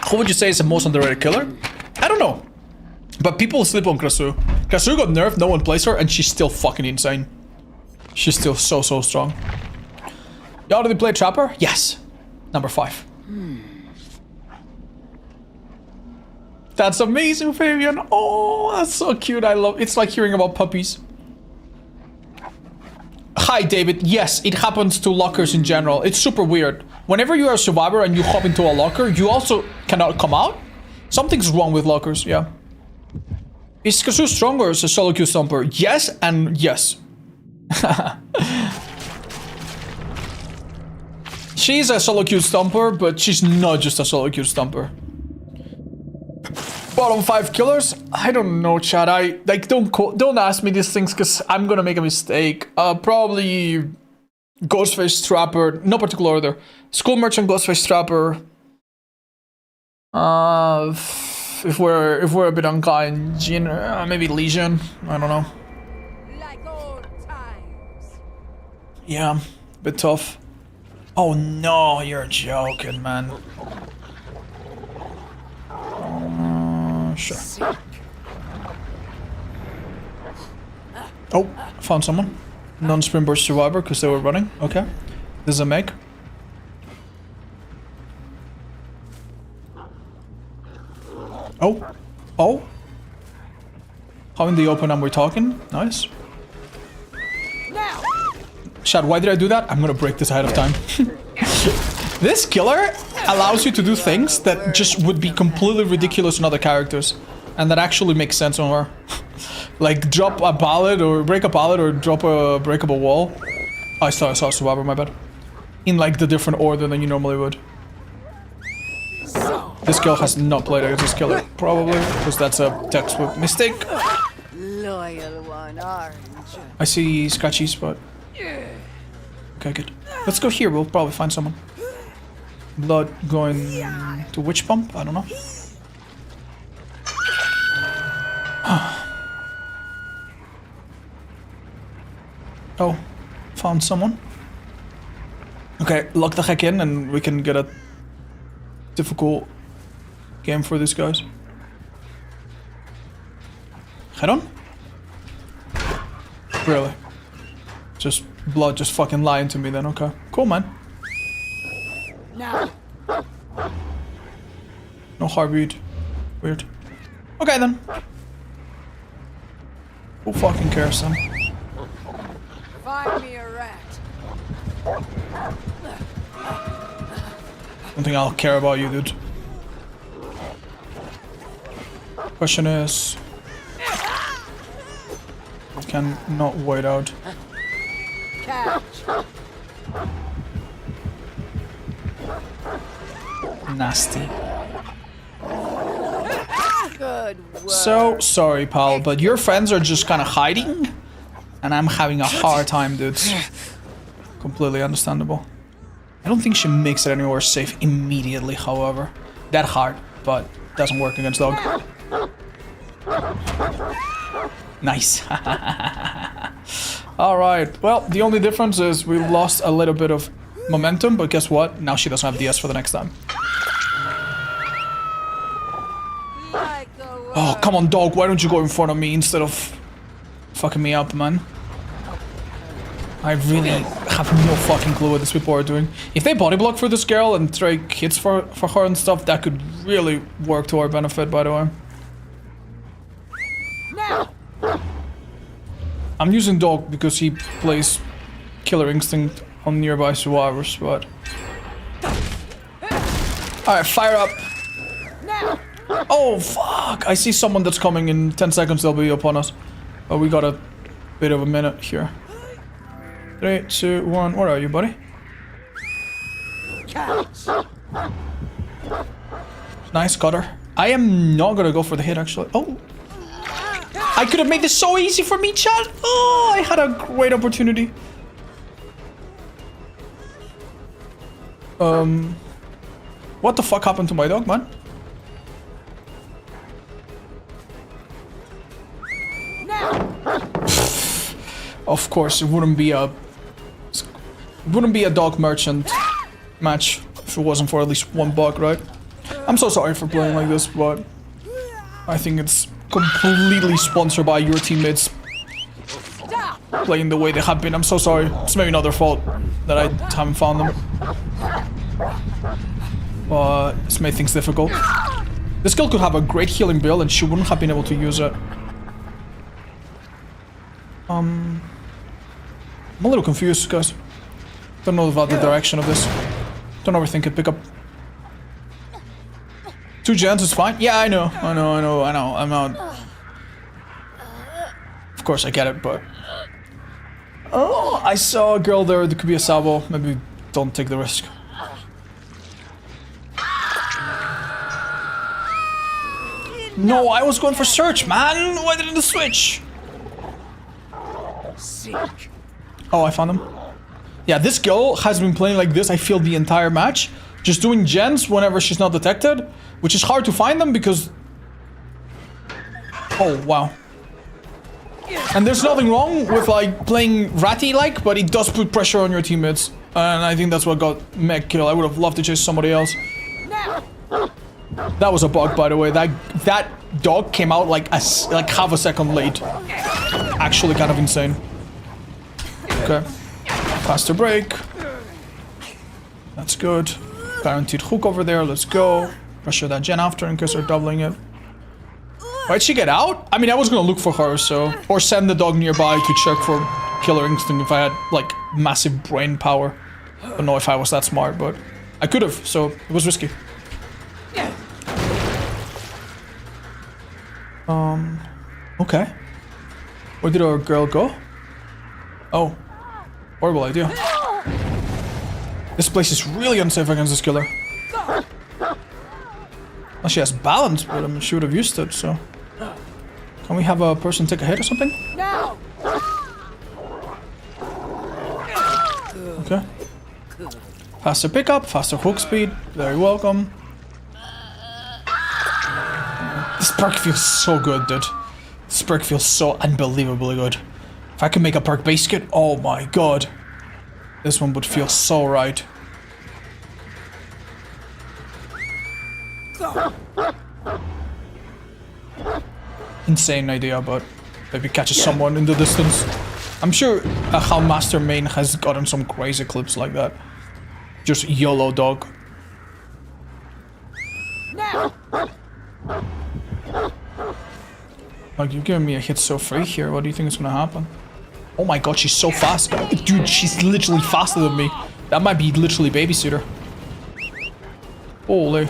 A: Who would you say is the most underrated killer? I don't know. But people sleep on Krasu. Krasu got nerfed, no one plays her, and she's still fucking insane. She's still so strong. You already played Trapper? Yes. Number 5. That's amazing, Fabian. Oh, that's so cute. I love it's like hearing about puppies. Hi, David. Yes, it happens to lockers in general. It's super weird. Whenever you are a survivor and you hop into a locker, you also cannot come out. Something's wrong with lockers, yeah. Is Kazu stronger as a solo queue stomper? Yes and yes. She's a solo queue stomper, but she's not just a solo queue stomper. Bottom 5 killers? I don't know, Chad. Don't ask me these things because I'm gonna make a mistake. Probably Ghostface Trapper, no particular order. School Merchant, Ghostface Trapper. If we're a bit unkind, maybe Legion. I don't know.
E: Like old times.
A: Yeah, a bit tough. Oh no, you're joking, man. Sure. Oh, found someone. Non-sprint burst survivor because they were running. Okay. This is a Meg. Oh. Oh. How in the open am we talking? Nice. Shad, why did I do that? I'm gonna break this ahead of time. This killer allows you to do things that just would be completely ridiculous in other characters. And that actually makes sense on her. Like drop a pallet or break a pallet or drop a breakable wall. Oh, I saw a survivor, my bad. In like the different order than you normally would. This girl has not played against this killer, probably, because that's a textbook mistake.
E: Loyal one, aren't you?
A: I see Scratchy spot. Okay, good. Let's go here, we'll probably find someone. Blood going to Witch Pump? I don't know. Oh, found someone. Okay, lock the heck in and we can get a difficult game for these guys. Head on? Really? Just blood just fucking lying to me then, okay. Cool, man.
E: Now.
A: No heartbeat. Weird. Okay then. Who fucking cares then?
E: Find me a rat.
A: Don't think I'll care about you, dude. Question is... Can not wait out.
E: Catch.
A: Nasty.
E: Good work.
A: So sorry, pal, but your friends are just kind of hiding, and I'm having a hard time, dude. Completely understandable. I don't think she makes it anywhere safe immediately, however. That hard, but doesn't work against dog. Nice. Alright, well, the only difference is we lost a little bit of momentum, but guess what? Now she doesn't have DS for the next time.
E: Like a
A: Oh, come on, dog, why don't you go in front of me instead of fucking me up, man? I really have no fucking clue what these people are doing. If they body block for this girl and trade hits for her and stuff, that could really work to our benefit, by the way.
E: now.
A: I'm using dog because he plays Killer Instinct on nearby survivors, but... Alright, fire up!
E: Now.
A: Oh, fuck! I see someone that's coming in 10 seconds, they'll be upon us. But we got a bit of a minute here. 3, 2, 1, where are you, buddy?
E: Catch.
A: Nice, got her. I am not gonna go for the hit, actually. Oh! I could have made this so easy for me, chat! Oh, I had a great opportunity. What the fuck happened to my dog, man? Of course, it wouldn't be a dog merchant match if it wasn't for at least one bug, right? I'm so sorry for playing like this, but I think it's completely sponsored by your teammates playing the way they have been. I'm so sorry. It's maybe not their fault that I haven't found them. But it's made things difficult. This girl could have a great healing build and she wouldn't have been able to use it. I'm a little confused, guys. Don't know about the direction of this. Don't overthink it, pick up. 2 gens is fine. Yeah, I know. I'm not... Of course I get it, but... Oh, I saw a girl there. There could be a Sabo. Maybe don't take the risk. No, I was going for search, man. Why didn't it switch?
E: Sick.
A: Oh, I found him. Yeah, this girl has been playing like this, I feel, the entire match. Just doing gens whenever she's not detected. Which is hard to find them because... Oh, wow. And there's nothing wrong with, like, playing ratty-like, but it does put pressure on your teammates. And I think that's what got Meg killed. I would have loved to chase somebody else. That was a bug, by the way. That dog came out like half a second late. Actually kind of insane. Okay. Faster break. That's good. Guaranteed hook over there. Let's go. Pressure that gen after in case they're doubling it. Why'd she get out? I mean, I was gonna look for her, so... Or send the dog nearby to check for Killer Instinct if I had, like, massive brain power. I don't know if I was that smart, but... I could have, so it was risky. Okay. Where did our girl go? Oh. Horrible idea. This place is really unsafe against this killer. Well, she has balance, but I mean, she would have used it, so... Can we have a person take a hit or something?
E: Now.
A: Okay. Faster pickup, faster hook speed. Very welcome. This perk feels so good, dude. This perk feels so unbelievably good. If I can make a perk base kit, oh my god. This one would feel so right. Insane idea, but maybe catches someone in the distance. I'm sure how Master Main has gotten some crazy clips like that. Just YOLO dog.
E: Now.
A: Like, you're giving me a hit so free here. What do you think is gonna happen? Oh my god, she's so fast. Dude, she's literally faster than me. That might be literally babysitter. Holy.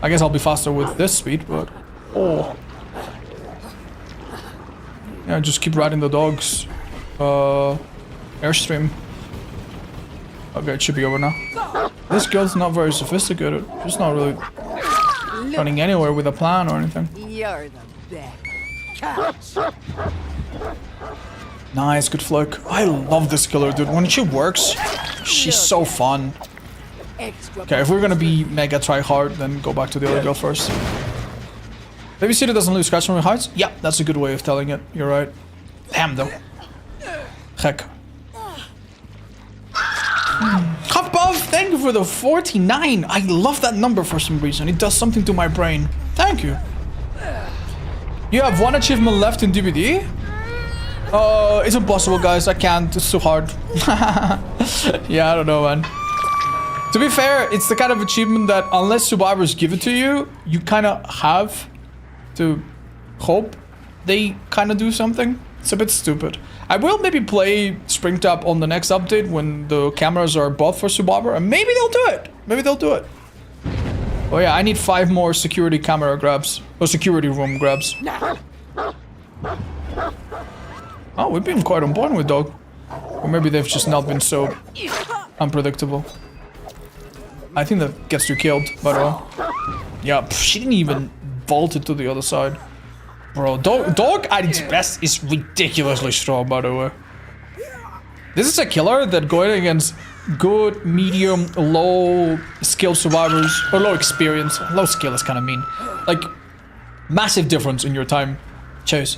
A: I guess I'll be faster with this speed, but... Oh. Yeah, just keep riding the dogs. Airstream. Okay, it should be over now. This girl's not very sophisticated. She's not really running anywhere with a plan or anything.
E: You're the best. Catch.
A: Nice, good flick. I love this killer, dude. When she works, she's so fun.
E: Extra.
A: Okay, if we're gonna be mega try hard, then go back to the other girl first. Babysitter doesn't lose scratch from her heights? Yeah, that's a good way of telling it. You're right. Damn, though. Heck. Hop Buff, thank you for the 49. I love that number for some reason. It does something to my brain. Thank you. You have one achievement left in DVD? It's impossible, guys. I can't. It's too hard. Yeah, I don't know, man. To be fair, it's the kind of achievement that unless survivors give it to you, you kind of have to hope they kind of do something. It's a bit stupid. I will maybe play Springtrap on the next update when the cameras are bought for Survivor, and maybe they'll do it. Maybe they'll do it. Oh yeah, I need 5 more security camera grabs. Or security room grabs. Oh, we've been quite on point with dog. Or maybe they've just not been so unpredictable. I think that gets you killed, by the way. Yeah, she didn't even vault it to the other side. Bro, dog at its best is ridiculously strong, by the way. This is a killer that going against good, medium, low skill survivors, or low experience. Low skill is kind of mean. Like, massive difference in your time chase.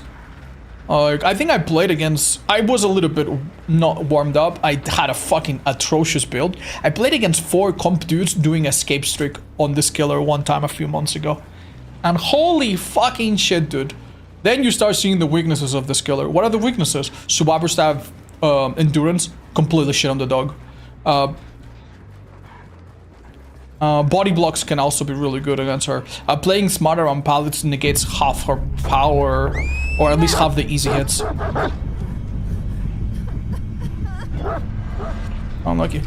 A: I think I played against... I was a little bit not warmed up. I had a fucking atrocious build. I played against 4 comp dudes doing escape streak on this killer one time a few months ago. And holy fucking shit, dude. Then you start seeing the weaknesses of this killer. What are the weaknesses? Survivors have endurance, completely shit on the dog. Body blocks can also be really good against her. Playing smarter on pallets negates half her power, or at least half the easy hits. Unlucky.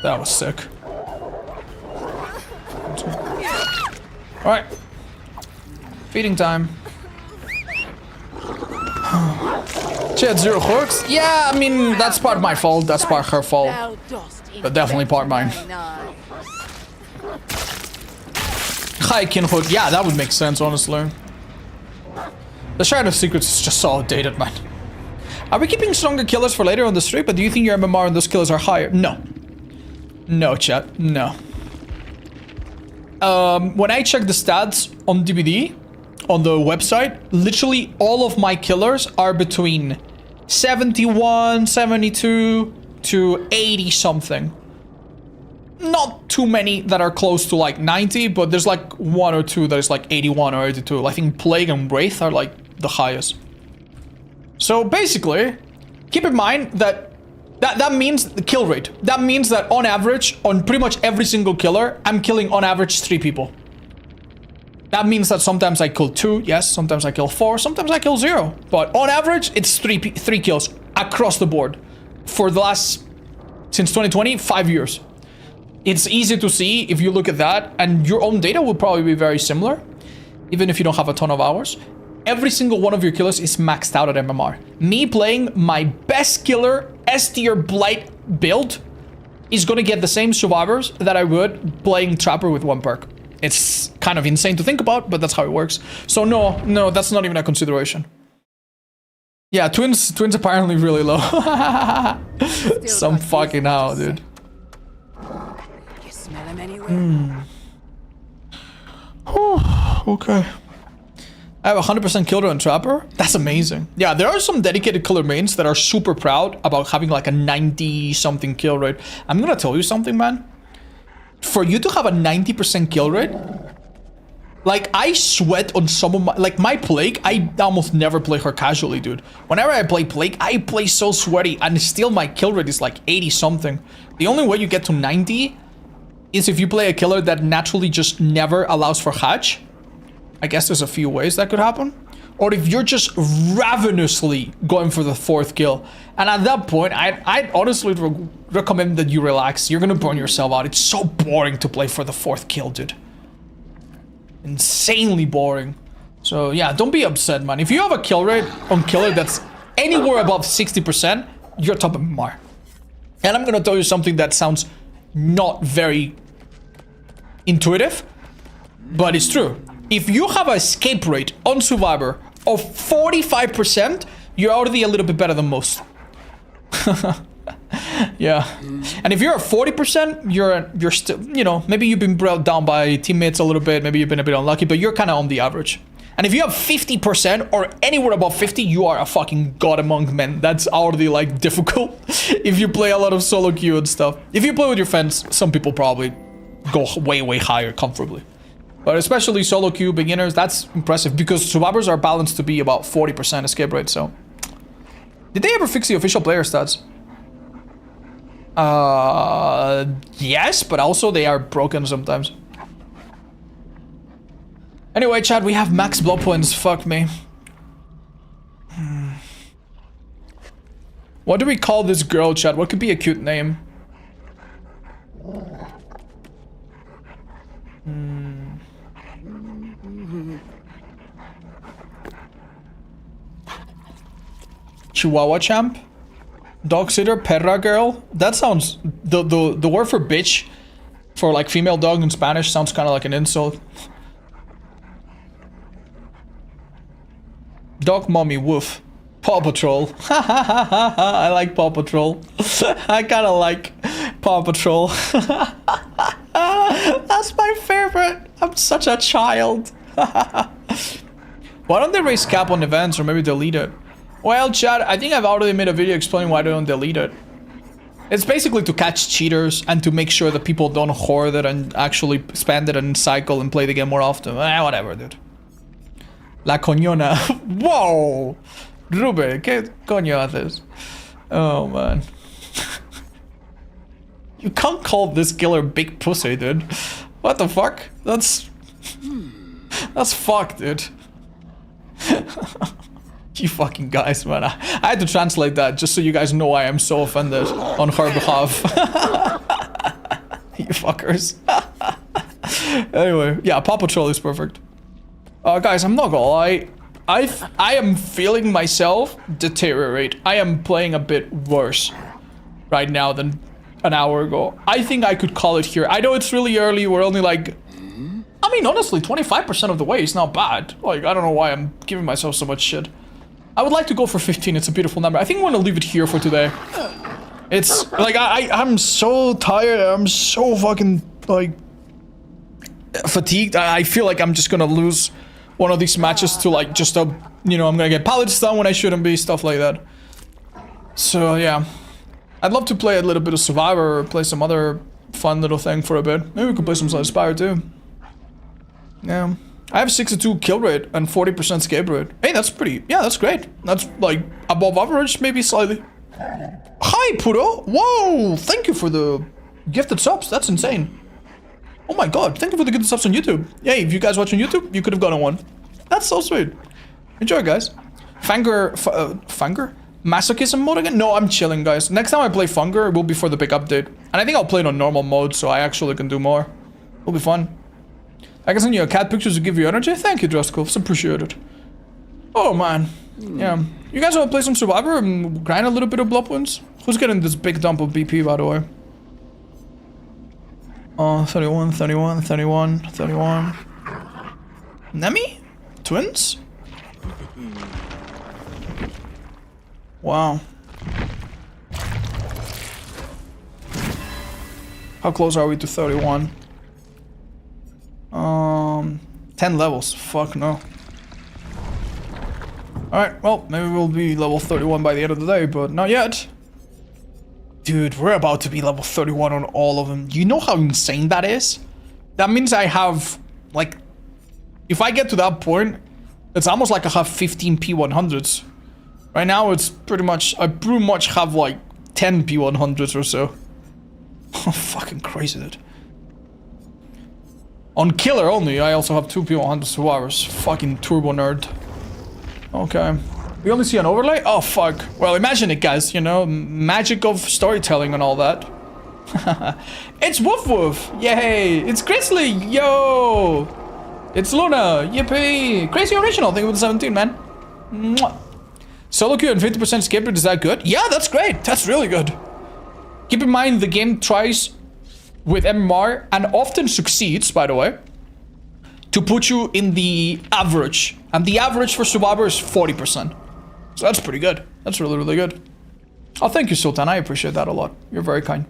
A: That was sick. Alright. Feeding time. She had 0 hooks? Yeah, I mean, that's part of my fault. That's part her fault. But definitely part mine. High kin hook. Yeah, that would make sense, honestly. The Shard of Secrets is just so outdated, man. Are we keeping stronger killers for later on the stream? But do you think your MMR and those killers are higher? No. No, chat. No. When I check the stats on DVD, on the website, literally all of my killers are between 71, 72 to 80 something. Not too many that are close to like 90, but there's like 1 or 2 that is like 81 or 82. I think Plague and Wraith are like the highest. So basically, keep in mind that that means the kill rate. That means that on average, on pretty much every single killer, I'm killing on average 3 people. That means that sometimes I kill 2, yes, sometimes I kill 4, sometimes I kill 0. But on average, it's 3 kills across the board. For the last, since 2020, 5 years. It's easy to see if you look at that, and your own data will probably be very similar, even if you don't have a ton of hours. Every single one of your killers is maxed out at MMR. Me playing my best killer S tier Blight build is gonna get the same survivors that I would playing Trapper with 1 perk. It's kind of insane to think about, but that's how it works. So no, that's not even a consideration. Yeah, twins apparently really low. Some fucking how, dude.
E: You smell him anywhere?
A: Okay. I have 100% killer and Trapper. That's amazing. Yeah, there are some dedicated killer mains that are super proud about having like a 90 something kill rate. I'm gonna tell you something, man. For you to have a 90% kill rate, like I sweat on some of my, like my Plague, I almost never play her casually, dude. Whenever I play Plague, I play so sweaty, and still my kill rate is like 80 something. The only way you get to 90 is if you play a killer that naturally just never allows for hatch. I guess there's a few ways that could happen. or if you're just ravenously going for the 4th kill. And at that point, I'd honestly recommend that you relax. You're gonna burn yourself out. It's so boring to play for the 4th kill, dude. Insanely boring. So yeah, don't be upset, man. If you have a kill rate on killer that's anywhere above 60%, you're top of MMR. And I'm gonna tell you something that sounds not very intuitive, but it's true. If you have an escape rate on Survivor of 45%, you're already a little bit better than most. Yeah. And if you're at 40%, you're still, you know, maybe you've been brought down by teammates a little bit, maybe you've been a bit unlucky, but you're kind of on the average. And if you have 50% or anywhere above 50, you are a fucking god among men. That's already like difficult if you play a lot of solo queue and stuff. If you play with your friends, some people probably go way higher comfortably. But especially solo queue beginners, that's impressive because survivors are balanced to be about 40% escape rate, so. Did they ever fix the official player stats? Yes, but also they are broken sometimes. Anyway, chat, we have max blood points. Fuck me. What do we call this girl, chat? What could be a cute name? Chihuahua champ? Dog sitter? Perra girl? That sounds... The word for bitch for like female dog in Spanish sounds kind of like an insult. Dog mommy woof. Paw Patrol. I like Paw Patrol. I kind of like Paw Patrol. That's my favorite. I'm such a child. Why don't they raise cap on events or maybe delete it? Well, chat, I think I've already made a video explaining why they don't delete it. It's basically to catch cheaters and to make sure that people don't hoard it and actually spend it and cycle and play the game more often. Whatever, dude. La coñona. Whoa! Rube, ¿qué coño haces? Oh, man. You can't call this killer big pussy, dude. What the fuck? That's fucked, dude. You fucking guys, man. I had to translate that just so you guys know I am so offended on her behalf. You fuckers. Anyway, yeah, Paw Patrol is perfect. Guys, I'm not gonna lie. I am feeling myself deteriorate. I am playing a bit worse right now than an hour ago. I think I could call it here. I know it's really early. We're only like... I mean, honestly, 25% of the way is not bad. Like, I don't know why I'm giving myself so much shit. I would like to go for 15. It's a beautiful number. I think I'm gonna leave it here for today. It's like I'm so tired. I'm so fucking like fatigued. I feel like I'm just gonna lose one of these matches to like just a, you know, I'm gonna get pallet stun when I shouldn't be, stuff like that. So yeah, I'd love to play a little bit of Survivor or play some other fun little thing for a bit. Maybe we could play some Spire too. Yeah. I have 62 kill rate and 40% escape rate. Hey, that's pretty... Yeah, that's great. That's, like, above average, maybe slightly. Hi, Puro! Whoa! Thank you for the gifted subs. That's insane. Oh my god, thank you for the gifted subs on YouTube. Yeah, if you guys watch on YouTube, you could have gotten one. That's so sweet. Enjoy, guys. Fanger... Fanger? Masochism mode again? No, I'm chilling, guys. Next time I play Fanger, it will be for the big update. And I think I'll play it on normal mode, so I actually can do more. It'll be fun. I can send you a cat pictures to give you energy. Thank you, Druskov. It's appreciated. Oh, man. Yeah. You guys want to play some Survivor and grind a little bit of blood points? Who's getting this big dump of BP, by the way? 31, 31, 31, 31. Nemi? Twins? Wow. How close are we to 31? 10 levels. Fuck no. Alright, well, maybe we'll be level 31 by the end of the day, but not yet. Dude, we're about to be level 31 on all of them. You know how insane that is? That means I have, like... If I get to that point, it's almost like I have 15 P100s. Right now, it's pretty much... I pretty much have, like, 10 P100s or so. Oh, fucking crazy, dude. On killer only, I also have 2 P100 survivors. Fucking turbo nerd. Okay. We only see an overlay? Oh, fuck. Well, imagine it, guys. You know, magic of storytelling and all that. It's Woof Woof. Yay. It's Grizzly. Yo. It's Luna. Yippee. Crazy original. Thank you for the 17, man. Mwah. Solo queue and 50% skip rate. Is that good? Yeah, that's great. That's really good. Keep in mind, the game tries with MMR and often succeeds, by the way, to put you in the average. And the average for Survivor is 40%. So that's pretty good. That's really, really good. Oh, thank you, Sultan. I appreciate that a lot. You're very kind.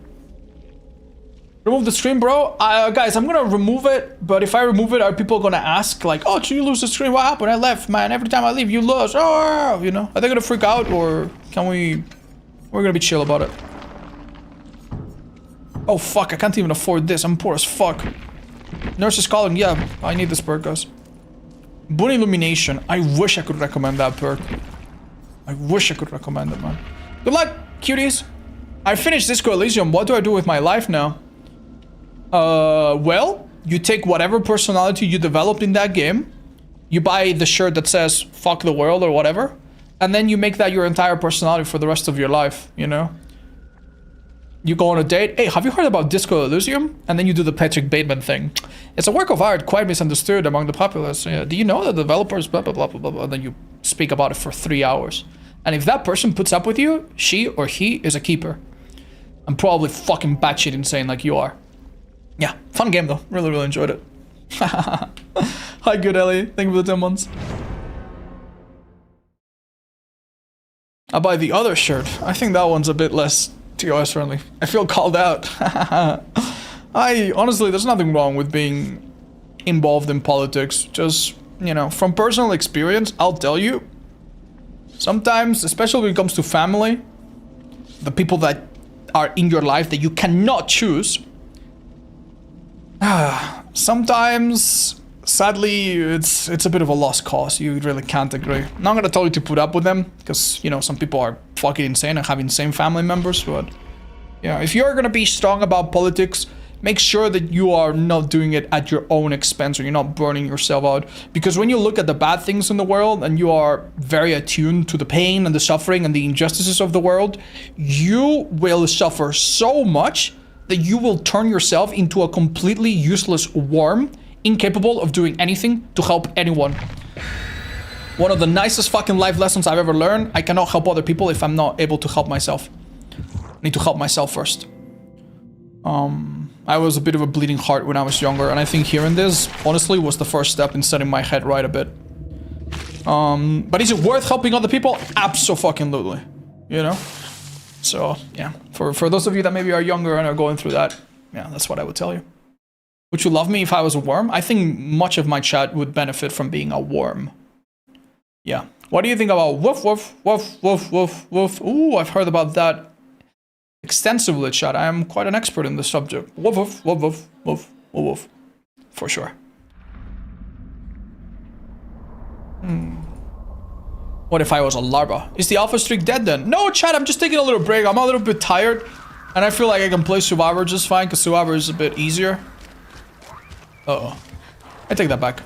A: Remove the stream, bro. Guys, I'm gonna remove it, but if I remove it, are people gonna ask, like, oh, did you lose the stream? What happened? I left, man. Every time I leave, you lose. Oh, you know, are they gonna freak out, or can we're gonna be chill about it? Oh, fuck, I can't even afford this. I'm poor as fuck. Nurse is calling. Yeah, I need this perk, guys. Boon Illumination. I wish I could recommend that perk. I wish I could recommend it, man. Good luck, cuties. I finished Disco Elysium. What do I do with my life now? Well, you take whatever personality you developed in that game, you buy the shirt that says fuck the world or whatever, and then you make that your entire personality for the rest of your life, you know? You go on a date, hey, have you heard about Disco Elysium? And then you do the Patrick Bateman thing. It's a work of art quite misunderstood among the populace. Do you know that the developers blah blah blah blah blah blah, and then you speak about it for 3 hours. And if that person puts up with you, she or he is a keeper. I'm probably fucking batshit insane like you are. Yeah, fun game though. Really, really enjoyed it. Hi, good Ellie. Thank you for the 10 months. I'll buy the other shirt. I think that one's a bit less TOS friendly. I feel called out. Honestly, there's nothing wrong with being involved in politics. Just, you know, from personal experience, I'll tell you. Sometimes, especially when it comes to family, the people that are in your life that you cannot choose, sometimes, sadly, it's a bit of a lost cause. You really can't agree. I'm not gonna tell you to put up with them, because, you know, some people are fucking insane and have insane family members, but, yeah, if you're gonna be strong about politics, make sure that you are not doing it at your own expense, or you're not burning yourself out. Because when you look at the bad things in the world, and you are very attuned to the pain and the suffering and the injustices of the world, you will suffer so much that you will turn yourself into a completely useless worm, incapable of doing anything to help anyone. One of the nicest fucking life lessons I've ever learned: I cannot help other people if I'm not able to help myself. I need to help myself first. I was a bit of a bleeding heart when I was younger, and I think hearing this, honestly, was the first step in setting my head right a bit. But is it worth helping other people? Abso-fucking-lutely. You know? So, yeah. For those of you that maybe are younger and are going through that, yeah, that's what I would tell you. Would you love me if I was a worm? I think much of my chat would benefit from being a worm. Yeah. What do you think about woof, woof, woof, woof, woof, woof? Ooh, I've heard about that extensively, chat. I am quite an expert in this subject. Woof, woof, woof, woof, woof, woof, woof. For sure. What if I was a larva? Is the alpha streak dead then? No, chat, I'm just taking a little break. I'm a little bit tired, and I feel like I can play Survivor just fine, because Survivor is a bit easier. Uh-oh. I take that back.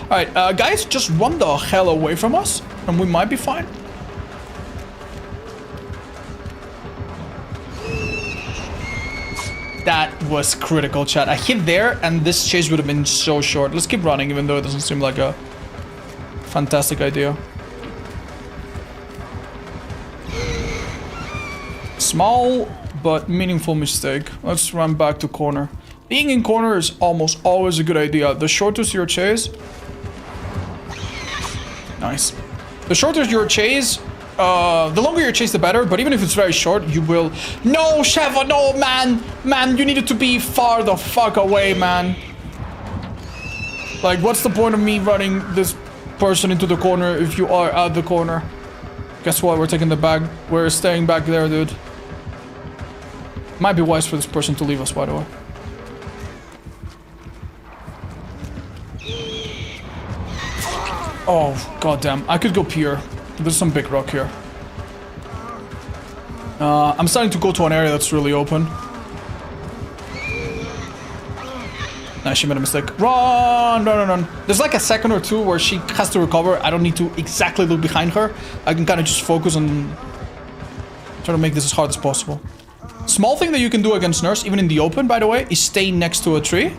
A: Alright, guys, just run the hell away from us, and we might be fine. That was critical, chat. I hit there, and this chase would have been so short. Let's keep running, even though it doesn't seem like a fantastic idea. Small but meaningful mistake. Let's run back to corner. Being in corner is almost always a good idea. The shorter your chase... Nice. The shorter your chase... the longer your chase, the better, but even if it's very short, you will... No, Sheva, no, man! Man, you needed to be far the fuck away, man. Like, what's the point of me running this person into the corner if you are at the corner? Guess what? We're taking the bag. We're staying back there, dude. Might be wise for this person to leave us, by the way. Oh, goddamn. I could go pier. There's some big rock here. I'm starting to go to an area that's really open. Nah, she made a mistake. Run, run, run, run. There's like a second or two where she has to recover. I don't need to exactly look behind her. I can kind of just focus on try to make this as hard as possible. Small thing that you can do against Nurse, even in the open, by the way, is stay next to a tree.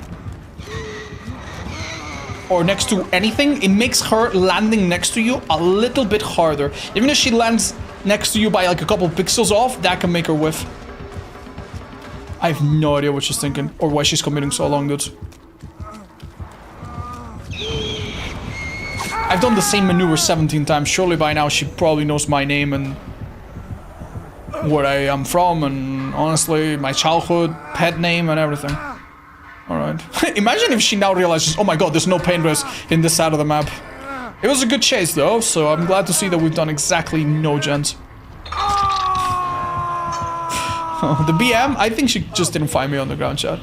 A: Or next to anything. It makes her landing next to you a little bit harder. Even if she lands next to you by like a couple pixels off, that can make her whiff. I have no idea what she's thinking or why she's committing so long, dude. I've done the same maneuver 17 times. Surely by now she probably knows my name and where I am from, and honestly, my childhood, pet name, and everything. Alright. Imagine if she now realizes, oh my god, there's no paint res in this side of the map. It was a good chase though, so I'm glad to see that we've done exactly no gens. The BM, I think she just didn't find me on the ground, chat.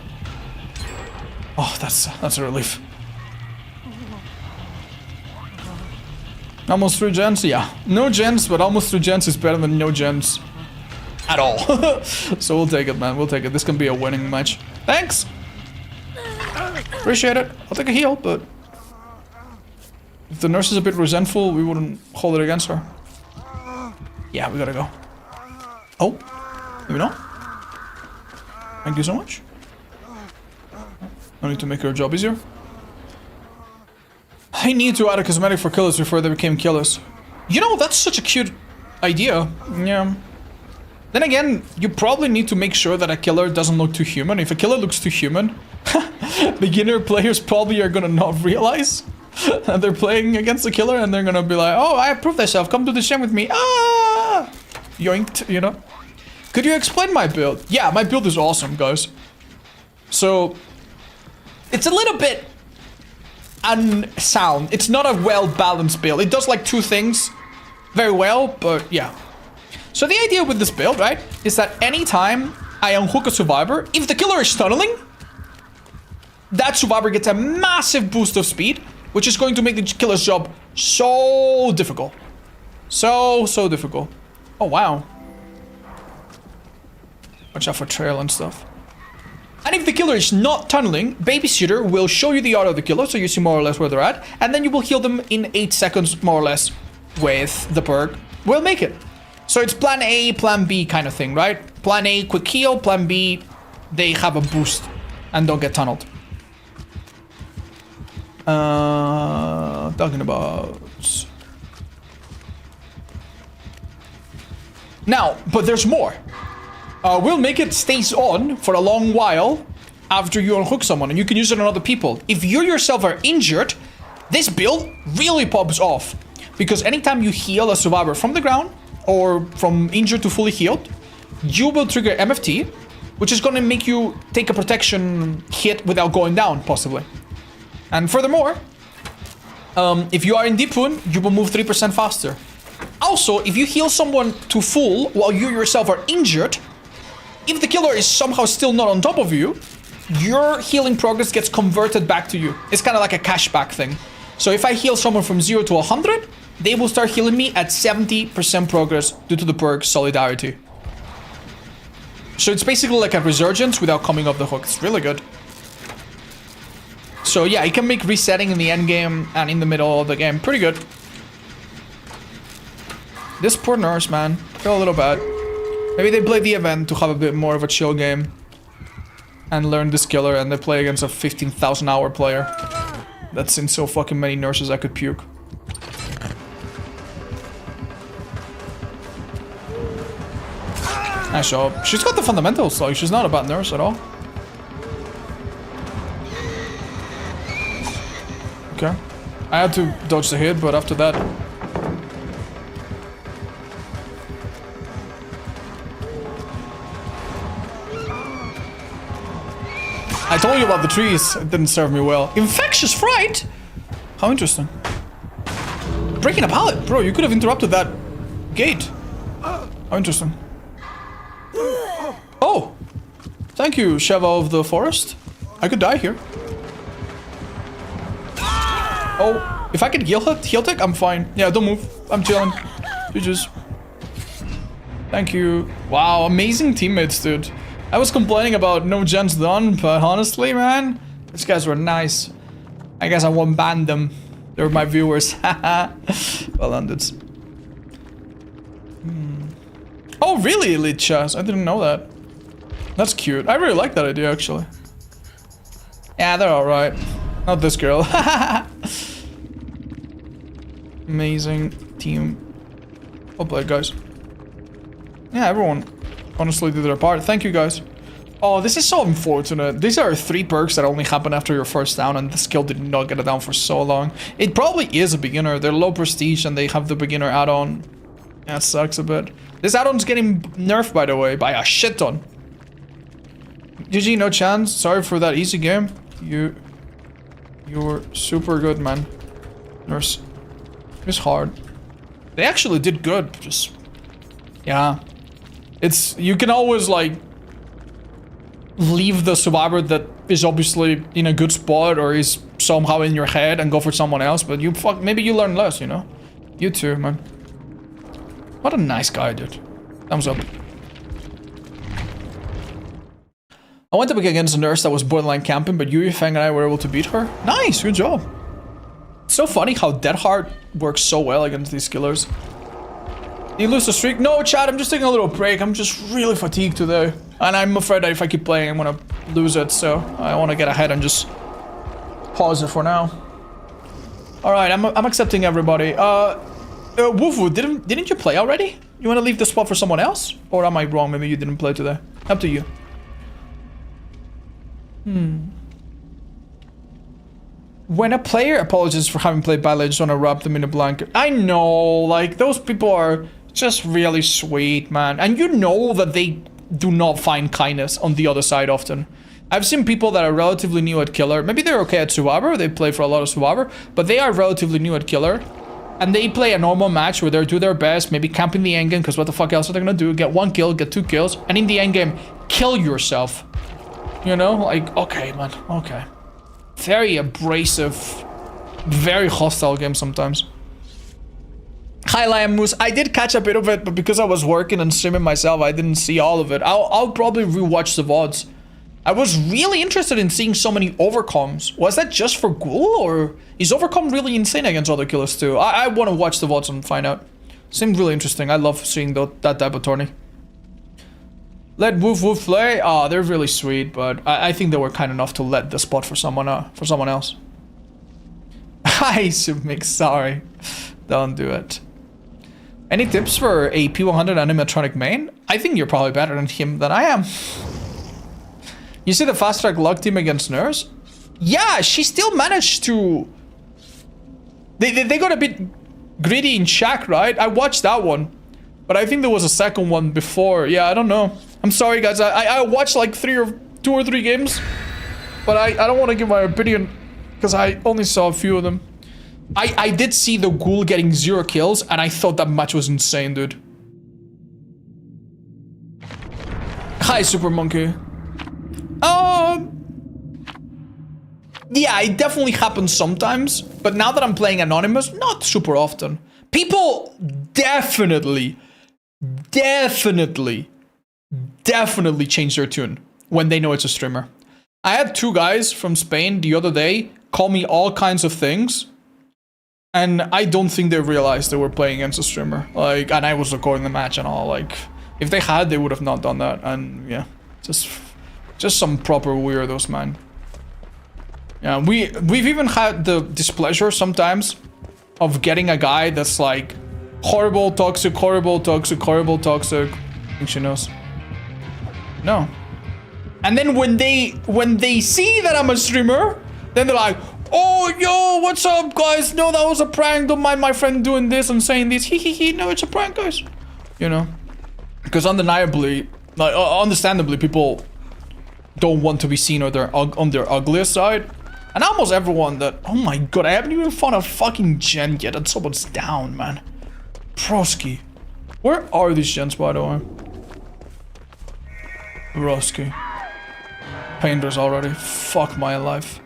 A: Oh, that's a relief. Almost 3 gens? Yeah. No gens, but almost 3 gens is better than no gens. At all. So we'll take it, man. We'll take it. This can be a winning match. Thanks! Appreciate it. I'll take a heal, but... if the nurse is a bit resentful, we wouldn't hold it against her. Yeah, we gotta go. Oh. Maybe not. Thank you so much. I need to make her job easier. I need to add a cosmetic for killers before they became killers. You know, that's such a cute idea. Yeah. Then again, you probably need to make sure that a killer doesn't look too human. If a killer looks too human, beginner players probably are gonna not realize that they're playing against a killer, and they're gonna be like, oh, I proved myself, come to the gym with me. Ah! Yoinked, you know? Could you explain my build? Yeah, my build is awesome, guys. So, it's a little bit unsound. It's not a well-balanced build. It does like 2 things very well, but yeah. So the idea with this build, right, is that anytime I unhook a survivor, if the killer is tunneling, that survivor gets a massive boost of speed, which is going to make the killer's job so difficult. So difficult. Oh, wow. Watch out for trail and stuff. And if the killer is not tunneling, Babysitter will show you the auto of the killer, so you see more or less where they're at, and then you will heal them in 8 seconds, more or less, with the perk. We'll make it. So it's plan A, plan B kind of thing, right? Plan A, quick heal. Plan B, they have a boost and don't get tunneled. Talking about... now, but there's more. We'll make it stays on for a long while after you unhook someone, and you can use it on other people. If you yourself are injured, this build really pops off. Because anytime you heal a survivor from the ground, or from injured to fully healed, you will trigger MFT, which is going to make you take a protection hit without going down, possibly. And furthermore, if you are in deep wound, you will move 3% faster. Also, if you heal someone to full while you yourself are injured, if the killer is somehow still not on top of you, your healing progress gets converted back to you. It's kind of like a cashback thing. So if I heal someone from 0 to 100, they will start healing me at 70% progress due to the perk Solidarity. So it's basically like a resurgence without coming off the hook. It's really good. So yeah, it can make resetting in the end game and in the middle of the game pretty good. This poor nurse, man. I feel a little bad. Maybe they play the event to have a bit more of a chill game and learn this killer, and they play against a 15,000 hour player. That's seen so fucking many nurses I could puke. Nice job. She's got the fundamentals, like she's not a bad nurse at all. Okay. I had to dodge the hit, but after that... I told you about the trees. It didn't serve me well. Infectious fright? How interesting. Breaking a pallet. Bro, you could have interrupted that gate. How interesting. Oh! Thank you, Sheva of the Forest. I could die here. Oh, if I could heal tech, I'm fine. Yeah, don't move. I'm chilling. GG's. Thank you. Wow, amazing teammates, dude. I was complaining about no gens done, but honestly, man, These guys were nice. I guess I won't ban them. They're my viewers. Well done, dudes. Oh, really, Elite Chess? I didn't know that. That's cute. I really like that idea, actually. Yeah, they're alright. Not this girl. Amazing team. Well played, guys. Yeah, everyone honestly did their part. Thank you, guys. Oh, this is so unfortunate. These are 3 perks that only happen after your first down, and the skill did not get it down for so long. It probably is a beginner. They're low prestige, and they have the beginner add-on. That sucks a bit. This add-on's getting nerfed, by the way, by a shit ton. GG, no chance. Sorry for that easy game. You were super good, man. Nurse. It's hard. They actually did good. Just, yeah. It's, you can always like leave the survivor that is obviously in a good spot or is somehow in your head and go for someone else, but you maybe you learn less, you know? You too, man. What a nice guy, dude. Thumbs up. I went up against a nurse that was borderline camping, but Yuri, Fang, and I were able to beat her. Nice, good job. It's so funny how Dead Hard works so well against these killers. You lose the streak? No, Chad, I'm just taking a little break. I'm just really fatigued today. And I'm afraid that if I keep playing, I'm gonna lose it, so I want to get ahead and just pause it for now. Alright, I'm accepting everybody. Woofu, didn't you play already? You want to leave the spot for someone else? Or am I wrong? Maybe you didn't play today. Up to you. When a player apologizes for having played badly, I just want to wrap them in a blanket. I know, like, those people are just really sweet, man. And you know that they do not find kindness on the other side often. I've seen people that are relatively new at Killer. Maybe they're okay at Survivor. They play for a lot of Survivor. But they are relatively new at Killer. And they play a normal match where they do their best, maybe camping the endgame, because what the fuck else are they gonna do? Get 1 kill, get 2 kills, and in the endgame, kill yourself. You know? Like, okay, man, okay. Very abrasive, very hostile game sometimes. Hi, Liam Moose. I did catch a bit of it, but because I was working and streaming myself, I didn't see all of it. I'll probably rewatch the VODs. I was really interested in seeing so many overcoms. Was that just for Ghoul, or is overcome really insane against other killers too? I want to watch the VODs and find out. Seemed really interesting. I love seeing that type of tourney. Let Woof Woof play. Oh, they're really sweet, but I think they were kind enough to let the spot for someone else. Hi, Submix. Sorry, don't do it. Any tips for a P100 animatronic main? I think you're probably better than him than I am. You see the fast track luck team against Nurse? Yeah, she still managed to. They got a bit greedy in Shaq, right? I watched that one, but I think there was a second one before. Yeah, I don't know. I'm sorry, guys. I watched like 2 or 3 games, but I don't want to give my opinion because I only saw a few of them. I did see the Ghoul getting 0 kills, and I thought that match was insane, dude. Hi, Super Monkey. Yeah, it definitely happens sometimes, but now that I'm playing Anonymous, not super often. People definitely change their tune when they know it's a streamer. I had 2 guys from Spain the other day call me all kinds of things, and I don't think they realized they were playing against a streamer. Like, and I was recording the match and all. Like, if they had, they would have not done that. And yeah, just some proper weirdos, man. Yeah, we've even had the displeasure sometimes of getting a guy that's like horrible, toxic, horrible, toxic, horrible, toxic. I think she knows. No. And then when they see that I'm a streamer, then they're like, oh, yo, what's up, guys? No, that was a prank. Don't mind my friend doing this and saying this. He. No, it's a prank, guys. You know? Because undeniably, like, understandably, people don't want to be seen on their ugliest side. And almost everyone that... Oh my god, I haven't even found a fucking gen yet and someone's down, man. Broski. Where are these gens, by the way? Broski. Painters already. Fuck my life.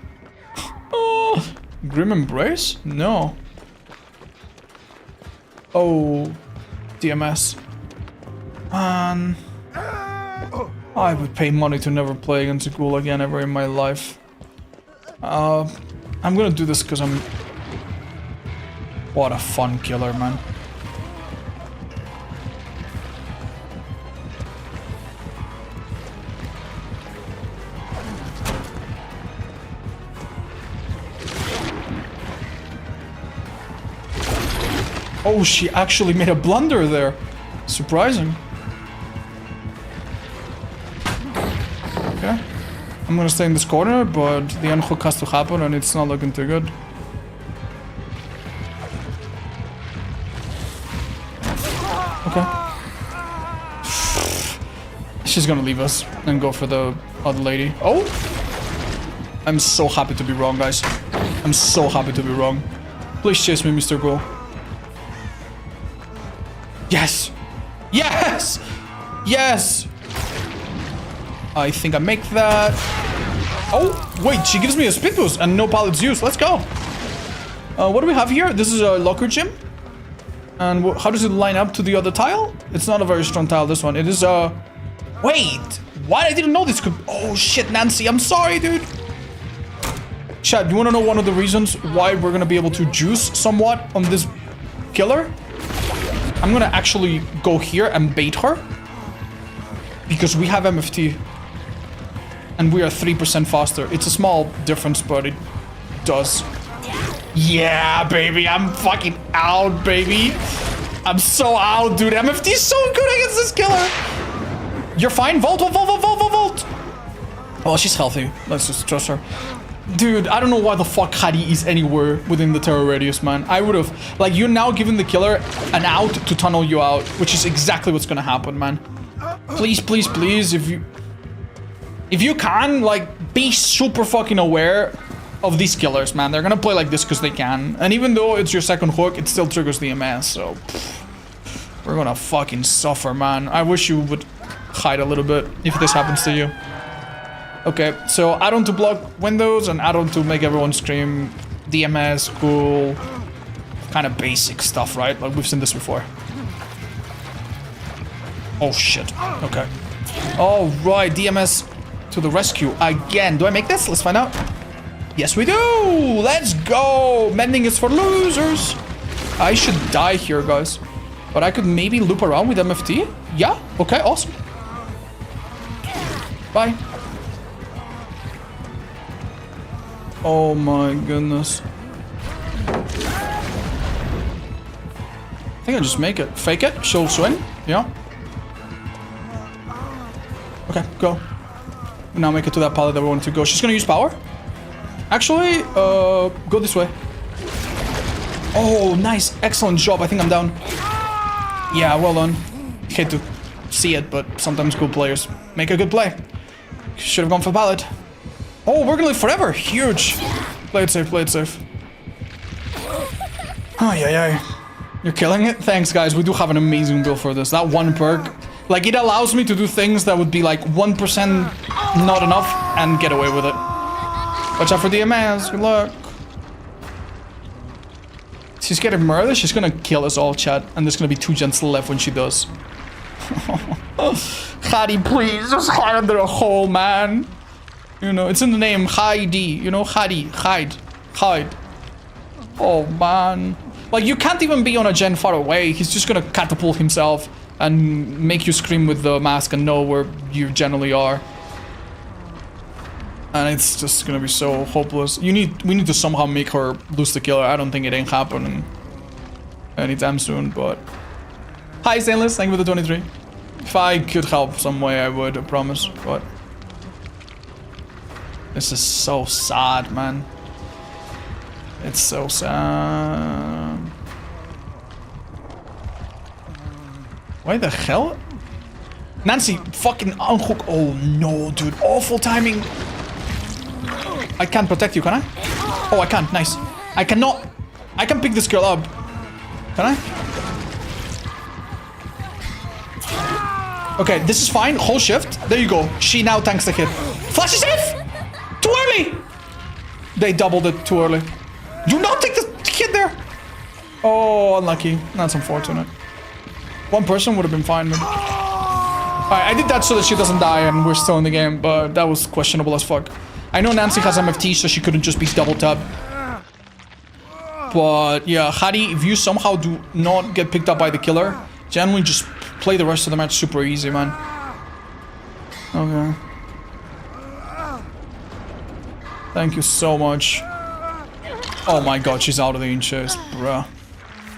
A: Oh, Grim Embrace? No. Oh, DMS. Man. I would pay money to never play against a ghoul again ever in my life. I'm gonna do this because I'm... What a fun killer, man. Oh, she actually made a blunder there. Surprising. Okay. I'm gonna stay in this corner, but the unhook has to happen and it's not looking too good. Okay. She's gonna leave us and go for the other lady. Oh! I'm so happy to be wrong, guys. I'm so happy to be wrong. Please chase me, Mr. Go. Yes! Yes! Yes! I think I make that. Oh, wait, she gives me a speed boost and no pallets used. Let's go. What do we have here? This is a locker gym. And how does it line up to the other tile? It's not a very strong tile, this one. It is a... Wait, what? I didn't know this could... Oh, shit, Nancy, I'm sorry, dude. Chad, you want to know one of the reasons why we're going to be able to juice somewhat on this killer? I'm going to actually go here and bait her. Because we have MFT. And we are 3% faster. It's a small difference, but it does. Yeah, baby. I'm fucking out, baby. I'm so out, dude. MFT is so good against this killer. You're fine. Vault, vault, vault, vault, vault, vault, vault. Oh, she's healthy. Let's just trust her. Dude, I don't know why the fuck Hadi is anywhere within the terror radius, man. I would have... Like, you're now giving the killer an out to tunnel you out, which is exactly what's gonna happen, man. Please, please, please, if you can, like, be super fucking aware of these killers, man. They're gonna play like this because they can. And even though it's your second hook, it still triggers the MS, so... We're gonna fucking suffer, man. I wish you would hide a little bit if this happens to you. Okay, so add-on to block windows and add-on to make everyone scream. DMS, cool. Kind of basic stuff, right? Like, we've seen this before. Oh, shit. Okay. All right, DMS to the rescue again. Do I make this? Let's find out. Yes, we do. Let's go. Mending is for losers. I should die here, guys. But I could maybe loop around with MFT. Yeah. Okay, awesome. Bye. Oh my goodness. I think I just make it. Fake it. She'll swing. Yeah. Okay, go. Now make it to that pallet that we want to go. She's gonna use power. Actually, go this way. Oh, nice. Excellent job. I think I'm down. Yeah, well done. Hate to see it, but sometimes good players make a good play. Should have gone for pallet. Oh, we're gonna live forever. Huge. Play it safe, play it safe. Oh, yeah. You're killing it. Thanks, guys. We do have an amazing build for this. That one perk, like, it allows me to do things that would be like 1% not enough and get away with it. Watch out for DMS. Good luck. She's getting murdered. She's gonna kill us all, chat. And there's gonna be 2 gens left when she does. Hadi, please. Just hide under a hole, man. You know, it's in the name, Heidi. You know, Hadi, hide. Oh, man. Like, you can't even be on a gen far away. He's just gonna catapult himself and make you scream with the mask and know where you generally are. And it's just gonna be so hopeless. We need to somehow make her lose the killer. I don't think it ain't happening anytime soon, but... Hi, Stainless. Thank you for the 23. If I could help some way, I would, I promise, but... This is so sad, man. It's so sad. Why the hell? Nancy, fucking unhook. Oh no, dude. Awful timing. I can't protect you, can I? Oh, I can't. Nice. I cannot. I can pick this girl up. Can I? Okay, this is fine. Hold shift. There you go. She now tanks the hit. Flash is safe! Too early! They doubled it too early. Do not take the hit there! Oh, unlucky. That's unfortunate. One person would have been fine. Alright, I did that so that she doesn't die and we're still in the game, but that was questionable as fuck. I know Nancy has MFT, so she couldn't just be double tapped. But yeah, Hadi, if you somehow do not get picked up by the killer, generally just play the rest of the match super easy, man. Okay. Thank you so much. Oh my god, she's out of the inches, bruh.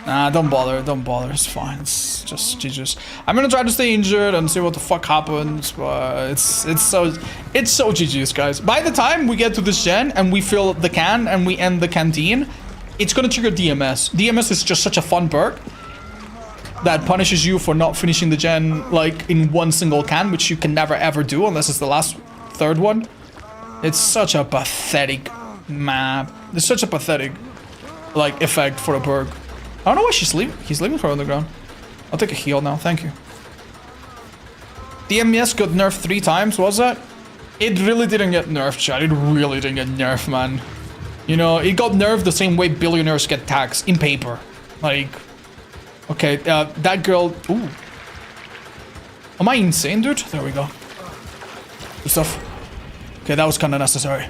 A: Nah, don't bother, it's fine, it's just GG's. I'm gonna try to stay injured and see what the fuck happens, but it's so GG's, guys. By the time we get to this gen and we fill the can and we end the canteen, it's gonna trigger DMS. DMS is just such a fun perk that punishes you for not finishing the gen like in one single can, which you can never ever do unless it's the last third one. It's such a pathetic map. It's such a pathetic like effect for a perk. I don't know why she's leaving. He's leaving her on the ground. I'll take a heal now, thank you. DMS got nerfed 3 times, was that? It really didn't get nerfed, chat. It really didn't get nerfed, man. You know, it got nerfed the same way billionaires get taxed, in paper. Like, okay, that girl, ooh. Am I insane, dude? There we go. Good stuff. Okay, that was kind of necessary.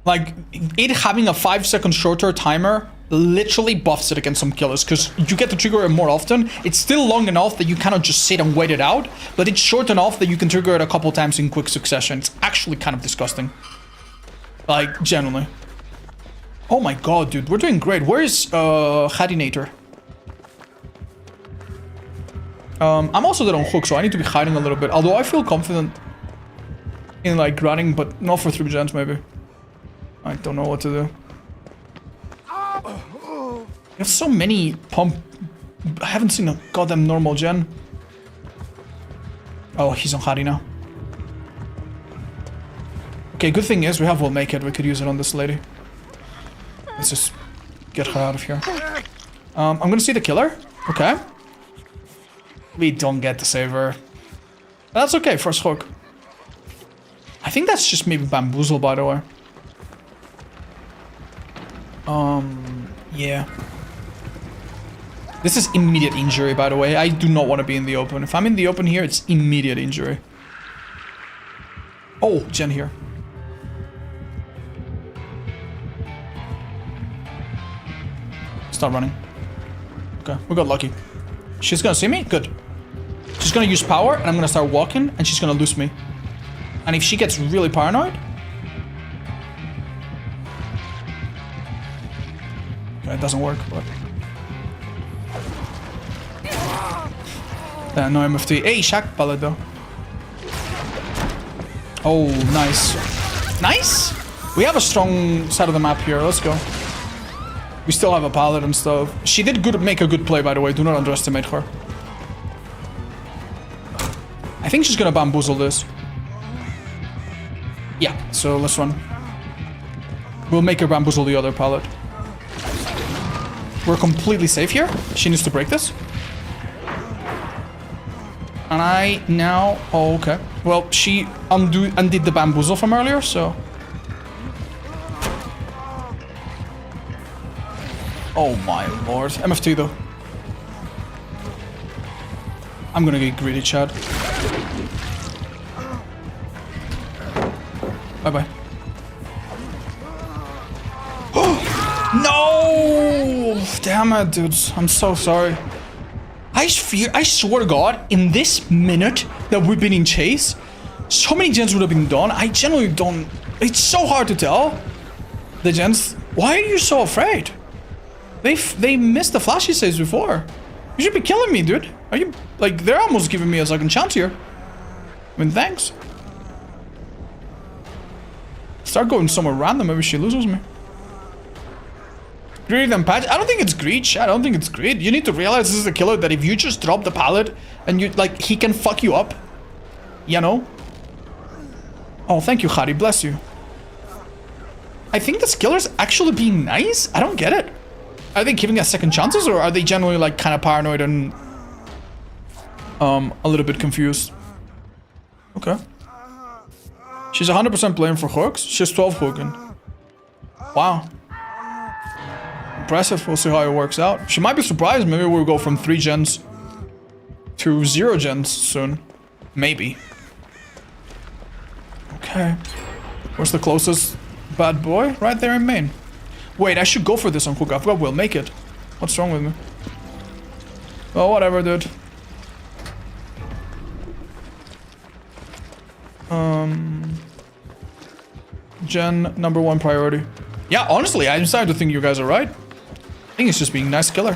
A: Like, it having a 5-second shorter timer literally buffs it against some killers, because you get to trigger it more often. It's still long enough that you cannot just sit and wait it out, but it's short enough that you can trigger it a couple times in quick succession. It's actually kind of disgusting. Like, genuinely. Oh my god, dude, we're doing great. Where is Hadinator? I'm also dead on hook, so I need to be hiding a little bit. Although I feel confident in like running, but not for 3 gens maybe. I don't know what to do. You have so many pump. I haven't seen a goddamn normal gen. Oh, he's on Hari now. Okay, good thing is we have Will Make It. We could use it on this lady. Let's just get her out of here. I'm gonna see the killer. Okay. We don't get to save her. That's okay, first hook. I think that's just maybe bamboozle, by the way. Yeah. This is immediate injury, by the way. I do not want to be in the open. If I'm in the open here, it's immediate injury. Oh, Jen here. Start running. Okay, we got lucky. She's gonna see me? Good. She's gonna use power, and I'm gonna start walking, and she's gonna lose me. And if she gets really paranoid... Okay, it doesn't work, but... no MFT. Hey, Shaq pallet though. Oh, nice. Nice! We have a strong side of the map here, let's go. We still have a pallet and stuff. She did make a good play, by the way, do not underestimate her. I think she's gonna bamboozle this. Yeah, so let's run. We'll make her bamboozle the other pallet. We're completely safe here. She needs to break this. And I now... Oh, okay. Well, she undid the bamboozle from earlier, so... Oh my lord. MFT though. I'm gonna get greedy, Chad. Bye-bye. No! Damn it, dudes. I'm so sorry. I swear to God, in this minute that we've been in chase, so many gens would have been done. I generally don't... It's so hard to tell. The gens... Why are you so afraid? They missed the flashy saves before. You should be killing me, dude. Are you... Like, they're almost giving me a second chance here. I mean, thanks. Start going somewhere random, maybe she loses me. Greedy than patch? I don't think it's greed, chat. I don't think it's greed. You need to realize this is a killer that if you just drop the pallet and you, like, he can fuck you up. You know? Oh, thank you, Hari. Bless you. I think this killer's actually being nice. I don't get it. Are they giving us second chances, or are they generally, like, kind of paranoid and a little bit confused? Okay. She's 100% blamed for hooks. She has 12 hooking. Wow. Impressive. We'll see how it works out. She might be surprised. Maybe we'll go from 3 gens to 0 gens soon. Maybe. Okay. Where's the closest bad boy? Right there in main. Wait, I should go for this on hook. I forgot we'll make it. What's wrong with me? Oh, whatever, dude. Gen #1 priority. Yeah, honestly, I'm starting to think you guys are right. I think it's just being nice killer.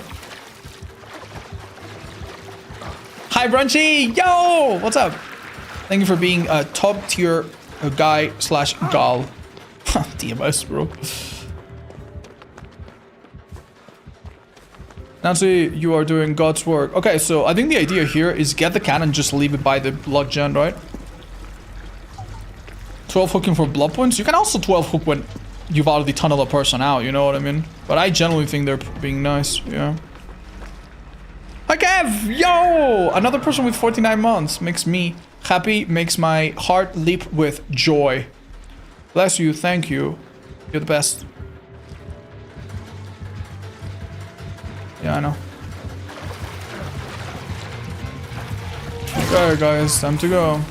A: Hi, Brunchy! Yo! What's up? Thank you for being a top tier guy / gal. DMS, bro. Nancy, you are doing God's work. Okay, so I think the idea here is get the cannon, just leave it by the blood gen, right? 12 hooking for blood points. You can also 12 hook when you've already tunneled a person out, you know what I mean? But I generally think they're being nice, yeah. Hi Kev! Yo! Another person with 49 months makes me happy, makes my heart leap with joy. Bless you, thank you. You're the best. Yeah, I know. Okay, guys, time to go.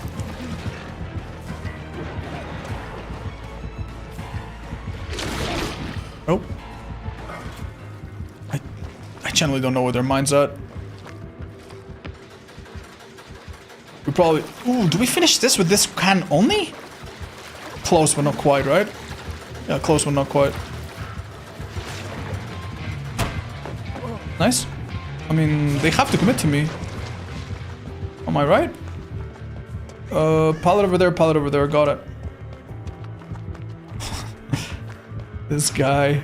A: Oh. I generally don't know where their mind's at. We probably... Ooh, do we finish this with this can only? Close, but not quite, right? Yeah, close, but not quite. Nice. I mean, they have to commit to me. Am I right? Pallet over there, got it. This guy.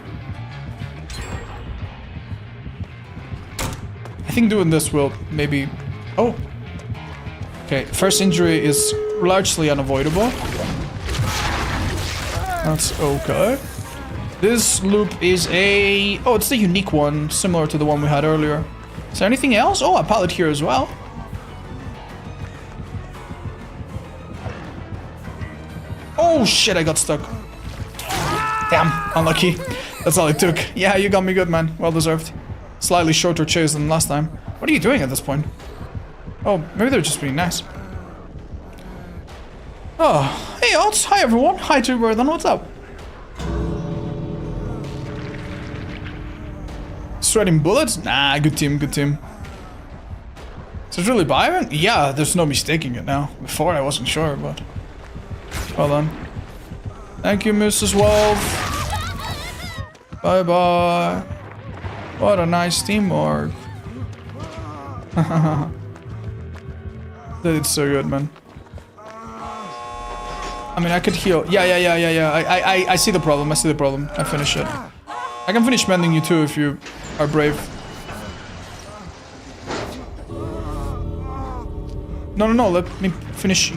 A: I think doing this will maybe... Oh. Okay, first injury is largely unavoidable. That's okay. This loop is a... Oh, it's the unique one, similar to the one we had earlier. Is there anything else? Oh, a pallet here as well. Oh shit, I got stuck. Damn, unlucky. That's all it took. Yeah, you got me good, man. Well deserved. Slightly shorter chase than last time. What are you doing at this point? Oh, maybe they're just being nice. Oh, hey, Odds. Hi, everyone. Hi, Tuber. What's up? Shredding bullets? Nah, good team, good team. Is it really Byron? Yeah, there's no mistaking it now. Before I wasn't sure, but... Well done. Thank you, Mrs. Wolf. Bye-bye. What a nice teamwork. They did so good, man. I mean, I could heal. Yeah. I see the problem. I see the problem. I finish it. I can finish mending you too if you are brave. No. Let me finish you.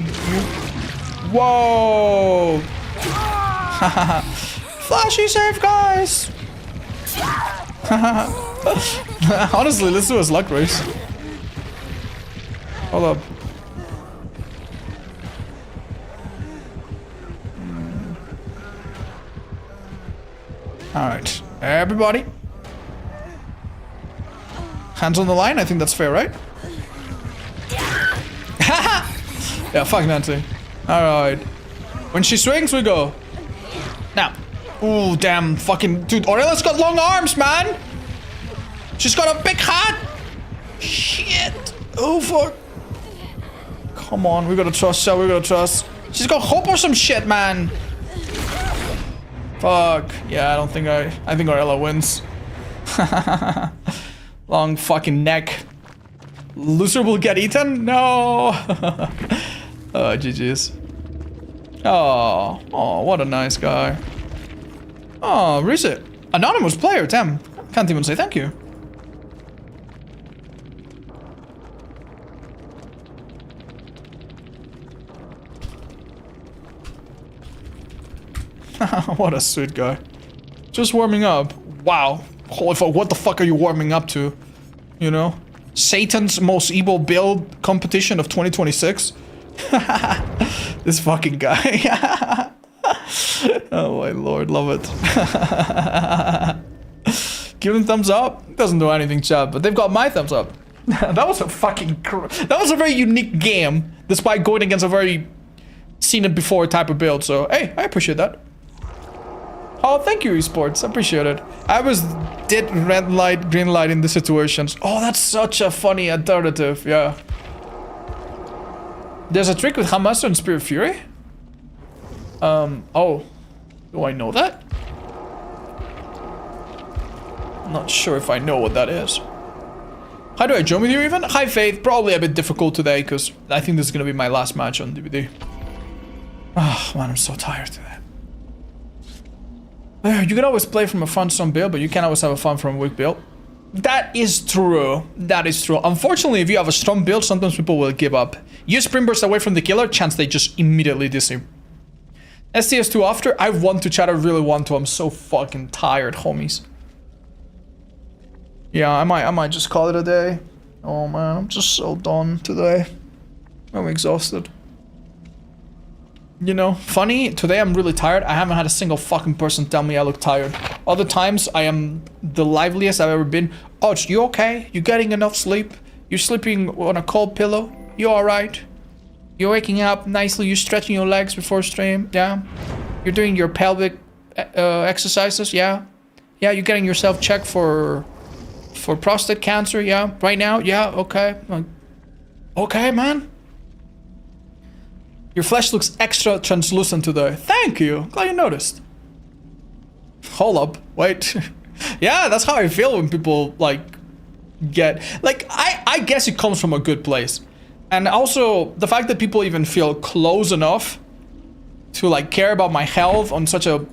A: Whoa! Flashy save, guys! Honestly, let's do a luck race. Hold up. Alright, everybody. Hands on the line, I think that's fair, right? Yeah, fuck Nancy. Alright. When she swings, we go. Now. Ooh, damn, fucking... Dude, Aurella's got long arms, man! She's got a big hat! Shit! Oh, fuck. Come on, we gotta trust, Shell, we gotta trust. She's got hope or some shit, man! Fuck. Yeah, I think Aurelia wins. Long fucking neck. Loser will get eaten? No! Oh, GG's. Oh, what a nice guy. Oh, Reset. Anonymous player, damn. Can't even say thank you. What a sweet guy. Just warming up. Wow. Holy fuck, what the fuck are you warming up to? You know? Satan's most evil build competition of 2026? This fucking guy. Oh my lord, love it. Give them thumbs up. Doesn't do anything, chat, but they've got my thumbs up. That was a fucking... That was a very unique game. despite going against a very seen it before type of build. So hey, I appreciate that. Oh, thank you, esports. I appreciate it. I was did red light, green light in the situations. Oh, that's such a funny alternative. Yeah. There's a trick with Hammaster and Spirit Fury. Oh, do I know that? Not sure if I know what that is. How do I join with you even? Hi Faith, probably a bit difficult today because I think this is gonna be my last match on DVD. Oh man, I'm so tired today. You can always play from a fun strong build, but you can't always have a fun from a weak build. That is true. That is true. Unfortunately, if you have a strong build, sometimes people will give up. Use Spring Burst away from the killer, chance they just immediately disappear. STS2 after, I want to chat, I really want to. I'm so fucking tired, homies. Yeah, I might just call it a day. Oh man, I'm just so done today. I'm exhausted. You know, funny, today I'm really tired. I haven't had a single fucking person tell me I look tired. Other times, I am the liveliest I've ever been. Oh, you okay? You getting enough sleep? You're sleeping on a cold pillow? You alright? You're waking up nicely? You're stretching your legs before stream? Yeah? You're doing your pelvic exercises? Yeah? Yeah, you're getting yourself checked for prostate cancer? Yeah? Right now? Yeah? Okay. Okay, man. Your flesh looks extra translucent today. Thank you. Glad you noticed. Hold up. Wait. Yeah, that's how I feel when people, like, get... Like, I guess it comes from a good place. And also, the fact that people even feel close enough to, like, care about my health on such a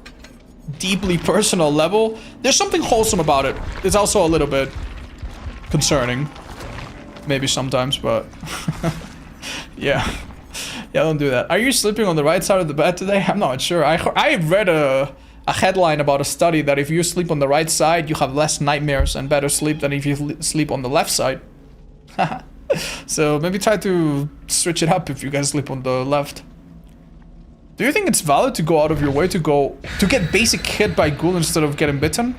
A: deeply personal level, there's something wholesome about it. It's also a little bit concerning. Maybe sometimes, but... yeah. Yeah, don't do that. Are you sleeping on the right side of the bed today? I'm not sure. I read a headline about a study that if you sleep on the right side, you have less nightmares and better sleep than if you sleep on the left side. So maybe try to switch it up if you guys sleep on the left. Do you think it's valid to go out of your way to get basic hit by ghoul instead of getting bitten?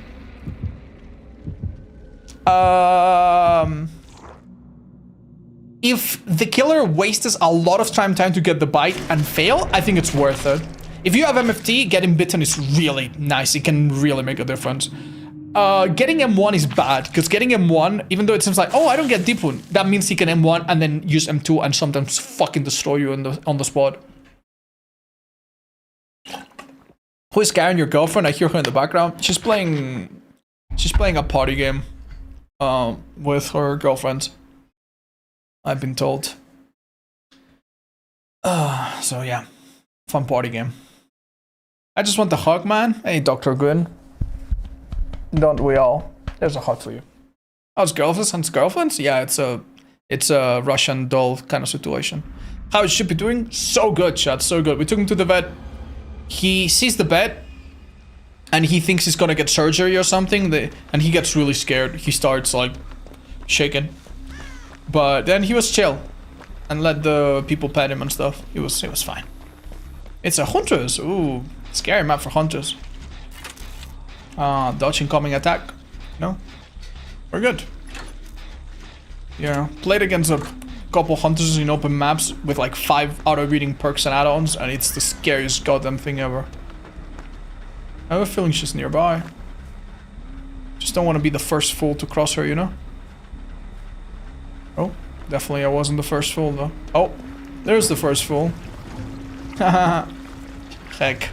A: If the killer wastes a lot of time to get the bite and fail, I think it's worth it. If you have MFT, getting bitten is really nice. It can really make a difference. Getting M1 is bad, because getting M1, even though it seems like, oh, I don't get deep wound, that means he can M1 and then use M2 and sometimes fucking destroy you on the spot. Who is Karen, your girlfriend? I hear her in the background. She's playing a party game with her girlfriend. I've been told. So yeah, fun party game. I just want the hug, man. Hey, Dr. Gwyn. Don't we all? There's a hug for you. How's girlfriends and girlfriends? Yeah, it's a Russian doll kind of situation. How is Shippy doing? So good, chat, so good. We took him to the vet. He sees the bed, and he thinks he's gonna get surgery or something. And he gets really scared. He starts like shaking. But then he was chill and let the people pet him and stuff. It was fine. It's a Huntress. Ooh, scary map for Hunters. Dodge incoming attack. No, we're good. Yeah, played against a couple Hunters in open maps with like 5 auto-reading perks and add-ons, and it's the scariest goddamn thing ever. I have a feeling she's nearby. Just don't want to be the first fool to cross her, you know? Oh, definitely I wasn't the first fool though. Oh, there's the first fool. Haha. Heck.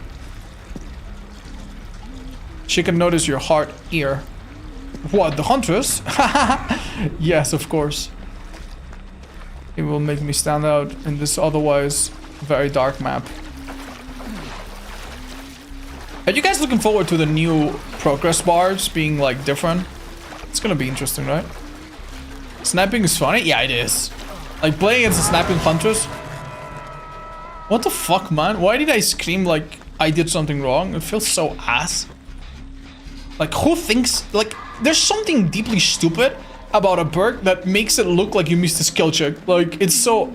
A: She can notice your heart ear. What, the Huntress? Yes, of course. It will make me stand out in this otherwise very dark map. Are you guys looking forward to the new progress bars being like different? It's gonna be interesting, right? Sniping is funny? Yeah, it is. Like, playing against a sniping Huntress. What the fuck, man? Why did I scream like I did something wrong? It feels so ass. Like, who thinks... Like, there's something deeply stupid about a perk that makes it look like you missed a skill check. Like, it's so...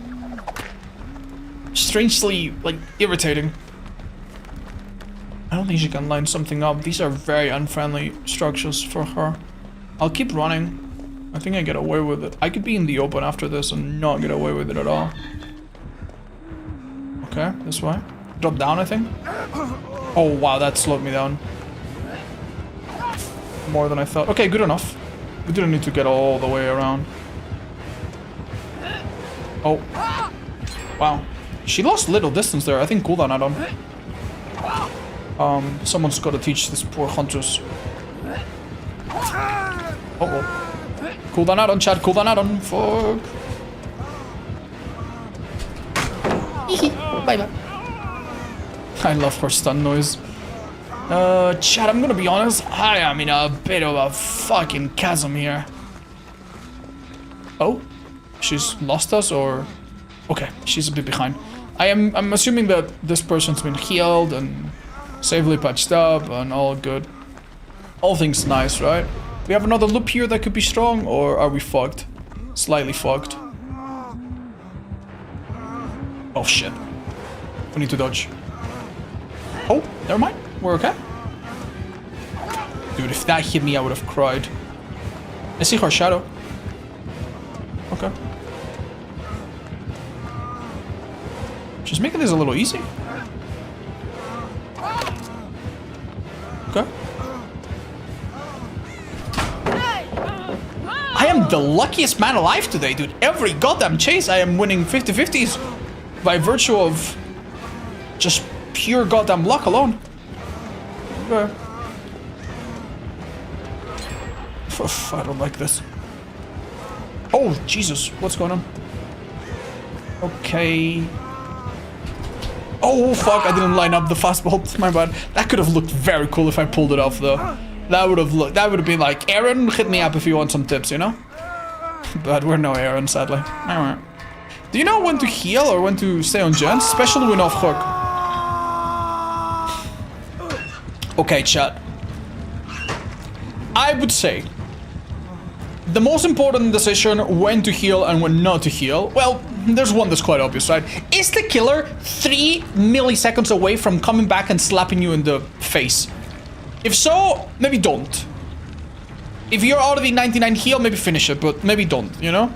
A: strangely, like, irritating. I don't think she can line something up. These are very unfriendly structures for her. I'll keep running. I think I get away with it. I could be in the open after this and not get away with it at all. Okay, this way. Drop down, I think. Oh, wow, that slowed me down. More than I thought. Okay, good enough. We didn't need to get all the way around. Oh. Wow. She lost little distance there. I think cooldown add-on. Someone's got to teach this poor huntress. Uh-oh. Cooldown add-on, chat. Cooldown add-on. Fuck. Bye-bye. I love her stun noise. Chat, I'm gonna be honest. I am in a bit of a fucking chasm here. Oh? She's lost us, or... Okay, she's a bit behind. I'm assuming that this person's been healed and safely patched up and all good. All things nice, right? We have another loop here that could be strong, or are we fucked? Slightly fucked. Oh shit. We need to dodge. Oh, never mind. We're okay. Dude, if that hit me, I would have cried. I see her shadow. Okay. She's making this a little easy. Okay. I am the luckiest man alive today, dude. Every goddamn chase I am winning 50-50s by virtue of just pure goddamn luck alone. Okay. I don't like this. Oh, Jesus. What's going on? Okay. Oh, fuck. I didn't line up the fastball. My bad. That could have looked very cool if I pulled it off, though. That would have been like, Aaron, hit me up if you want some tips, you know? But we're no Aaron, sadly. Alright. Do you know when to heal or when to stay on gens? Especially when off hook. Okay, chat. I would say the most important decision when to heal and when not to heal, well, there's one that's quite obvious, right? Is the killer 3 milliseconds away from coming back and slapping you in the face? If so, maybe don't. If you're already 99 heal, maybe finish it, but maybe don't, you know?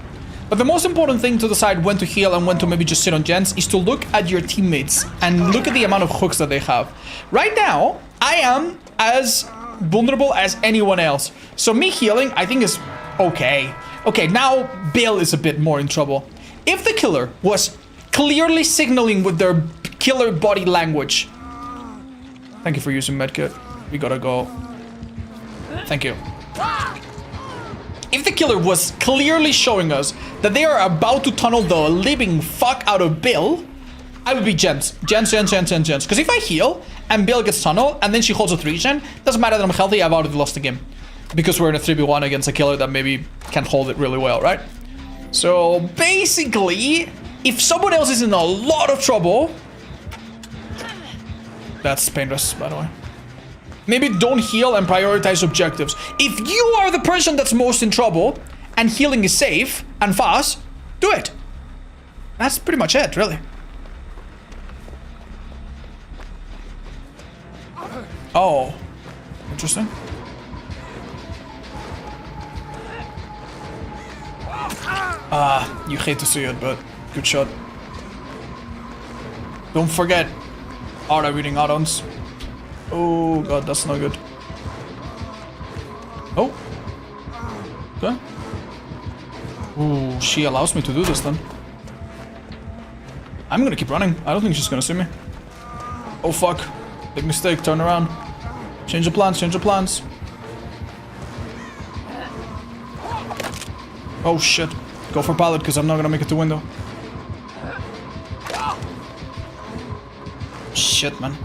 A: But the most important thing to decide when to heal and when to maybe just sit on gens is to look at your teammates and look at the amount of hooks that they have. Right now, I am as vulnerable as anyone else. So me healing, I think is okay. Okay, now Bill is a bit more in trouble. If the killer was clearly signaling with their killer body language. Thank you for using medkit. We gotta go. Thank you. If the killer was clearly showing us that they are about to tunnel the living fuck out of Bill, I would be gens. Gens. Because if I heal and Bill gets tunneled and then she holds a 3-gen, doesn't matter that I'm healthy, I've already lost the game. Because we're in a 3v1 against a killer that maybe can hold it really well, right? So basically, if someone else is in a lot of trouble... That's painless, by the way. Maybe don't heal and prioritize objectives. If you are the person that's most in trouble and healing is safe and fast, do it. That's pretty much it, really. Oh, interesting. You hate to see it, but good shot. Don't forget, auto-reading add-ons. Oh god, that's not good. Oh. Okay. Ooh, she allows me to do this then. I'm gonna keep running. I don't think she's gonna see me. Oh fuck. Big mistake, turn around. Change the plans, change the plans. Oh shit. Go for pallet because I'm not gonna make it to window. Shit, man.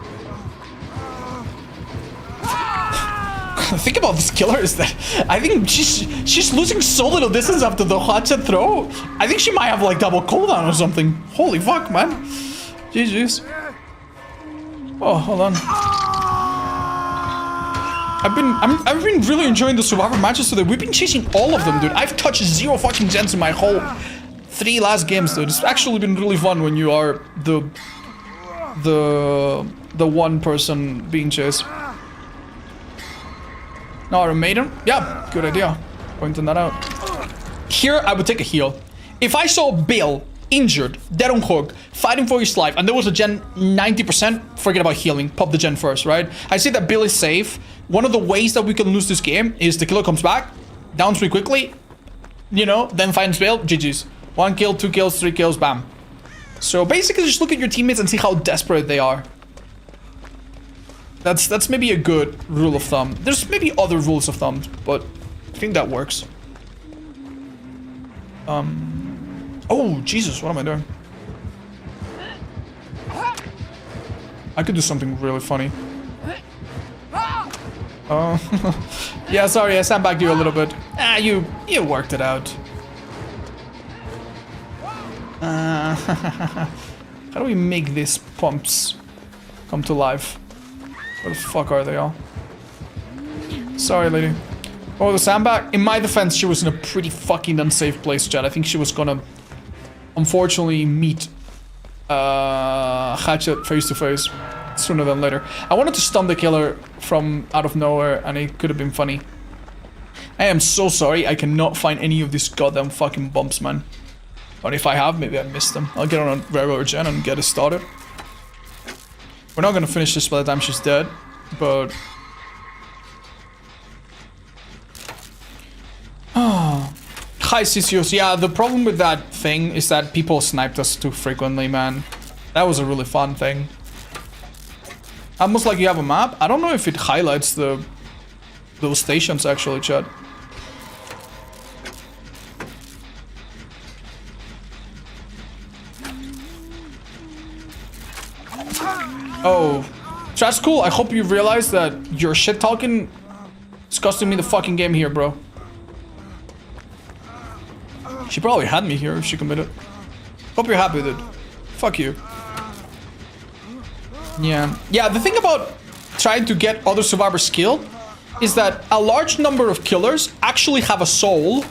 A: The thing about this killer is that I think she's losing so little distance after the hotshot throw. I think she might have like double cooldown or something. Holy fuck, man. GG's. Oh, hold on. I've been really enjoying the Survivor matches today. We've been chasing all of them, dude. I've touched 0 fucking gens in my whole 3 last games, dude. It's actually been really fun when you are the one person being chased. No, a maiden? Yeah, good idea. Pointing that out. Here, I would take a heal. If I saw Bill injured, dead on hook, fighting for his life, and there was a gen 90%, forget about healing, pop the gen first, right? I see that Bill is safe. One of the ways that we can lose this game is the killer comes back, downs me quickly, you know, then finds Bill, GG's. 1 kill, 2 kills, 3 kills, bam. So basically just look at your teammates and see how desperate they are. That's maybe a good rule of thumb. There's maybe other rules of thumb, but I think that works. Oh, Jesus, what am I doing? I could do something really funny. Oh, yeah, sorry, I sandbagged you a little bit. Ah, you worked it out. How do we make these pumps come to life? Where the fuck are they all? Sorry, lady. Oh, the sandbag? In my defense, she was in a pretty fucking unsafe place, Chad. I think she was gonna, unfortunately, meet Hatchet face to face sooner than later. I wanted to stun the killer from out of nowhere, and it could have been funny. I am so sorry. I cannot find any of these goddamn fucking bumps, man. But if I have, maybe I missed them. I'll get on a regular gen and get it started. We're not gonna finish this by the time she's dead, but... Oh. Hi, Sisius. Yeah, the problem with that thing is that people sniped us too frequently, man. That was a really fun thing. Almost like you have a map. I don't know if it highlights those stations, actually, Chad. Oh, that's cool. I hope you realize that your shit talking is costing me the fucking game here, bro. She probably had me here if she committed. Hope you're happy with it. Fuck you. Yeah. Yeah, the thing about trying to get other survivors killed is that a large number of killers actually have a soul,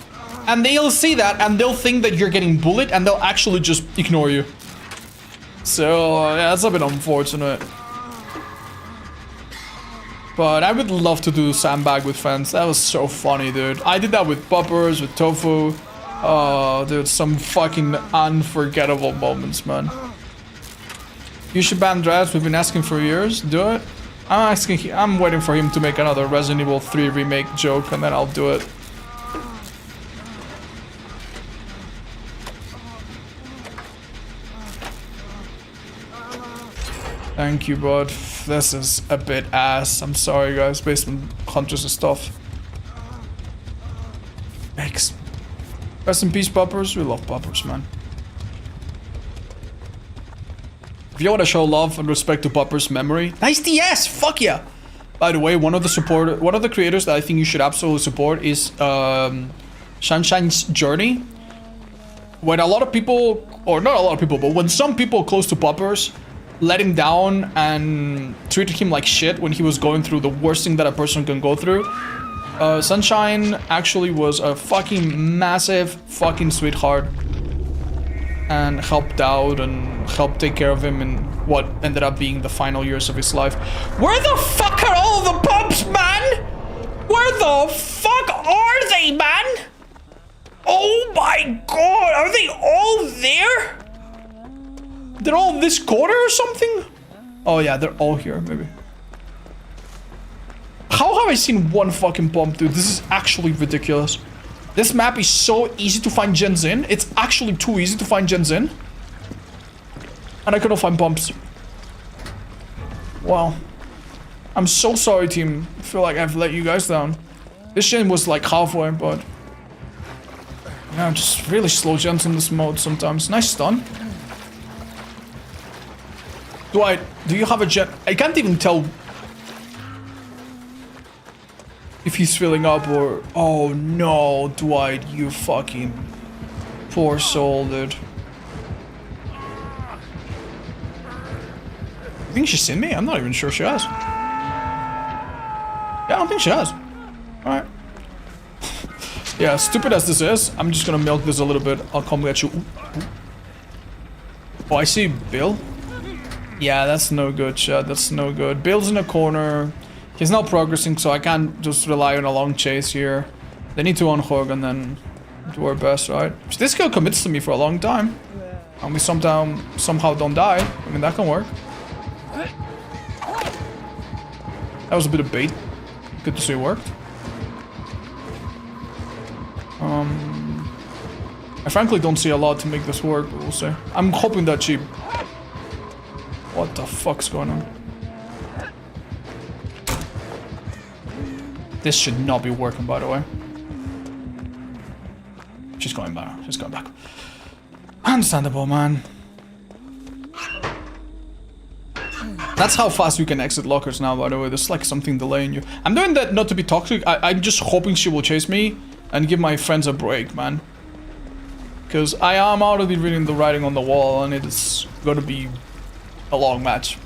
A: and they'll see that and they'll think that you're getting bullied and they'll actually just ignore you. So, yeah, that's a bit unfortunate. But I would love to do sandbag with friends. That was so funny, dude. I did that with Poppers, with Tofu. Oh, dude, some fucking unforgettable moments, man. You should ban Draz. We've been asking for years. Do it. I'm waiting for him to make another Resident Evil 3 remake joke, and then I'll do it. Thank you, bud. This is a bit ass. I'm sorry, guys. Basement hunters and stuff. Thanks. Rest in peace, Poppers. We love Poppers, man. If you want to show love and respect to Poppers' memory, nice DS. Fuck yeah. By the way, one of the creators that I think you should absolutely support is Sunshine's Journey. When a lot of people, or not a lot of people, but when some people close to Poppers let him down and treated him like shit when he was going through the worst thing that a person can go through, Sunshine actually was a fucking massive fucking sweetheart and helped out and helped take care of him in what ended up being the final years of his life. Where the fuck are all the pumps, man? Where the fuck are they, man? Oh my god, are they all there? They're all in this corner or something? Oh yeah, they're all here, maybe. How have I seen one fucking pump, dude? This is actually ridiculous. This map is so easy to find gens in. It's actually too easy to find gens in. And I couldn't find pumps. Wow. I'm so sorry, team. I feel like I've let you guys down. This gen was like halfway, but... yeah, I'm just really slow gens in this mode sometimes. Nice stun. Do you have a gen? I can't even tell if he's filling up or... oh no, Dwight, you fucking poor soul, dude. I think she's seen me? I'm not even sure she has. Yeah, I don't think she has. Alright. Yeah, stupid as this is, I'm just gonna milk this a little bit. I'll come get you. Ooh, ooh. Oh, I see Bill. Yeah, that's no good, Chad. That's no good. Bill's in a corner. He's not progressing, so I can't just rely on a long chase here. They need to unhook and then do our best, right? This girl commits to me for a long time. And we somehow don't die. I mean, that can work. That was a bit of bait. Good to see it worked. I frankly don't see a lot to make this work, but we'll see. I'm hoping that she... What the fuck's going on? This should not be working, by the way. She's going back. She's going back. Understandable, man. That's how fast you can exit lockers now, by the way. There's like something delaying you. I'm doing that not to be toxic. I'm just hoping she will chase me and give my friends a break, man. Because I am already reading the writing on the wall and it's gonna be a long match.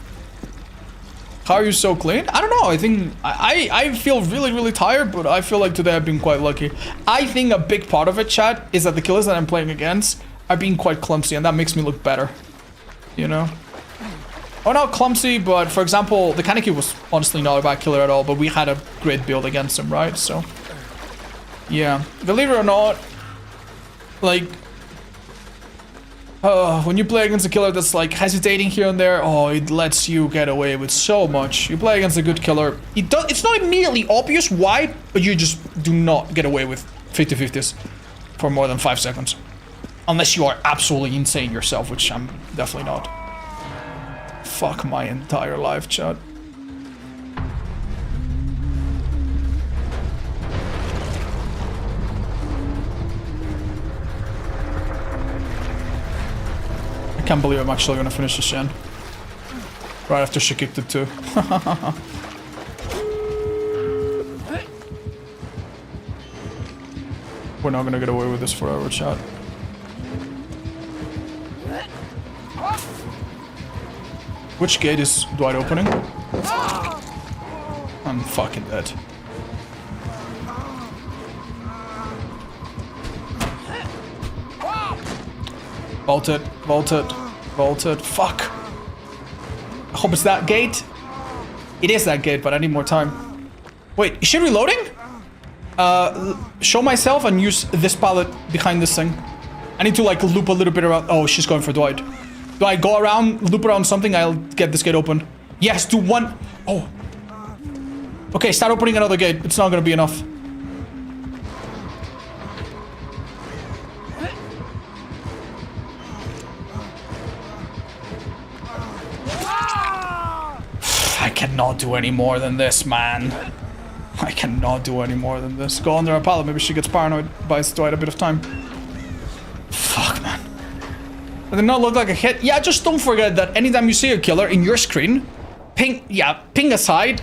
A: How are you so clean? I don't know. I think I feel really tired, but I feel like today I've been quite lucky. I think a big part of it, chat, is that the killers that I'm playing against are being quite clumsy, and that makes me look better. You know? Oh, not clumsy, but for example, the Kaneki was honestly not a bad killer at all, but we had a great build against him, right? So, yeah. Believe it or not, like, when you play against a killer that's like hesitating here and there, oh, it lets you get away with so much. You play against a good killer, it's not immediately obvious why, but you just do not get away with 50-50s for more than 5 seconds. Unless you are absolutely insane yourself, which I'm definitely not. Fuck my entire life, chat. I can't believe I'm actually gonna finish this gen. Right after she kicked it too. We're not gonna get away with this forever, chat. Which gate is Dwight opening? I'm fucking dead. Vaulted, vaulted, vaulted. Fuck. I hope it's that gate. It is that gate, but I need more time. Wait, is she reloading? Show myself and use this pallet behind this thing. I need to like loop a little bit around. Oh, she's going for Dwight. Do I go around, loop around something? I'll get this gate open. Yes, do one. Oh. Okay, start opening another gate. It's not gonna be enough. I cannot do any more than this, man. I cannot do any more than this. Go under a pallet. Maybe she gets paranoid. Buys Dwight a bit of time. Fuck, man. Does it not look like a hit? Yeah, just don't forget that anytime you see a killer in your screen, ping aside,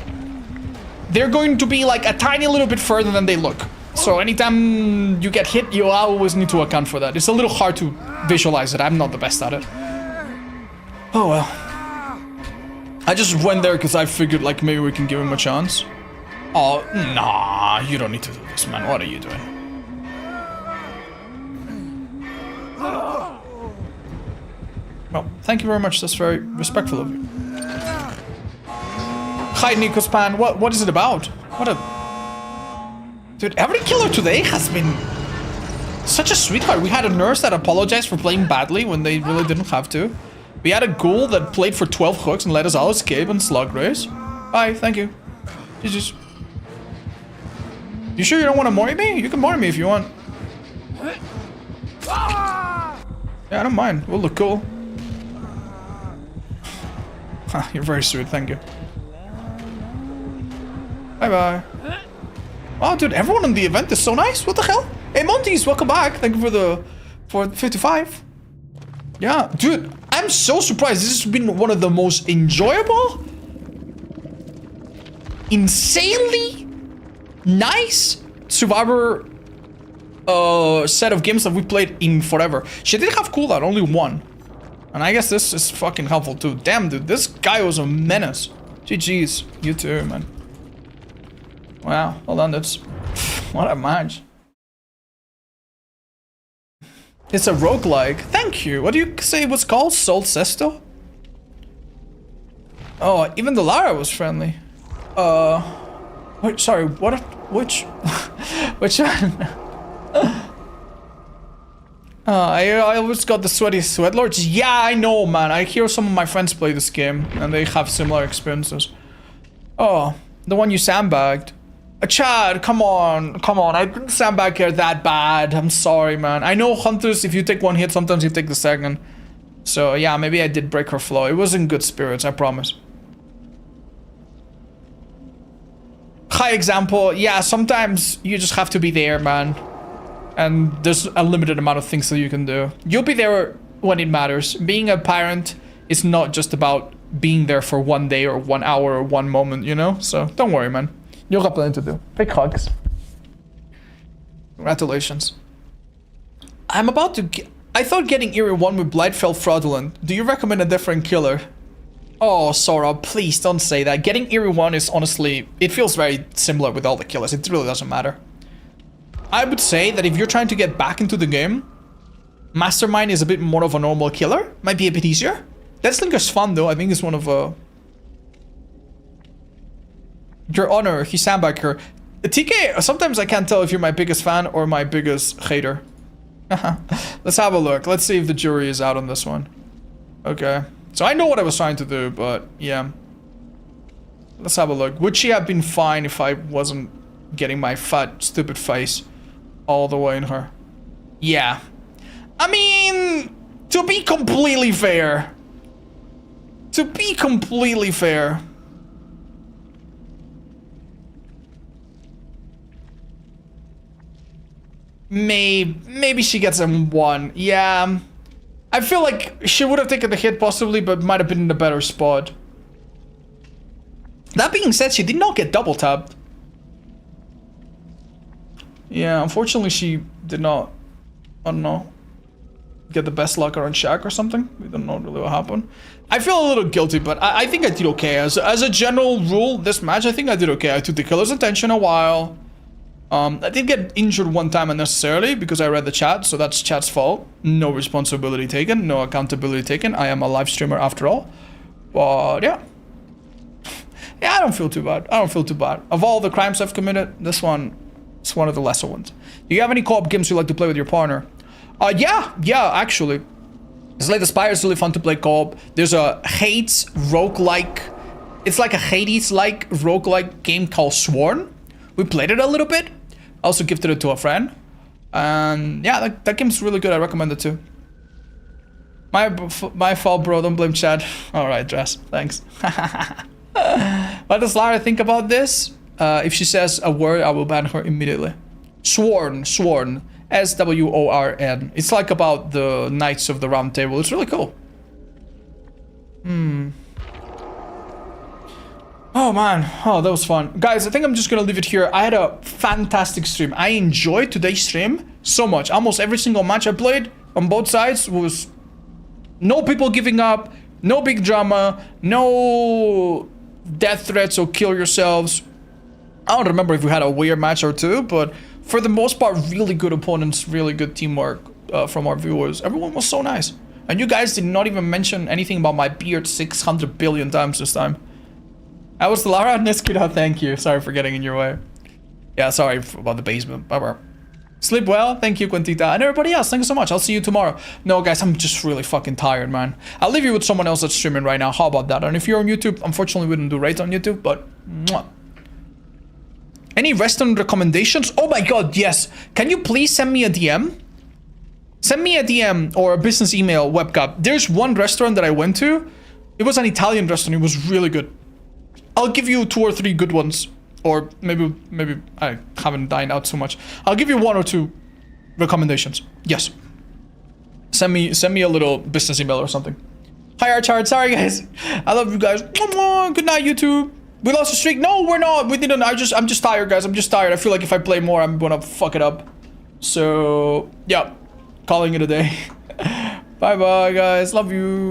A: they're going to be like a tiny little bit further than they look. So anytime you get hit, you always need to account for that. It's a little hard to visualize it. I'm not the best at it. Oh well. I just went there because I figured like maybe we can give him a chance. Oh, nah, you don't need to do this, man. What are you doing? Well, thank you very much. That's very respectful of you. Hi, Nikospan. What is it about? What a... Dude, every killer today has been such a sweetheart. We had a nurse that apologized for playing badly when they really didn't have to. We had a ghoul that played for 12 hooks and let us all escape and slug race. Bye, thank you. GG's. You sure you don't want to mori me? You can mori me if you want. Yeah, I don't mind. We'll look cool. You're very sweet, thank you. Bye-bye. Wow, dude, everyone in the event is so nice. What the hell? Hey, Montes, welcome back. Thank you for 55. Yeah, dude, I'm so surprised. This has been one of the most enjoyable, insanely nice Survivor set of games that we played in forever. She did have cooldown, only one. And I guess this is fucking helpful too. Damn, dude, this guy was a menace. GG's. You too, man. Wow, hold on, that's... What a match. It's a roguelike. Thank you. What do you say it was called? Sol Sesto? Oh, even the Lara was friendly. Wait, sorry, what? Which one? I always got the sweaty sweat lords. Yeah, I know, man. I hear some of my friends play this game, and they have similar experiences. Oh, the one you sandbagged. Chad, come on. I didn't sandbag here that bad. I'm sorry, man. I know hunters, if you take one hit, sometimes you take the second. So, yeah, maybe I did break her flow. It was in good spirits, I promise. High example. Yeah, sometimes you just have to be there, man. And there's a limited amount of things that you can do. You'll be there when it matters. Being a parent is not just about being there for 1 day or 1 hour or 1 moment, you know? So don't worry, man. You'll have plenty to do. Big hugs. Congratulations. I'm about to I thought getting Eerie 1 with Blight felt fraudulent. Do you recommend a different killer? Oh, Sora, please don't say that. Getting Eerie 1 is honestly... It feels very similar with all the killers. It really doesn't matter. I would say that if you're trying to get back into the game, Mastermind is a bit more of a normal killer. Might be a bit easier. Deathslinker's fun though. I think it's one of Your Honor, he sandbagged her. TK, sometimes I can't tell if you're my biggest fan or my biggest hater. Let's have a look. Let's see if the jury is out on this one. Okay. So I know what I was trying to do, but yeah. Let's have a look. Would she have been fine if I wasn't getting my fat, stupid face all the way in her? Yeah. I mean, to be completely fair. Maybe she gets a 1. Yeah. I feel like she would have taken the hit possibly, but might have been in a better spot. That being said, she did not get double tapped. Yeah, unfortunately she did not, I don't know, get the best luck on Shaq or something. We don't know really what happened. I feel a little guilty, but I think I did okay. As a general rule, this match, I think I did okay. I took the killer's attention a while. I did get injured 1 time unnecessarily because I read the chat, so that's chat's fault. No responsibility taken, no accountability taken. I am a live streamer after all. But yeah. Yeah, I don't feel too bad. Of all the crimes I've committed, this one is one of the lesser ones. Do you have any co-op games you like to play with your partner? Yeah, actually. Slay the Spire is really fun to play co-op. There's a Hades roguelike. It's like a Hades-like roguelike game called Sworn. We played it a little bit. Also gifted it to a friend. And yeah, that game's really good. I recommend it too. My fault, bro. Don't blame Chad. Alright, Dress. Thanks. What does Lara think about this? If she says a word, I will ban her immediately. Sworn. S-W-O-R-N. It's like about the Knights of the Round Table. It's really cool. Oh man, that was fun. Guys, I think I'm just gonna leave it here. I had a fantastic stream. I enjoyed today's stream so much. Almost every single match I played on both sides was no people giving up, no big drama, no death threats or kill yourselves. I don't remember if we had a weird match or two, but for the most part, really good opponents, really good teamwork from our viewers. Everyone was so nice. And you guys did not even mention anything about my beard 600 billion times this time. I was Lara Niskida, thank you. Sorry for getting in your way. Yeah, sorry about the basement. Bye-bye. Sleep well, thank you, Quintita. And everybody else, thank you so much. I'll see you tomorrow. No, guys, I'm just really fucking tired, man. I'll leave you with someone else that's streaming right now. How about that? And if you're on YouTube, unfortunately, we didn't do raids on YouTube, but... Mwah. Any restaurant recommendations? Oh my god, yes. Can you please send me a DM? Send me a DM or a business email, webcam. There's one restaurant that I went to. It was an Italian restaurant. It was really good. I'll give you 2 or 3 good ones. Or maybe I haven't dined out so much. I'll give you 1 or 2 recommendations. Yes. Send me a little business email or something. Hi Archard, sorry guys. I love you guys. Good night, YouTube. We lost the streak. No, we're not. We didn't. I'm just tired, guys. I'm just tired. I feel like if I play more, I'm gonna fuck it up. So yeah, calling it a day. Bye bye, guys. Love you.